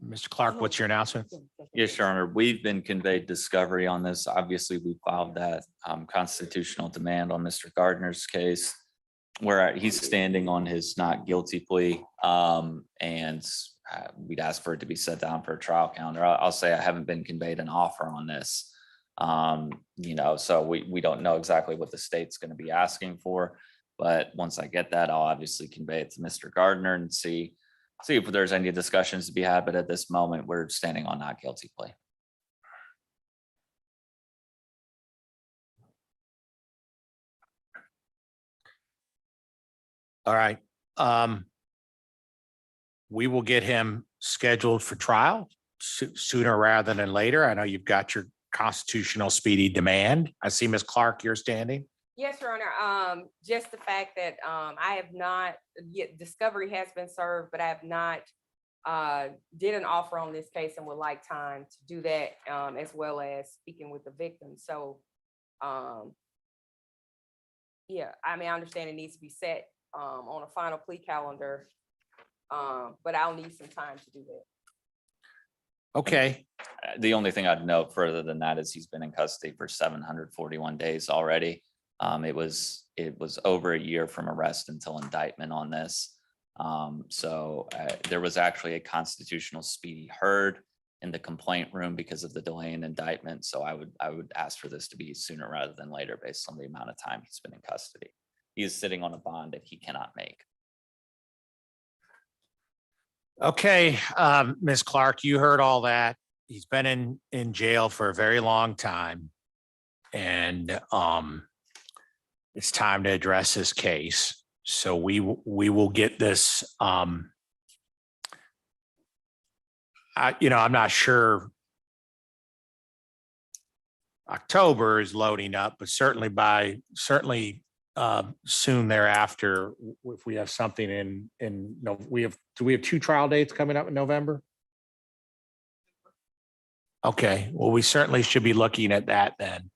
Mr. Clark, what's your announcement? Yes, Your Honor, we've been conveyed discovery on this. Obviously, we filed that constitutional demand on Mr. Gardner's case where he's standing on his not guilty plea. And we'd ask for it to be set down for a trial calendar. I'll say I haven't been conveyed an offer on this. So we don't know exactly what the state's going to be asking for. But once I get that, I'll obviously convey it to Mr. Gardner and see if there's any discussions to be had, but at this moment, we're standing on not guilty plea. All right. We will get him scheduled for trial. sooner rather than later? I know you've got your constitutional speedy demand. I see Ms. Clark, you're standing. Yes, Your Honor. Just the fact that I have not, yet discovery has been served, but I have not did an offer on this case and would like time to do that, as well as speaking with the victim. So, yeah, I mean, I understand it needs to be set on a final plea calendar, but I'll need some time to do that. Okay, The only thing I'd note further than that is he's been in custody for 741 days already. It was over a year from arrest until indictment on this. So there was actually a constitutional speedy heard in the complaint room because of the delay in indictment. So I would ask for this to be sooner rather than later based on the amount of time he's been in custody. He is sitting on a bond that he cannot make. okay, Ms. Clark, you heard all that. He's been in jail for a very long time. And it's time to address this case. So we will get this. I'm not sure October is loading up, but certainly soon thereafter, if we have something do we have 2 trial dates coming up in November? Okay, well, we certainly should be looking at that then.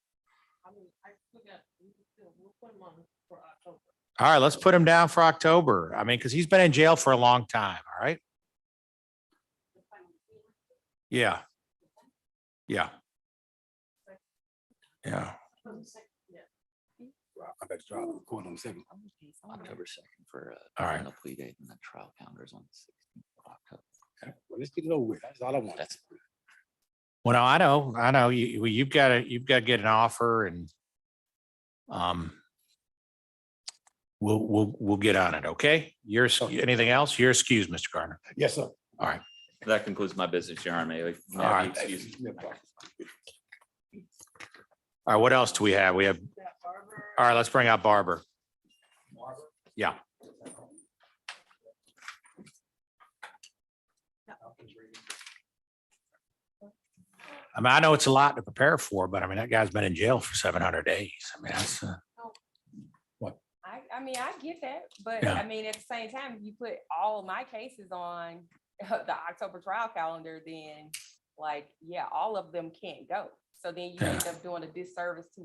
All right, let's put him down for October. I mean, because he's been in jail for a long time, all right? Yeah. Yeah. Yeah. October 2nd for All right. final plea date, and the trial calendar is on the 16th of October. Well, let's get it over with. That's all I want. Well, no, I know, you've got to get an offer and we'll get on it, okay? Anything else? You're excused, Mr. Gardner. Yes, sir. All right. That concludes my business, Your Honor. May I All right. be excused? All right, what else do we have? All right, let's bring out Barbara. Yeah. I mean, I know it's a lot to prepare for, but I mean, that guy's been in jail for 700 days. I mean, that's I mean, I get that, but Yeah. I mean, at the same time, if you put all of my cases on the October trial calendar, then like, yeah, all of them can't go. So then you end up doing a disservice to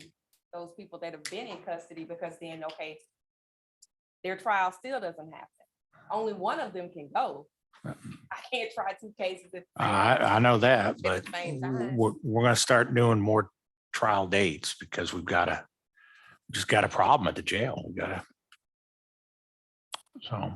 those people that have been in custody, because then, okay, their trial still doesn't happen. Only one of them can go. I can't try 2 cases. I know that, At the but same time. we're going to start doing more trial dates because we've just got a problem at the jail. We got to. So.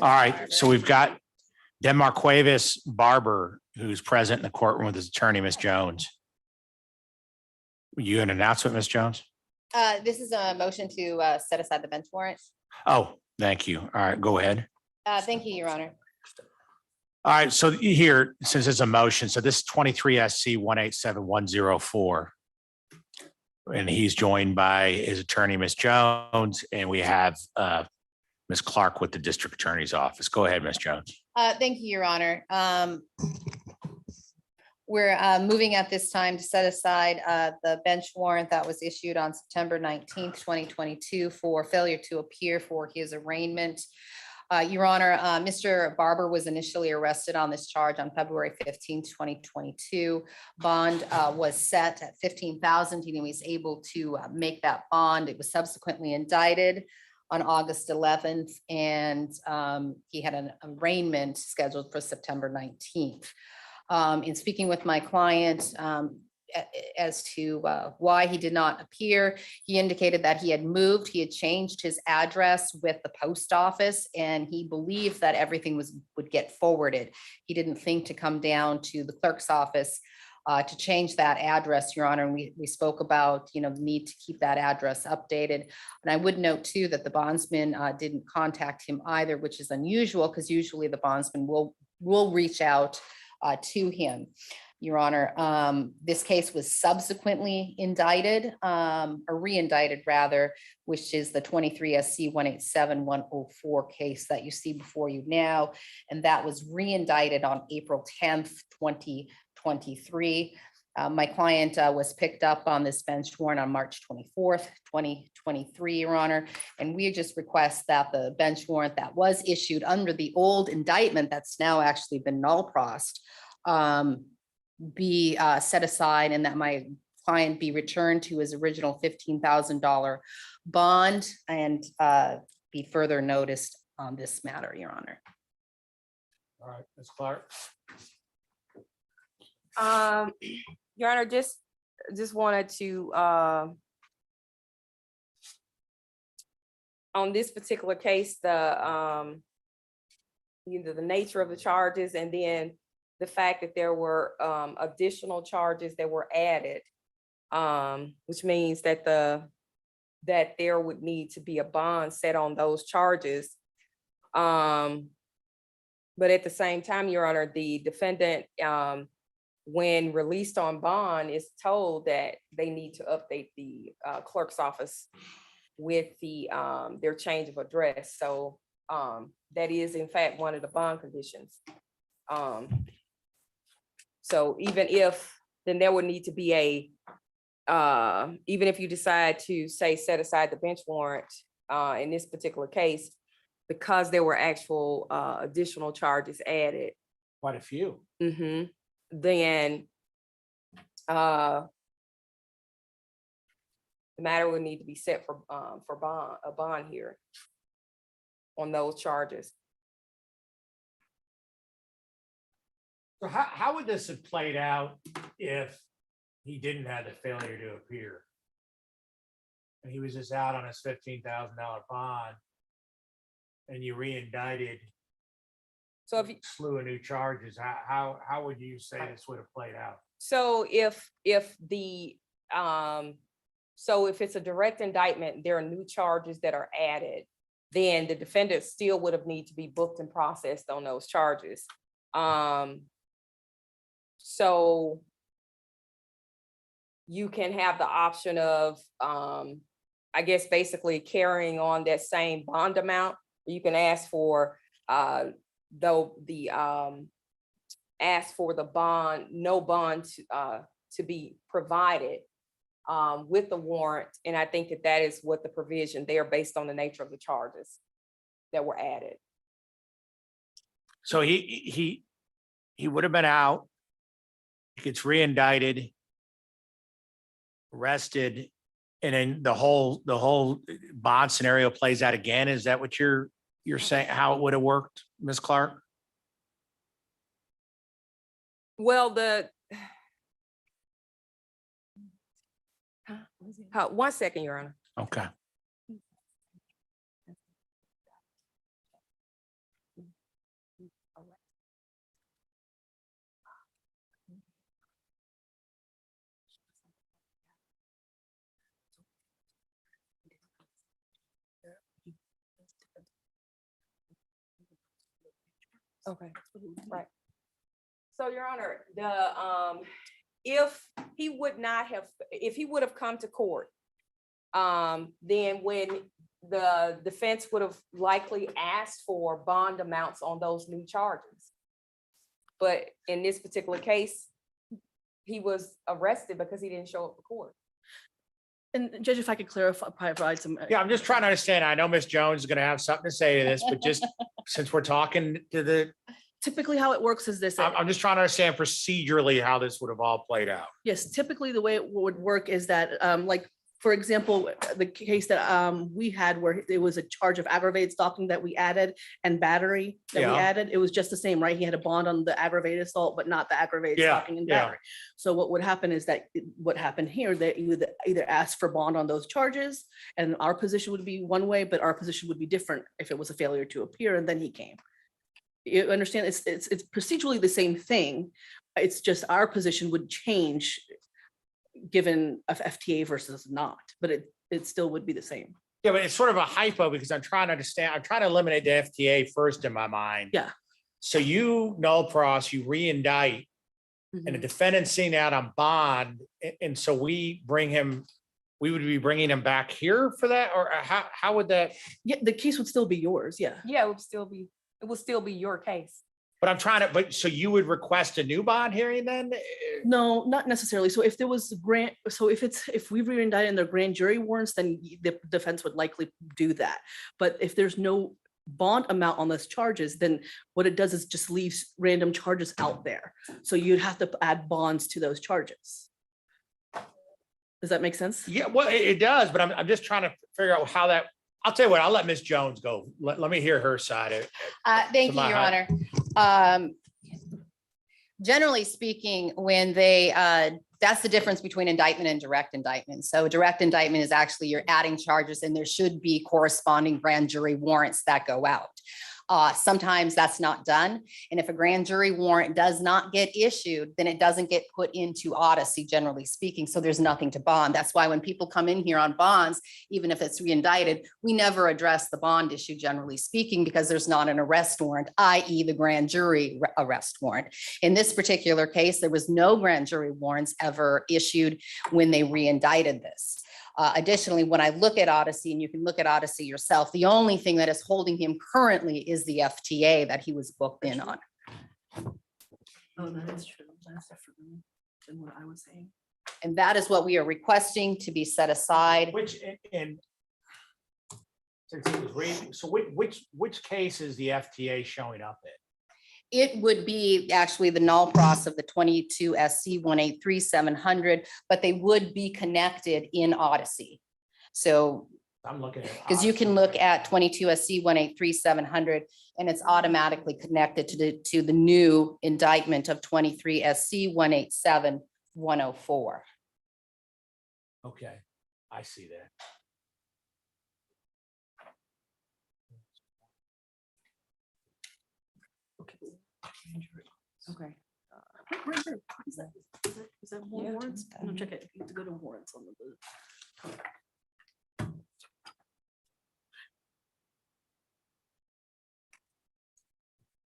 All right, so we've got Denmark Cuevas Barber, who's present in the courtroom with his attorney, Ms. Jones. You an announcement, Ms. Jones? This is a motion to set aside the bench warrant. Oh, thank you. All right, go ahead. Thank you, Your Honor. All right, so here, since it's a motion, so this is 23 SC 187104. And he's joined by his attorney, Ms. Jones, and we have Ms. Clark with the district attorney's office. Go ahead, Ms. Jones. Thank you, Your Honor. We're moving at this time to set aside the bench warrant that was issued on September 19th, 2022 for failure to appear for his arraignment. Your Honor, Mr. Barber was initially arrested on this charge on February 15th, 2022. Bond was set at $15,000. He was able to make that bond. It was subsequently indicted on August 11th, and he had an arraignment scheduled for September 19th. In speaking with my client as to why he did not appear, he indicated that he had moved, he had changed his address with the post office, and he believed that everything would get forwarded. He didn't think to come down to the clerk's office to change that address, Your Honor. And we spoke about, the need to keep that address updated. And I would note too that the bondsman didn't contact him either, which is unusual because usually the bondsman will reach out to him. Your Honor, this case was subsequently indicted, or re-indicted rather, which is the 23 SC 187104 case that you see before you now. And that was re-indicted on April 10th, 2023. My client was picked up on this bench warrant on March 24th, 2023, Your Honor. And we just request that the bench warrant that was issued under the old indictment that's now actually been null prossed, be set aside, and that my client be returned to his original $15,000 bond and be further noticed on this matter, Your Honor. All right, Ms. Clark. Your Honor, just wanted to, on this particular case, the nature of the charges, and then the fact that there were additional charges that were added, which means that there would need to be a bond set on those charges. But at the same time, Your Honor, the defendant, when released on bond, is told that they need to update the clerk's office with their change of address. So that is in fact one of the bond conditions. So even if, then there would need to be even if you decide to say, set aside the bench warrant in this particular case, because there were actual additional charges added. Quite a few. Then the matter would need to be set for a bond here on those charges. So how would this have played out if he didn't have the failure to appear? And he was just out on his $15,000 bond and you re-indicted, so if you, slew of new charges, how would you say this would have played out? so if it's a direct indictment, there are new charges that are added, then the defendant still would have need to be booked and processed on those charges. So you can have the option of, I guess, basically carrying on that same bond amount. You can ask for, ask for the bond, no bond to be provided with the warrant. And I think that is what the provision there, based on the nature of the charges that were added. So he would have been out, he gets re-indicted, arrested, and then the whole bond scenario plays out again. Is that what you're saying, how it would have worked, Ms. Clark? Well, one second, Your Honor. Okay. Okay, right. So, Your Honor, if he would have come to court, then when the defense would have likely asked for bond amounts on those new charges. But in this particular case, he was arrested because he didn't show up for court. And Judge, if I could provide some. Yeah, I'm just trying to understand. I know Ms. Jones is going to have something to say to this, but just since we're talking to the. Typically how it works is this. I'm just trying to understand procedurally how this would have all played out. Yes, typically the way it would work is that, like, for example, the case that we had where it was a charge of aggravated stalking that we added and battery that we Yeah. added, it was just the same, right? He had a bond on the aggravated assault, but not the aggravated Yeah, stalking and yeah. battery. So what would happen is that what happened here, they either asked for bond on those charges, and our position would be one way, but our position would be different if it was a failure to appear, and then he came. You understand, it's procedurally the same thing, It's just our position would change given a FTA versus not, but it still would be the same. Yeah, but it's sort of a hypo because I'm trying to understand, I'm trying to eliminate the FTA first in my mind. Yeah. So you null pros, you re-indict, and the defendant's seen out on bond, and so we bring him, we would be bringing him back here for that, or how would that? Yeah, the case would still be yours, yeah. Yeah, it will still be your case. But I'm trying to, but so you would request a new bond hearing then? No, not necessarily. So if there was if we were indicted in their grand jury warrants, then the defense would likely do that. But if there's no bond amount on those charges, then what it does is just leaves random charges out there. So you'd have to add bonds to those charges. Does that make sense? Yeah, well, it does, but I'm just trying to figure out how that, I'll tell you what, I'll let Ms. Jones go. Let me hear her side of it. Thank you, Your Honor. Generally speaking, when they, that's the difference between indictment and direct indictment. So direct indictment is actually you're adding charges and there should be corresponding grand jury warrants that go out. Sometimes that's not done. And if a grand jury warrant does not get issued, then it doesn't get put into Odyssey, generally speaking. So there's nothing to bond. That's why when people come in here on bonds, even if it's reindicted, we never address the bond issue, generally speaking, because there's not an arrest warrant, i.e. the grand jury arrest warrant. In this particular case, there was no grand jury warrants ever issued when they reindicted this. Additionally, when I look at Odyssey, and you can look at Odyssey yourself, the only thing that is holding him currently is the FTA that he was booked in on. Oh, that is true. That's different than what I was saying. And that is what we are requesting to be set aside. Which, and since he was reading, so which case is the FTA showing up in? It would be actually the null pros of the 22 SC 183-700, but they would be connected in Odyssey. So I'm looking at. because you can look at 22 SC 183-700 and it's automatically connected to the new indictment of 23 SC 187-104. Okay, I see that. Okay. Is that more warrants? No, check it. You have to go to warrants on the.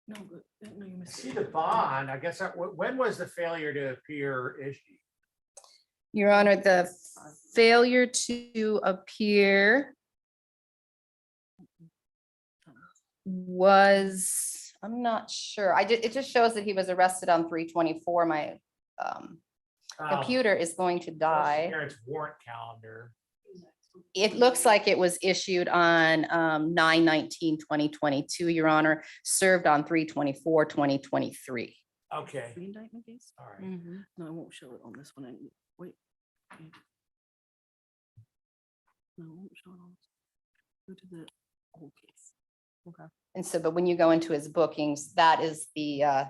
No, but no, you missed See it. the bond, I guess, when was the failure to appear issued? Your Honor, the failure to appear was, I'm not sure. It just shows that he was arrested on 3/24. My computer is going to die. Here it's warrant calendar. It looks like it was issued on 9/19/2022, Your Honor, served on 3/24/2023. Okay, Reindictment case? all right. No, I won't show it on this one. Wait. No, I won't show it on. Go to the whole case. Okay. And so, but when you go into his bookings, that is the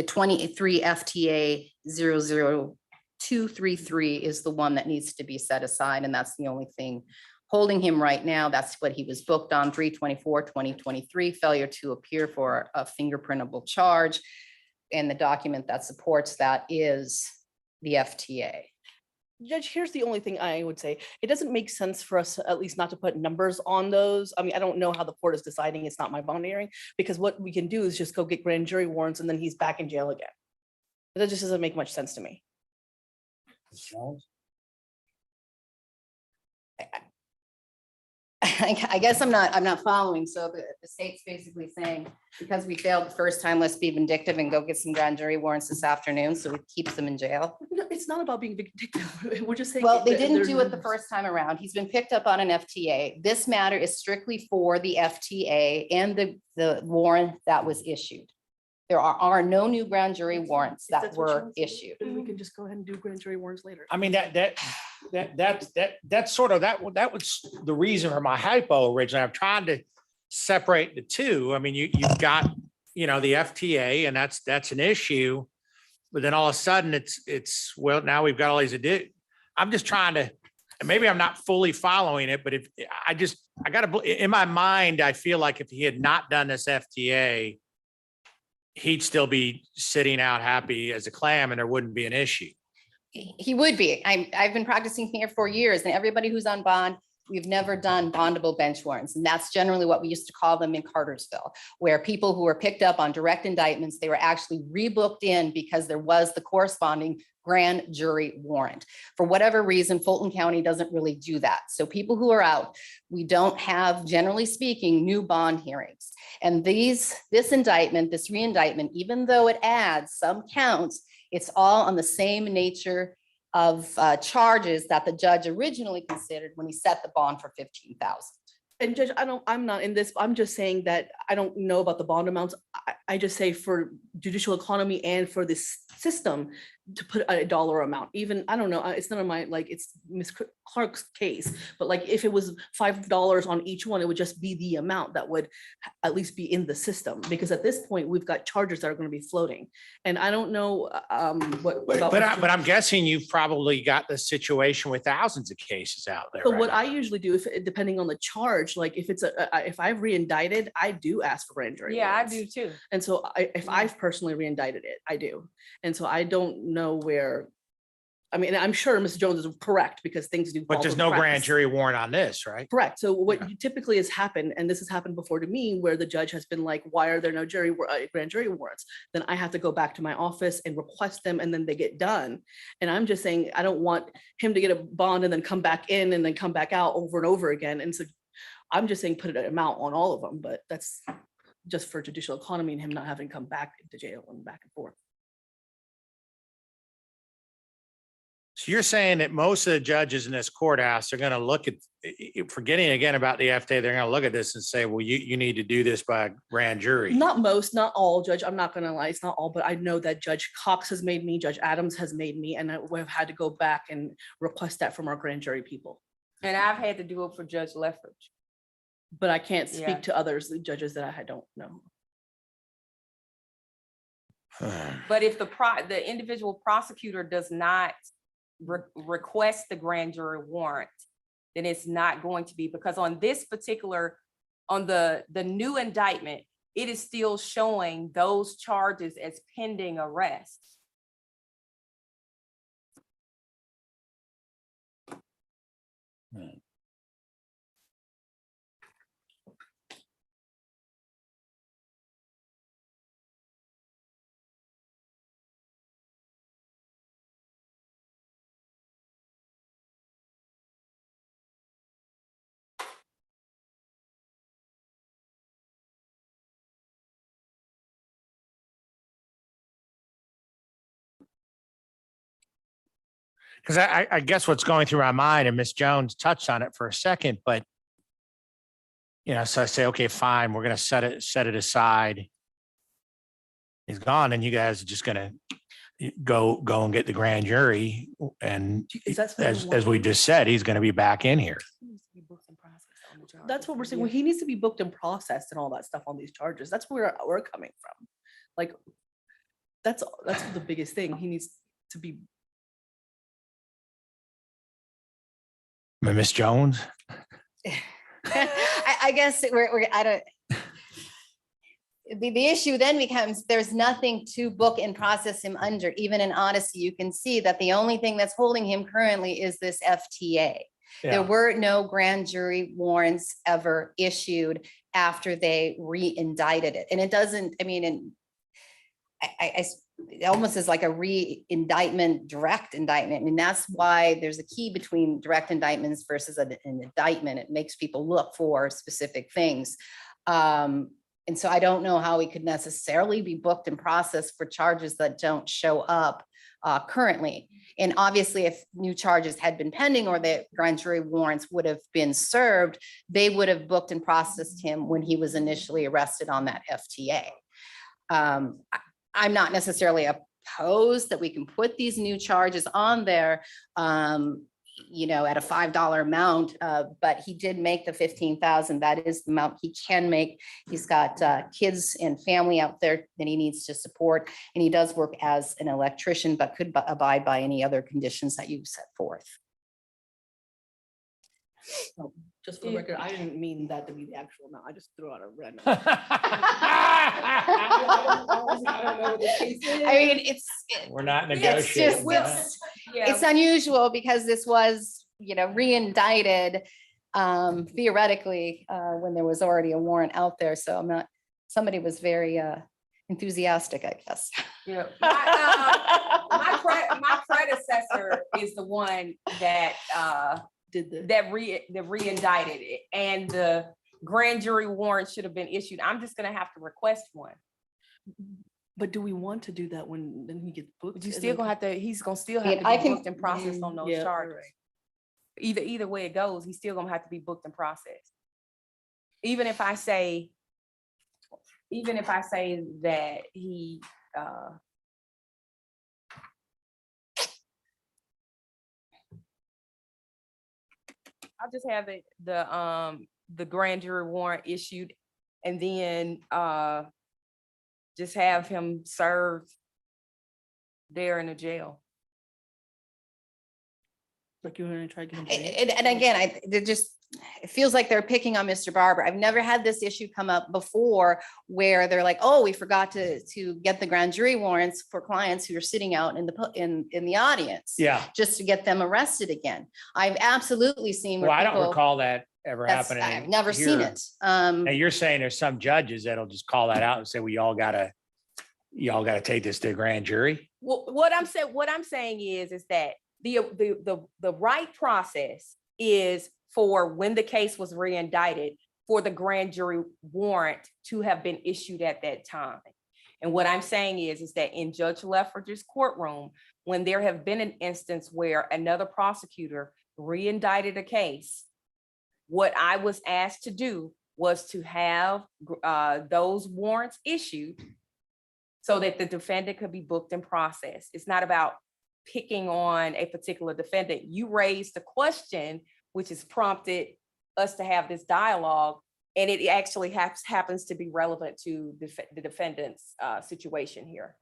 23 FTA 00233 is the one that needs to be set aside. And that's the only thing holding him right now. That's what he was booked on 3/24/2023, failure to appear for a fingerprintable charge. And the document that supports that is the FTA. Judge, here's the only thing I would say. It doesn't make sense for us at least not to put numbers on those. I mean, I don't know how the court is deciding. It's not my bond hearing, because what we can do is just go get grand jury warrants and then he's back in jail again. That just doesn't make much sense to me. I guess I'm not following. So the state's basically saying, because we failed the first time, let's be vindictive and go get some grand jury warrants this afternoon, so it keeps them in jail. No, it's not about being vindictive. We're just saying. Well, they that didn't there's do it the first time around. He's been picked up on an FTA. This matter is strictly for the FTA and the warrant that was issued. There are no new grand jury warrants If that that's what you were want to do, issued. then we can just go ahead and do grand jury warrants later. I mean, that's sort of, that was the reason for my hypo originally. I'm trying to separate the two. I mean, you've got, the FTA, and that's an issue. But then all of a sudden it's, well, now we've got all these, I'm just trying to, and maybe I'm not fully following it, but if I gotta, in my mind, I feel like if he had not done this FTA, he'd still be sitting out happy as a clam and there wouldn't be an issue. He would be. I've been practicing here for years, and everybody who's on bond, we've never done bondable bench warrants. And that's generally what we used to call them in Cartersville, where people who were picked up on direct indictments, they were actually rebooked in because there was the corresponding grand jury warrant. For whatever reason, Fulton County doesn't really do that. So people who are out, we don't have, generally speaking, new bond hearings. And this indictment, this re-indictment, even though it adds some counts, it's all on the same nature of charges that the judge originally considered when he set the bond for 15,000. And Judge, I'm not in this, I'm just saying that I don't know about the bond amounts. I just say for judicial economy and for this system to put a dollar amount, even, I don't know, it's none of my, like, it's Ms. Clark's case, but like if it was $5 on each one, it would just be the amount that would at least be in the system. Because at this point, we've got charges that are going to be floating. And I don't know what. But I'm guessing you've probably got the situation with thousands of cases out there. So right what now. I usually do, if depending on the charge, like if it's if I've re-indicted, I do ask for grand jury. Yeah, I warrants. do too. And so if I've personally re-indicted it, I do. And so I don't know where, I mean, I'm sure Ms. Jones is correct because things do. But fall there's through no the grand cracks. jury warrant on this, right? Correct. So what typically has happened, and this has happened before to me, where the judge has been like, why are there no grand jury warrants? Then I have to go back to my office and request them, and then they get done. And I'm just saying, I don't want him to get a bond and then come back in and then come back out over and over again. And so I'm just saying, put an amount on all of them, but that's just for judicial economy and him not having come back to jail and back and forth. So you're saying that most of the judges in this courthouse are going to look at, forgetting again about the FTA, they're going to look at this and say, well, you need to do this by grand jury. Not most, not all, Judge. I'm not gonna lie, it's not all, but I know that Judge Cox has made me, Judge Adams has made me, and we've had to go back and request that from our grand jury people. And I've had to do it for Judge Leffridge. But I can't Yeah. speak to others, the judges that I don't know. But if the individual prosecutor does not request the grand jury warrant, then it's not going to be, because on this particular, on the new indictment, it is still showing those charges as pending arrest. Because I guess what's going through my mind, and Miss Jones touched on it for a second, but so I say, okay, fine, we're going to set it aside. He's gone, and you guys are just going to go and get the grand jury, and as we just said, he's going to be back in here. That's what we're saying. Well, he needs to be booked and processed and all that stuff on these charges. That's where we're coming from. Like, that's the biggest thing. He needs to be. Miss Jones? I guess I don't. The issue then becomes there's nothing to book and process him under. Even in Odyssey, you can see that the only thing that's holding him currently is this FTA. Yeah. There were no grand jury warrants ever issued after they re-indicted it. And it doesn't, I mean, it almost is like a re-indictment, direct indictment. I mean, that's why there's a key between direct indictments versus an indictment. It makes people look for specific things. And so I don't know how we could necessarily be booked and processed for charges that don't show up currently. And obviously, if new charges had been pending or the grand jury warrants would have been served, they would have booked and processed him when he was initially arrested on that FTA. I'm not necessarily opposed that we can put these new charges on there, at a $5 amount, but he did make the 15,000. That is the amount he can make. He's got kids and family out there that he needs to support, and he does work as an electrician, but could abide by any other conditions that you set forth. Just for the record, I didn't mean that to be the actual amount. I just threw out a random. I mean, it's. We're not It's negotiating. just, it's unusual because this was, re-indicted theoretically when there was already a warrant out there. So I'm not, somebody was very enthusiastic, I guess. Yeah. My predecessor is the one that that re-indicted it, and the grand jury warrant should have been issued. I'm just gonna have to request one. But do we want to do that when then he gets booked? But you still gonna have to, he's gonna still Yeah, have to I be can- booked and processed on those Yeah, charges. Either way it goes, he's still gonna have to be booked and processed. Even if I say that he I'll just have the grand jury warrant issued, and then just have him served there in the jail. Like you're gonna try to get him. And again, it feels like they're picking on Mr. Barber. I've never had this issue come up before where they're like, oh, we forgot to get the grand jury warrants for clients who are sitting out in the audience. Yeah. Just to get them arrested again. I've absolutely seen where Well, I don't people- recall that ever that's- happening. I've never seen here. it. Now you're saying there's some judges that'll just call that out and say, well, y'all gotta take this to a grand jury. Well, what I'm saying is that the right process is for when the case was re-indicted for the grand jury warrant to have been issued at that time. And what I'm saying is that in Judge Leffordge's courtroom, when there have been an instance where another prosecutor re-indicted a case, what I was asked to do was to have those warrants issued so that the defendant could be booked and processed. It's not about picking on a particular defendant. You raised the question, which has prompted us to have this dialogue, and it actually happens to be relevant to the defendant's situation here.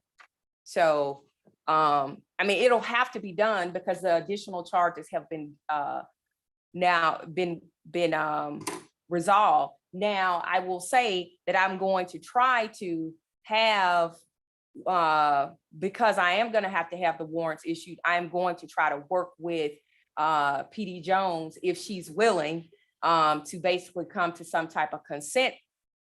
So, I mean, it'll have to be done because the additional charges have been now been resolved. Now, I will say that I'm going to try to have, because I am going to have the warrants issued, I'm going to try to work with PD Jones, if she's willing, to basically come to some type of consent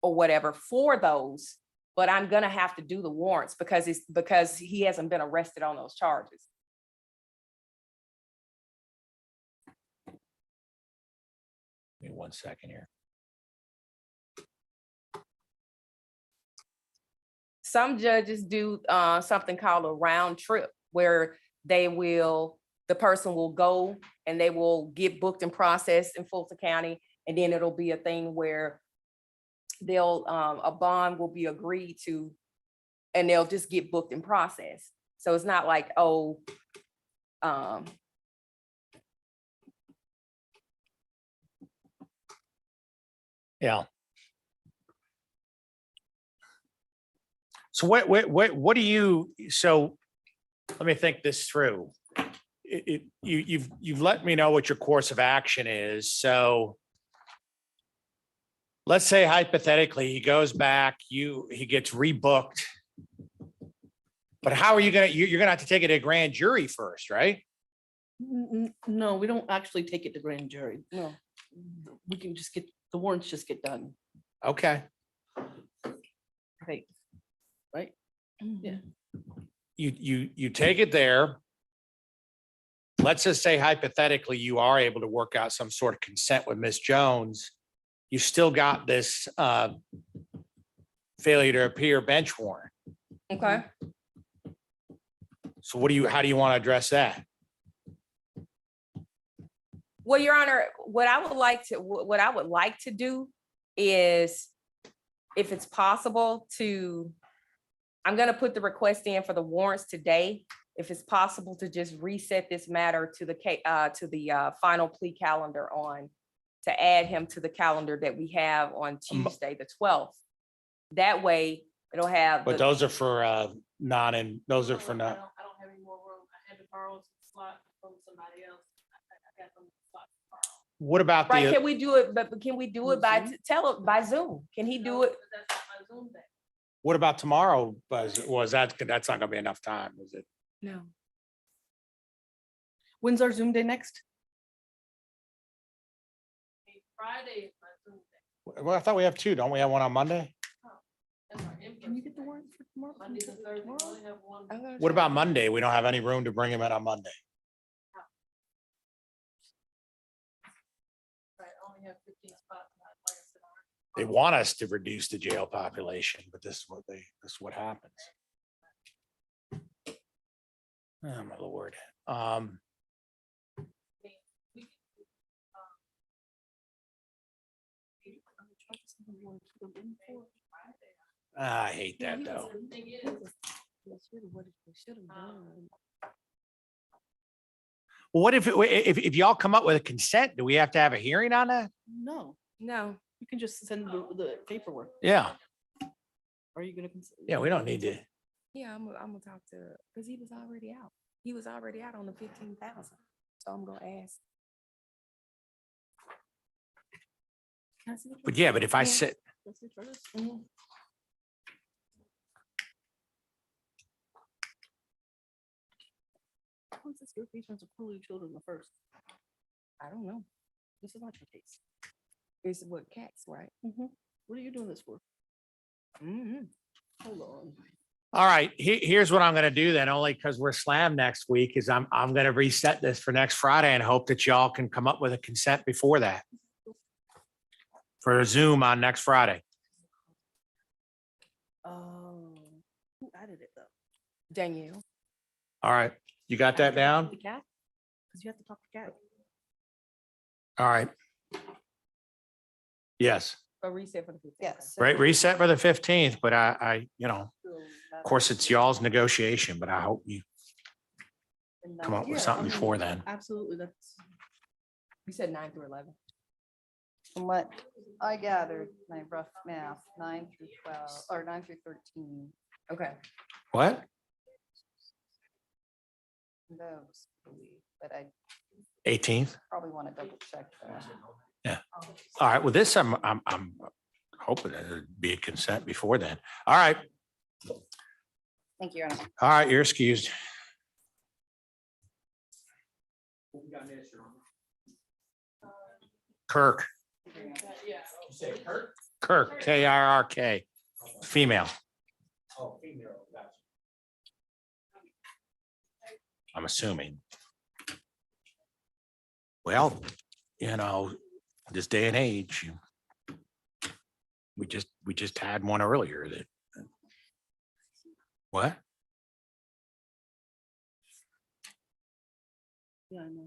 or whatever for those. But I'm going to have to do the warrants because he hasn't been arrested on those charges. Give me 1 second here. Some judges do something called a round trip where the person will go and they will get booked and processed in Fulton County. And then it'll be a thing where a bond will be agreed to and they'll just get booked and processed. So it's not like, Yeah. So what do you, so let me think this through. You've let me know what your course of action is. So let's say hypothetically, he goes back, he gets rebooked. But how are you you're gonna have to take it to a grand jury first, right? No, we don't actually take it to grand jury. No, we can just the warrants just get done. Okay. Right. Right? Yeah. You take it there. Let's just say hypothetically, you are able to work out some sort of consent with Ms. Jones. You still got this failure to appear bench warrant. okay. So how do you want to address that? Well, Your Honor, what I would like to do is, if it's possible I'm going to put the request in for the warrants today. If it's possible to just reset this matter to the final plea calendar to add him to the calendar that we have on Tuesday, the 12th. That way it'll have. But those are for those are for not. I don't have any more room. I had to borrow a slot from somebody else. I got some slots to borrow. What about Right, the, can we do it, but can we do it by, by Zoom? Can he do it? what about tomorrow? Was that's not gonna be enough time, is it? No. When's our Zoom day next? Friday is my Zoom day. Well, I thought we have two. Don't we have one on Monday? Can you get the warrant for tomorrow? Monday to Thursday, we only have one. What about Monday? We don't have any room to bring him in on Monday. Right, I only have 15 spots. Like I said, They want us to reduce the jail population, but this is what happens. Oh, my Lord. I hate that though. What if y'all come up with a consent, do we have to have a hearing on that? No, No. you can just send the paperwork. Yeah, Are you gonna? yeah, we don't need to. Yeah, I'm gonna talk to, because he was already out. He was already out on the 15,000. So I'm gonna ask. Can I see the But yeah, but if I sit, That's it first. What's this your case of cruelty to children the first? I don't know. This is not your case. It's what cats, right? What are you doing this for? Hold on. all right, here's what I'm gonna do then, only because we're slammed next week, is I'm gonna reset this for next Friday and hope that y'all can come up with a consent before that. For a Zoom on next Friday. Oh, who added it though? Danielle. All right, you got that down? The cat? Because you have to talk to cat. All right. Yes, A reset for the 15th. Yes. right, reset for the 15th, but I, of course, it's y'all's negotiation, but I hope you come up with Yeah, something I mean, before then. Absolutely, that's. You said 9 through 11. From what I gathered, my rough math, 9 through 12, or 9 through 13. Okay. What? Those, but I 18th? probably want to double check that. Yeah. All right, well, this, I'm hoping that it'd be a consent before then. All right, Thank you, Your Honor. all right, you're excused. Kirk. Kirk, Kirk, female. I'm assuming. Well, this day and age, we just had one earlier that. What? Yeah, I know.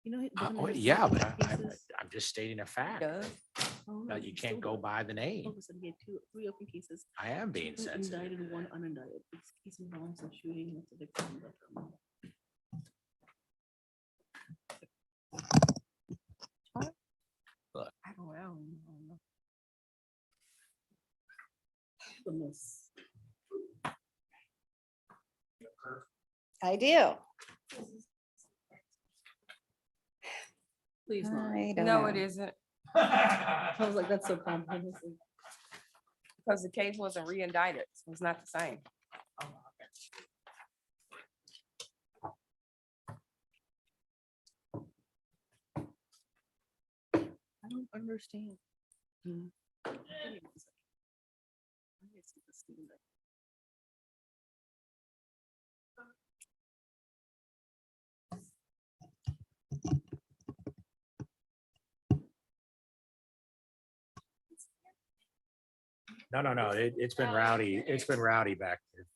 You know. doesn't it Well, have yeah, several but cases? I'm just stating a fact. Oh, That you can't go by the All name. of a sudden, he had three open cases. I am being Two sensitive. Indicted, one unindicted. This case involves some shooting. That's a victim, but, Look. I don't know. Goodness. I do. Please not. I don't No, know. it isn't. I was like, that's so comprehensive. Because the case wasn't re-indicted. So it's not the same. I don't understand. Give me one second. Let me see this thing that- No. It's been rowdy. It's been rowdy back there.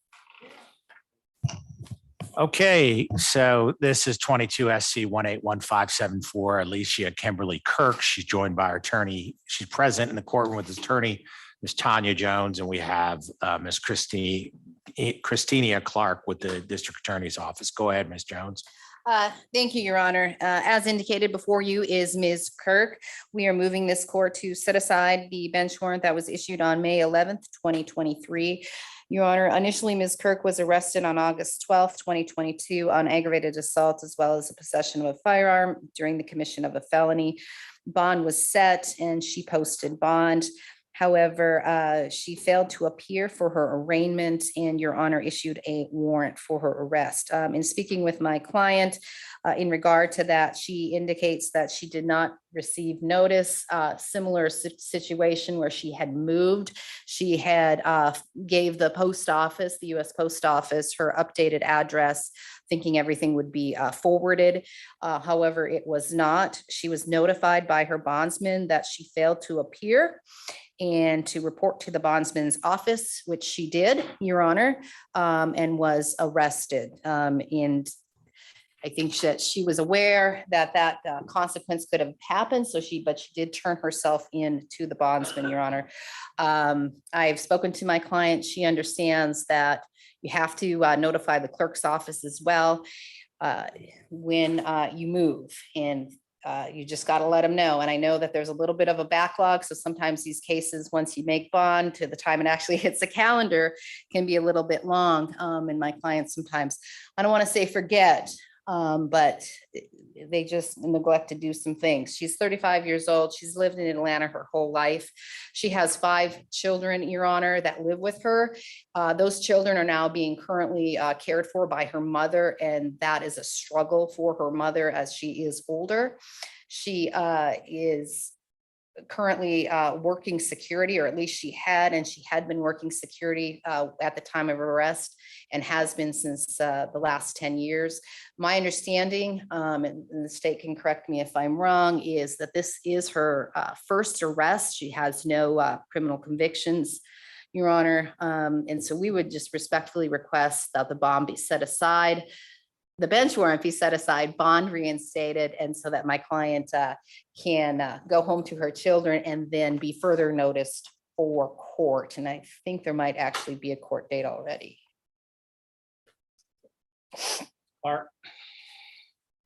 Okay, so this is 22 SC 181574, Alicia Kimberly Kirk. She's joined by her attorney. She's present in the courtroom with his attorney, Ms. Tanya Jones, and we have Ms. Christina Clark with the district attorney's office. Go ahead, Ms. Jones. Thank you, Your Honor. As indicated before you is Ms. Kirk. We are moving this court to set aside the bench warrant that was issued on May 11th, 2023. Your Honor, initially, Ms. Kirk was arrested on August 12th, 2022 on aggravated assault as well as the possession of a firearm during the commission of a felony. Bond was set and she posted bond. However, she failed to appear for her arraignment and Your Honor issued a warrant for her arrest. In speaking with my client in regard to that, she indicates that she did not receive notice. Similar situation where she had moved. She had gave the post office, the US Post Office, her updated address, thinking everything would be forwarded. However, it was not. She was notified by her bondsman that she failed to appear and to report to the bondsman's office, which she did, Your Honor, and was arrested. And I think that she was aware that that consequence could have happened. But she did turn herself in to the bondsman, Your Honor. I've spoken to my client. She understands that you have to notify the clerk's office as well when you move, and you just got to let them know. And I know that there's a little bit of a backlog. So sometimes these cases, once you make bond to the time it actually hits the calendar, can be a little bit long. And my clients sometimes, I don't want to say forget, but they just neglect to do some things. She's 35 years old. She's lived in Atlanta her whole life. She has 5 children, Your Honor, that live with her. Those children are now being currently cared for by her mother, and that is a struggle for her mother as she is older. She is currently working security, or at least she had been working security at the time of her arrest and has been since the last 10 years. My understanding, and the state can correct me if I'm wrong, is that this is her first arrest. She has no criminal convictions, Your Honor. And so we would just respectfully request that the bond be set aside, the bench warrant be set aside, bond reinstated, and so that my client can go home to her children and then be further noticed for court. And I think there might actually be a court date already. Clark?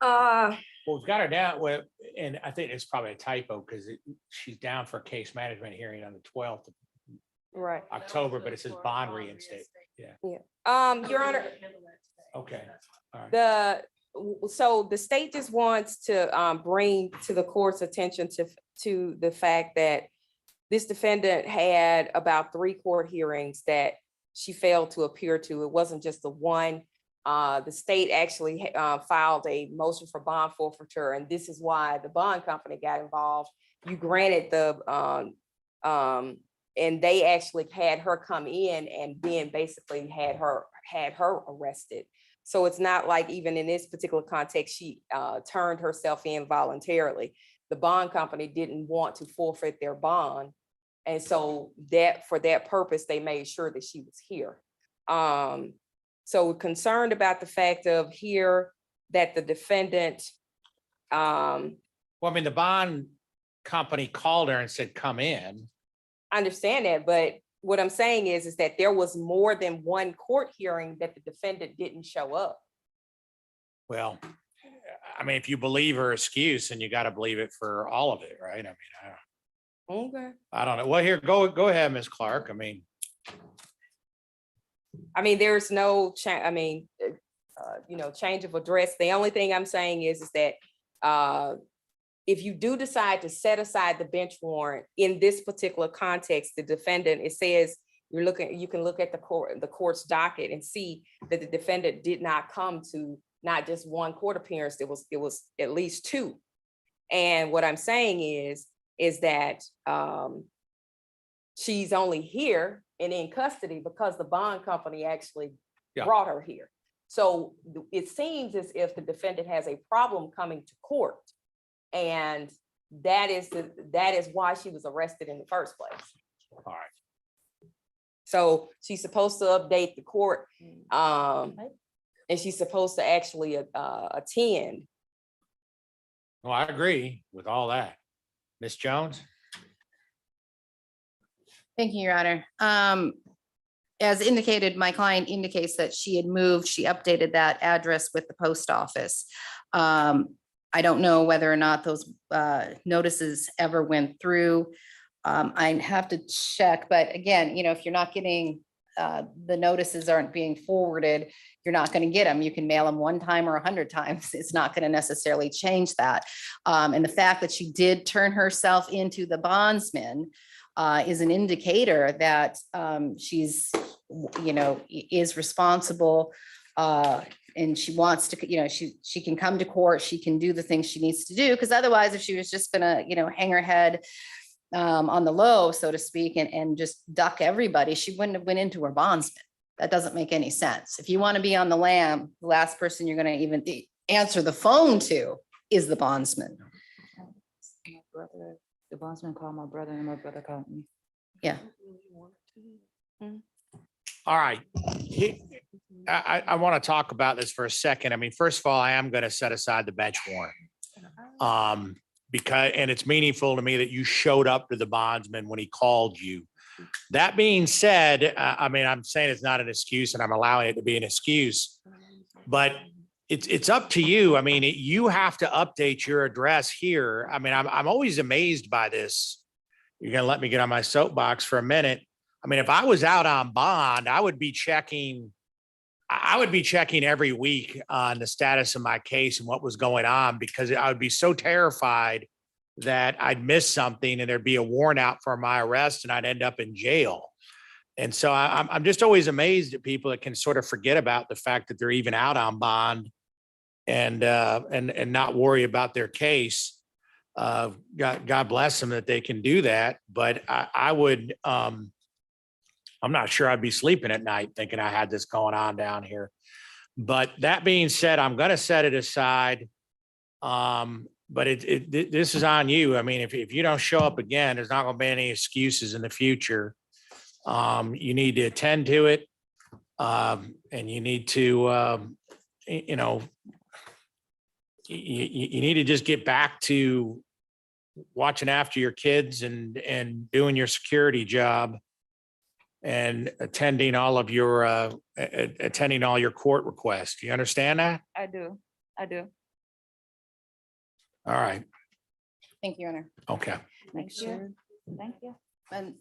Well, we've got her down with, and I think it's probably a typo because she's down for a case management hearing on the 12th of Right. October, but it says bond reinstate. Yeah. Your Honor, Okay. All right. so the state just wants to bring to the court's attention to the fact that this defendant had about 3 court hearings that she failed to appear to. It wasn't just the one. The state actually filed a motion for bond forfeiture, and this is why the bond company got involved. You granted and they actually had her come in and then basically had her arrested. So it's not like, even in this particular context, she turned herself in voluntarily. The bond company didn't want to forfeit their bond. And so that for that purpose, they made sure that she was here. So we're concerned about the fact of here that the defendant. Well, I mean, the bond company called her and said, come in. I understand that, but what I'm saying is that there was more than one court hearing that the defendant didn't show up. Well, I mean, if you believe her excuse, and you got to believe it for all of it, right? I mean, Okay. I don't know. Well, here, go ahead, Ms. Clark. I mean, there's no change. I mean, change of address. The only thing I'm saying is that if you do decide to set aside the bench warrant in this particular context, the defendant, it says you can look at the court's docket and see that the defendant did not come to not just one court appearance. It was at least 2. And what I'm saying is that she's only here and in custody because the bond company actually brought her here. So it seems as if the defendant has a problem coming to court. And that is why she was arrested in the first place. All right. So she's supposed to update the court, and she's supposed to actually attend. Well, I agree with all that. Ms. Jones? Thank you, Your Honor. As indicated, my client indicates that she had moved. She updated that address with the post office. I don't know whether or not those notices ever went through. I have to check, but again, if you're not getting the notices aren't being forwarded, you're not going to get them. You can mail them one time or 100 times. It's not going to necessarily change that. And the fact that she did turn herself into the bondsman is an indicator that she's, is responsible. And she wants to, she can come to court, she can do the things she needs to do. Because otherwise, if she was just gonna, hang her head on the low, so to speak, and just duck everybody, she wouldn't have went into her bondsman. That doesn't make any sense. If you want to be on the lam, the last person you're going to even answer the phone to is the bondsman. The bondsman called my brother and my brother called me. Yeah. All right. I want to talk about this for a second. I mean, first of all, I am going to set aside the bench warrant. Because, and it's meaningful to me that you showed up to the bondsman when he called you. That being said, I mean, I'm saying it's not an excuse and I'm allowing it to be an excuse, but it's up to you. I mean, you have to update your address here. I mean, I'm always amazed by this. You're going to let me get on my soapbox for a minute. I mean, if I was out on bond, I would be checking every week on the status of my case and what was going on, because I would be so terrified that I'd miss something and there'd be a warrant out for my arrest and I'd end up in jail. And so I'm just always amazed at people that can sort of forget about the fact that they're even out on bond and not worry about their case. God bless them that they can do that. But I would, I'm not sure I'd be sleeping at night thinking I had this going on down here. But that being said, I'm going to set it aside. But this is on you. I mean, if you don't show up again, there's not going to be any excuses in the future. You need to attend to it. And you need to, you need to just get back to watching after your kids and doing your security job and attending all your court requests. Do you understand that? I do. All right. Thank you, Your Honor. Okay. Thank you. Thank you. And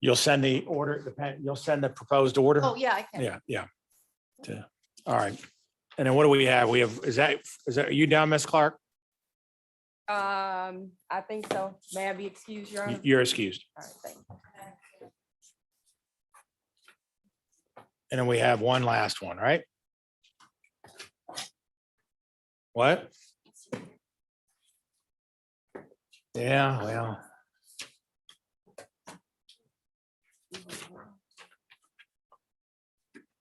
You'll send the order, you'll send the proposed order? oh, yeah, I can. Yeah. All right. And then what do we have? Is that, are you done, Ms. Clark? I think so. May I be excused, Your Honor? You're excused. All right, thank you. And then we have one last one, right? What? Yeah, well.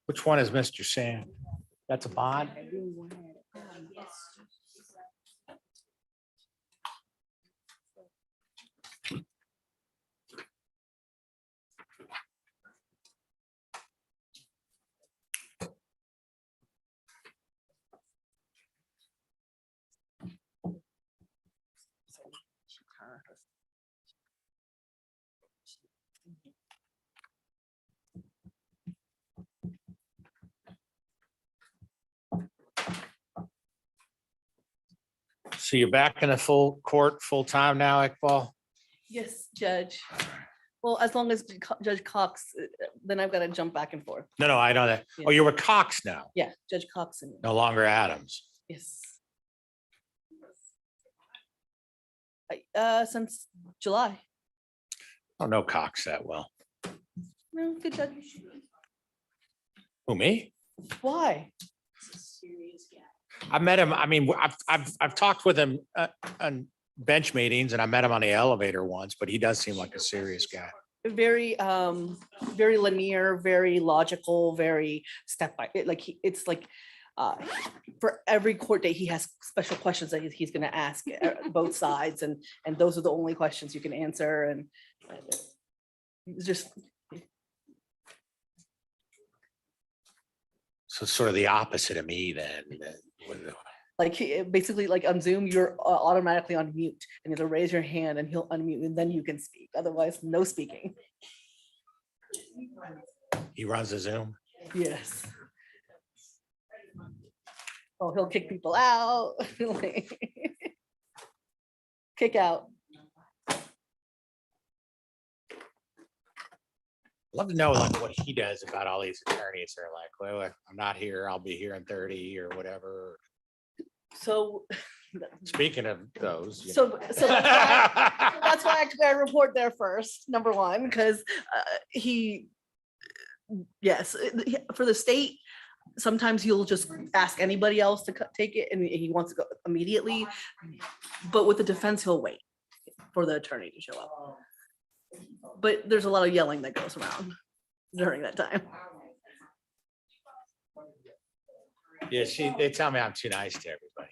Which one is Mr. Sam? That's a bond? So you're back in the full court, full time now, Iqbal? Yes, Judge. Well, as long as Judge Cox, then I've got to jump back and forth. No, I know that. Oh, you're with Cox now, Yeah, Judge Cox and no longer Adams. yes. Since July. I don't know Cox that well. No, good judge. Who, me? Why? I met him. I mean, I've talked with him on bench meetings and I met him on the elevator once, but he does seem like a serious guy. Very, very linear, very logical, very step by, it's like, for every court date, he has special questions that he's gonna ask both sides, and those are the only questions you can answer, and it's just. So sort of the opposite of me then. Like basically like on Zoom, you're automatically on mute and you have to raise your hand and he'll unmute and then you can speak. Otherwise, no speaking. He runs the Zoom? Yes. Oh, he'll kick people out. Kick out. Love to know like what he does about all these attorneys. They're like, well, I'm not here. I'll be here in 30 or whatever. So, Speaking of those. you so, know. so that's why I report there first, number one, because yes, for the state, sometimes he'll just ask anybody else to take it and he wants to go immediately. But with the defense, he'll wait for the attorney to show up. But there's a lot of yelling that goes around during that time. Yeah, they tell me I'm too nice to everybody.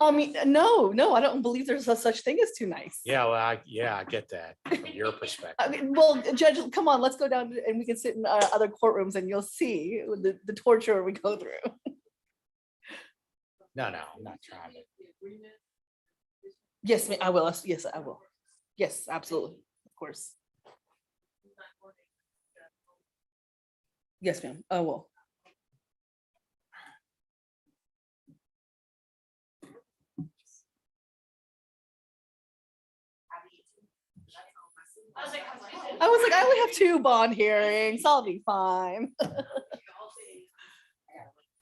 I mean, no, I don't believe there's a such thing as too nice. Yeah, well, I get that from your perspective. I mean, well, Judge, come on, let's go down and we can sit in other courtrooms and you'll see the torture we go through. No, I'm not trying to. Yes, I will. Yes, I will. Yes, absolutely. Of course. Yes, ma'am. I will. I was like, I only have 2 bond hearings. I'll be fine.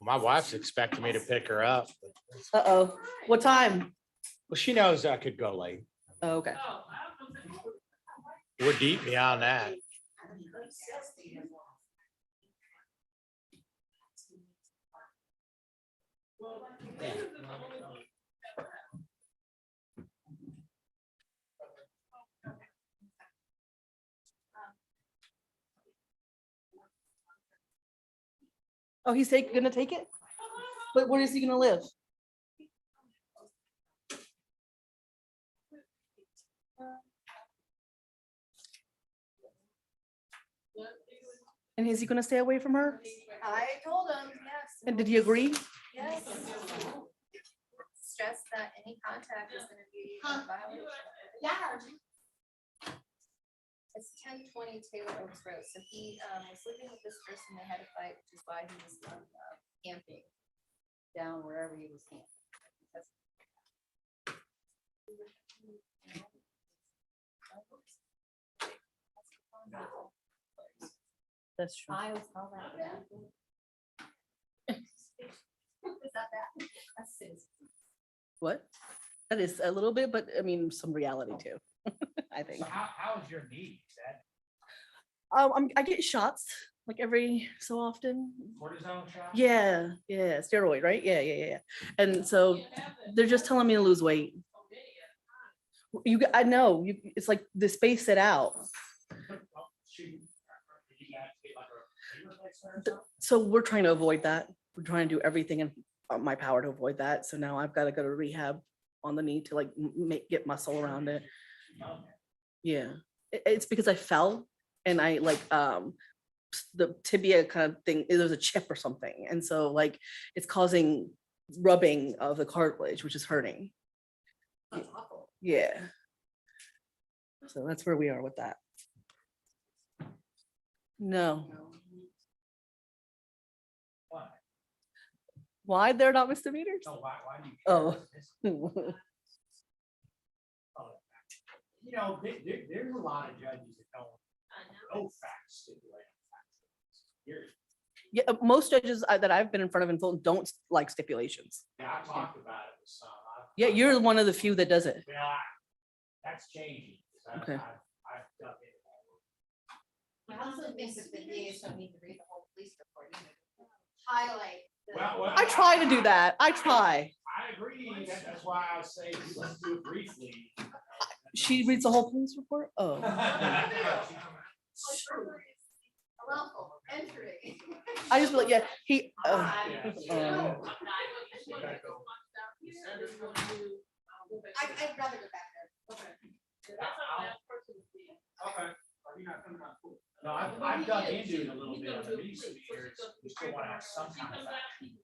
My wife's expecting me to pick her up. Uh-oh. What time? Well, she knows I could go late. Oh, okay. We're deep beyond that. Oh, he's gonna take it? But where is he gonna live? And is he gonna stay away from her? I told him, yes. And did he agree? Yes. Stress that any contact is gonna be a violation. Yeah. It's 1020 Taylor Oaks Road. So he was living with this person. They had a fight, which is why he was camping down wherever he was camping. That's true. I always call that. Is that bad? That's sis. What? That is a little bit, but I mean, some reality too, I think. So how is your knee? Is that I get shots like every so often. cortisone shot? Yeah, steroid, right? Yeah. And so they're just telling me to lose weight. I know, it's like the space it out. So we're trying to avoid that. We're trying to do everything in my power to avoid that. So now I've got to go to rehab on the knee to like get muscle around it. Yeah, it's because I fell and I like the tibia kind of thing, there's a chip or something. And so like it's causing rubbing of the cartilage, which is hurting. That's awful. Yeah. So that's where we are with that. No. Why they're not misdemeanors? No, why do you? Oh. You know, there's a lot of judges that don't know facts stipulating facts. Yeah, most judges that I've been in front of in Fulton don't like stipulations. Yeah, I talked about it with some. Yeah, you're one of the few that does it. Well, that's changing. Okay. I've dug in. I also think that the DAs don't need to read the whole police report. Highlight. Well, I try to do that. I try. I agree. That's why I say let's do it briefly. She reads the whole police report? Oh. Lawful entry. I just be like, yeah, he. I'd rather go back there. Okay. No, I've dug into it a little bit on the recent years. We still want to have some kind of action.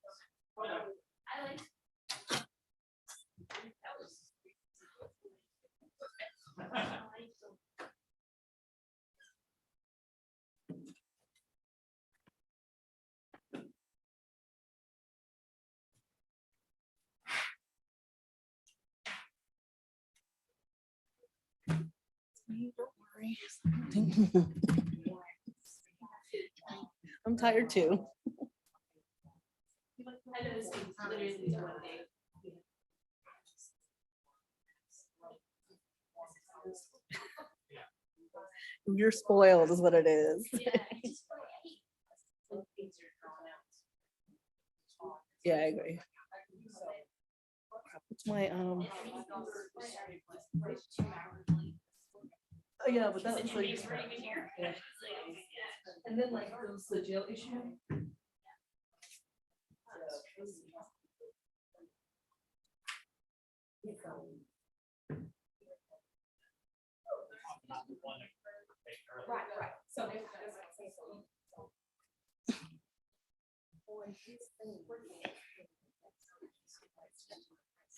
Don't worry. I'm tired too. You're spoiled is what it is. Yeah, I agree. It's my, oh, yeah, but that was like. Yeah. And then like, there was the jail issue. Right. So.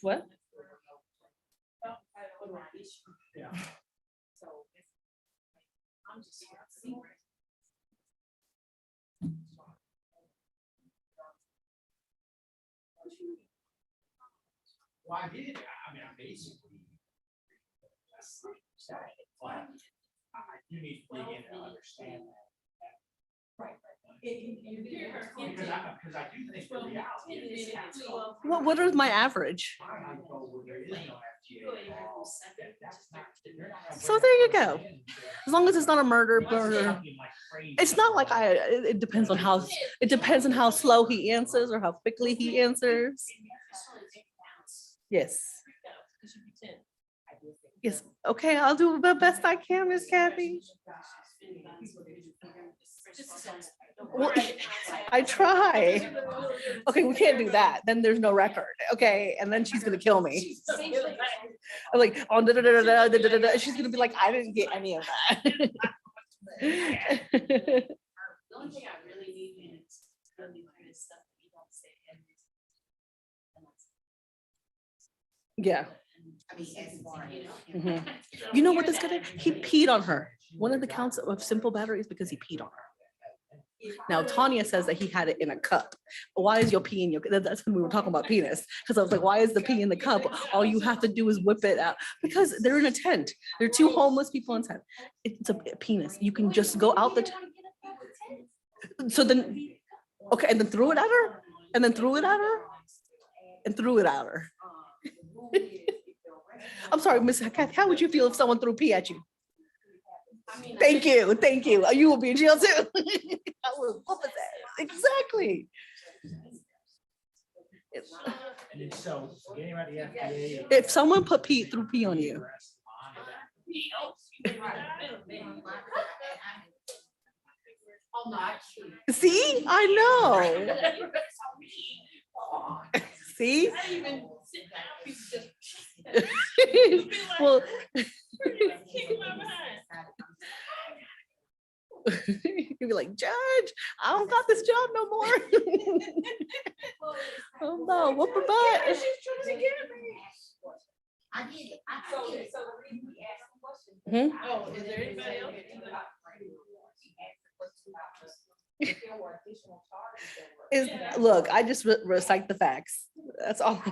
What? Yeah. Well, I did, I mean, I basically. You need to dig in and understand that. Right. Because I do think the reality is. What is my average? So there you go. As long as it's not a murder. It's not like it depends on how slow he answers or how quickly he answers. Yes. Yes. Okay, I'll do the best I can, Miss Kathy. Well, I try. Okay, we can't do that. Then there's no record. Okay, and then she's gonna kill me. I'm like, oh, da, da, da, da, da, da, da. She's gonna be like, I didn't get any of that. The only thing I really need is really kind of stuff that you don't say Yeah. I mean, as far Mhm. You know what this guy did? He peed on her. One of the counts of simple battery is because he peed on her. Now, Tanya says that he had it in a cup. Why is your pee in your, that's when we were talking about penis. Because I was like, why is the pee in the cup? All you have to do is whip it out. Because they're in a tent. They're two homeless people in a tent. It's a penis. You can just go out the tent. So then, okay, and then threw it at her? And then threw it at her? And threw it at her. I'm sorry, Miss Kathy, how would you feel if someone threw pee at you? Thank you, thank you. You will be in jail too. I will whoop his ass. Exactly. If someone threw pee on you. See, I know. See? Well, you'd be like, Judge, I don't got this job no more. Oh no, whoop her butt. I did it. Mhm. Oh, is there anybody else? Look, I just recite the facts. That's all.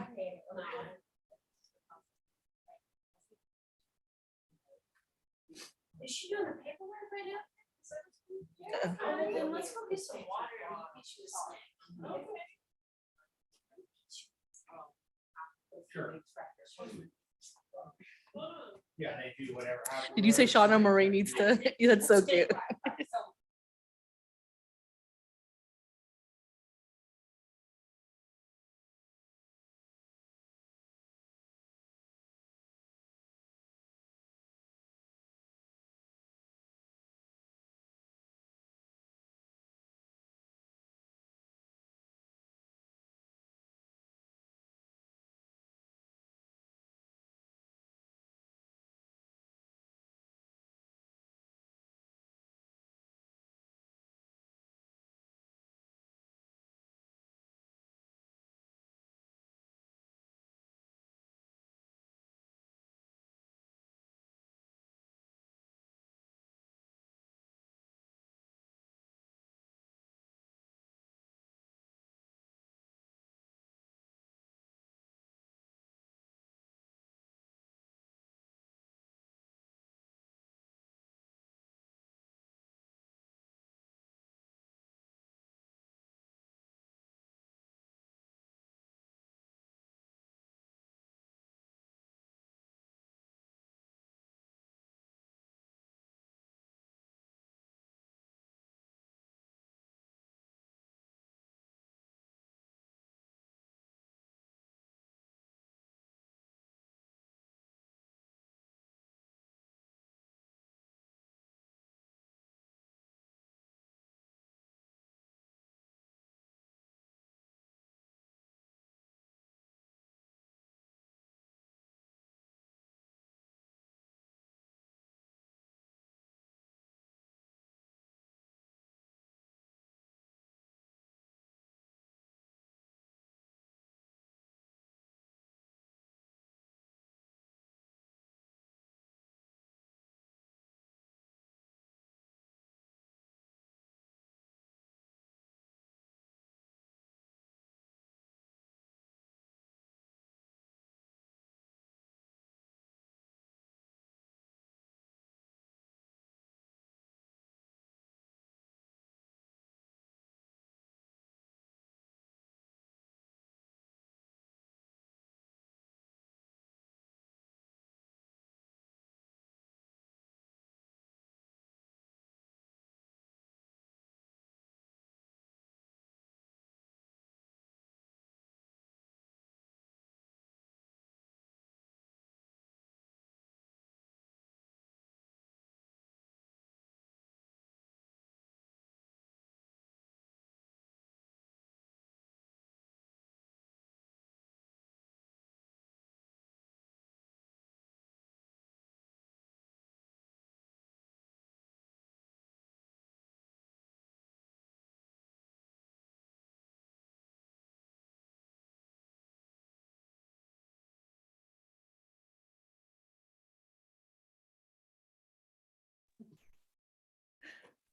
Is she doing the paperwork right now? Then let's go get some water and I'll get you a snack. Okay. Sure. Yeah, they do whatever. Did you say Shauna Marie needs to? That's so cute.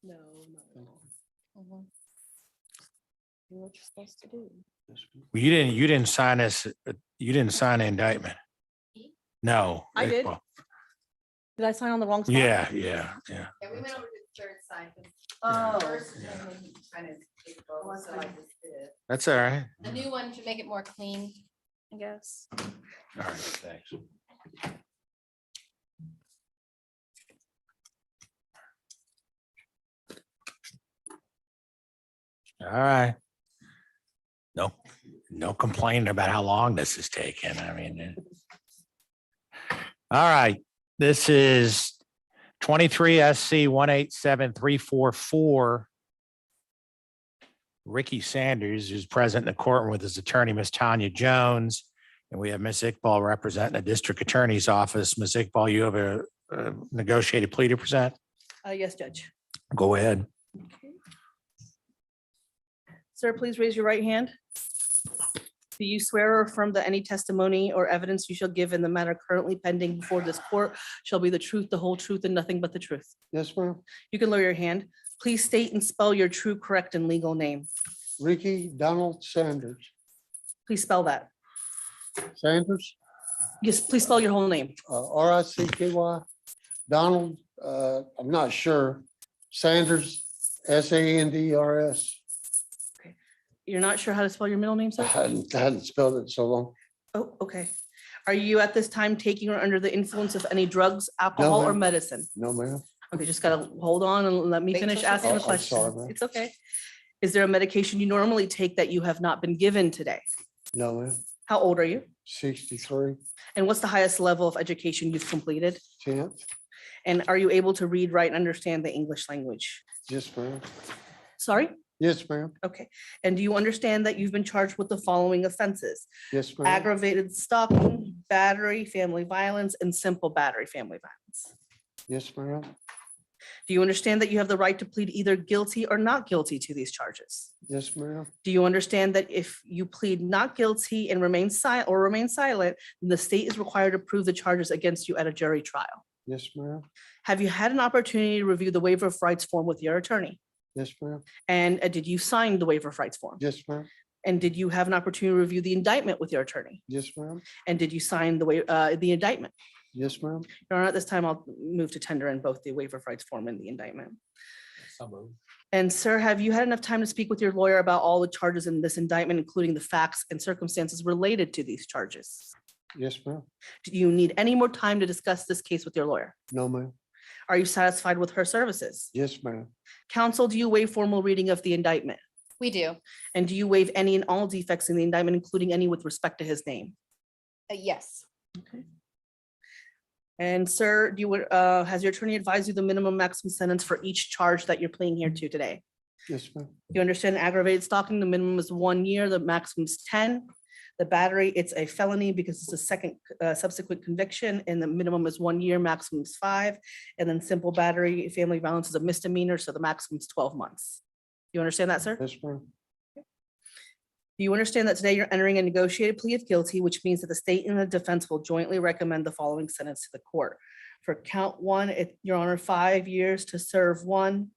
No, not at all. Do what you're supposed to do. You didn't sign this, you didn't sign the indictment. No. I did. Iqbal. Did I sign on the wrong spot? Yeah. Yeah, we went over to the third side. 'cause Oh. the first one was kind of big, so I just did it. That's all right. The new one should make it more clean, I guess. All right, thanks. All right. No complaining about how long this is taking. I mean. All right, this is 23 SC 187344. Ricky Sanders, who's present in the courtroom with his attorney, Miss Tanya Jones. And we have Miss Iqbal representing the district attorney's office. Miss Iqbal, you have a negotiated plea to present? Yes, Judge. Go ahead. Sir, please raise your right hand. Do you swear or affirm that any testimony or evidence you shall give in the matter currently pending before this court shall be the truth, the whole truth, and nothing but the truth? Yes, ma'am. You can lower your hand. Please state and spell your true, correct, and legal name. Ricky Donald Sanders. Please spell that. Sanders, Yes, please spell your whole name. R-I-C-K-Y. Donald, I'm not sure. Sanders, S-A-N-D-R-S. You're not sure how to spell your middle name, I sir? hadn't spelled it so long. Oh, okay. Are you at this time taking or under the influence of any drugs, alcohol, or ma'am. medicine? No, ma'am. Okay, just gotta hold on and let me Wait finish till she asking the finishes. I'm sorry, question. ma'am. It's okay. Is there a medication you normally take that you have not been given today? No, ma'am. How old are you? 63, And what's the highest level of education you've completed? 10th. And are you able to read, write, and understand the English language? Yes, ma'am. Sorry? Yes, ma'am. Okay. And do you understand that you've been charged with the following offenses? Yes, ma'am. Aggravated stalking, battery, family violence, and simple battery, family violence. Yes, ma'am. Do you understand that you have the right to plead either guilty or not guilty to these charges? Yes, ma'am. Do you understand that if you plead not guilty and remain silent, then the state is required to prove the charges against you at a jury trial? Yes, ma'am. Have you had an opportunity to review the waiver of rights form with your attorney? Yes, ma'am. And did you sign the waiver of rights form? Yes, ma'am. And did you have an opportunity to review the indictment with your attorney? Yes, ma'am. And did you sign the indictment? Yes, ma'am. Your Honor, at this time, I'll move to tender in both the waiver of rights form and the indictment. And sir, have you had enough time to speak with your lawyer about all the charges in this indictment, including the facts and circumstances related to these charges? Yes, ma'am. Do you need any more time to discuss this case with your lawyer? No, ma'am. Are you satisfied with her services? Yes, ma'am. Counsel, do you waive formal reading of the indictment? We do. And do you waive any and all defects in the indictment, including any with respect to his name? Yes. And sir, has your attorney advised you the minimum maximum sentence for each charge that you're pleading here to today? Yes, ma'am. You understand aggravated stalking, the minimum is 1 year, the maximum is 10. The battery, it's a felony because it's a second subsequent conviction, and the minimum is 1 year, maximum is 5. And then simple battery, family violence is a misdemeanor, so the maximum is 12 months. You understand that, sir? Yes, ma'am. Do you understand that today you're entering a negotiated plea of guilty, which means that the state and the defense will jointly recommend the following sentence to the court? For count 1, Your Honor, 5 years to serve 1,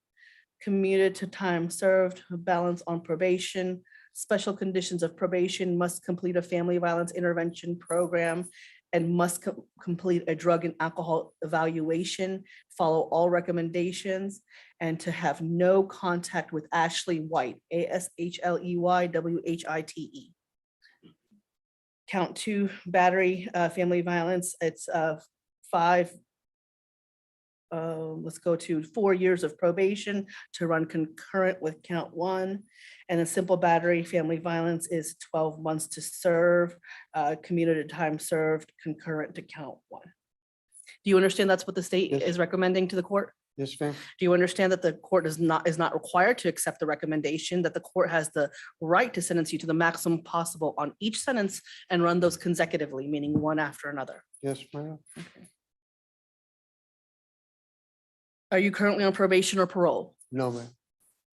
commuted to time served, balance on probation, special conditions of probation, must complete a family violence intervention program, and must complete a drug and alcohol evaluation, follow all recommendations, and to have no contact with Ashley White, ASHLEY WHITE. Count 2, battery, family violence, it's 4 years of probation to run concurrent with count 1. And a simple battery, family violence is 12 months to serve, commuted time served, concurrent to count 1. Do you understand that's what the state Yes. is recommending to the court? Yes, ma'am. Do you understand that the court is not required to accept the recommendation, that the court has the right to sentence you to the maximum possible on each sentence and run those consecutively, meaning one after another? Yes, ma'am. Are you currently on probation or parole? No, ma'am.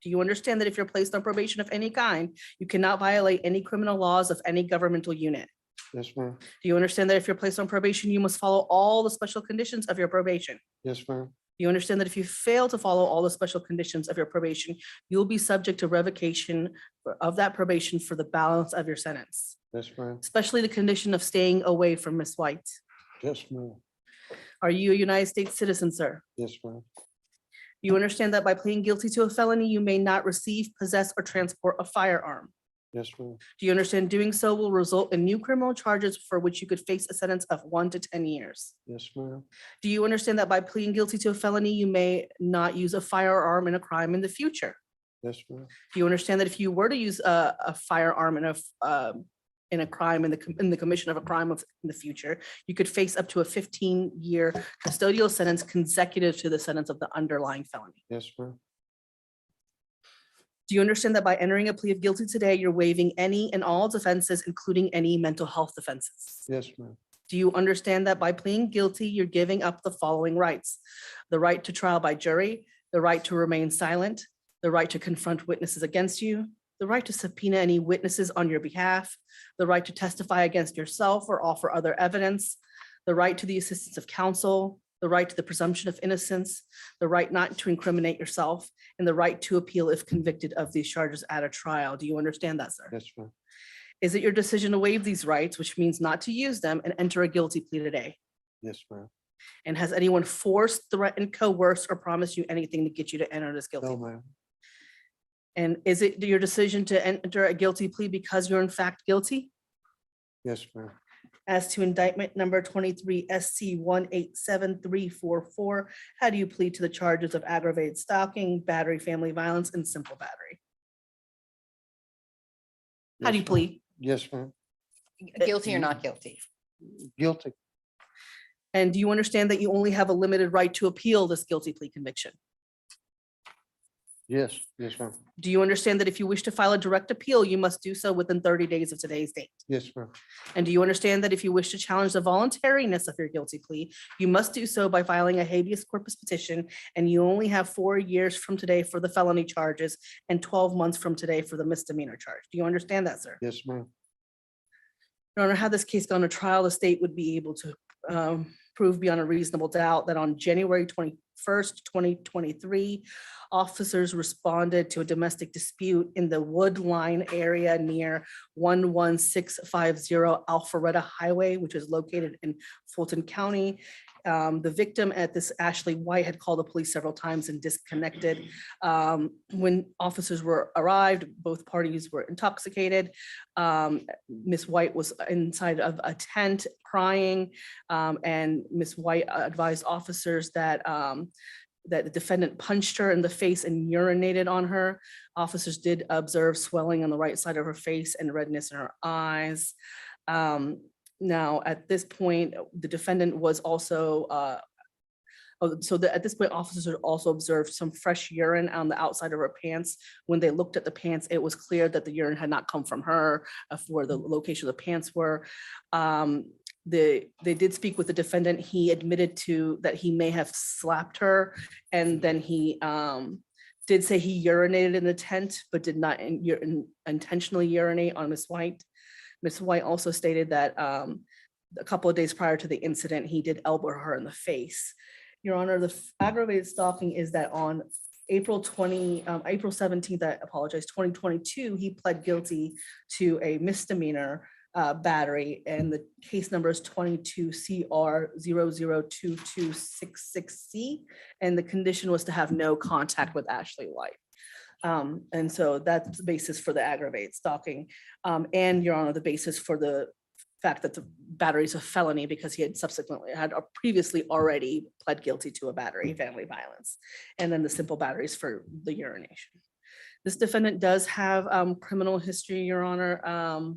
Do you understand that if you're placed on probation of any kind, you cannot violate any criminal laws of any governmental unit? Yes, ma'am. Do you understand that if you're placed on probation, you must follow all the special conditions of your probation? Yes, ma'am. You understand that if you fail to follow all the special conditions of your probation, you'll be subject to revocation of that probation for the balance of your sentence, Yes, ma'am. especially the condition of staying away from Miss White. Yes, ma'am. Are you a United States citizen, sir? Yes, ma'am. You understand that by pleading guilty to a felony, you may not receive, possess, or transport a firearm. Yes, ma'am. Do you understand doing so will result in new criminal charges for which you could face a sentence of 1 to 10 years? Yes, ma'am. Do you understand that by pleading guilty to a felony, you may not use a firearm in a crime in the future? Yes, ma'am. Do you understand that if you were to use a firearm in a crime, in the commission of a crime in the future, you could face up to a 15-year custodial sentence consecutive to the sentence of the underlying felony? Yes, ma'am. Do you understand that by entering a plea of guilty today, you're waiving any and all defenses, including any mental health defenses? Yes, ma'am. Do you understand that by pleading guilty, you're giving up the following rights: the right to trial by jury, the right to remain silent, the right to confront witnesses against you, the right to subpoena any witnesses on your behalf, the right to testify against yourself or offer other evidence, the right to the assistance of counsel, the right to the presumption of innocence, the right not to incriminate yourself, and the right to appeal if convicted of these charges at a trial? Do you understand that, sir? Yes, ma'am. Is it your decision to waive these rights, which means not to use them, and enter a guilty plea today? Yes, ma'am. And has anyone forced, threatened, coerced, or promised you anything to get you to enter this guilty? No, plea? ma'am. And is it your decision to enter a guilty plea because you're in fact guilty? Yes, ma'am. As to indictment number 23 SC 187344, how do you plead to the charges of aggravated stalking, battery, family violence, and simple battery? How do you Yes, ma'am. plead? Yes, ma'am. Guilty or not guilty? Guilty. And do you understand that you only have a limited right to appeal this guilty plea conviction? Yes, yes, ma'am. Do you understand that if you wish to file a direct appeal, you must do so within 30 days of today's date? Yes, ma'am. And do you understand that if you wish to challenge the voluntariness of your guilty plea, you must do so by filing a habeas corpus petition, and you only have 4 years from today for the felony charges and 12 months from today for the misdemeanor charge? Do you understand that, sir? Yes, ma'am. Your Honor, had this case gone to trial, the state would be able to prove beyond a reasonable doubt that on January 21st, 2023, officers responded to a domestic dispute in the Woodline area near 11650 Alpharetta Highway, which is located in Fulton County. The victim at this, Ashley White, had called the police several times and disconnected. When officers arrived, both parties were intoxicated. Miss White was inside of a tent crying, and Miss White advised officers that that the defendant punched her in the face and urinated on her. Officers did observe swelling on the right side of her face and redness in her eyes. Now, at this point, the defendant was also, at this point, officers had also observed some fresh urine on the outside of her pants. When they looked at the pants, it was clear that the urine had not come from her, where the location of the pants were. They did speak with the defendant. He admitted to that he may have slapped her, and then he did say he urinated in the tent, but did not intentionally urinate on Miss White. Miss White also stated that a couple of days prior to the incident, he did elbow her in the face. Your Honor, the aggravated stalking is that on April 17th, I apologize, 2022, he pled guilty to a misdemeanor battery, and the case number is 22 CR 002266C, and the condition was to have no contact with Ashley White. And so that's the basis for the aggravated stalking. And Your Honor, the basis for the fact that the battery is a felony because he had previously already pled guilty to a battery, family violence, and then the simple batteries for the urination. This defendant does have criminal history, Your Honor.